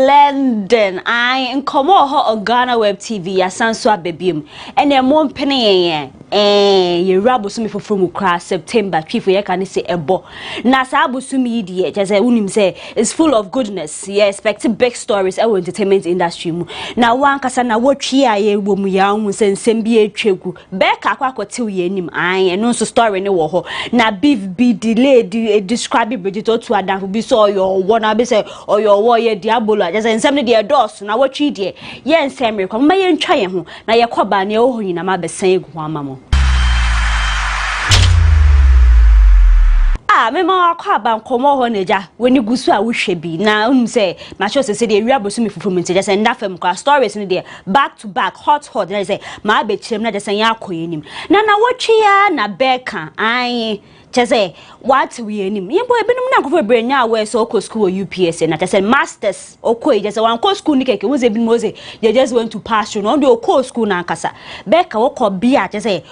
Speaker 3: London, I come on GhanaWeb TV, ya sanso abebim. And a mon penny, ye rabusumi for from class September, chief, ye can say a bo. Nasabusumi, dear, as I wouldn't say, is full of goodness. Ye expect big stories, our entertainment industry. Now, one casana watch here, ye woman young, send Sembia Chegu, back aqua 2 years, I and also story in the war. Now, beef be delayed, describe Bridget Otoo, Adam, who be saw your one abuse or your warrior diabolo, just in some of the doors. Now, what you dear, ye and Samuel, come by and try him. Now, your coba near in a mabbe saying, Mamma. Ah, me ma kwa ban komo ho neja weni gusu a wo hwebi na say ma sure say dey wi abosu me fufu me just na fam kwa stories ni dey back to back hot na say ma be kirem na just ya akoyenim na wo twia na beka ai chese what we enim yebo ebenum na nkofo brenya awe so oko school UPS na chese masters oko just one co school ni keke wo ze bi mo ze they just went to pass you no dey oko school na nkasa beka wo ko bia chese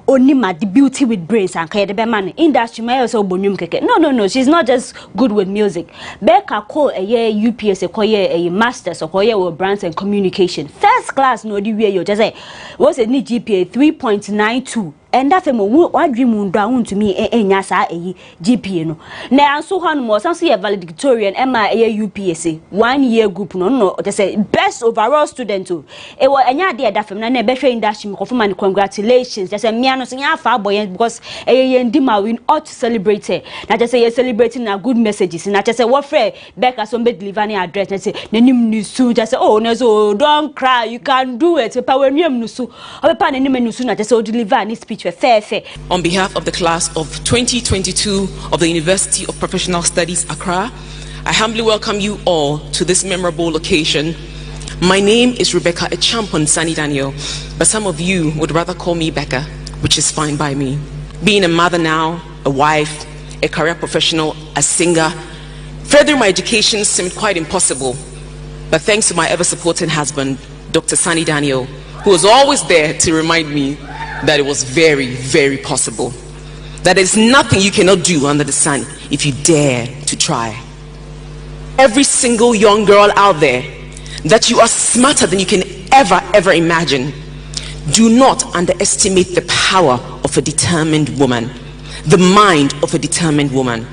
Speaker 3: onima the beauty with brains and kaya de man industry may also bonum keke. No, she's not just good with music. Becca call a year UPS a koye a master's or koye with brands and communication. First class no di way you just say was a GPA 3.92. And that femo what dream down to me nyasa GPA no. Na so han mo san so valedictorian Emma UPSC 1 year group no just say best overall student o. E wo enya de that fem na be hwe industry me confirm and congratulations. Just say me no so nya fa boy because ndima we ought to celebrate it. Na just say you celebrating na good messages. Na just say what free Becca so be deliver ni address na say nanim nusu just say oh no so don't cry you can do it. Pa we nwam nusu. Obepa nanim nusu na just say deliver ni speech.
Speaker 14: On behalf of the class of 2022 of the University of Professional Studies, Accra, I humbly welcome you all to this memorable occasion. My name is Rebecca Echampon Sani Daniel, but some of you would rather call me Becca, which is fine by me. Being a mother now, a wife, a career professional, a singer, furthering my education seemed quite impossible. But thanks to my ever-supporting husband, Dr. Sani Daniel, who was always there to remind me that it was very, very possible. That there's nothing you cannot do under the sun if you dare to try. Every single young girl out there, that you are smarter than you can ever imagine. Do not underestimate the power of a determined woman, the mind of a determined woman.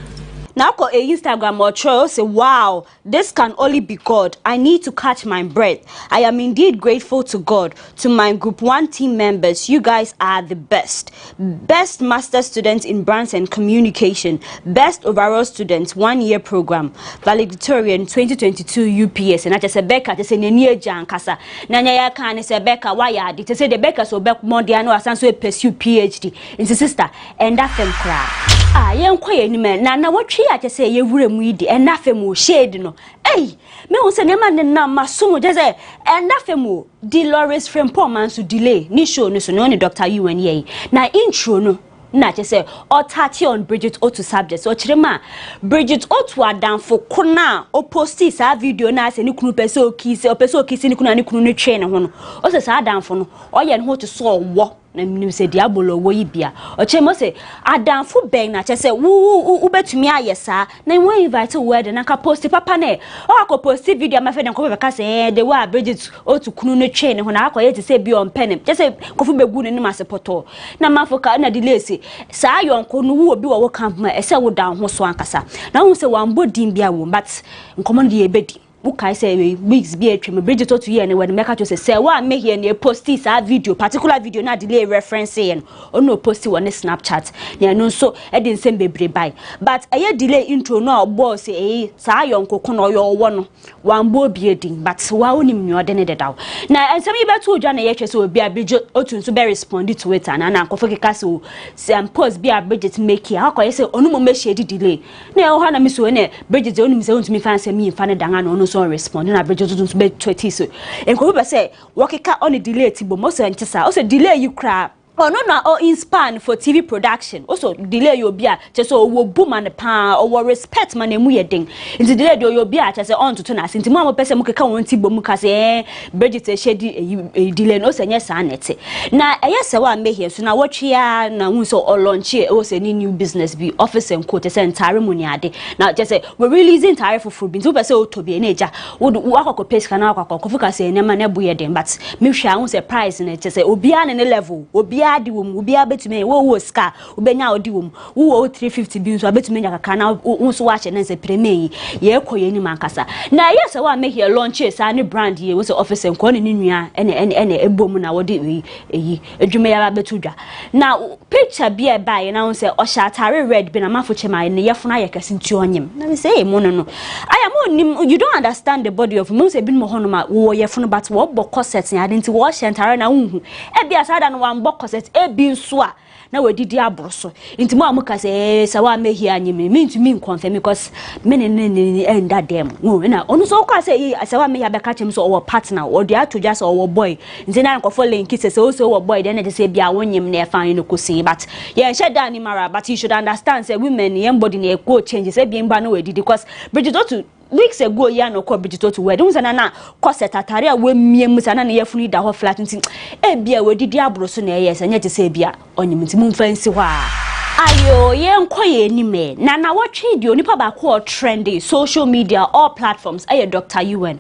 Speaker 3: Now go a Instagram or troll say wow, this can only be God. I need to catch my breath. I am indeed grateful to God, to my group 1 team members. You guys are the best. Best master students in brands and communication. Best overall students 1 year program. Valedictorian 2022 UPS. And I just say Becca to say near Jan Kasa. Nanya can say Becca why are to say the Becca so back more than no asan so pursue PhD. Into sister and that them cry. Ah, young quiet man. Now what I just say you wouldn't read and nothing more shade no. Hey, me won say man na masumo just say and nothing more. Dolores from poor man to delay. Ni show no so no ni doctor you and ye. Na intro no. Na just say or touch on Bridget Otoo subjects or chirema Bridget Otoo down for kona or post this video na say ni kunu peso kiss or peso kiss ni kunu ni train hono. O say sa down for no or ye ho to so wo. Na minim say diabolo wo yibia o chemo say adamfo ben na che say wo betumi ayesa na won invite word na ka post papa na o akọ post video ma fe na ko be ka say the way Bridget Otoo kunu no train ho na akọ ye say bi on pen che say kofu begu ne ma sepoto na mafoka na delay say sa yonko no wo obi wo camp ma e say wo dan ho so ankasa na wo say wan bodin bia wo but nkomo de ebedi Bukai say weeks be a trim Bridget Otoo here and when make to say wa make here ne post this video particular video na delay reference saying or no post on Snapchat na no so e dey same bebre buy but e delay intro no boss say sa yonko kono yo wo no wan bo bi edin but wa onim nyo de ne dedaw na ensem yi beto odwa na ye hwe say obi a Bridget Otoo nso be respond to it and na nkofo keka so some post be a Bridget make here akoye say onu mo me share delay na e ho na mi so ne Bridget onu mi say onu mi fan say mi fan dan na onu so responding na Bridget Otoo be 20 so enko be say workika on delay tibo mo say ntisa o say delay you cry oh no in span for TV production also delay you bia just so wo boom and pa or respect man emu yedin into delay you bia just say on to na sinti mo mo pese mo keka won tibo mu ka say Bridget shedi delay no say nyesa anete na eyese wa me here so na wotwea na hu so o launch e o say new business be office and quote say entire money ade na just say we releasing entire for bin so pese o to be na eja wo akoko pese kana akoko fuka say nema na bu yedin but me hwa hu say price na just say obi an ne level obi adi wom obi abetumi wo ska obenya odi wom wo 350 bi so abetumi nya kaka na wo so wa che na se premier ye koye ni mankasa na yes wa make here launch sa ne brand ye wo so office enko ne nua ene ebom na wo de eyi edwuma ya betudwa na picture bi e ba ye na wo se o sha tare red bi na mafo chema ne ye funa ye kase nti onyem na me say mo no I am you don't understand the body of mo se bi mo hono ma wo ye funa but wo bokọ set ya nti wo sha tare na hu e bia sada no wan bokọ set ebi nso a na wadidi abroso nti mo amuka say sawa mehi anyime me ntumi confirm because me ne enda dem no na onu so kwa say sawa mehi abeka chem so our partner or dey to just our boy nti na nkofo link say so our boy then dey say bia wonyem na fan no kosi but yeah sheda ni mara but you should understand say women yem body na go change say bi mba no wadidi because Bridget Otoo weeks ago ya no ko Bridget Otoo wedding unsa na corset atare a we miem sana na yafuni da ho flat nti e bia we didi abro so na yes anya je se bia onyimti mu fansi ho a ayo ye nkoye anime na watwe di onipa ba ko trendy social media all platforms aye Dr. UN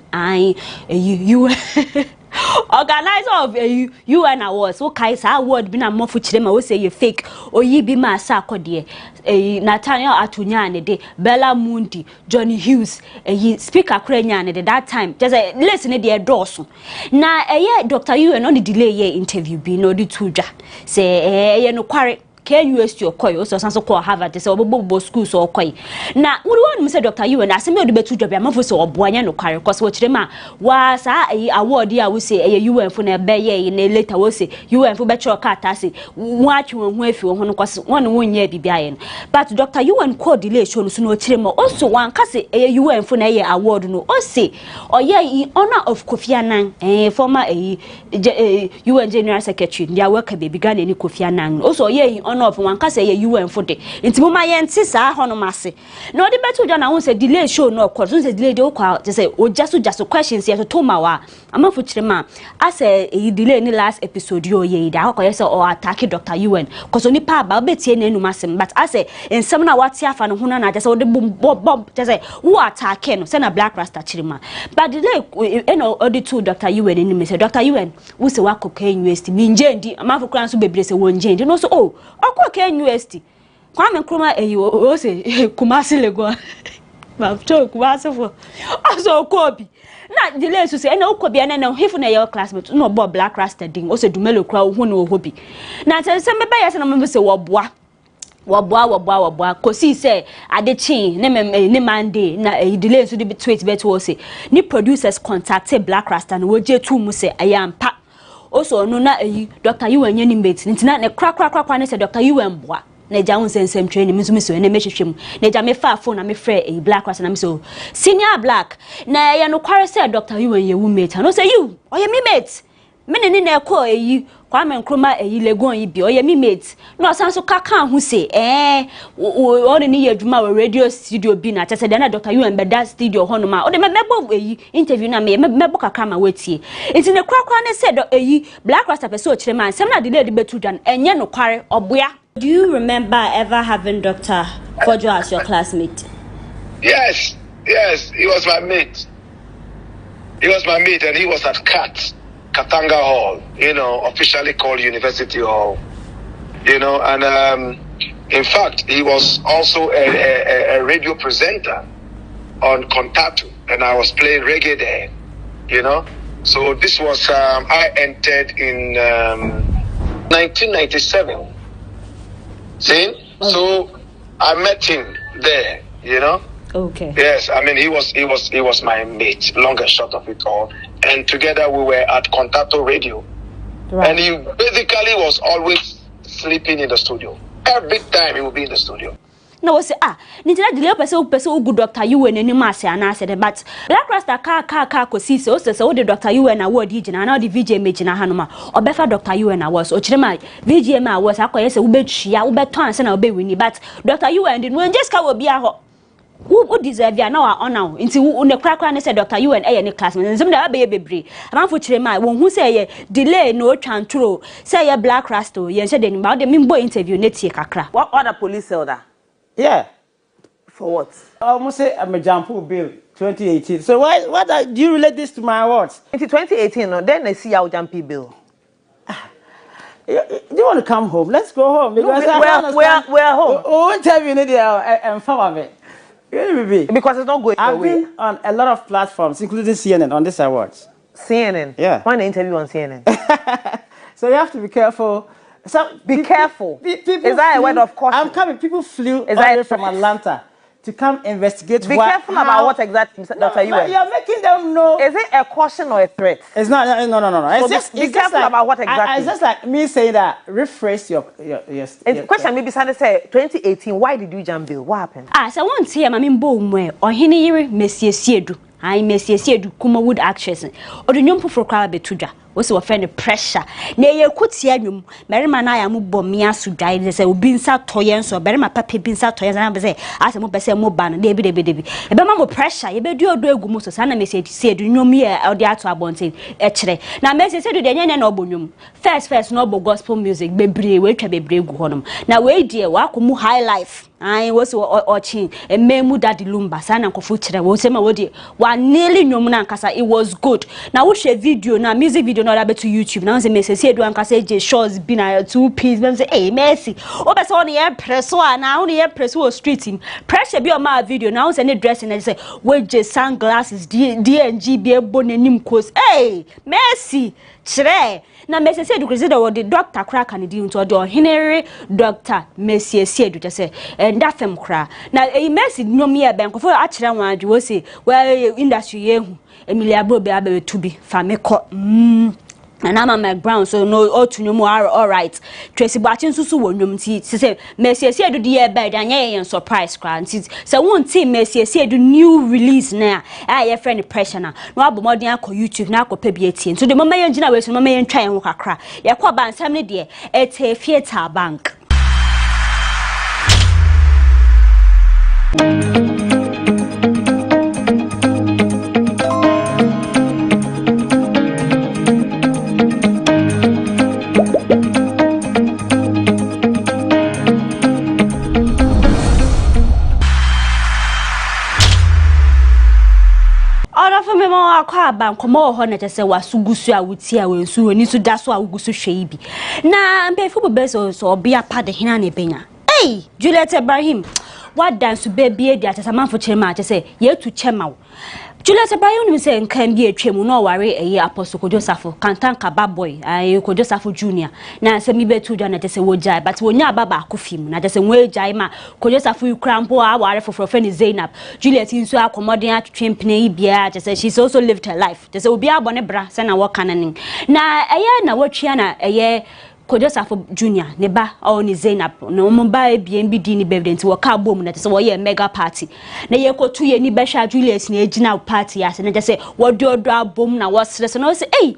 Speaker 3: you organizer of a UN awards so kaisa award bi na mofu chire ma we say you fake oyi bi ma sa akode Nathaniel Atunya ne de Bella Mundi Johnny Hughes speaker Krenya ne de that time just listen de doso na Dr. UN on the delay ye interview bi no di tuja say ye no kware KUST okoy so sanso ko Harvard say obobo school so okoy na we want me say Dr. UN asem e do betu dwa ma fo say oboanya no kware cause we chire ma wa sa award ya we say UN fo na be ye na later we say UN fo be chiro kata say watch won hu afi ho no cause won wonye bibia ye but Dr. UN ko delay show no so no chire ma also wan ka say UN fo na ye award no o say oye honor of Kofi Annan former UN General Secretary dia work baby Ghana ni Kofi Annan also oye honor of one kase ye UN for de nti mo ma ye nti saa ho no mase na odi betu dwa na won say delay show no cause won say delay de kwa je say o just questions ye to ma wa amafo kire ma ase delay ni last episode yo ye da ko ye say o attack Dr. UN cause oni pa ba betie na enu masem but ase ensem na wati afa no ho na je say o de bob je say wo attack no say na Blakk Rasta kire ma but delay odi to Dr. UN ni me say Dr. UN wo say wa koka university mi njendi amafo kran so bebre say won njendi no so Akwa KUST. Kwame Nkrumah o say Kumasi Lego. Ma to Kumasi fo. Aso Kobi. Na delay so say na Okobi na hefu na your classmate no bo Blakk Rasta ding o say Dumelo kra hu na ohobi. Na tell say me ba yes na me say woboa kosi say adechi ne Monday na delay so the tweet bet wo say ni producers contacted Blakk Rasta na woje tu mu say ayampa also no na Dr. UN nyani mate ntina ne kra ne say Dr. UN boa na ja won sensem training mi so na mehwehwem na ja me fa phone na me frɛ Blakk Rasta na me so senior Black na ya no kware say Dr. UN ye mate no say you oye me mate me ne na ekɔ Kwame Nkrumah Legon yi bi oye me mate no san so kaka hu say o ni ye dwuma we radio studio bi na tese de na Dr. UN be that studio ho no ma o de mebo interview na me mebo kaka ma wetie enti ne krakra ne say Blakk Rasta person o kire man sem na de de betu dwan enye no kware oboya. Do you remember ever having Dr. Kojo as your classmate?
Speaker 15: Yes, he was my mate. And he was at Katanga Hall, officially called University Hall, and in fact, he was also a radio presenter on Contato, and I was playing reggae there, So this was, I entered in 1997. See? So I met him there,
Speaker 3: Okay.
Speaker 15: Yes, I mean he was my mate, long and short of it all. And together we were at Contato Radio. Right. And he basically was always sleeping in the studio. Every time he would be in the studio.
Speaker 3: No, say Nitina delay person good Dr. UN any mass and said but Blakk Rasta car ko see so the Dr. UN award digina na the VJ magina hanoma or befa Dr. UN awards or chirema VJ awards akoye say ube chia ube ton say na ube wini but Dr. UN did when just ka obi a ho who deserve ya now honor into who ne krakra ne say Dr. UN any classmate nsem da be bebre amanfo chirema won hu say delay no twantro say ye Blakk Rasta ye say dem ba de mimbo interview netie kakra
Speaker 16: what other police held that.
Speaker 18: Yeah.
Speaker 16: For what?
Speaker 18: I almost say I'm a Jampu Bill 2018. So why do you relate this to my awards?
Speaker 16: In 2018, no, then I see our Jampu Bill.
Speaker 18: Do you want to come home? Let's go home. Because
Speaker 16: we're home.
Speaker 18: Oh, interview and follow me.
Speaker 16: Because it's not going
Speaker 18: I've been on a lot of platforms, including CNN, on this awards.
Speaker 16: CNN?
Speaker 18: Yeah.
Speaker 16: Why the interview on CNN?
Speaker 18: So you have to be careful. So
Speaker 16: be careful.
Speaker 18: People
Speaker 16: is that a word of caution?
Speaker 18: I'm coming. People flew all the way from Atlanta to come investigate.
Speaker 16: Be careful about what exactly, Dr. UN.
Speaker 18: You're making them know.
Speaker 16: Is it a caution or a threat?
Speaker 18: It's not. No.
Speaker 16: So be careful about what exactly.
Speaker 18: It's just like me saying that. Rephrase your
Speaker 16: question. Maybe Sunday say 2018. Why did you jam bill? What happened?
Speaker 3: So one say I mean boom or hini yiri mesiedu. I mesiedu kuma wood actress. Or the nyompu for crowd betuja. wo se wo friend pressure na ye kutia nwum merima na ya mu bomia so dwai de se obi nsa toyen so merima papa bi nsa toyen na be se ase mo bese mo ba no de bi e be ma mo pressure ye be du odo egu mo so sa na me se edu nwum ye odi ato abonten e kire na me se du de nyenye na obonwum first no obo gospel music bebre we twa bebre egu honom na we die wa komu high life I was watching a memu daddy lumba sana nkofo kire wo se ma wo die wa nearly nwum na nkasa it was good na wo share video na music video na da to YouTube na say message edu nkasa je shows bi na 2 piece be say hey mercy o be say on ye press so na on ye press wo street him pressure bi o ma video na wo say ne dressing na say we je sunglasses DNG bi ebo nanim cause hey mercy kire na message edu krezi da wo the doctor kra kan di nto de ohenere doctor message edu te say ndafem kra na mercy nyom ye ben kofo a kire wan adwo say well industry ye hu Emilia Bro be abetubi fameko and I'm a Brown so no all to no more all right Tracy Batchin susu wo nwum ti say Mercy do the year bed and ye surprise cran so one team Mercy do new release na your friend pressure na no abomodin akọ YouTube na akọ pa bi etie so the mama ye ngina we so mama ye ntwan ho kakra ye kwa bansam ne de ete theater bank akwa bankomo ho na tese wasugusu awuti a wensu oni so daso awugusu hwe bi na mpefu bobeso so obia pade hina na benya hey Juliet Ibrahim what dance baby e dia tese manfo chema tese yetu chema Juliet Ibrahim ni se nkan bi atwemu no ware eye Apostle Joseph kantan kaba boy ayi Joseph Junior na se mi betu dwa na tese wojai but wonya baba akofim na tese wojai ma Joseph ukrampo a ware foforo fe ni Zainab Juliet nso akommodin atwempene ibia tese she also lived her life tese obi abone bra se na wokananin na eye na wotwia na eye Joseph Junior ne ba o ni Zainab no mo ba ebien di ni birthday wo ka bom na tese wo ye mega party na ye kotu ye ni be sha Juliet na ejina party ase na tese wo do abom na wo sere no say eh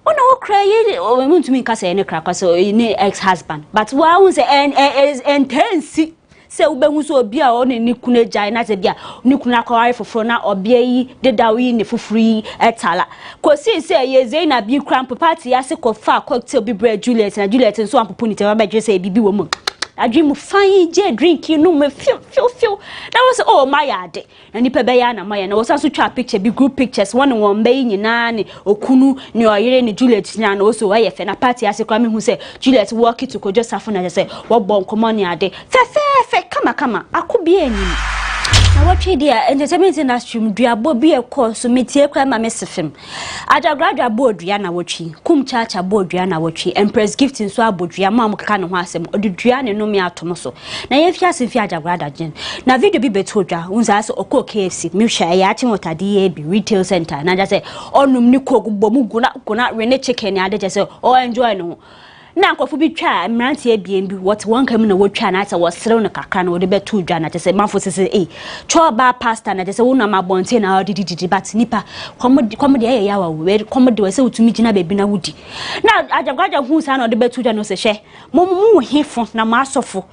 Speaker 3: ona wo cry ye o muntu mi kasa ye ne kra kasa ni ex husband but wo won say intense se ubehu so obi a o ni kunu jai na se bia ni kunu akware foforo na obia yi dedawi ni fofori etala kosi se ye Zainab bi cramp party ase ko fa cocktail bi bra Juliet na Juliet nso ampopo ni te ba je se bibi wo mu adwim fine je drink you no me feel that was oh my yard na nipa be ya na my na wo so twa picture bi group pictures one be nyina ni okunu ni oyere ni Juliet nya na wo so wa ye fe na party ase kwa me hu se Juliet walk to ko Joseph na se wo bon komo ni ade fe kama akobie enyim na watwe dia entertainment industry mduabo bi ekọ so metie kwa ma mesefem adagradwa bodua na watwe kum chacha bodua na watwe Empress Gift nso abodua ma amkaka ne ho asem odudua ne no me atom so na ye fia se fia adagrada gen na video bi betodwa unza so okọ KFC mi hwa ya achi motade bi retail center na ja se onum ni kogbo mu guna rene chicken ya de se o enjoy no na nkofo bi twa mrantie biem bi what one kam na wotwa na ata wosrew no kakra na wode betu dwa na tese manfo sese cho ba pastor na tese wona mabonte na odididi but nipa komode ya yawa we komode we se utumi gina bebi na wudi na ajagwaja hu sa na ode betu dwa no se hwe mu hefo na masofo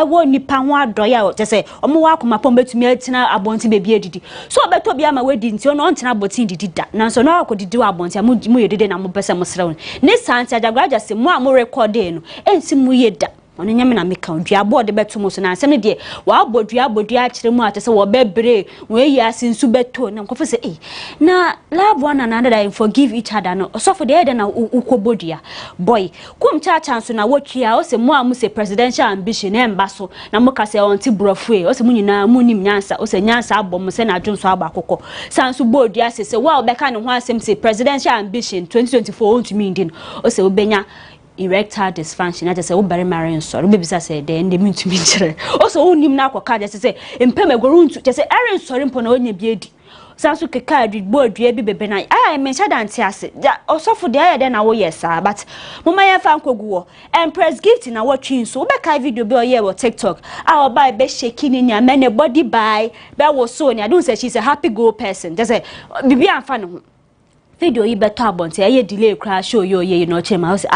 Speaker 3: wo nipa ho adoya tese omo wa akoma pom betumi atina abonte bebi edidi so obeto bia ma wedi nti ono ntena abonte didi da na so na akodidi abonte mu yedede na mo pese mo srew ne santi ajagwaja se mo am recording no ensi mu yeda ono nyame na meka duabo de beto mo so na asem de wa bodua akire mu atese wo bebre we yi asinsu beto na nkofo se na love one another and forgive each other no so for the head na ukobodua boy kum cha chance na wotwia o se mo am se presidential ambition emba so na mo ka se onti brofue o se munyina munim nyansa o se nyansa abom se na adwonso abakoko sansu bodua se wa obeka ne ho asem se presidential ambition 2024 ontumi ndin o se obenya erectile dysfunction that is a very marrying sorry baby say the end mean to me also onim na akoka just say empem agorun to just say erin sorry mpo na onya biedi sanso keka dwi bodua bi bebe na mention dance ase osofo de aye de na wo yes but mama ya fa nkoguwo Empress Gift na wo twin so be kai video be oye wo TikTok a oba be shake ni nya mane body by be wo so ni I don't say she's a happy go person just say bibi amfa ne ho video yi beto abonte ye delay crash show yo ye no chema o say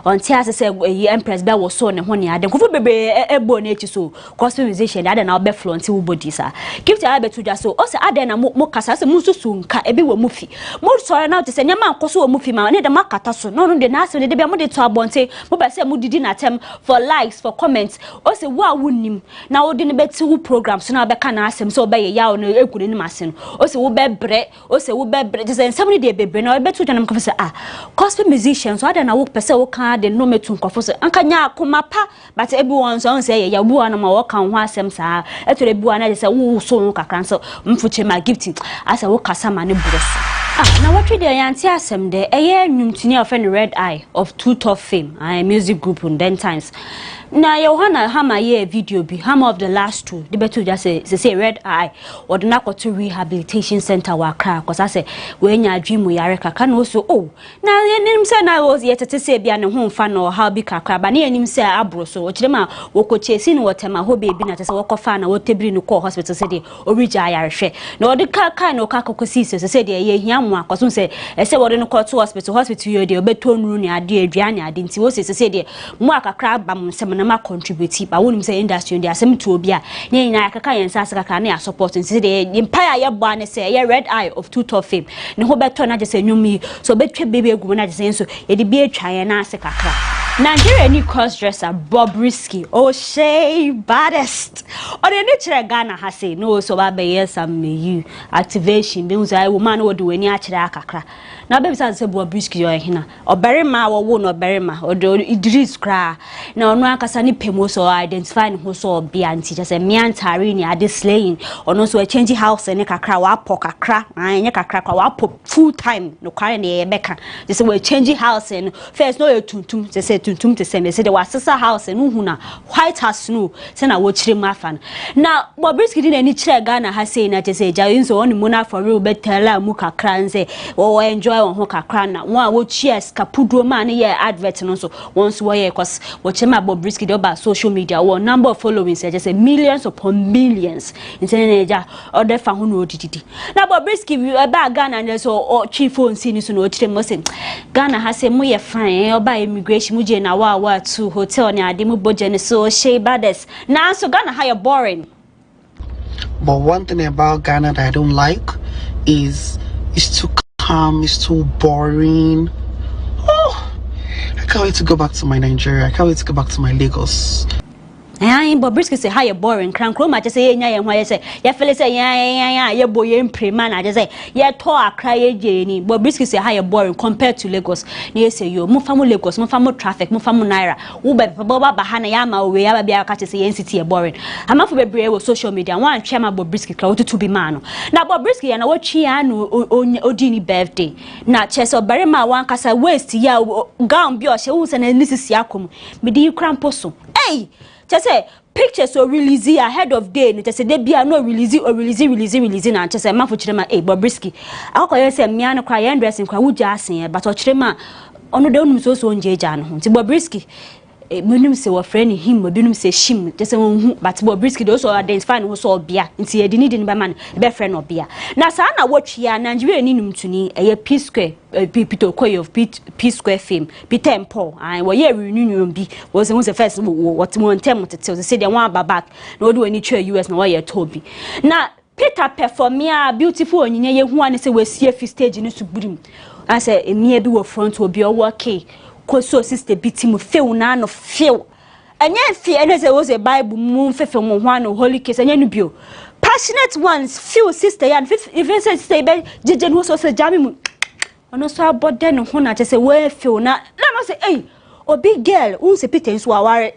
Speaker 3: on tia say empress be wo so ne ho ne ade kofo bebe ebo na echi so gospel musician ade na obe flaunt wo body sa gift ya beto ja so o say ade na mo kasa say mo susu nka ebi wo mu fi mo sorry na to say nyama nkoso wo mu fi ma ne de makata so no de na say de bia mo de to abonte mo be say mo didi na tem for likes for comments o say wo awunim na wo de ne beti wo program so na be ka na asem so be ye ya o no ekune ni masen o say wo be bre o say wo be bre de say somebody de be na betu janam ko say gospel musicians so ade na wo pese wo kan de no metu nkofo so anka nya akoma pa but ebi won so say ya bu na ma wo kan ho asem sa etore bi na say wo so kakran so mfuche ma gifting asa wo kasa ma ne bros na what we dey yanti asem de eye nwumtuni of any Red Eye of Two Top Fame music group in then times na Yohana hama ye video bi hama of the last two the betu just say Red Eye or the Nakoto rehabilitation center wa Accra cause I say we nya dream yare kaka no so na yenim say na was yet to say bia ne ho mfa no how bi kakra ba na yenim say abro so o kire ma wo ko chesi ni wotema ho baby na tese wo kofa na wo tebiri no call hospital say de orija yare hwe na o de kaka no kaka ko si say de ye hia mo akoso say say wo de no call to hospital yo de obetonu ni ade aduane ade nti wo say de mo akakra ba mo sem na ma contribute ba wonim say industry ndi asem to obi a ne nyina akaka yensa asaka na ya support nti de empire ye bo ane say ye Red Eye of Two Top Fame ne ho beto na je say nyumi so betwe bebe egu na je say so ye de bi atwa ye na asaka Nigeria ni crossdresser Bobrisky O'Shea baddest or the nature Ghana has say no so ba be yes am you activation be unza woman wo de wani akire akakra na be say Bobrisky yo hina oberima wo no oberima o de Idris kra na onu akasa ni pemo so identify ni ho so obi anti just say me antare ni ade slaying ono so change house ni kakra wa pok kakra anya kakra kwa wa pop full time no kware na ye beka just say we change house and first no you tuntum just say tuntum to say me say the wasesa house no hu na White House no say na wo chire mafan na Bobrisky di na ni chire Ghana ha say na just say jayin so on muna for real betela mu kakra nze wo enjoy on ho kakra na wo cheers kapudo ma na ye advert no so once wo ye cause wo chema Bobrisky do ba social media wo number of followings just say millions upon millions internet ja order fa ho no dididi na Bobrisky ba Ghana na so chief phone si so no chire mo say Ghana ha say mu ye fine oba immigration mu je na wa to hotel ni ade mu boje ni so O'Shea baddest na so Ghana how you boring.
Speaker 2: But one thing about Ghana that I don't like is it's too calm, it's too boring. Oh, I can't wait to go back to my Nigeria. I can't wait to go back to my Lagos.
Speaker 3: Bobrisky say how you boring crank room just say nya ye ho ye say ye feel say ya ye boye mprema na just say ye to Accra ye jeni Bobrisky say how you boring compared to Lagos na ye say yo mo famo Lagos mo famo traffic mo famo naira wo be ba ha na ya ma we ya ba bia ka say ye city ye boring amafo bebre wo social media wan twema Bobrisky kra to be man na Bobrisky na wo twi ya no odi ni birthday na chese obarema wan kasa waste ya gown bi o she wo say na nisisi akom me di krampo so just say pictures so release ahead of day no just say they be no release na just say mafo chirema Bobrisky akoye say me an kwa yan dressing kwa wuja asen but o chirema ono de onum so njeja no nti Bobrisky munum say wo friend him obinum say shim just say won but Bobrisky do so identify no so obia nti ye di need be man be friend obia na sa na wotwia Nigeria ni numtuni eye P Square Peter Okoye of P Square Fame Peter Paul and wo ye reunion bi wo say first what one time to say they wan back na do any try US na wo ye tobi na Peter perform ya beautiful onyinya ye hu an say we see fi stage ni suburim I say emia bi wo front obi o okay so sister bitim feel na no feel anya fi ene say wo say Bible mu fefe mo ho no holy case anya no bio passionate ones feel sister yan even say sister be jeje no so say jami mu ono so abode no ho na say we feel na no say obi girl un say Peter nso aware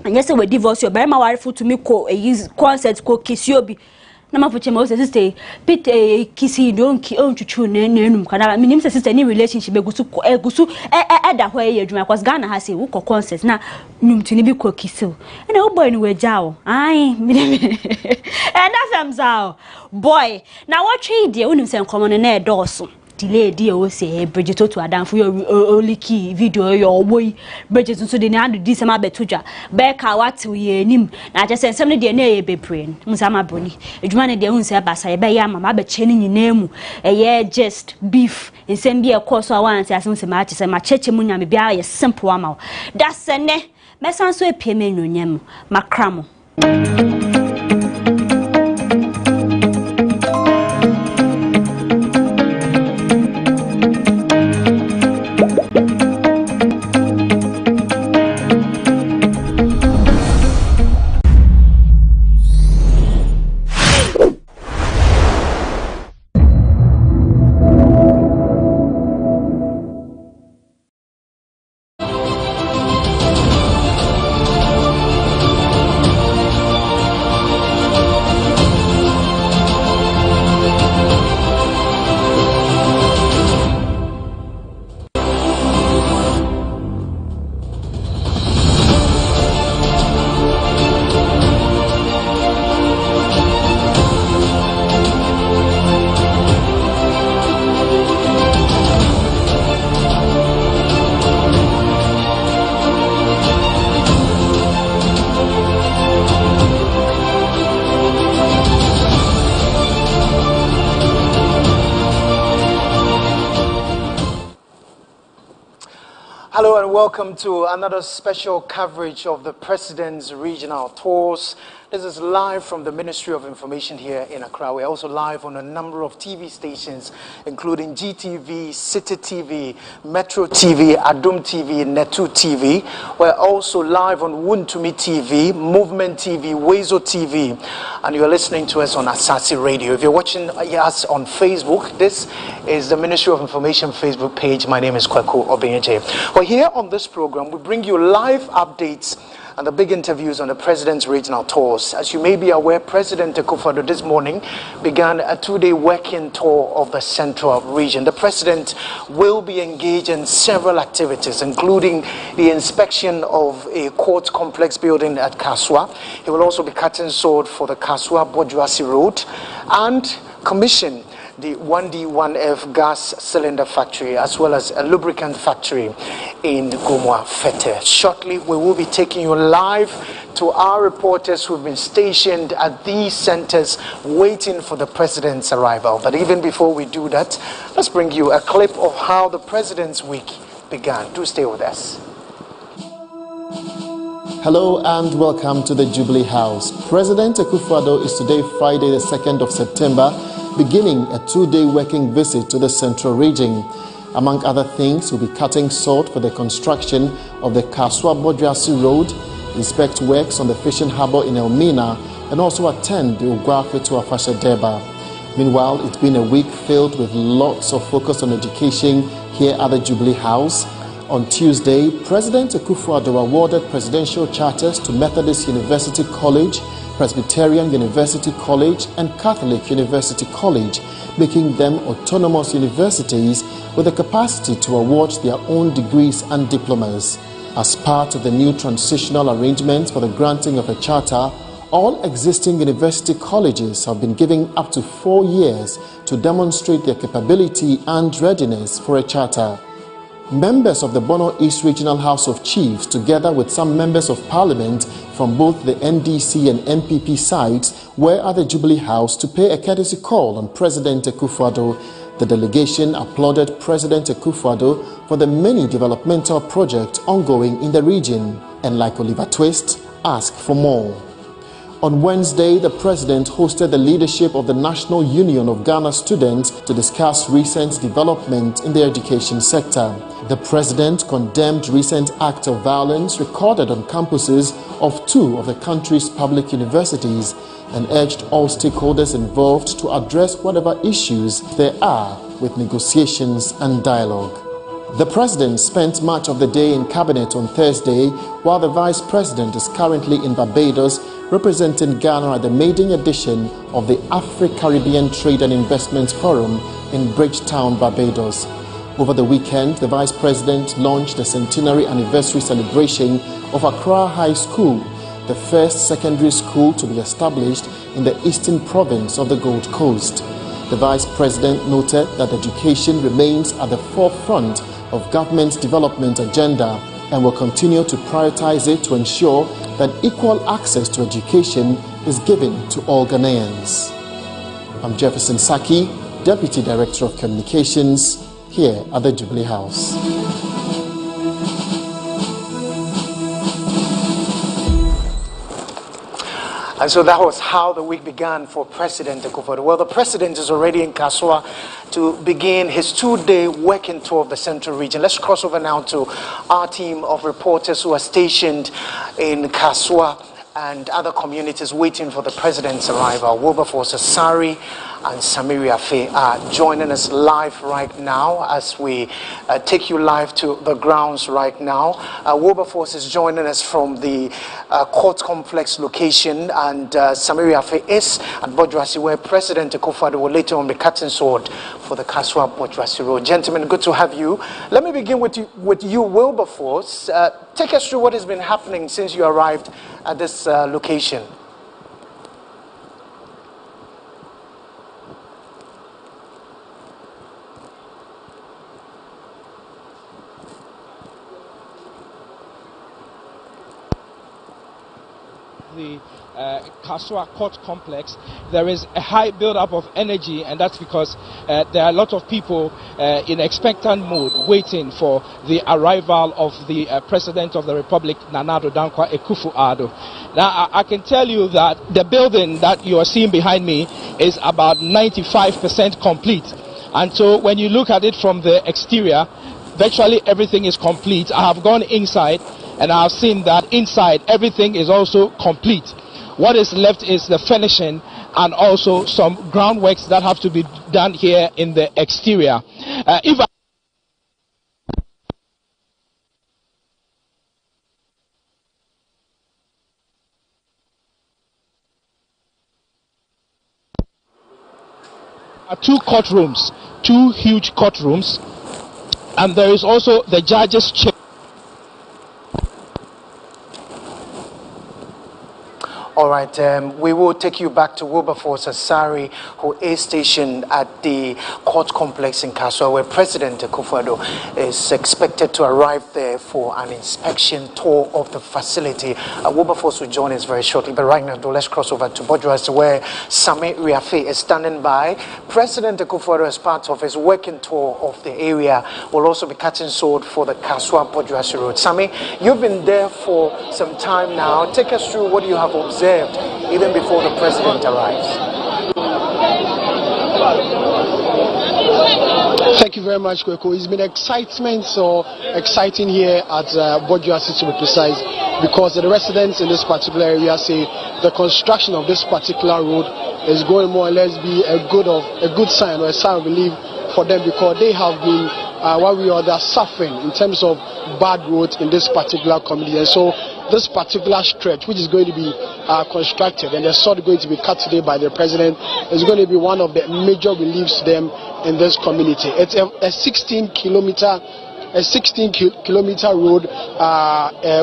Speaker 3: anya say we divorce your be ma ware for to me ko concert ko kiss you obi na mafuche ma say sister Peter kisi don ki onchuchu na enum kana minim say sister ni relationship egusu eda ho ye adwuma cause Ghana ha say wo concert na numtuni bi ko kisil na wo boy ni we jawo ai and that's am zao boy na what trade dey unim say nkomo na edoso delay dear o say Bridget Otoo adam for your only key video your boy Bridget so de na do sama betuja be ka wat we nim na je say some de na e be praying musama broni edwuma ne de hu say basa e be ya mama be che ni nyina mu e just beef nsem bi e course so wan say asem say ma che say ma cheche mu nya me bia ye simple ama that sene me san so e pie me nyonyam makramo.
Speaker 5: Hello and welcome to another special coverage of the President's Regional Tours. This is live from the Ministry of Information here in Accra. We're also live on a number of TV stations, including GTV, City TV, Metro TV, Adum TV, Netu TV. We're also live on Wuntumi TV, Movement TV, Wezo TV, and you're listening to us on Asasi Radio. If you're watching us on Facebook, this is the Ministry of Information Facebook page. My name is Kwaku Obenyeje. Well, here on this program, we bring you live updates and the big interviews on the President's Regional Tours. As you may be aware, President Akufo-Addo this morning began a two-day working tour of the Central Region. The President will be engaged in several activities, including the inspection of a court complex building at Kaswa. He will also be cutting sword for the Kaswa-Bojuasi Road and commission the 1D1F gas cylinder factory, as well as a lubricant factory in Gomwa Fete. Shortly, we will be taking you live to our reporters who've been stationed at these centers waiting for the President's arrival. But even before we do that, let's bring you a clip of how the President's Week began. Do stay with us.
Speaker 19: Hello and welcome to the Jubilee House. President Akufo-Addo is today, Friday, the 2nd of September, beginning a two-day working visit to the Central Region. Among other things, we'll be cutting sod for the construction of the Kaswa-Bojuasi Road, inspect works on the fishing harbour in Elmina, and also attend the Ogwafe to Afasha Deba. Meanwhile, it's been a week filled with lots of focus on education here at the Jubilee House. On Tuesday, President Akufo-Addo awarded presidential charters to Methodist University College, Presbyterian University College, and Catholic University College, making them autonomous universities with the capacity to award their own degrees and diplomas. As part of the new transitional arrangements for the granting of a charter, all existing university colleges have been given up to 4 years to demonstrate their capability and readiness for a charter. Members of the Bono East Regional House of Chiefs, together with some members of Parliament from both the NDC and MPP sides, were at the Jubilee House to pay a courtesy call on President Akufo-Addo. The delegation applauded President Akufo-Addo for the many developmental projects ongoing in the region, and like Oliver Twist, asked for more. On Wednesday, the President hosted the leadership of the National Union of Ghana Students to discuss recent development in the education sector. The President condemned recent acts of violence recorded on campuses of 2 of the country's public universities and urged all stakeholders involved to address whatever issues there are with negotiations and dialogue. The President spent much of the day in Cabinet on Thursday, while the Vice President is currently in Barbados representing Ghana at the maiden edition of the Afro-Caribbean Trade and Investment Forum in Bridgetown, Barbados. Over the weekend, the Vice President launched the centenary anniversary celebration of Accra High School, the first secondary school to be established in the eastern province of the Gold Coast. The Vice President noted that education remains at the forefront of government's development agenda and will continue to prioritize it to ensure that equal access to education is given to all Ghanaians. I'm Jefferson Saki, Deputy Director of Communications, here at the Jubilee House.
Speaker 5: And so that was how the week began for President Akufo-Addo. Well, the president is already in Kaswa to begin his 2-day working tour of the Central Region. Let's cross over now to our team of reporters who are stationed in Kaswa and other communities waiting for the president's arrival. Wilberforce Asari and Samiria Faye are joining us live right now as we take you live to the grounds right now. Wilberforce is joining us from the court complex location, and Samiria Faye is at Bodrasi, where President Akufo-Addo will later on be cutting sword for the Kaswa Bodrasi Road. Gentlemen, good to have you. Let me begin with you Wilberforce. Take us through what has been happening since you arrived at this location.
Speaker 4: The Kaswa Court Complex, there is a high build-up of energy, and that's because there are a lot of people in expectant mode waiting for the arrival of the President of the Republic, Nana Addo Dankwa Akufo-Addo. Now, I can tell you that the building that you are seeing behind me is about 95% complete. And so when you look at it from the exterior, virtually everything is complete. I have gone inside and I have seen that inside everything is also complete. What is left is the finishing and also some groundworks that have to be done here in the exterior. Two courtrooms, two huge courtrooms, and there is also the judge's chair.
Speaker 5: All right, we will take you back to Wilberforce Asari, who is stationed at the court complex in Kaswa, where President Akufo-Addo is expected to arrive there for an inspection tour of the facility. Wilberforce will join us very shortly, but right now, let's cross over to Bodras, where Sami Riafe is standing by. President Akufo-Addo, as part of his working tour of the area, will also be cutting sword for the Kaswa Bodras Road. Sami, you've been there for some time now. Take us through what you have observed even before the president arrives.
Speaker 22: Thank you very much, Kweko. It's been exciting here at Bodrasi, to be precise, because the residents in this particular area say the construction of this particular road is going more or less be a good sign, or a sign of relief for them, because they have been what we are suffering in terms of bad roads in this particular community. And so this particular stretch, which is going to be constructed and the sword going to be cut today by the president, is going to be one of the major reliefs to them in this community. It's a 16-kilometer road,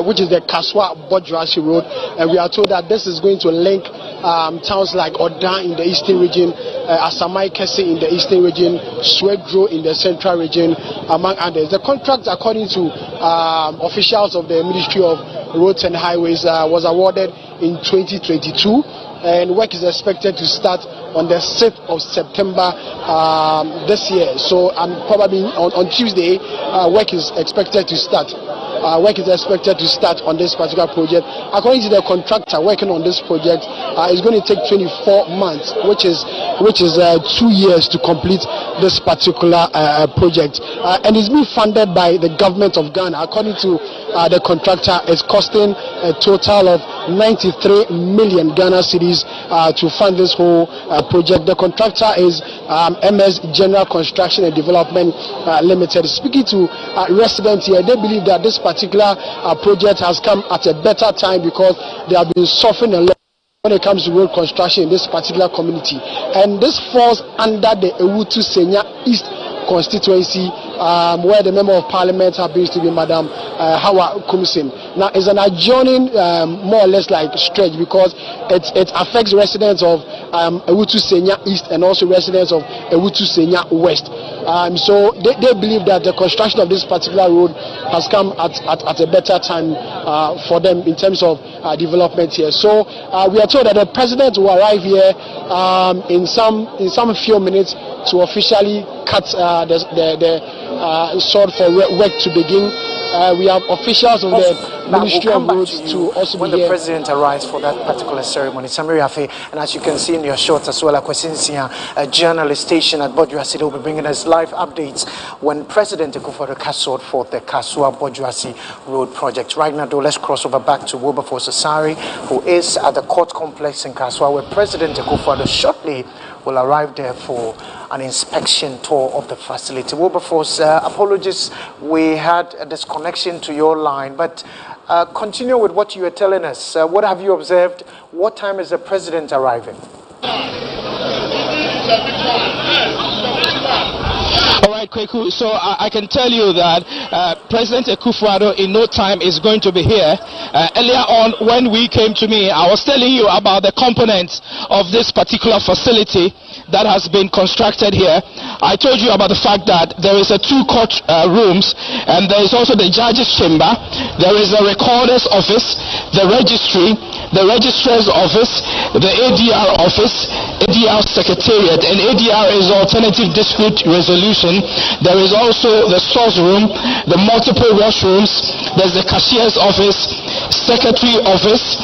Speaker 22: which is the Kaswa Bodrasi Road, and we are told that this is going to link towns like Odan in the eastern region, Asamai Kese in the eastern region, Swedro in the central region, among others. The contract, according to officials of the Ministry of Roads and Highways, was awarded in 2022, and work is expected to start on the 6th of September this year. So probably on Tuesday, work is expected to start. Work is expected to start on this particular project. According to the contractor working on this project, it's going to take 24 months, which is 2 years to complete this particular project. And it's being funded by the government of Ghana. According to the contractor, it's costing a total of 93 million Ghana cedis to fund this whole project. The contractor is MS General Construction and Development Limited. Speaking to residents here, they believe that this particular project has come at a better time because they have been suffering a lot when it comes to road construction in this particular community. And this falls under the Ewutu Senya East constituency, where the member of parliament happens to be Madam Hawa Kumsin. Now, it's an adjoining, more or less like stretch, because it affects residents of Ewutu Senya East and also residents of Ewutu Senya West. So they believe that the construction of this particular road has come at a better time for them in terms of development here. So we are told that the president will arrive here in some few minutes to officially cut the sword for work to begin. We have officials of the Ministry of Roads to also
Speaker 5: when
Speaker 22: be
Speaker 5: the
Speaker 22: here.
Speaker 5: president arrives for that particular ceremony. Samiri Afe, and as you can see in your shorts as well, a journalist station at Bojuasi will be bringing us live updates when President Akufo-Addo cast sword for the Kasua Bojuasi Road project. Right now, though, let's cross over back to Wilberforce Asari, who is at the court complex in Kasua, where President Akufo-Addo shortly will arrive there for an inspection tour of the facility. Wilberforce, apologies, we had a disconnection to your line, but continue with what you were telling us. What have you observed? What time is the president arriving?
Speaker 4: All right, Kweku. So I can tell you that President Akufo-Addo in no time is going to be here. Earlier on, when we came to me, I was telling you about the components of this particular facility that has been constructed here. I told you about the fact that there is a 2 court rooms, and there is also the judge's chamber. There is a recorder's office, the registry, the registrar's office, the ADR office, ADR secretariat, and ADR is alternative dispute resolution. There is also the source room, the multiple washrooms, there's the cashier's office, secretary office,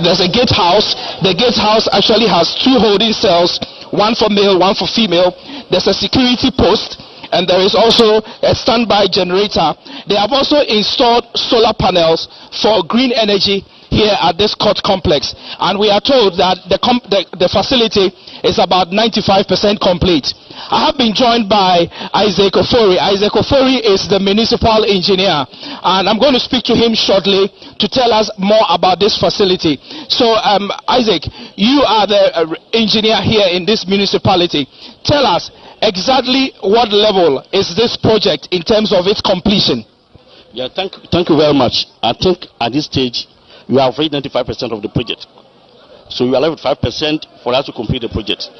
Speaker 4: there's a gate house. The gate house actually has 2 holding cells, one for male, one for female. There's a security post, and there is also a standby generator. They have also installed solar panels for green energy here at this court complex, and we are told that the facility is about 95% complete. I have been joined by Isaac Ofori. Isaac Ofori is the municipal engineer, and I'm going to speak to him shortly to tell us more about this facility. So, Isaac, you are the engineer here in this municipality. Tell us exactly what level is this project in terms of its completion?
Speaker 17: Yeah, thank you very much. I think at this stage, we have reached 95% of the project. So we are left with 5% for us to complete the project.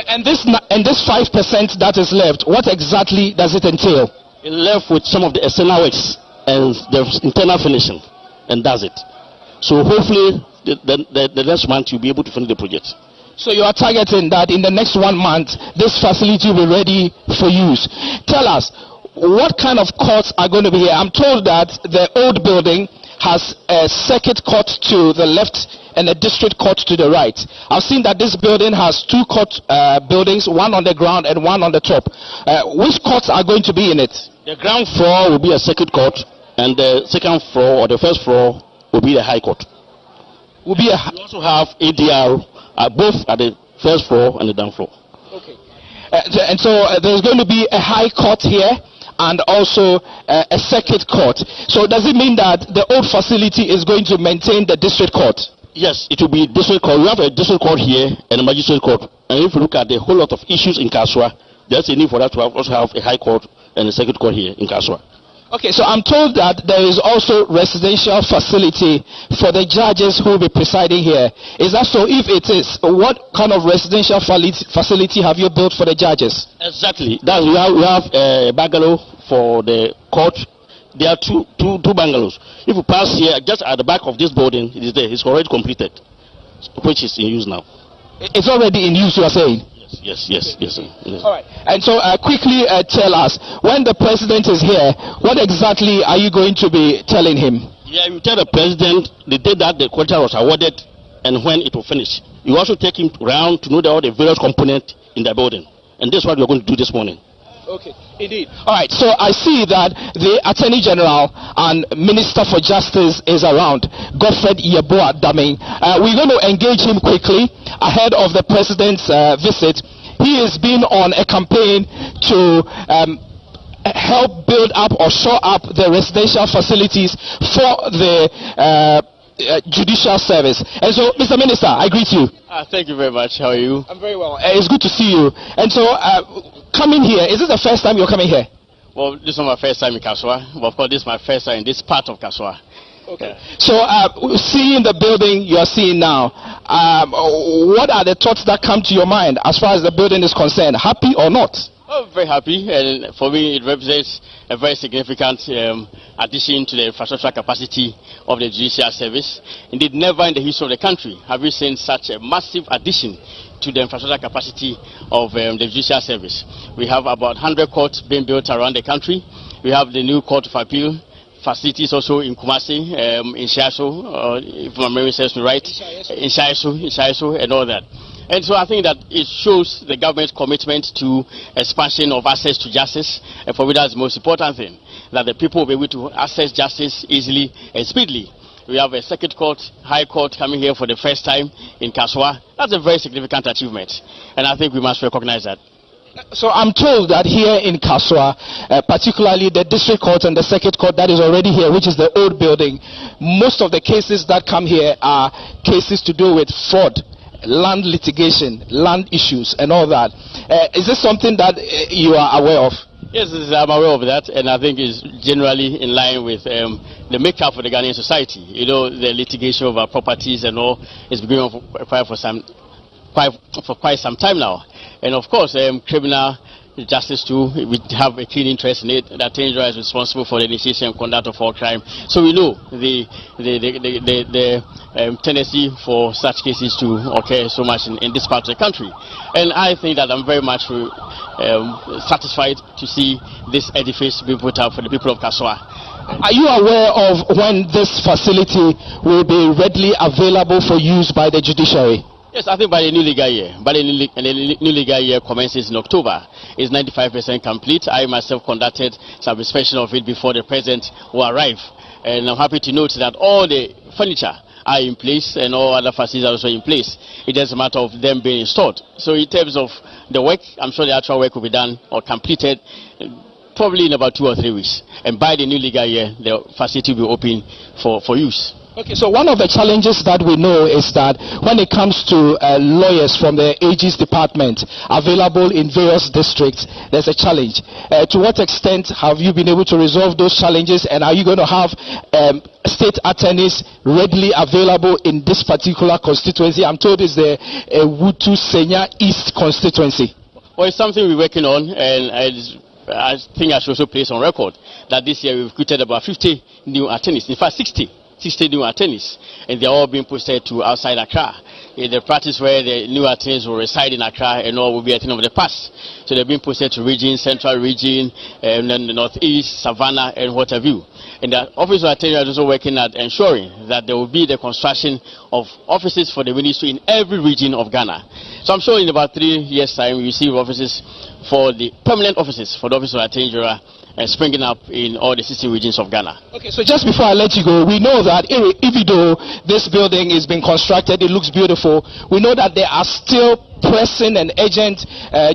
Speaker 4: And this 5% that is left, what exactly does it entail?
Speaker 17: It left with some of the external works and the internal finishing, and that's it. So hopefully the next month you'll be able to finish the project.
Speaker 4: So you are targeting that in the next 1 month, this facility will be ready for use. Tell us, what kind of courts are going to be here? I'm told that the old building has a circuit court to the left and a district court to the right. I've seen that this building has 2 court buildings, one on the ground and one on the top. Which courts are going to be in it?
Speaker 17: The ground floor will be a circuit court, and the second floor or the first floor will be the high court. We also have ADR both at the first floor and the down floor.
Speaker 4: Okay. And so there's going to be a high court here and also a circuit court. So does it mean that the old facility is going to maintain the district court?
Speaker 17: Yes, it will be district court. We have a district court here and a magistrate court. And if you look at the whole lot of issues in Kasua, there's a need for that to also have a high court and a circuit court here in Kasua.
Speaker 4: Okay, so I'm told that there is also residential facility for the judges who will be presiding here. Is that so? If it is, what kind of residential facility have you built for the judges?
Speaker 17: Exactly. We have a bungalow for the court. There are two bungalows. If you pass here, just at the back of this building, it is there. It's already completed, which is in use now.
Speaker 4: It's already in use, you are saying?
Speaker 17: Yes.
Speaker 4: All right. And so quickly tell us, when the president is here, what exactly are you going to be telling him?
Speaker 17: Yeah, you tell the president the day that the contract was awarded and when it will finish. You also take him around to know all the various components in the building. And that's what we're going to do this morning.
Speaker 4: Okay, indeed. All right, so I see that the Attorney General and Minister for Justice is around, Godfred Yeboah Dame. We're going to engage him quickly ahead of the President's visit. He has been on a campaign to help build up or shore up the residential facilities for the
Speaker 10: judicial service. And so, Mr. Minister, I greet you.
Speaker 17: Thank you very much. How are you?
Speaker 10: I'm very well. It's good to see you. And so, coming here, is this the first time you're coming here?
Speaker 17: Well, this is my first time in Kaswa, but of course, this is my first time in this part of Kaswa.
Speaker 10: Okay. So, seeing the building you are seeing now, what are the thoughts that come to your mind as far as the building is concerned? Happy or not?
Speaker 17: Oh, very happy, and for me it represents a very significant addition to the infrastructure capacity of the judicial service. Indeed, never in the history of the country have we seen such a massive addition to the infrastructure capacity of the judicial service. We have about 100 courts being built around the country. We have the new Court of Appeal facilities also in Kumasi, in Shiaso, if my memory serves me right, in Shiaso and all that. And so I think that it shows the government's commitment to expansion of access to justice, and for me that's the most important thing, that the people will be able to access justice easily and speedily. We have a circuit court, high court coming here for the first time in Kaswa. That's a very significant achievement, and I think we must recognize that.
Speaker 10: So I'm told that here in Kaswa, particularly the district court and the circuit court that is already here, which is the old building, most of the cases that come here are cases to do with fraud, land litigation, land issues and all that. Is this something that you are aware of?
Speaker 17: Yes, I'm aware of that, and I think it's generally in line with the makeup of the Ghanaian society. You know, the litigation of our properties and all is going on for quite some time now. And of course, criminal justice too, we have a keen interest in it. The Attorney General is responsible for the initiation and conduct of all crime. So we know the tendency for such cases to occur so much in this part of the country. And I think that I'm very much satisfied to see this edifice being put up for the people of Kaswa.
Speaker 10: Are you aware of when this facility will be readily available for use by the judiciary?
Speaker 17: Yes, I think by the new legal year. By the new legal year commences in October. It's 95% complete. I myself conducted some inspection of it before the president will arrive. And I'm happy to note that all the furniture are in place and all other facilities are also in place. It is a matter of them being installed. So in terms of the work, I'm sure the actual work will be done or completed probably in about 2 or 3 weeks. And by the new legal year, the facility will be open for use.
Speaker 10: Okay, so one of the challenges that we know is that when it comes to lawyers from the AG's department available in various districts, there's a challenge. To what extent have you been able to resolve those challenges, and are you going to have state attorneys readily available in this particular constituency? I'm told it's the Wutu Senya East constituency.
Speaker 17: Well, it's something we're working on, and I think I should also place on record that this year we've recruited about 50 new attorneys, in fact 60 new attorneys, and they're all being posted to outside Accra. In the practice where the new attorneys will reside in Accra and all will be a thing of the past. So they're being posted to region, central region, and then the northeast, Savannah, and what have you. And the Office of Attorney is also working at ensuring that there will be the construction of offices for the ministry in every region of Ghana. So I'm sure in about 3 years' time, we see offices for the permanent offices for the Office of Attorney General springing up in all the 60 regions of Ghana.
Speaker 10: Okay, so just before I let you go, we know that even though this building is being constructed, it looks beautiful, we know that there are still pressing and urgent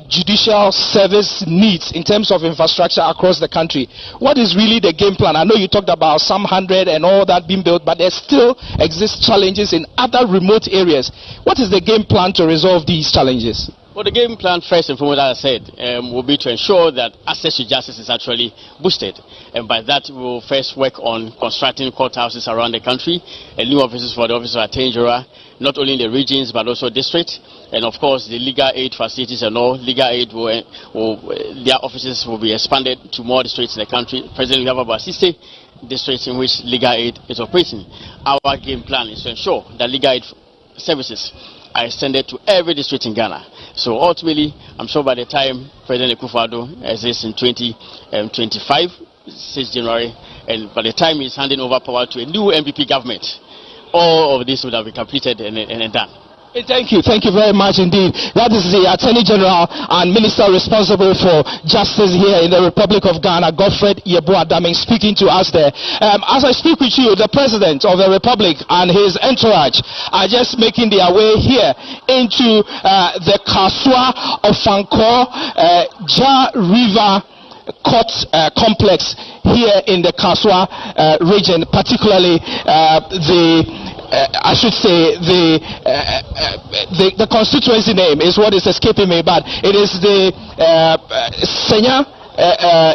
Speaker 10: judicial service needs in terms of infrastructure across the country. What is really the game plan? I know you talked about some 100 and all that being built, but there still exist challenges in other remote areas. What is the game plan to resolve these challenges?
Speaker 17: Well, the game plan, first and foremost, as I said, will be to ensure that access to justice is actually boosted. And by that, we will first work on constructing courthouses around the country and new offices for the Office of Attorney General, not only in the regions but also districts. And of course, the legal aid facilities and all, legal aid their offices will be expanded to more districts in the country. Presently, we have about 60 districts in which legal aid is operating. Our game plan is to ensure that legal aid services are extended to every district in Ghana. So ultimately, I'm sure by the time President Akufo-Addo exists in 2025, 6 January, and by the time he's handing over power to a new MPP government, all of this would have been completed and done.
Speaker 10: Thank you very much indeed. That is the Attorney General and Minister responsible for Justice here in the Republic of Ghana, Godfred Yeboah-Daming, speaking to us there. As I speak with you, the President of the Republic and his entourage are just making their way here into the Kaswa of Fankor Ja River Court complex here in the Kaswa region, particularly the I should say the constituency name is what is escaping me, but it is the Senya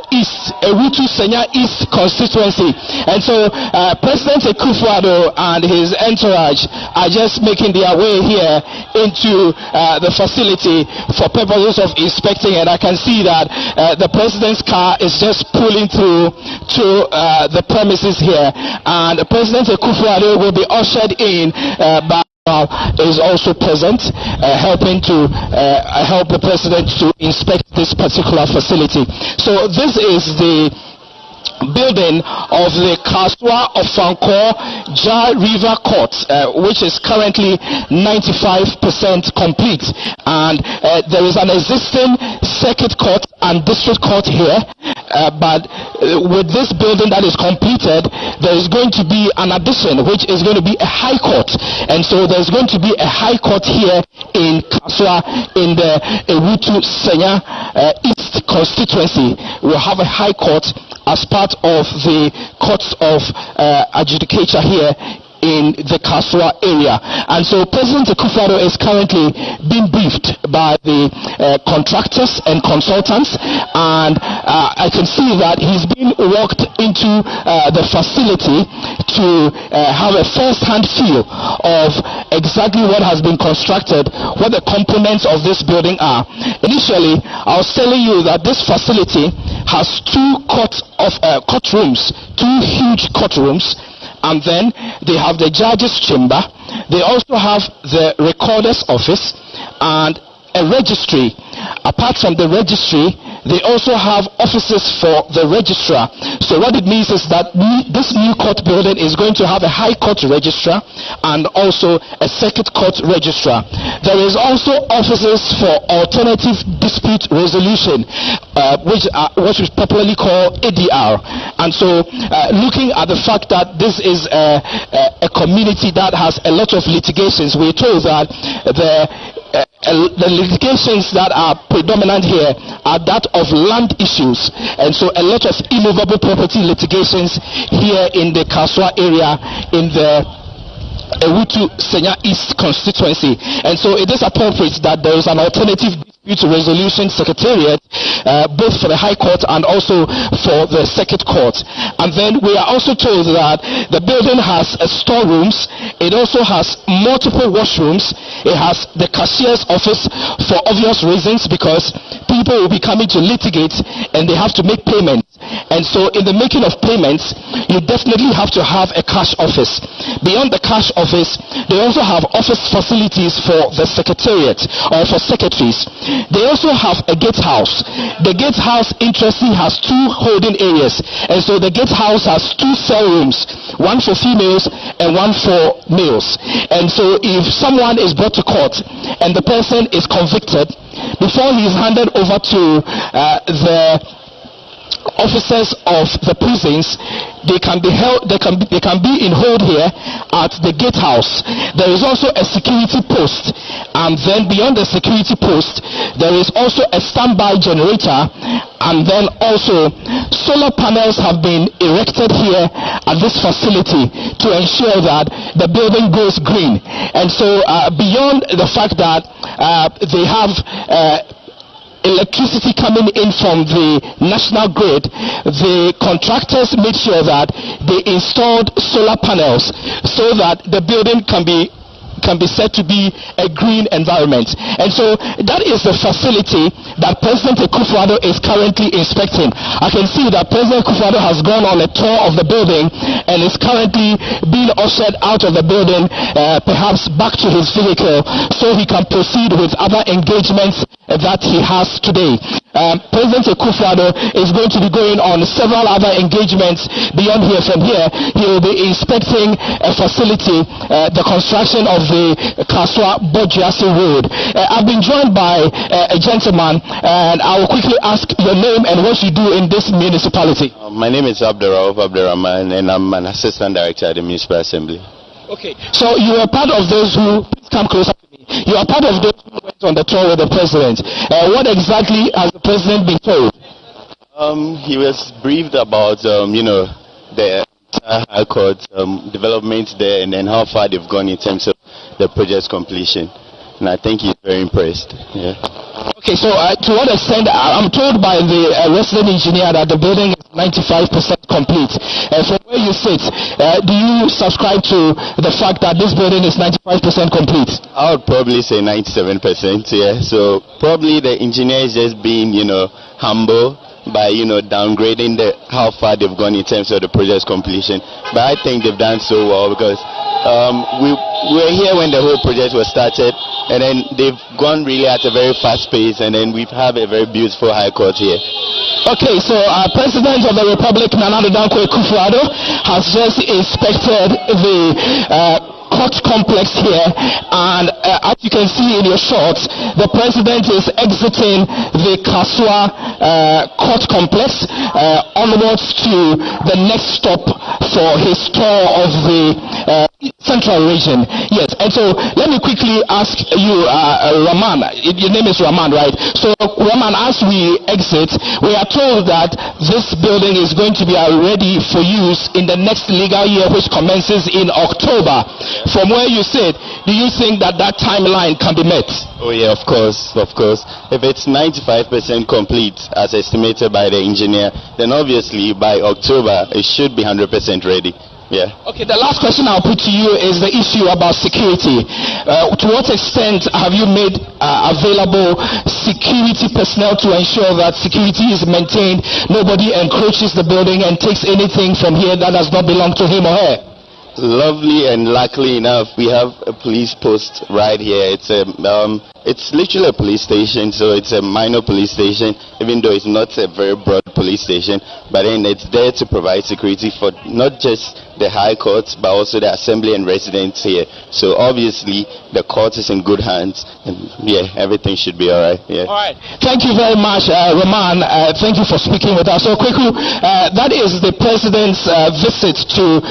Speaker 10: East, Ewutu Senya East constituency. And so President Akufo-Addo and his entourage are just making their way here into the facility for purposes of inspecting, and I can see that the president's car is just pulling through to the premises here, and President Akufo-Addo will be ushered in by is also present, helping to help the president to inspect this particular facility. So this is the building of the Kaswa of Fanko Jar River Court, which is currently 95% complete, and there is an existing circuit court and district court here, but with this building that is completed, there is going to be an addition, which is going to be a high court, and so there's going to be a high court here in Kaswa in the Ewutu Senya East constituency. We'll have a high court as part of the courts of adjudicature here in the Kaswa area. And so President Akufo-Addo is currently being briefed by the contractors and consultants, and I can see that he's been walked into the facility to have a first-hand feel of exactly what has been constructed, what the components of this building are. Initially, I was telling you that this facility has two courtrooms, two huge courtrooms, and then they have the judge's chamber. They also have the recorder's office and a registry. Apart from the registry, they also have offices for the registrar. So what it means is that this new court building is going to have a high court registrar and also a circuit court registrar. There is also offices for alternative dispute resolution, which we popularly call ADR. And so looking at the fact that this is a community that has a lot of litigations, we're told that the litigations that are predominant here are that of land issues, and so a lot of immovable property litigations here in the Kaswa area in the Ewutu Senya East constituency. And so it is appropriate that there is an alternative dispute resolution secretariat, both for the High Court and also for the Circuit Court. And then we are also told that the building has storerooms. It also has multiple washrooms. It has the cashier's office for obvious reasons, because people will be coming to litigate and they have to make payments. And so in the making of payments, you definitely have to have a cash office. Beyond the cash office, they also have office facilities for the secretariat or for secretaries. They also have a gate house. The gate house, interestingly, has two holding areas, and so the gate house has two cell rooms, one for females and one for males. And so if someone is brought to court and the person is convicted, before he is handed over to the officers of the prisons, they can be held, they can be in hold here at the gate house. There is also a security post, and then beyond the security post there is also a standby generator, and then also solar panels have been erected here at this facility to ensure that the building goes green. And so beyond the fact that they have electricity coming in from the national grid, the contractors made sure that they installed solar panels so that the building can be said to be a green environment. And so that is the facility that President Akufo-Addo is currently inspecting. I can see that President Akufo-Addo has gone on a tour of the building and is currently being ushered out of the building, perhaps back to his vehicle, so he can proceed with other engagements that he has today. President Akufo-Addo is going to be going on several other engagements beyond here. From here, he will be inspecting a facility, the construction of the Kaswa Bojiasi Road. I've been joined by a gentleman, and I will quickly ask your name and what you do in this municipality.
Speaker 11: My name is Abdurrauf Abdurrahman, and I'm an assistant director at the Municipal Assembly.
Speaker 10: Okay, so you are part of those who, please come closer to me, you are part of those who went on the tour with the president. What exactly has the president been told?
Speaker 11: He was briefed about, the High Court development there, and then how far they've gone in terms of the project's completion. And I think he's very impressed. Yeah.
Speaker 10: Okay, so to what extent, I'm told by the resident engineer that the building is 95% complete. From where you sit, do you subscribe to the fact that this building is 95% complete?
Speaker 11: I would probably say 97%, yeah. So probably the engineer is just being, humble by, downgrading how far they've gone in terms of the project's completion. But I think they've done so well because we were here when the whole project was started, and then they've gone really at a very fast pace, and then we have a very beautiful High Court here.
Speaker 10: Okay, so President of the Republic, Nana Addo Akufo-Addo, has just inspected the court complex here, and as you can see in your shots, the President is exiting the Kaswa court complex onwards to the next stop for his tour of the central region. Yes, and so let me quickly ask you, Raman, your name is Raman, right? So Raman, as we exit, we are told that this building is going to be ready for use in the next legal year, which commences in October. From where you sit, do you think that that timeline can be met?
Speaker 11: Oh yeah, of course. If it's 95% complete, as estimated by the engineer, then obviously by October, it should be 100% ready. Yeah.
Speaker 10: Okay, the last question I'll put to you is the issue about security. To what extent have you made available security personnel to ensure that security is maintained, nobody encroaches the building and takes anything from here that does not belong to him or her?
Speaker 11: Lovely, and luckily enough, we have a police post right here. It's literally a police station, so it's a minor police station, even though it's not a very broad police station. But then it's there to provide security for not just the High Courts, but also the assembly and residents here. So obviously, the court is in good hands, and yeah, everything should be all right. Yeah.
Speaker 10: All right. Thank you very much, Raman. Thank you for speaking with us. So, Kweku, that is the President's visit to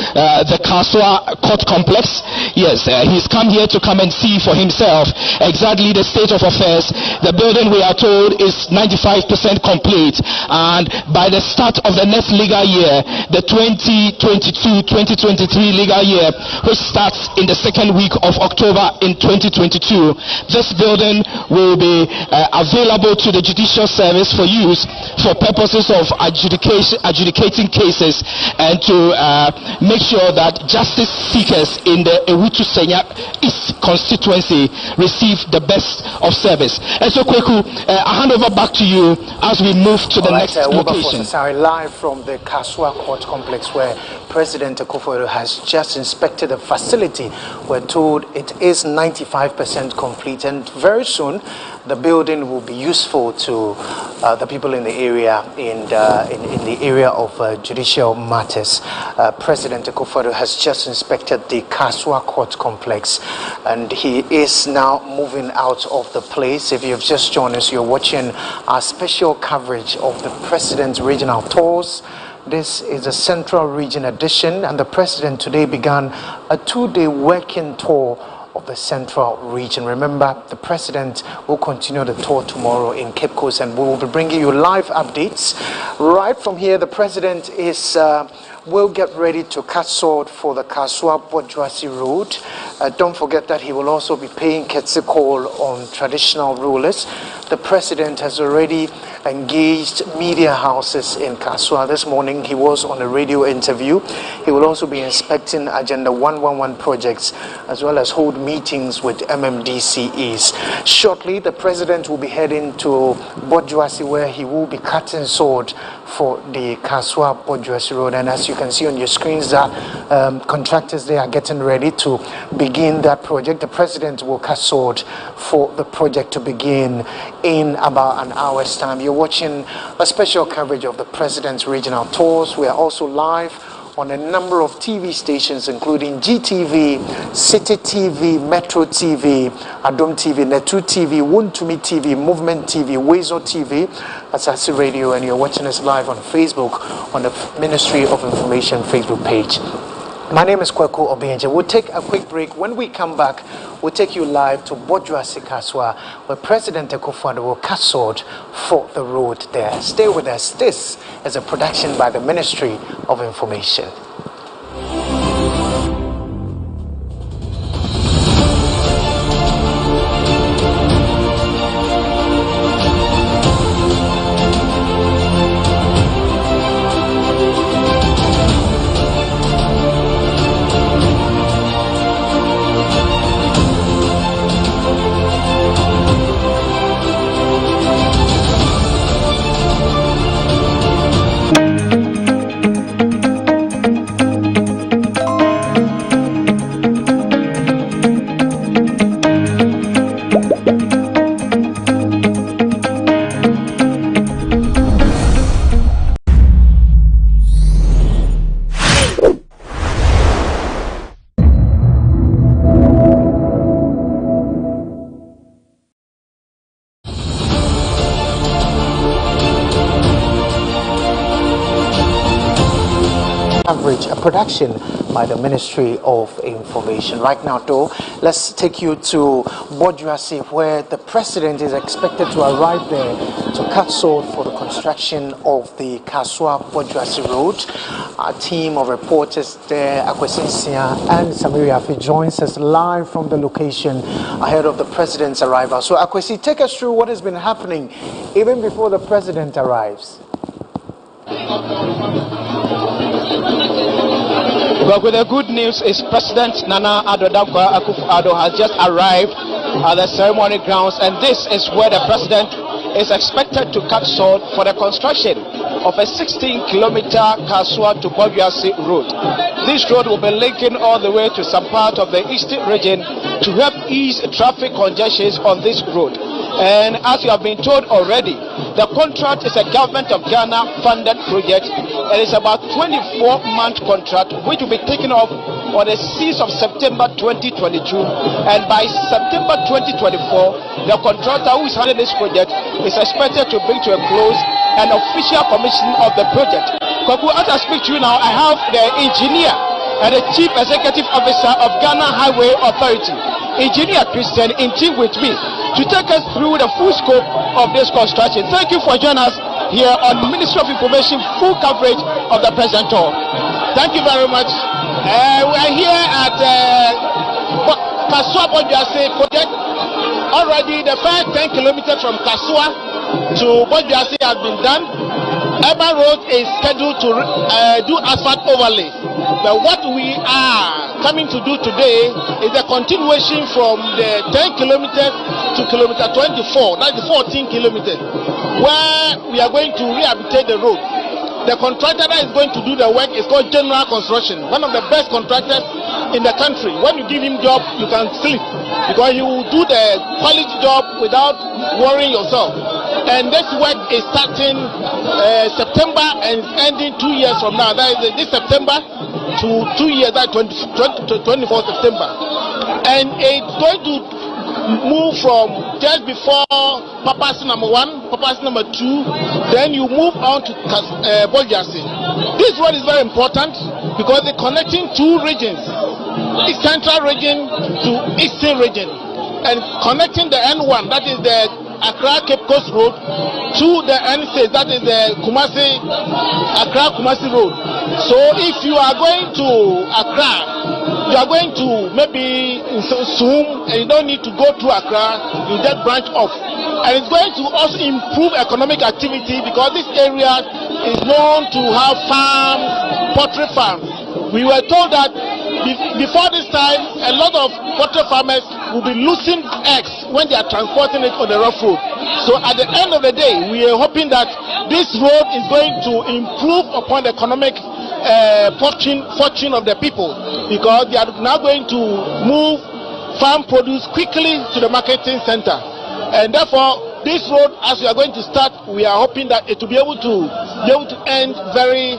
Speaker 10: the Kaswa court complex. Yes, he's come here to come and see for himself exactly the state of affairs. The building, we are told, is 95% complete, and by the start of the next legal year, the 2022-2023 legal year, which starts in the second week of October in 2022, this building will be available to the Judicial Service for use for purposes of adjudicating cases and to make sure that justice seekers in the Ewutu Senya East constituency receive the best of service. And so, Kweku, I hand over back to you as we move to the next location.
Speaker 5: Sorry, live from the Kaswa Court Complex, where President Akufo-Addo has just inspected the facility. We're told it is 95% complete, and very soon the building will be useful to the people in the area, in the area of judicial matters. President Akufo-Addo has just inspected the Kaswa Court Complex, and he is now moving out of the place. If you've just joined us, you're watching our special coverage of the President's regional tours. This is a Central Region edition, and the President today began a 2-day working tour of the Central Region. Remember, the President will continue the tour tomorrow in Cape Coast, and we will be bringing you live updates. Right from here, the President will get ready to cut sword for the Kaswa-Bojuasi Road. Don't forget that he will also be paying Ketsi call on traditional rulers. The President has already engaged media houses in Kaswa. This morning he was on a radio interview. He will also be inspecting Agenda 111 projects, as well as hold meetings with MMDCEs. Shortly, the President will be heading to Bojuasi, where he will be cutting sword for the Kaswa-Bojuasi Road. And as you can see on your screens, that contractors, they are getting ready to begin that project. The President will cut sword for the project to begin in about an hour's time. You're watching a special coverage of the President's regional tours. We are also live on a number of TV stations, including GTV, City TV, Metro TV, Adom TV, Netu TV, Wuntumi TV, Movement TV, Wezo TV, Asasi Radio, and you're watching us live on Facebook on the Ministry of Information Facebook page. My name is Kweku Obienje. We'll take a quick break. When we come back, we'll take you live to Bojuasi Kaswa, where President Akufo-Addo will cut sword for the road there. Stay with us. This is a production by the Ministry of Information. production by the Ministry of Information. Right now, though, let's take you to Bojuasi, where the president is expected to arrive there to cut sword for the construction of the Kaswa-Bojuasi Road. A team of reporters there, Akwesinsia and Samiria Afi, joins us live from the location ahead of the president's arrival. So, Akwesi, take us through what has been happening even before the president arrives.
Speaker 10: Well, with the good news is President Nana Addo Dankwa Akufo-Addo has just arrived at the ceremony grounds, and this is where the president is expected to cut sword for the construction of a 16-kilometer Kaswa to Bojuasi road. This road will be linking all the way to some part of the eastern region to help ease traffic congestions on this road. And as you have been told already, the contract is a Government of Ghana funded project. It is about 24-month contract which will be taken off on the 6th of September 2022, and by September 2024 the contractor who is handling this project is expected to bring to a close an official commission of the project. As I speak to you now, I have the engineer and the Chief Executive Officer of Ghana Highway Authority, Engineer Christian, in team with me to take us through the full scope of this construction. Thank you for joining us here on Ministry of Information full coverage of the President Tour. Thank you very much. We are here at Kaswa-Bojuasi project. Already the first 10 kilometers from Kaswa to Bojuasi has been done. Urban Road is scheduled to do asphalt overlay. But what we are coming to do today is a continuation from the 10 kilometers to kilometer 24, that's the 14 kilometers, where we are going to rehabilitate the road. The contractor that is going to do the work is called General Construction, one of the best contractors in the country. When you give him job, you can sleep because he will do the quality job without worrying yourself. And this work is starting September and ending 2 years from now. That is this September to 2 years, that 24 September. And it's going to move from just before Papasi number 1, Papasi number 2, then you move on to Bojuasi. This one is very important because they're connecting two regions, the central region to eastern region, and connecting the N1, that is the Accra Cape Coast Road, to the N6, that is the Accra Kumasi Road. So if you are going to Accra, you are going to maybe Zoom and you don't need to go to Accra, you just branch off. And it's going to also improve economic activity because this area is known to have farms, poultry farms. We were told that before this time, a lot of poultry farmers will be losing eggs when they are transporting it on the rough road. So at the end of the day, we are hoping that this road is going to improve upon the economic fortune of the people, because they are now going to move farm produce quickly to the marketing center. And therefore, this road, as we are going to start, we are hoping that it will be able to end very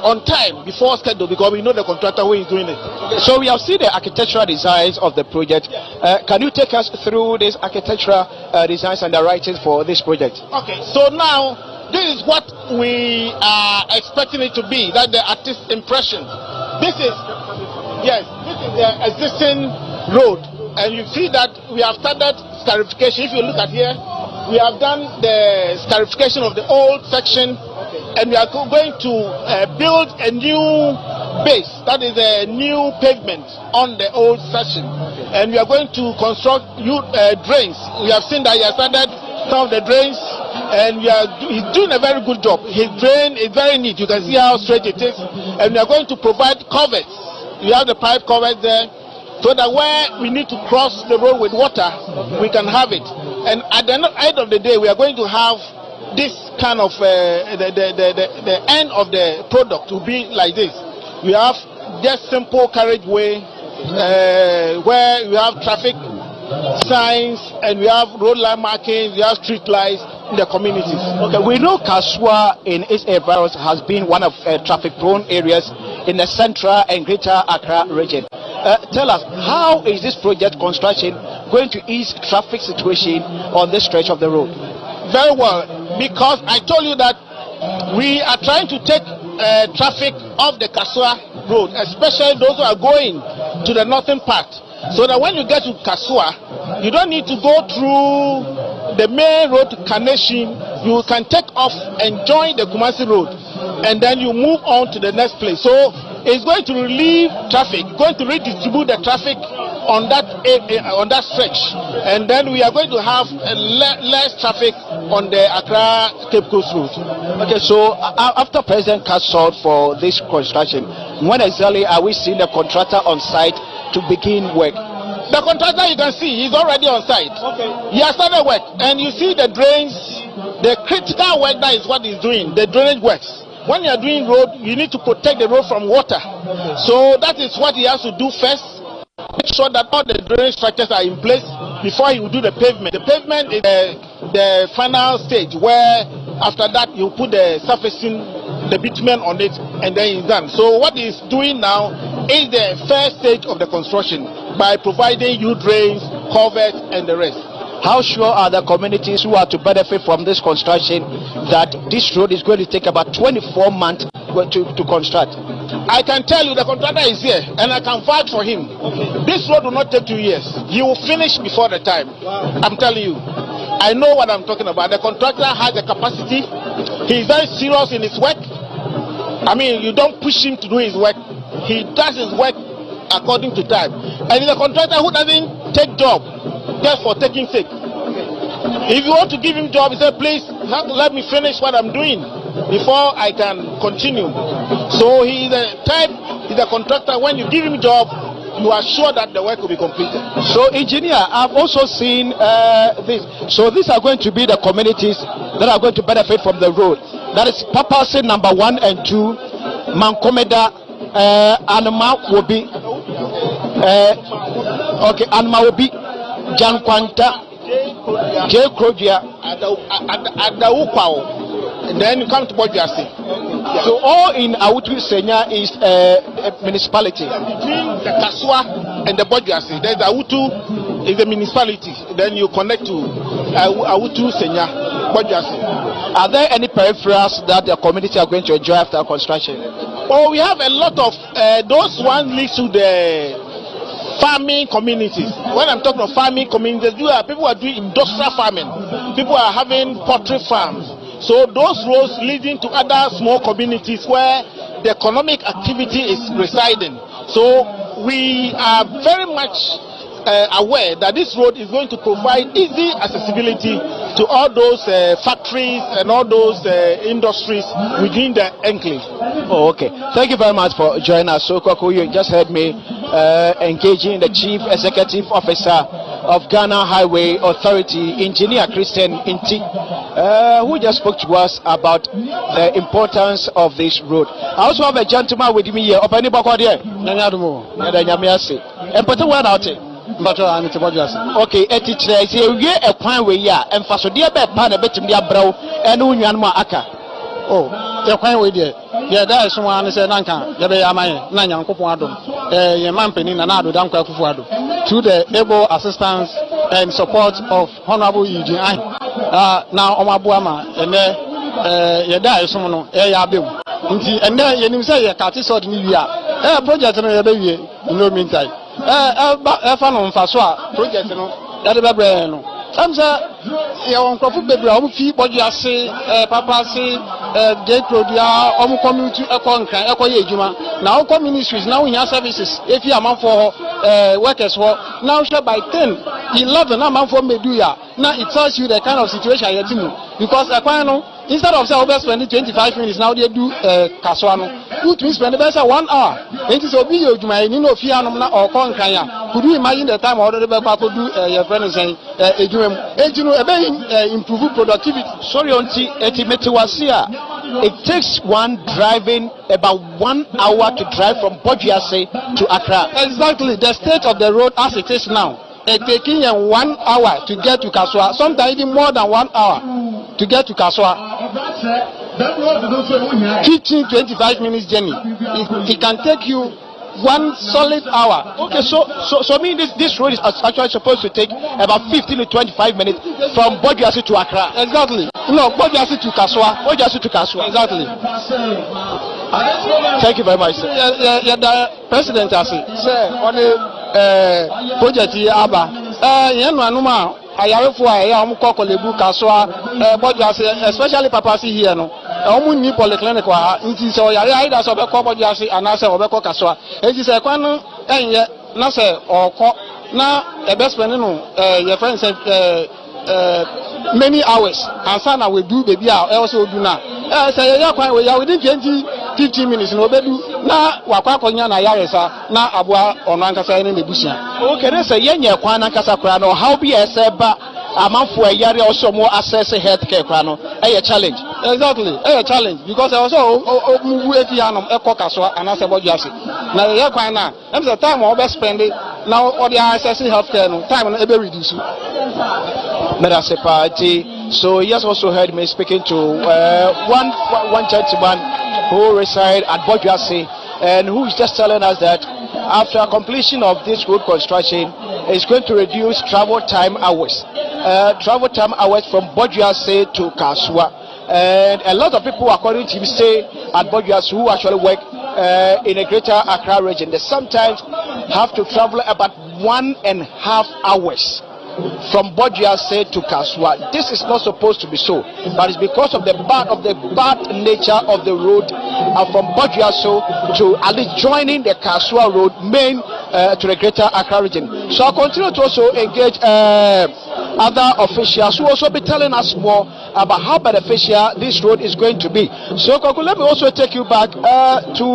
Speaker 10: on time before schedule, because we know the contractor who is doing it.
Speaker 4: So we have seen the architectural designs of the project. Can you take us through these architectural designs and the writings for this project?
Speaker 12: Okay, so now this is what we are expecting it to be, that the artist's impression. This is the existing road, and you see that we have started scarification. If you look at here, we have done the scarification of the old section, and we are going to build a new base, that is a new pavement on the old section, and we are going to construct new drains. We have seen that he has started some of the drains, and he's doing a very good job. His drain is very neat. You can see how straight it is, and we are going to provide covers. We have the pipe covers there, so that where we need to cross the road with water, we can have it. And at the end of the day, we are going to have this kind of the end of the product to be like this. We have just simple carriageway where we have traffic signs, and we have road line markings, we have street lights in the communities.
Speaker 4: Okay, we know Kaswa in its environs has been one of traffic-prone areas in the central and greater Accra region. Tell us, how is this project construction going to ease traffic situation on this stretch of the road?
Speaker 12: Very well, because I told you that we are trying to take traffic off the Kasua road, especially those who are going to the northern part, so that when you get to Kasua, you don't need to go through the main road to Kaneshim. You can take off and join the Kumasi road, and then you move on to the next place. So it's going to relieve traffic, going to redistribute the traffic on that stretch, and then we are going to have less traffic on the Accra Cape Coast route.
Speaker 13: Okay, so after President called for this construction, when exactly are we seeing the contractor on site to begin work?
Speaker 12: The contractor, you can see, he's already on site. Okay. He has started work, and you see the drains, the critical work that is what he's doing, the drainage works. When you are doing road, you need to protect the road from water. So that is what he has to do first. Make sure that all the drainage structures are in place before he will do the pavement. The pavement is the final stage, where after that you put the surfacing, the bitumen on it, and then it's done. So what he's doing now is the first stage of the construction by providing U-drains, culverts, and the rest.
Speaker 13: How sure are the communities who are to benefit from this construction that this road is going to take about 24 months to construct?
Speaker 12: I can tell you the contractor is here, and I can vouch for him. Okay. This road will not take 2 years. He will finish before the time. Wow. I'm telling you. I know what I'm talking about. The contractor has the capacity. He's very serious in his work. I mean, you don't push him to do his work. He does his work according to time. And he's a contractor who doesn't take job just for taking sake. If you want to give him job, he said, please, you have to let me finish what I'm doing before I can continue. So he is a type, he's a contractor. When you give him job, you are sure that the work will be completed.
Speaker 13: So, engineer, I've also seen this. So these are going to be the communities that are going to benefit from the road. That is Papasi number 1 and 2, Mankomeda, Anama will be, Anama will be, Jankwanta, J. Krodia, and then you come to Bojuasi. So all in Awutu Senya is a municipality.
Speaker 12: Between the Kasua and the Bojuasi, there's Awutu is a municipality. Then you connect to Awutu Senya, Bojuasi.
Speaker 13: Are there any peripherals that the community are going to enjoy after construction?
Speaker 12: Oh, we have a lot of those ones leads to the farming communities. When I'm talking of farming communities, people are doing industrial farming. People are having poultry farms. So those roads leading to other small communities where the economic activity is residing. So we are very much aware that this road is going to provide easy accessibility to all those factories and all those industries within the enclave.
Speaker 13: Oh, okay. Thank you very much for joining us. So, Kwaku, you just heard me engaging the Chief Executive Officer of Ghana Highway Authority, Engineer Christian Inti, who just spoke to us about the importance of this road. I also have a gentleman with me here. Okay, etitre we a kwan we ya emfaso de be pa na betim de abraw ene unwan ma aka.
Speaker 21: Oh, the kwan we there. Yeah, that is someone say nanka de be yaman na nyankopon adom. Ye mampeni na ado dan kwa kufu ado. Through the able assistance and support of Honorable Eugene now omabuama ene ye da is someone ya bew. Nti ene ye nim say ye kati sod ni wi a project no ye be wie no meantime. Fan faso a project no that be brand no am say ye won krofu bebre o fi Bojuasi papa say gate road ya o community ekonkan ekoye ejuma na o ministries now we have services if you am for workers for now share by 10 11 am for medu ya now it tells you the kind of situation you timu because ekwan no instead of say over spending 25 minutes now they do kaswa no you to spend about 1 hour it is obi ejuma ni no fi anom na o konkan ya could you imagine the time order be kwa do your friend saying ejuma ejunu improve productivity.
Speaker 13: Sorry onti etimeti wasia it takes one driving about 1 hour to drive from Bojuasi to Accra.
Speaker 21: Exactly, the state of the road as it is now, it's taking 1 hour to get to Kaswa, sometimes even more than 1 hour to get to Kaswa. 15-25 minutes journey. It can take you 1 solid hour.
Speaker 13: Okay, so mean this road is actually supposed to take about 15 to 25 minutes from Bojuasi to Accra.
Speaker 21: Exactly. No, Bojuasi to Kaswa.
Speaker 13: Bojuasi to Kaswa.
Speaker 21: Exactly.
Speaker 13: Thank you very much, sir.
Speaker 21: The president has said on the project here, especially Papa here, no. Ni polyclinic wa nti so yare aida so be ko bodu ase anase obeko kaswa enti se kwanu enye na se okọ na e be spend no your friend say many hours ansa na we do baby a e so odu na say ya kwan we ya within 15 minutes no bedu na wakwa akonya na yare sa na aboa ono ankasa ne nebusia
Speaker 13: okay na say yenye kwan ankasa kra no how be ese ba amanfo yare also more access healthcare kra no a challenge.
Speaker 21: Exactly, a challenge because also move eti anom eko kaswa anase bodu ase na ye kwan na em say time we be spend now all the access healthcare no time no e be reduce.
Speaker 13: So he has also heard me speaking to one gentleman who reside at Bojuase and who is just telling us that after completion of this road construction is going to reduce travel time hours from Bojuase to Kaswa. And a lot of people, according to him, stay at Bojuase who actually work in a greater Accra region. They sometimes have to travel about 1.5 hours from Bojuase to Kaswa. This is not supposed to be so, but it's because of the bad nature of the road from Bojuase to at least joining the Kaswa road main to the greater Accra region. So I'll continue to also engage other officials who also be telling us more about how beneficial this road is going to be. So let me also take you back to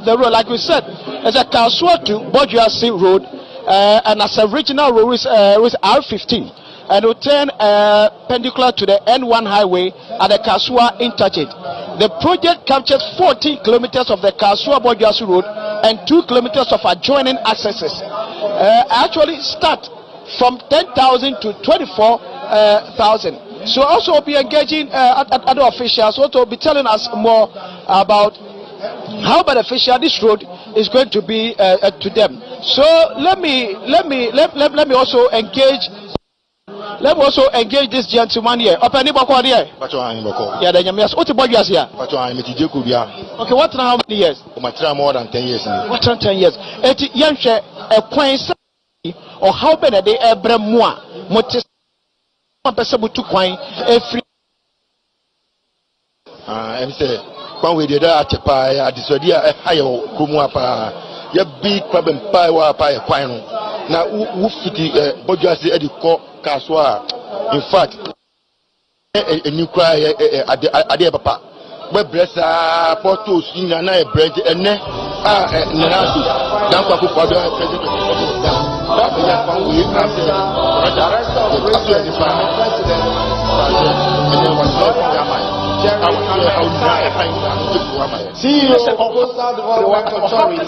Speaker 13: the road. Like we said, it's a Kaswa to Bojuase road. And as a regional road is R15 and will turn perpendicular to the N1 highway at the Kaswa interchange. The project captures 14 kilometers of the Kaswa Bojuase road and 2 kilometers of adjoining accesses. Actually start from 10,000 to 24,000. So also be engaging other officials also be telling us more about how beneficial this road is going to be to them. So let me also engage. Let me also engage this gentleman here. Open the boko here. Yeah, the Nyamias. What about you here? Okay, what now? How many years?
Speaker 1: More than 10 years.
Speaker 13: What 10 years? Eti yanshe a coin or how many they ebre moi motis person butu coin every.
Speaker 1: When we did that, I decided I come up a big problem pie or pie quino. Now, who fit Bojuase Ediko Kaswa? In fact, a new cry at the papa. Where breasts are portos in an eye bread and Nanasu. Don't go for the president. That's the young we have
Speaker 22: CEO of Coastal Development Authority,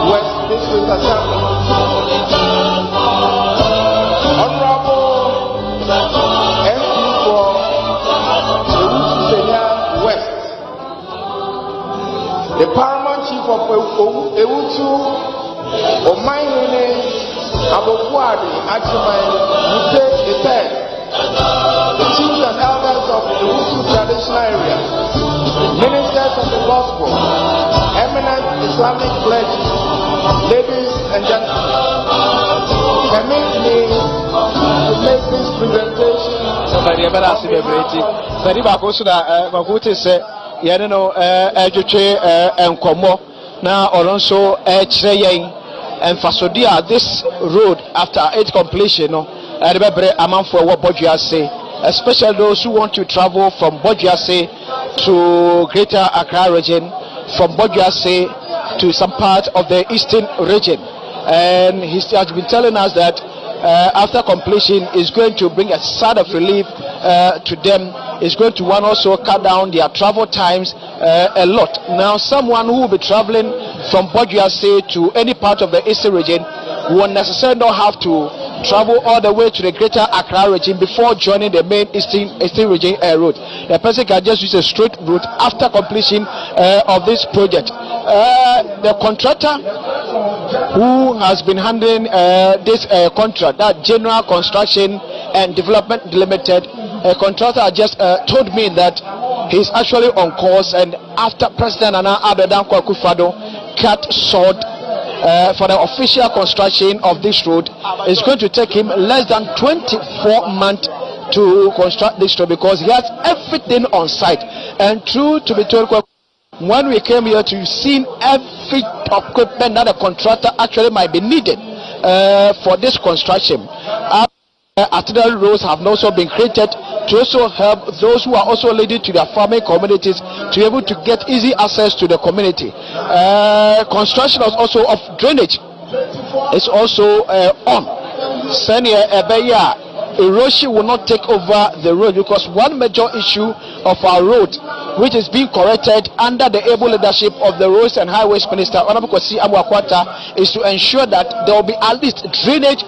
Speaker 22: West District Assembly, Honorable MP for West, the paramount chief of Ewutu, Omainene Abokwadi Achimai Mute III, the chiefs and elders of Ewutu traditional area, ministers of the gospel, eminent Islamic clergy, ladies and gentlemen, permit me to make this presentation.
Speaker 13: Somebody ever asked me about it. But if I go to the say, you know, educate and come now, or also train and fasodia this road after its completion. I remember a month for what Bojuase, especially those who want to travel from Bojuase to Greater Accra region, from Bojuase to some part of the eastern region. And he has been telling us that after completion is going to bring a sort of relief to them. It's going to also cut down their travel times a lot. Now someone who will be traveling from Bojuase to any part of the eastern region won't necessarily not have to travel all the way to the Greater Accra region before joining the main eastern region road. The person can just use a straight route after completion of this project. the contractor who has been handling this contract, that General Construction and Development Limited, a contractor just told me that he's actually on course, and after President Nana Addo Dankwa Akufo-Addo cut short for the official construction of this road, it's going to take him less than 24 months to construct this road, because he has everything on site. And true to be told, when we came here to see every equipment that the contractor actually might be needed for this construction. Arterial roads have also been created to also help those who are also leading to their farming communities to be able to get easy access to the community. Construction is also of drainage. It's also on. Senior Ebeya, erosion will not take over the road, because one major issue of our road, which is being corrected under the able leadership of the Roads and Highways Minister, Honorable Kwasi Abu-Akwata, is to ensure that there will be at least drainage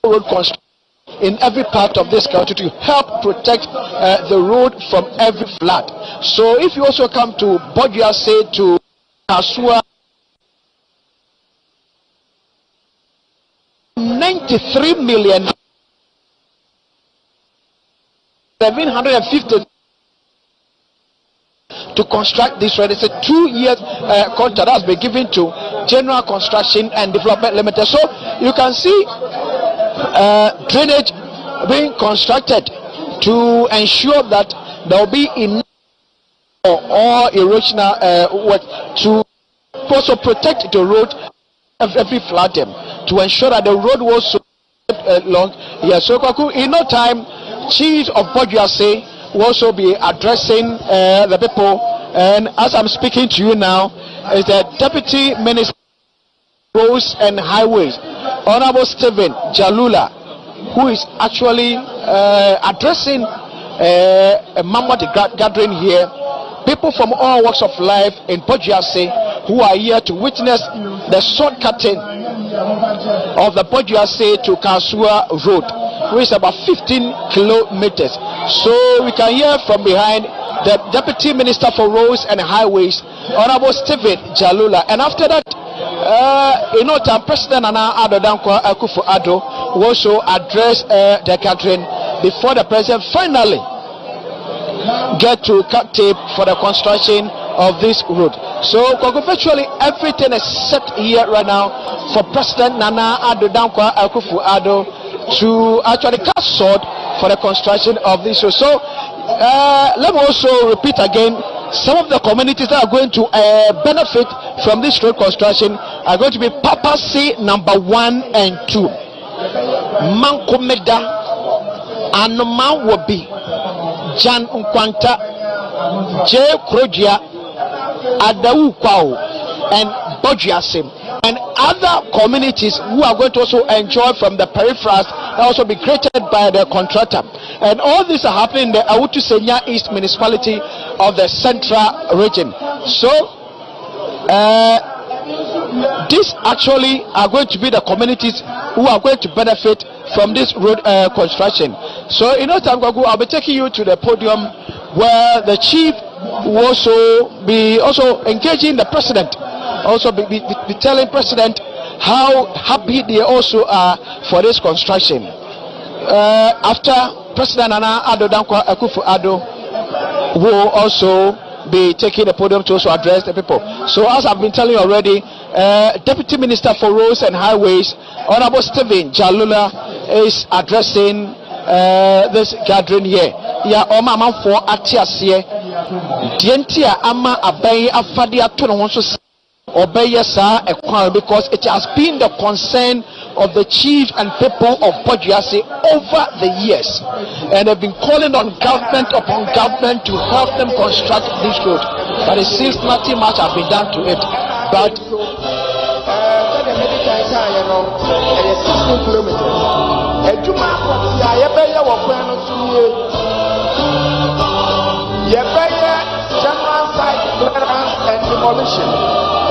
Speaker 13: road construction in every part of this country to help protect the road from every flood. So if you also come to Bojuase, to Kasua, 93 million 750 to construct this road. It's a 2-year contract that has been given to General Construction and Development Limited. So you can see drainage being constructed to ensure that there will be enough or erosional work to also protect the road of every flooding, to ensure that the road was so long. Yes, so in no time, Chief of Bojuase will also be addressing the people, and as I'm speaking to you now, is the Deputy Minister of Roads and Highways, Honorable Stephen Jalula, who is actually addressing a mammoth gathering here. People from all walks of life in Bojuase who are here to witness the Sod-Cutting of the Bojuase to Kasua Road, which is about 15 kilometers. So we can hear from behind the Deputy Minister for Roads and Highways, Honorable Stephen Jalula. And after that, in no time, President Nana Addo Dankwa Akufo-Addo will also address the gathering before the President finally get to cut tape for the construction of this road. So virtually everything is set here right now for President Nana Addo Dankwa Akufo-Addo to actually cut short for the construction of this road. So let me also repeat again, some of the communities that are going to benefit from this road construction are going to be Papa C number 1 and 2, Mankomeda, Anoma Wobi, Jan Nkwanta, J. Krodia, Adawu Kwao, and Bojuase, and other communities who are going to also enjoy from the peripherals that also be created by the contractor. And all these are happening in the Awutu Senya East Municipality of the Central Region. So these actually are going to be the communities who are going to benefit from this road construction. So in no time, I'll be taking you to the podium where the chief will also be engaging the president, also be telling president how happy they also are for this construction. After President Nana Addo Dankwa Akufo-Addo will also be taking the podium to also address the people. So as I've been telling you already, Deputy Minister for Roads and Highways, Honorable Stephen Jalula, is addressing this gathering here. Ya oma manfo atiasie dientia ama abai afade ato no so obeye sa ekwan, because it has been the concern of the chief and people of Bojuase over the years, and they've been calling on government upon government to help them construct this road, but it seems nothing much has been done to it. But 16 kilometers. General site clearance and demolition.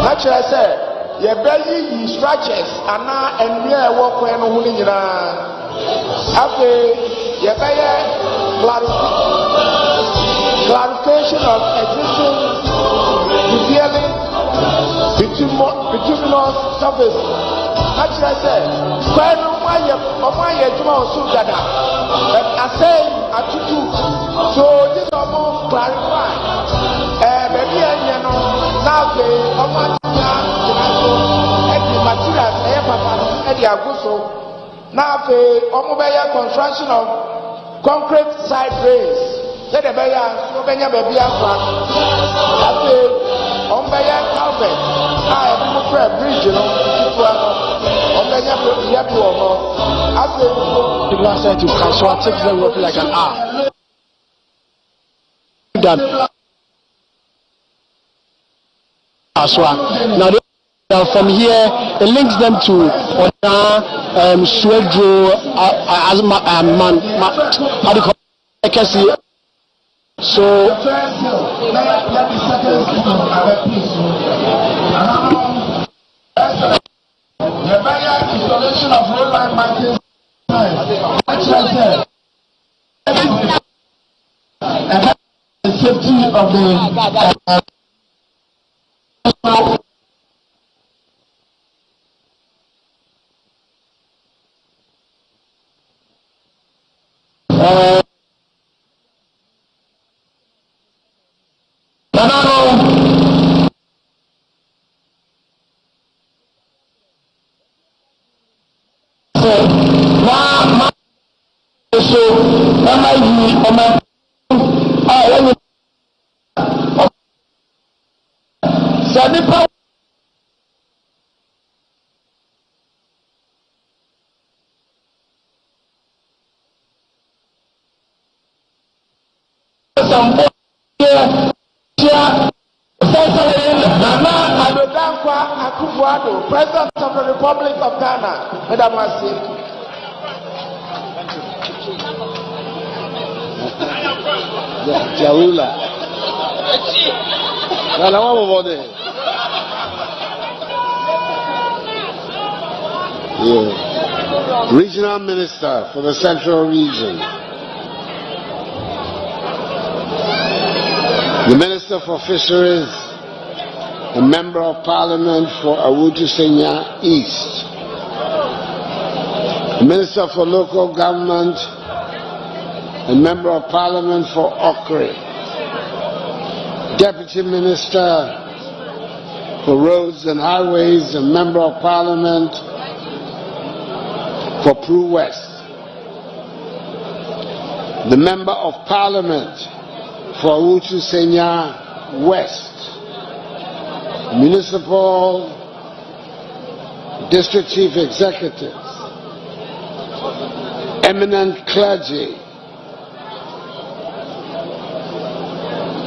Speaker 13: Naturally, I say, you better structures and now and we are walking on the after you better clarification of existing detailing
Speaker 12: bituminous surface. Actually, I said, when you so dada, I say atutu. So this almost clarify. Maybe you know now the materials now the construction of concrete side rails. Let the baby baby on carpet. I have a bridge, you know.
Speaker 22: The last time to Kaswa takes them roughly like an hour. Now from here, it links them to Ona, Swedro, Man, how do you call it? So, installation of road line markings. The safety of the President of the Republic of Ghana, Madam Wasi.
Speaker 7: Jarula. Regional Minister for the Central Region. The Minister for Fisheries, a Member of Parliament for Awutu Senya East, the Minister for Local Government, a Member of Parliament for Accra, Deputy Minister for Roads and Highways, a Member of Parliament for Pru West, the Member of Parliament for Awutu Senya West, Municipal District Chief Executives, eminent clergy,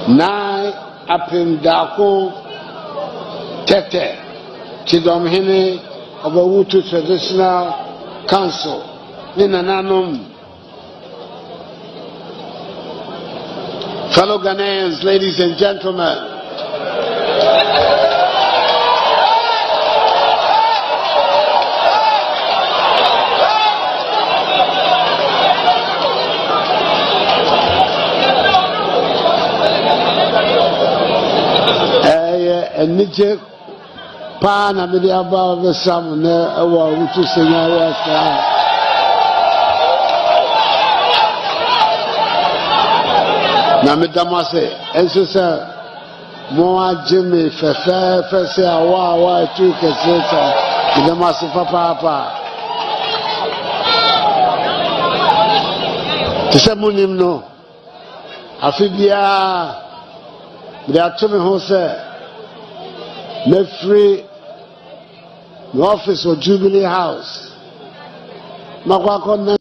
Speaker 7: Nai Apim Dako Tete, Chidomhine of Awutu Traditional Council, Ninananum. Fellow Ghanaians, ladies and gentlemen, Nije Pana Mediaba of some which is in our Namidamase, and so sir, Moa Jimmy, Fefe, Fesse, Awa, two Cassetta, the Master Papa. To some him no. Afibia, they are to me who say. Me free the office of Jubilee House. Makwako na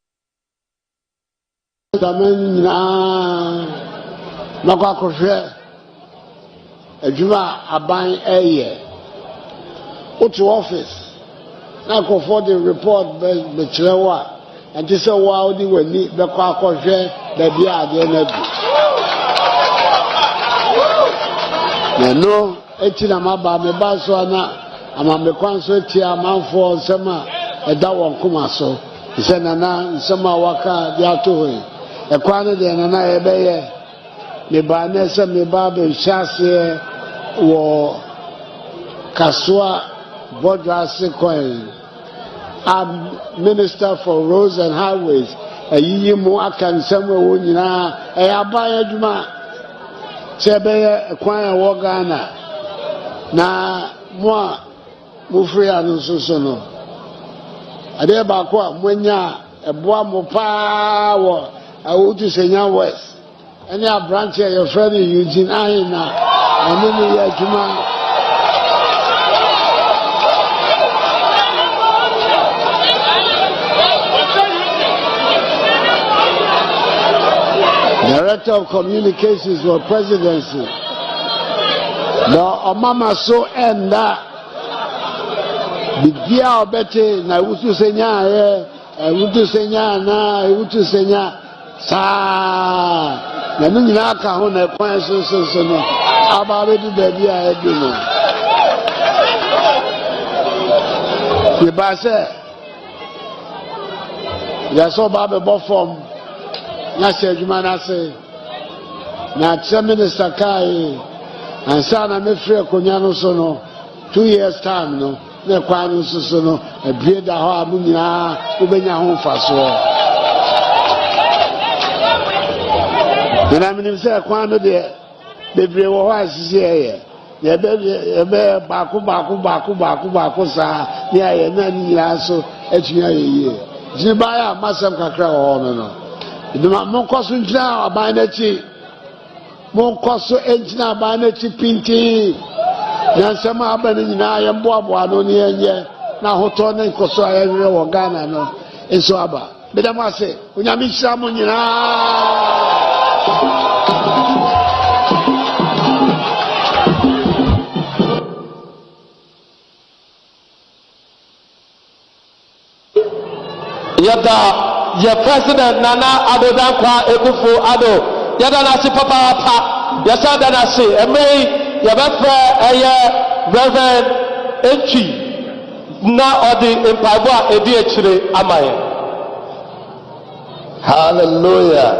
Speaker 7: makwako share ejuma aban eye to office na ko for the report be chilewa and this wa odi wani be kwako share da bia ade na bi no etina maba me ba so na amambe kwanso etia manfo nsema eda won kuma so ise nana nsema waka dia to hoyi e kwane de nana ebeye me ba na se me ba be hyase wo Kasua Bodrasi Coin. I'm Minister for Roads and Highways. A yimu akan somewhere wunina. A abaya juma. Sebe a kwanya wogana. Na mwa mufri anususono. Ade bakwa mwenya eboa mopa wo awutu senya west. Any a branch of your friend Eugene Aina. And then we are juma. Director of Communications for Presidency. No, Mama so end that. Bidia obete na wutu senya wutu senya na wutu senya sa na nyina aka ho na kwan so no aba be du baby a edu no ye ba se ya so ba be bo form na se adwuma na se na tse minister kai ansa na me free konya no so no 2 years time no na kwan so no ebie da ho amu nyina obenya ho faso na me say kwan no de bebre wo ha sisi ye ye be baako sa ni aye na nyina so atunya ye ji ba ya masam kakra ho no iduma mon koso ntina aban na chi mon koso entina aban na chi pinti na sama aban nyina ye mboaboa no ni enye na hoto na koso ayere wo Ghana no enso aba bedam ase onyame hira mo nyina
Speaker 8: Yada your president Nana Addo Dankwa Akufo-Addo yada na si papa pa yasa da na si emei yabafra Reverend Echi na odi empabo a edi echire amaye.
Speaker 9: Hallelujah.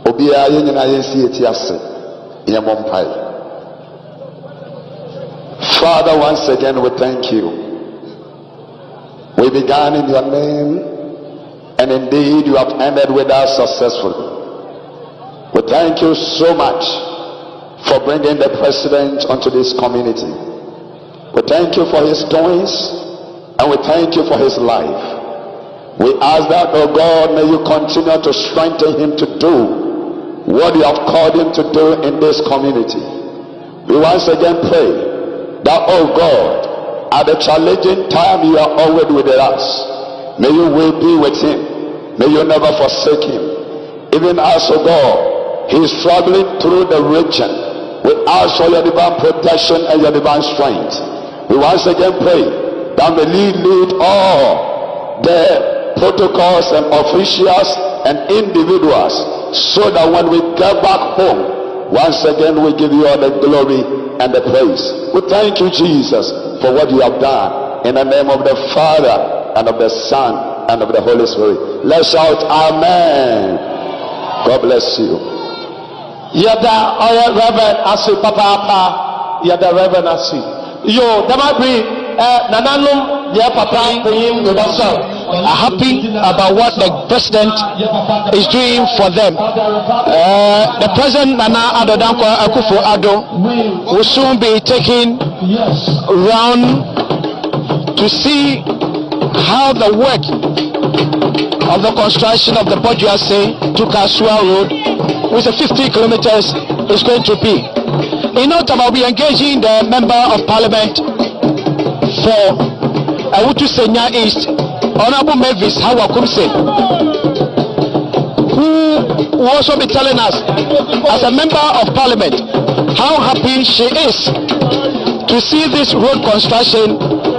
Speaker 9: Obia yenyina yensi eti ase yemompai. Father, once again we thank you. We began in your name, and indeed you have ended with us successfully. We thank you so much for bringing the president onto this community. We thank you for his doings, and we thank you for his life. We ask that, oh God, may you continue to strengthen him to do what you have called him to do in this community. We once again pray that, oh God, at the challenging time you are always with us. May you will be with him. May you never forsake him. Even as, oh God, he is traveling through the region. We ask for your divine protection and your divine strength. We once again pray that may you lead all the protocols and officials and individuals so that when we get back home, once again we give you all the glory and the praise. We thank you, Jesus, for what you have done. In the name of the Father, and of the Son, and of the Holy Spirit. Let's shout Amen. God bless you.
Speaker 8: Yada oya Reverend Asi Papa Yada Reverend Asi. Yo, that might be Nananum, yeah, Papa, are happy about what the president is doing for them. The president Nana Addo Dankwa Akufo-Addo will soon be taking round to see how the work of the construction of the Bodrasi to Kasua Road, which is 50 kilometers, is going to be. In no time, I'll be engaging the member of parliament for Awutu Senya East, Honorable Mavis Hawakumse, who will also be telling us, as a member of parliament, how happy she is to see this road construction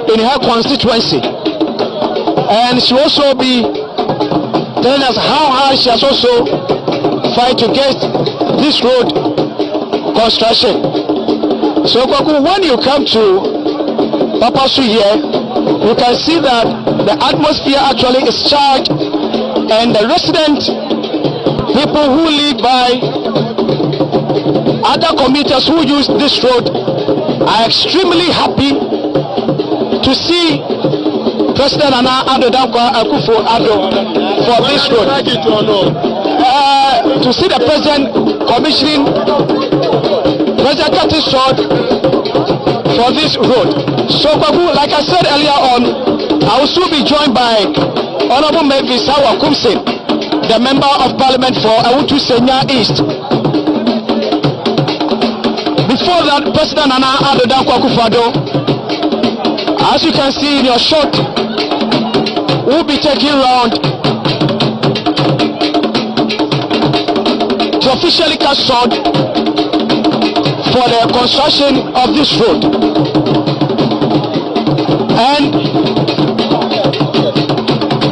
Speaker 8: in her constituency. And she will also be telling us how hard she has also tried to get this road construction. So when you come to Papasu here, you can see that the atmosphere actually is charged, and the resident people who live by other commuters who use this road are extremely happy to see President Nana Addo Dankwa Akufo-Addo for this road. To see the President commissioning President cutting sword for this road. So, like I said earlier on, I will soon be joined by Honorable Mavis Hawa Kumsin, the Member of Parliament for Awutu Senya East. Before that, President Nana Addo Dankwa Akufo-Addo, as you can see in your shot, will be taking round to officially cast sword for the construction of this road. And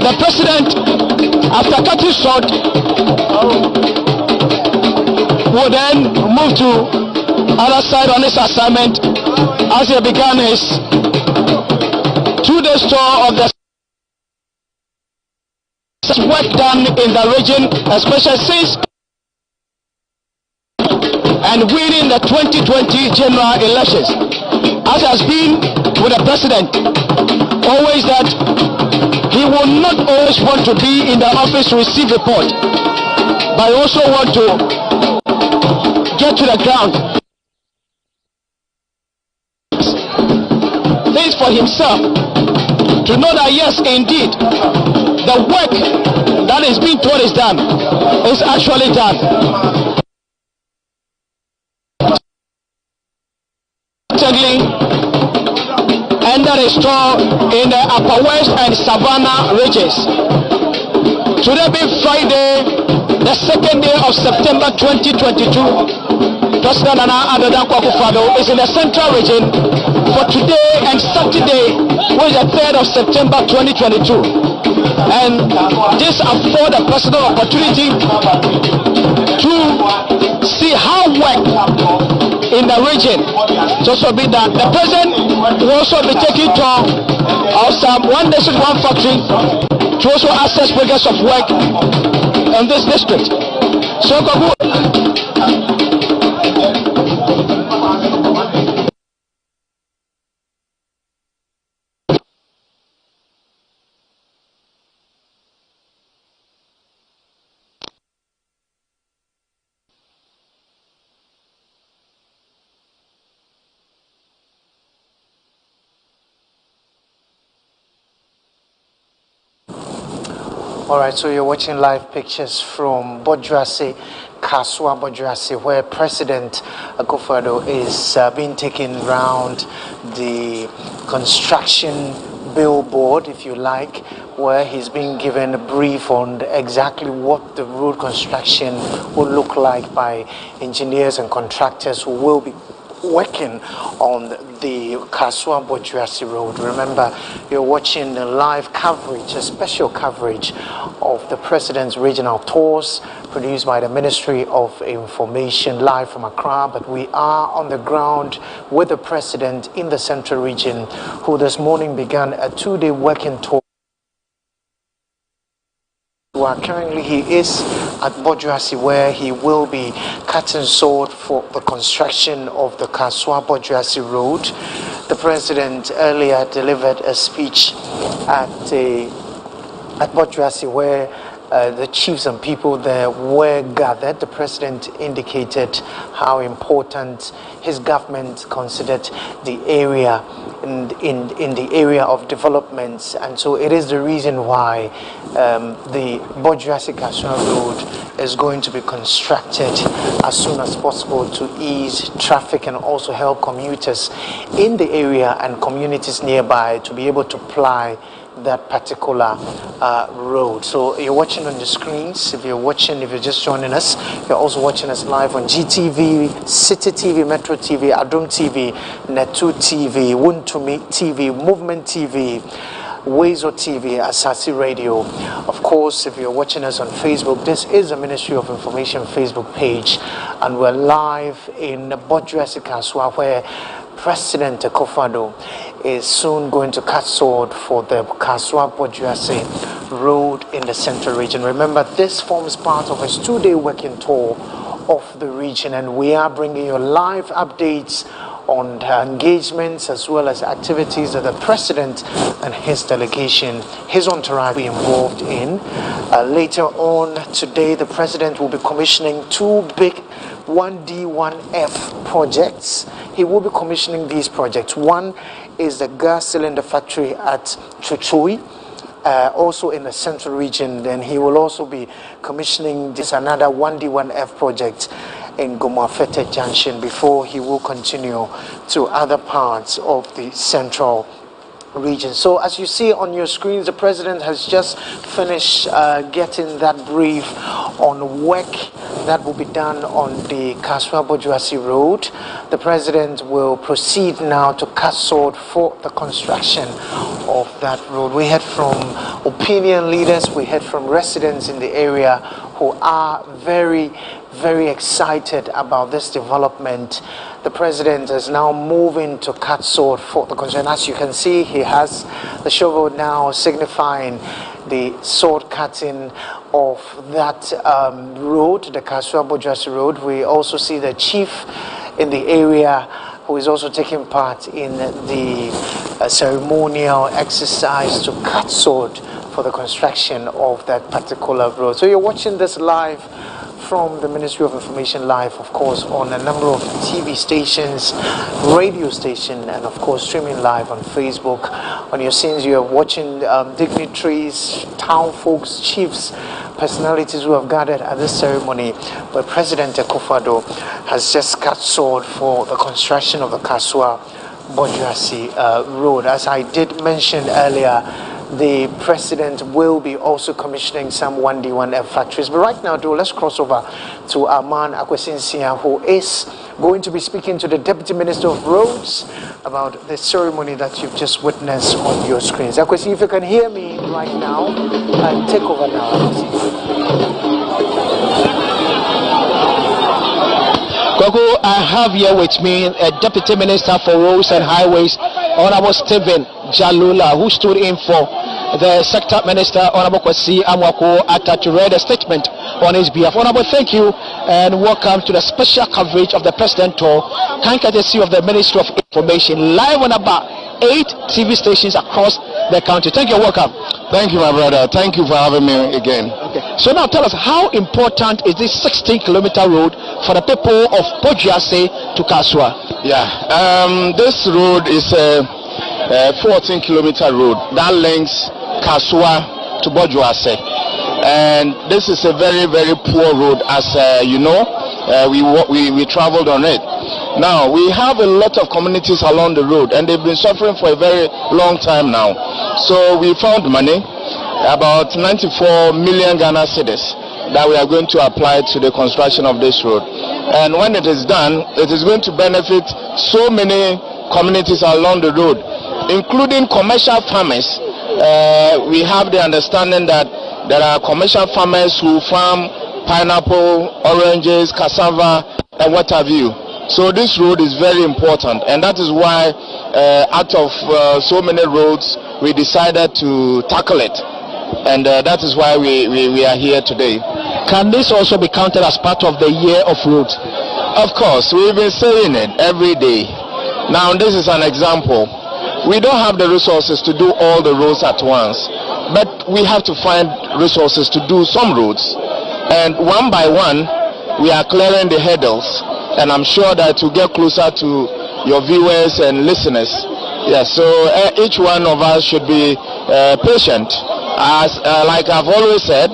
Speaker 8: the President, after cutting sword, will then move to other side on his assignment as he began his 2-day tour of the work done in the region, especially since and winning the 2020 general elections. As has been with the President, always that he will not always want to be in the office to receive report, but also want to get to the ground, things for himself, to know that yes, indeed, the work that is being told is done is actually done. Ended a store in the Upper West and Savannah regions. Today being Friday, the 2nd day of September 2022, President Nana Addo Dankwa Akufo-Addo is in the Central region for today and Saturday, which is the 3rd of September 2022. And this affords the President opportunity to see how work in the region to also be done. The President will also be taking tour of some one district, one factory to also assess progress of work in this district. So,
Speaker 5: all right, so you're watching live pictures from Bodrasse, Kaswa Bodrasse, where President Akufo-Addo is being taken around the construction billboard, if you like, where he's being given a brief on exactly what the road construction will look like by engineers and contractors who will be working on the Kaswa Bodrasse Road. Remember, you're watching the live coverage, a special coverage of the President's regional tours produced by the Ministry of Information, live from Accra. But we are on the ground with the President in the Central region, who this morning began a 2-day working tour. Currently he is at Bodrasse, where he will be cutting sword for the construction of the Kaswa Bodrasse Road. The President earlier delivered a speech at Bodrasse, where the chiefs and people there were gathered. The President indicated how important his government considered the area in the area of developments, and so it is the reason why the Bodrasse Kaswa Road is going to be constructed as soon as possible to ease traffic and also help commuters in the area and communities nearby to be able to ply that particular road. So you're watching on the screens. If you're just joining us, you're also watching us live on GTV, City TV, Metro TV, Adum TV, Netu TV, Wuntumi TV, Movement TV, Wezo TV, Asasi Radio. Of course, if you're watching us on Facebook, this is the Ministry of Information Facebook page, and we're live in Bodrasse Kaswa, where President Akufo-Addo is soon going to cut sword for the Kaswa Bodrasse Road in the Central region. Remember, this forms part of his 2-day working tour of the region, and we are bringing you live updates on the engagements as well as activities that the president and his delegation, his entourage, will be involved in. Later on today, the president will be commissioning two big 1D, 1F projects. He will be commissioning these projects. One is the gas cylinder factory at Chuchui, also in the central region. Then he will also be commissioning this another 1D, 1F project in Gomafete Junction before he will continue to other parts of the central region. So as you see on your screens, the president has just finished getting that brief on work that will be done on the Kaswa-Bojuasi Road. The president will proceed now to cut sword for the construction of that road. We heard from opinion leaders, we heard from residents in the area who are very excited about this development. The president is now moving to cut sword for the construction. As you can see, he has the shovel now signifying the sword cutting of that road, the Kaswa-Bojuasi Road. We also see the chief in the area who is also taking part in the ceremonial exercise to cut sword for the construction of that particular road. So you're watching this live from the Ministry of Information live, of course, on a number of TV stations, radio station, and of course streaming live on Facebook. On your scenes, you're watching dignitaries, town folks, chiefs, personalities who have gathered at this ceremony where President Akufo-Addo has just cut sword for the construction of the Kaswa-Bojuasi Road. As I did mention earlier, the president will be also commissioning some 1D, 1F factories. But right now, though, let's cross over to our man, Akwesinsia, who is going to be speaking to the Deputy Minister of Roads about the ceremony that you've just witnessed on your screens. Akwesi, if you can hear me right now, take over now.
Speaker 13: Gogo, I have here with me a Deputy Minister for Roads and Highways, Honorable Stephen Jalula, who stood in for the Sector Minister, Honorable Kwesi Amwako Atta, to read a statement on his behalf. Honorable, thank you and welcome to the special coverage of the President Tour, kind courtesy of the Ministry of Information, live on about 8 TV stations across the country. Thank you, welcome.
Speaker 1: Thank you, my brother. Thank you for having me again.
Speaker 13: Okay. So now tell us, how important is this 16-kilometer road for the people of Bojuasi to Kaswa?
Speaker 1: Yeah, this road is a 14-kilometer road that links Kaswa to Bojuasi, and this is a very poor road, as you know. We traveled on it. Now we have a lot of communities along the road, and they've been suffering for a very long time now. So we found money, about 94 million Ghana cedis, that we are going to apply to the construction of this road. And when it is done, it is going to benefit so many communities along the road, including commercial farmers. We have the understanding that there are commercial farmers who farm pineapple, oranges, cassava, and what have you. So this road is very important, and that is why out of so many roads, we decided to tackle it. And that is why we are here today.
Speaker 13: Can this also be counted as part of the year of roads?
Speaker 1: Of course, we've been saying it every day. Now this is an example. We don't have the resources to do all the roads at once, but we have to find resources to do some roads. And one by one, we are clearing the hurdles, and I'm sure that to get closer to your viewers and listeners. Yes, so each one of us should be patient. As like I've always said,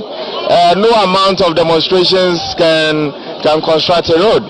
Speaker 1: no amount of demonstrations can construct a road.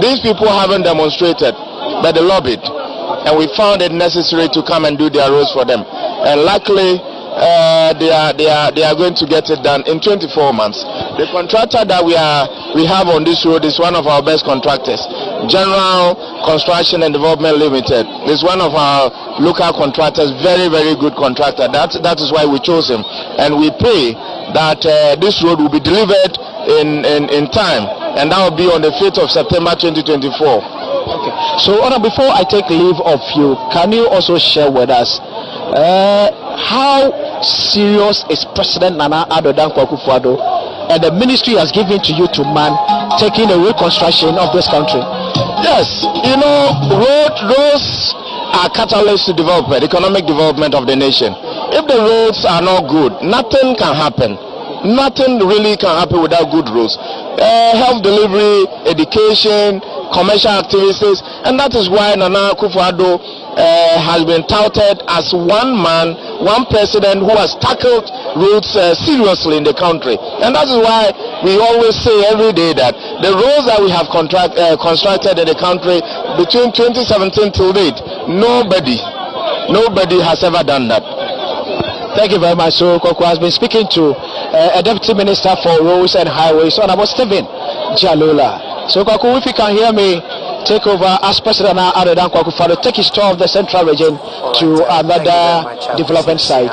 Speaker 1: These people haven't demonstrated, but they lobbied, and we found it necessary to come and do their roads for them. And luckily, they are going to get it done in 24 months. The contractor that we have on this road is one of our best contractors. General Construction and Development Limited is one of our local contractors, very good contractor. That is why we chose him, and we pray that this road will be delivered in time, and that will be on the 5th of September 2024.
Speaker 13: Okay. So before I take leave of you, can you also share with us how serious is President Nana Addo Dankwa Akufo-Addo and the ministry has given to you to man, taking the reconstruction of this country?
Speaker 8: Yes, you know, roads are catalysts to development, economic development of the nation. If the roads are not good, nothing can happen. Nothing really can happen without good roads. Health delivery, education, commercial activities, and that is why Nana Akufo-Addo has been touted as one man, one president who has tackled roads seriously in the country. And that is why we always say every day that the roads that we have constructed in the country between 2017 till date, nobody has ever done that.
Speaker 13: Thank you very much. So Koko has been speaking to a Deputy Minister for Roads and Highways, Honorable Stephen Jalola. So Koko, if you can hear me, take over as President Adedan Akufo-Addo, take his tour of the central region to another development site.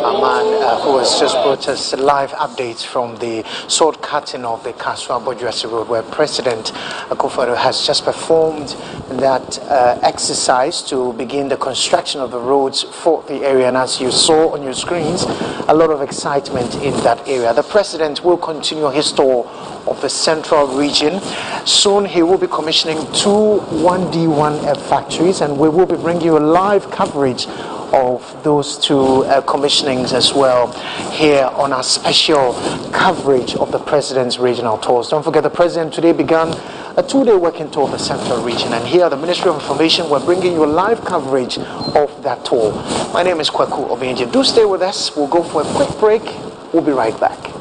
Speaker 5: A man who has just brought us live updates from the sword cutting of the Kaswa-Bojuasi Road, where President Akufo-Addo has just performed that exercise to begin the construction of the roads for the area. And as you saw on your screens, a lot of excitement in that area. The President will continue his tour of the central region. Soon he will be commissioning 2 1D1F factories, and we will be bringing you a live coverage of those 2 commissionings as well here on our special coverage of the President's regional tours. Don't forget, the President today began a 2-day working tour of the central region, and here at the Ministry of Information we're bringing you a live coverage of that tour. My name is Kwaku Obenje. Do stay with us. We'll go for a quick break. We'll be right back.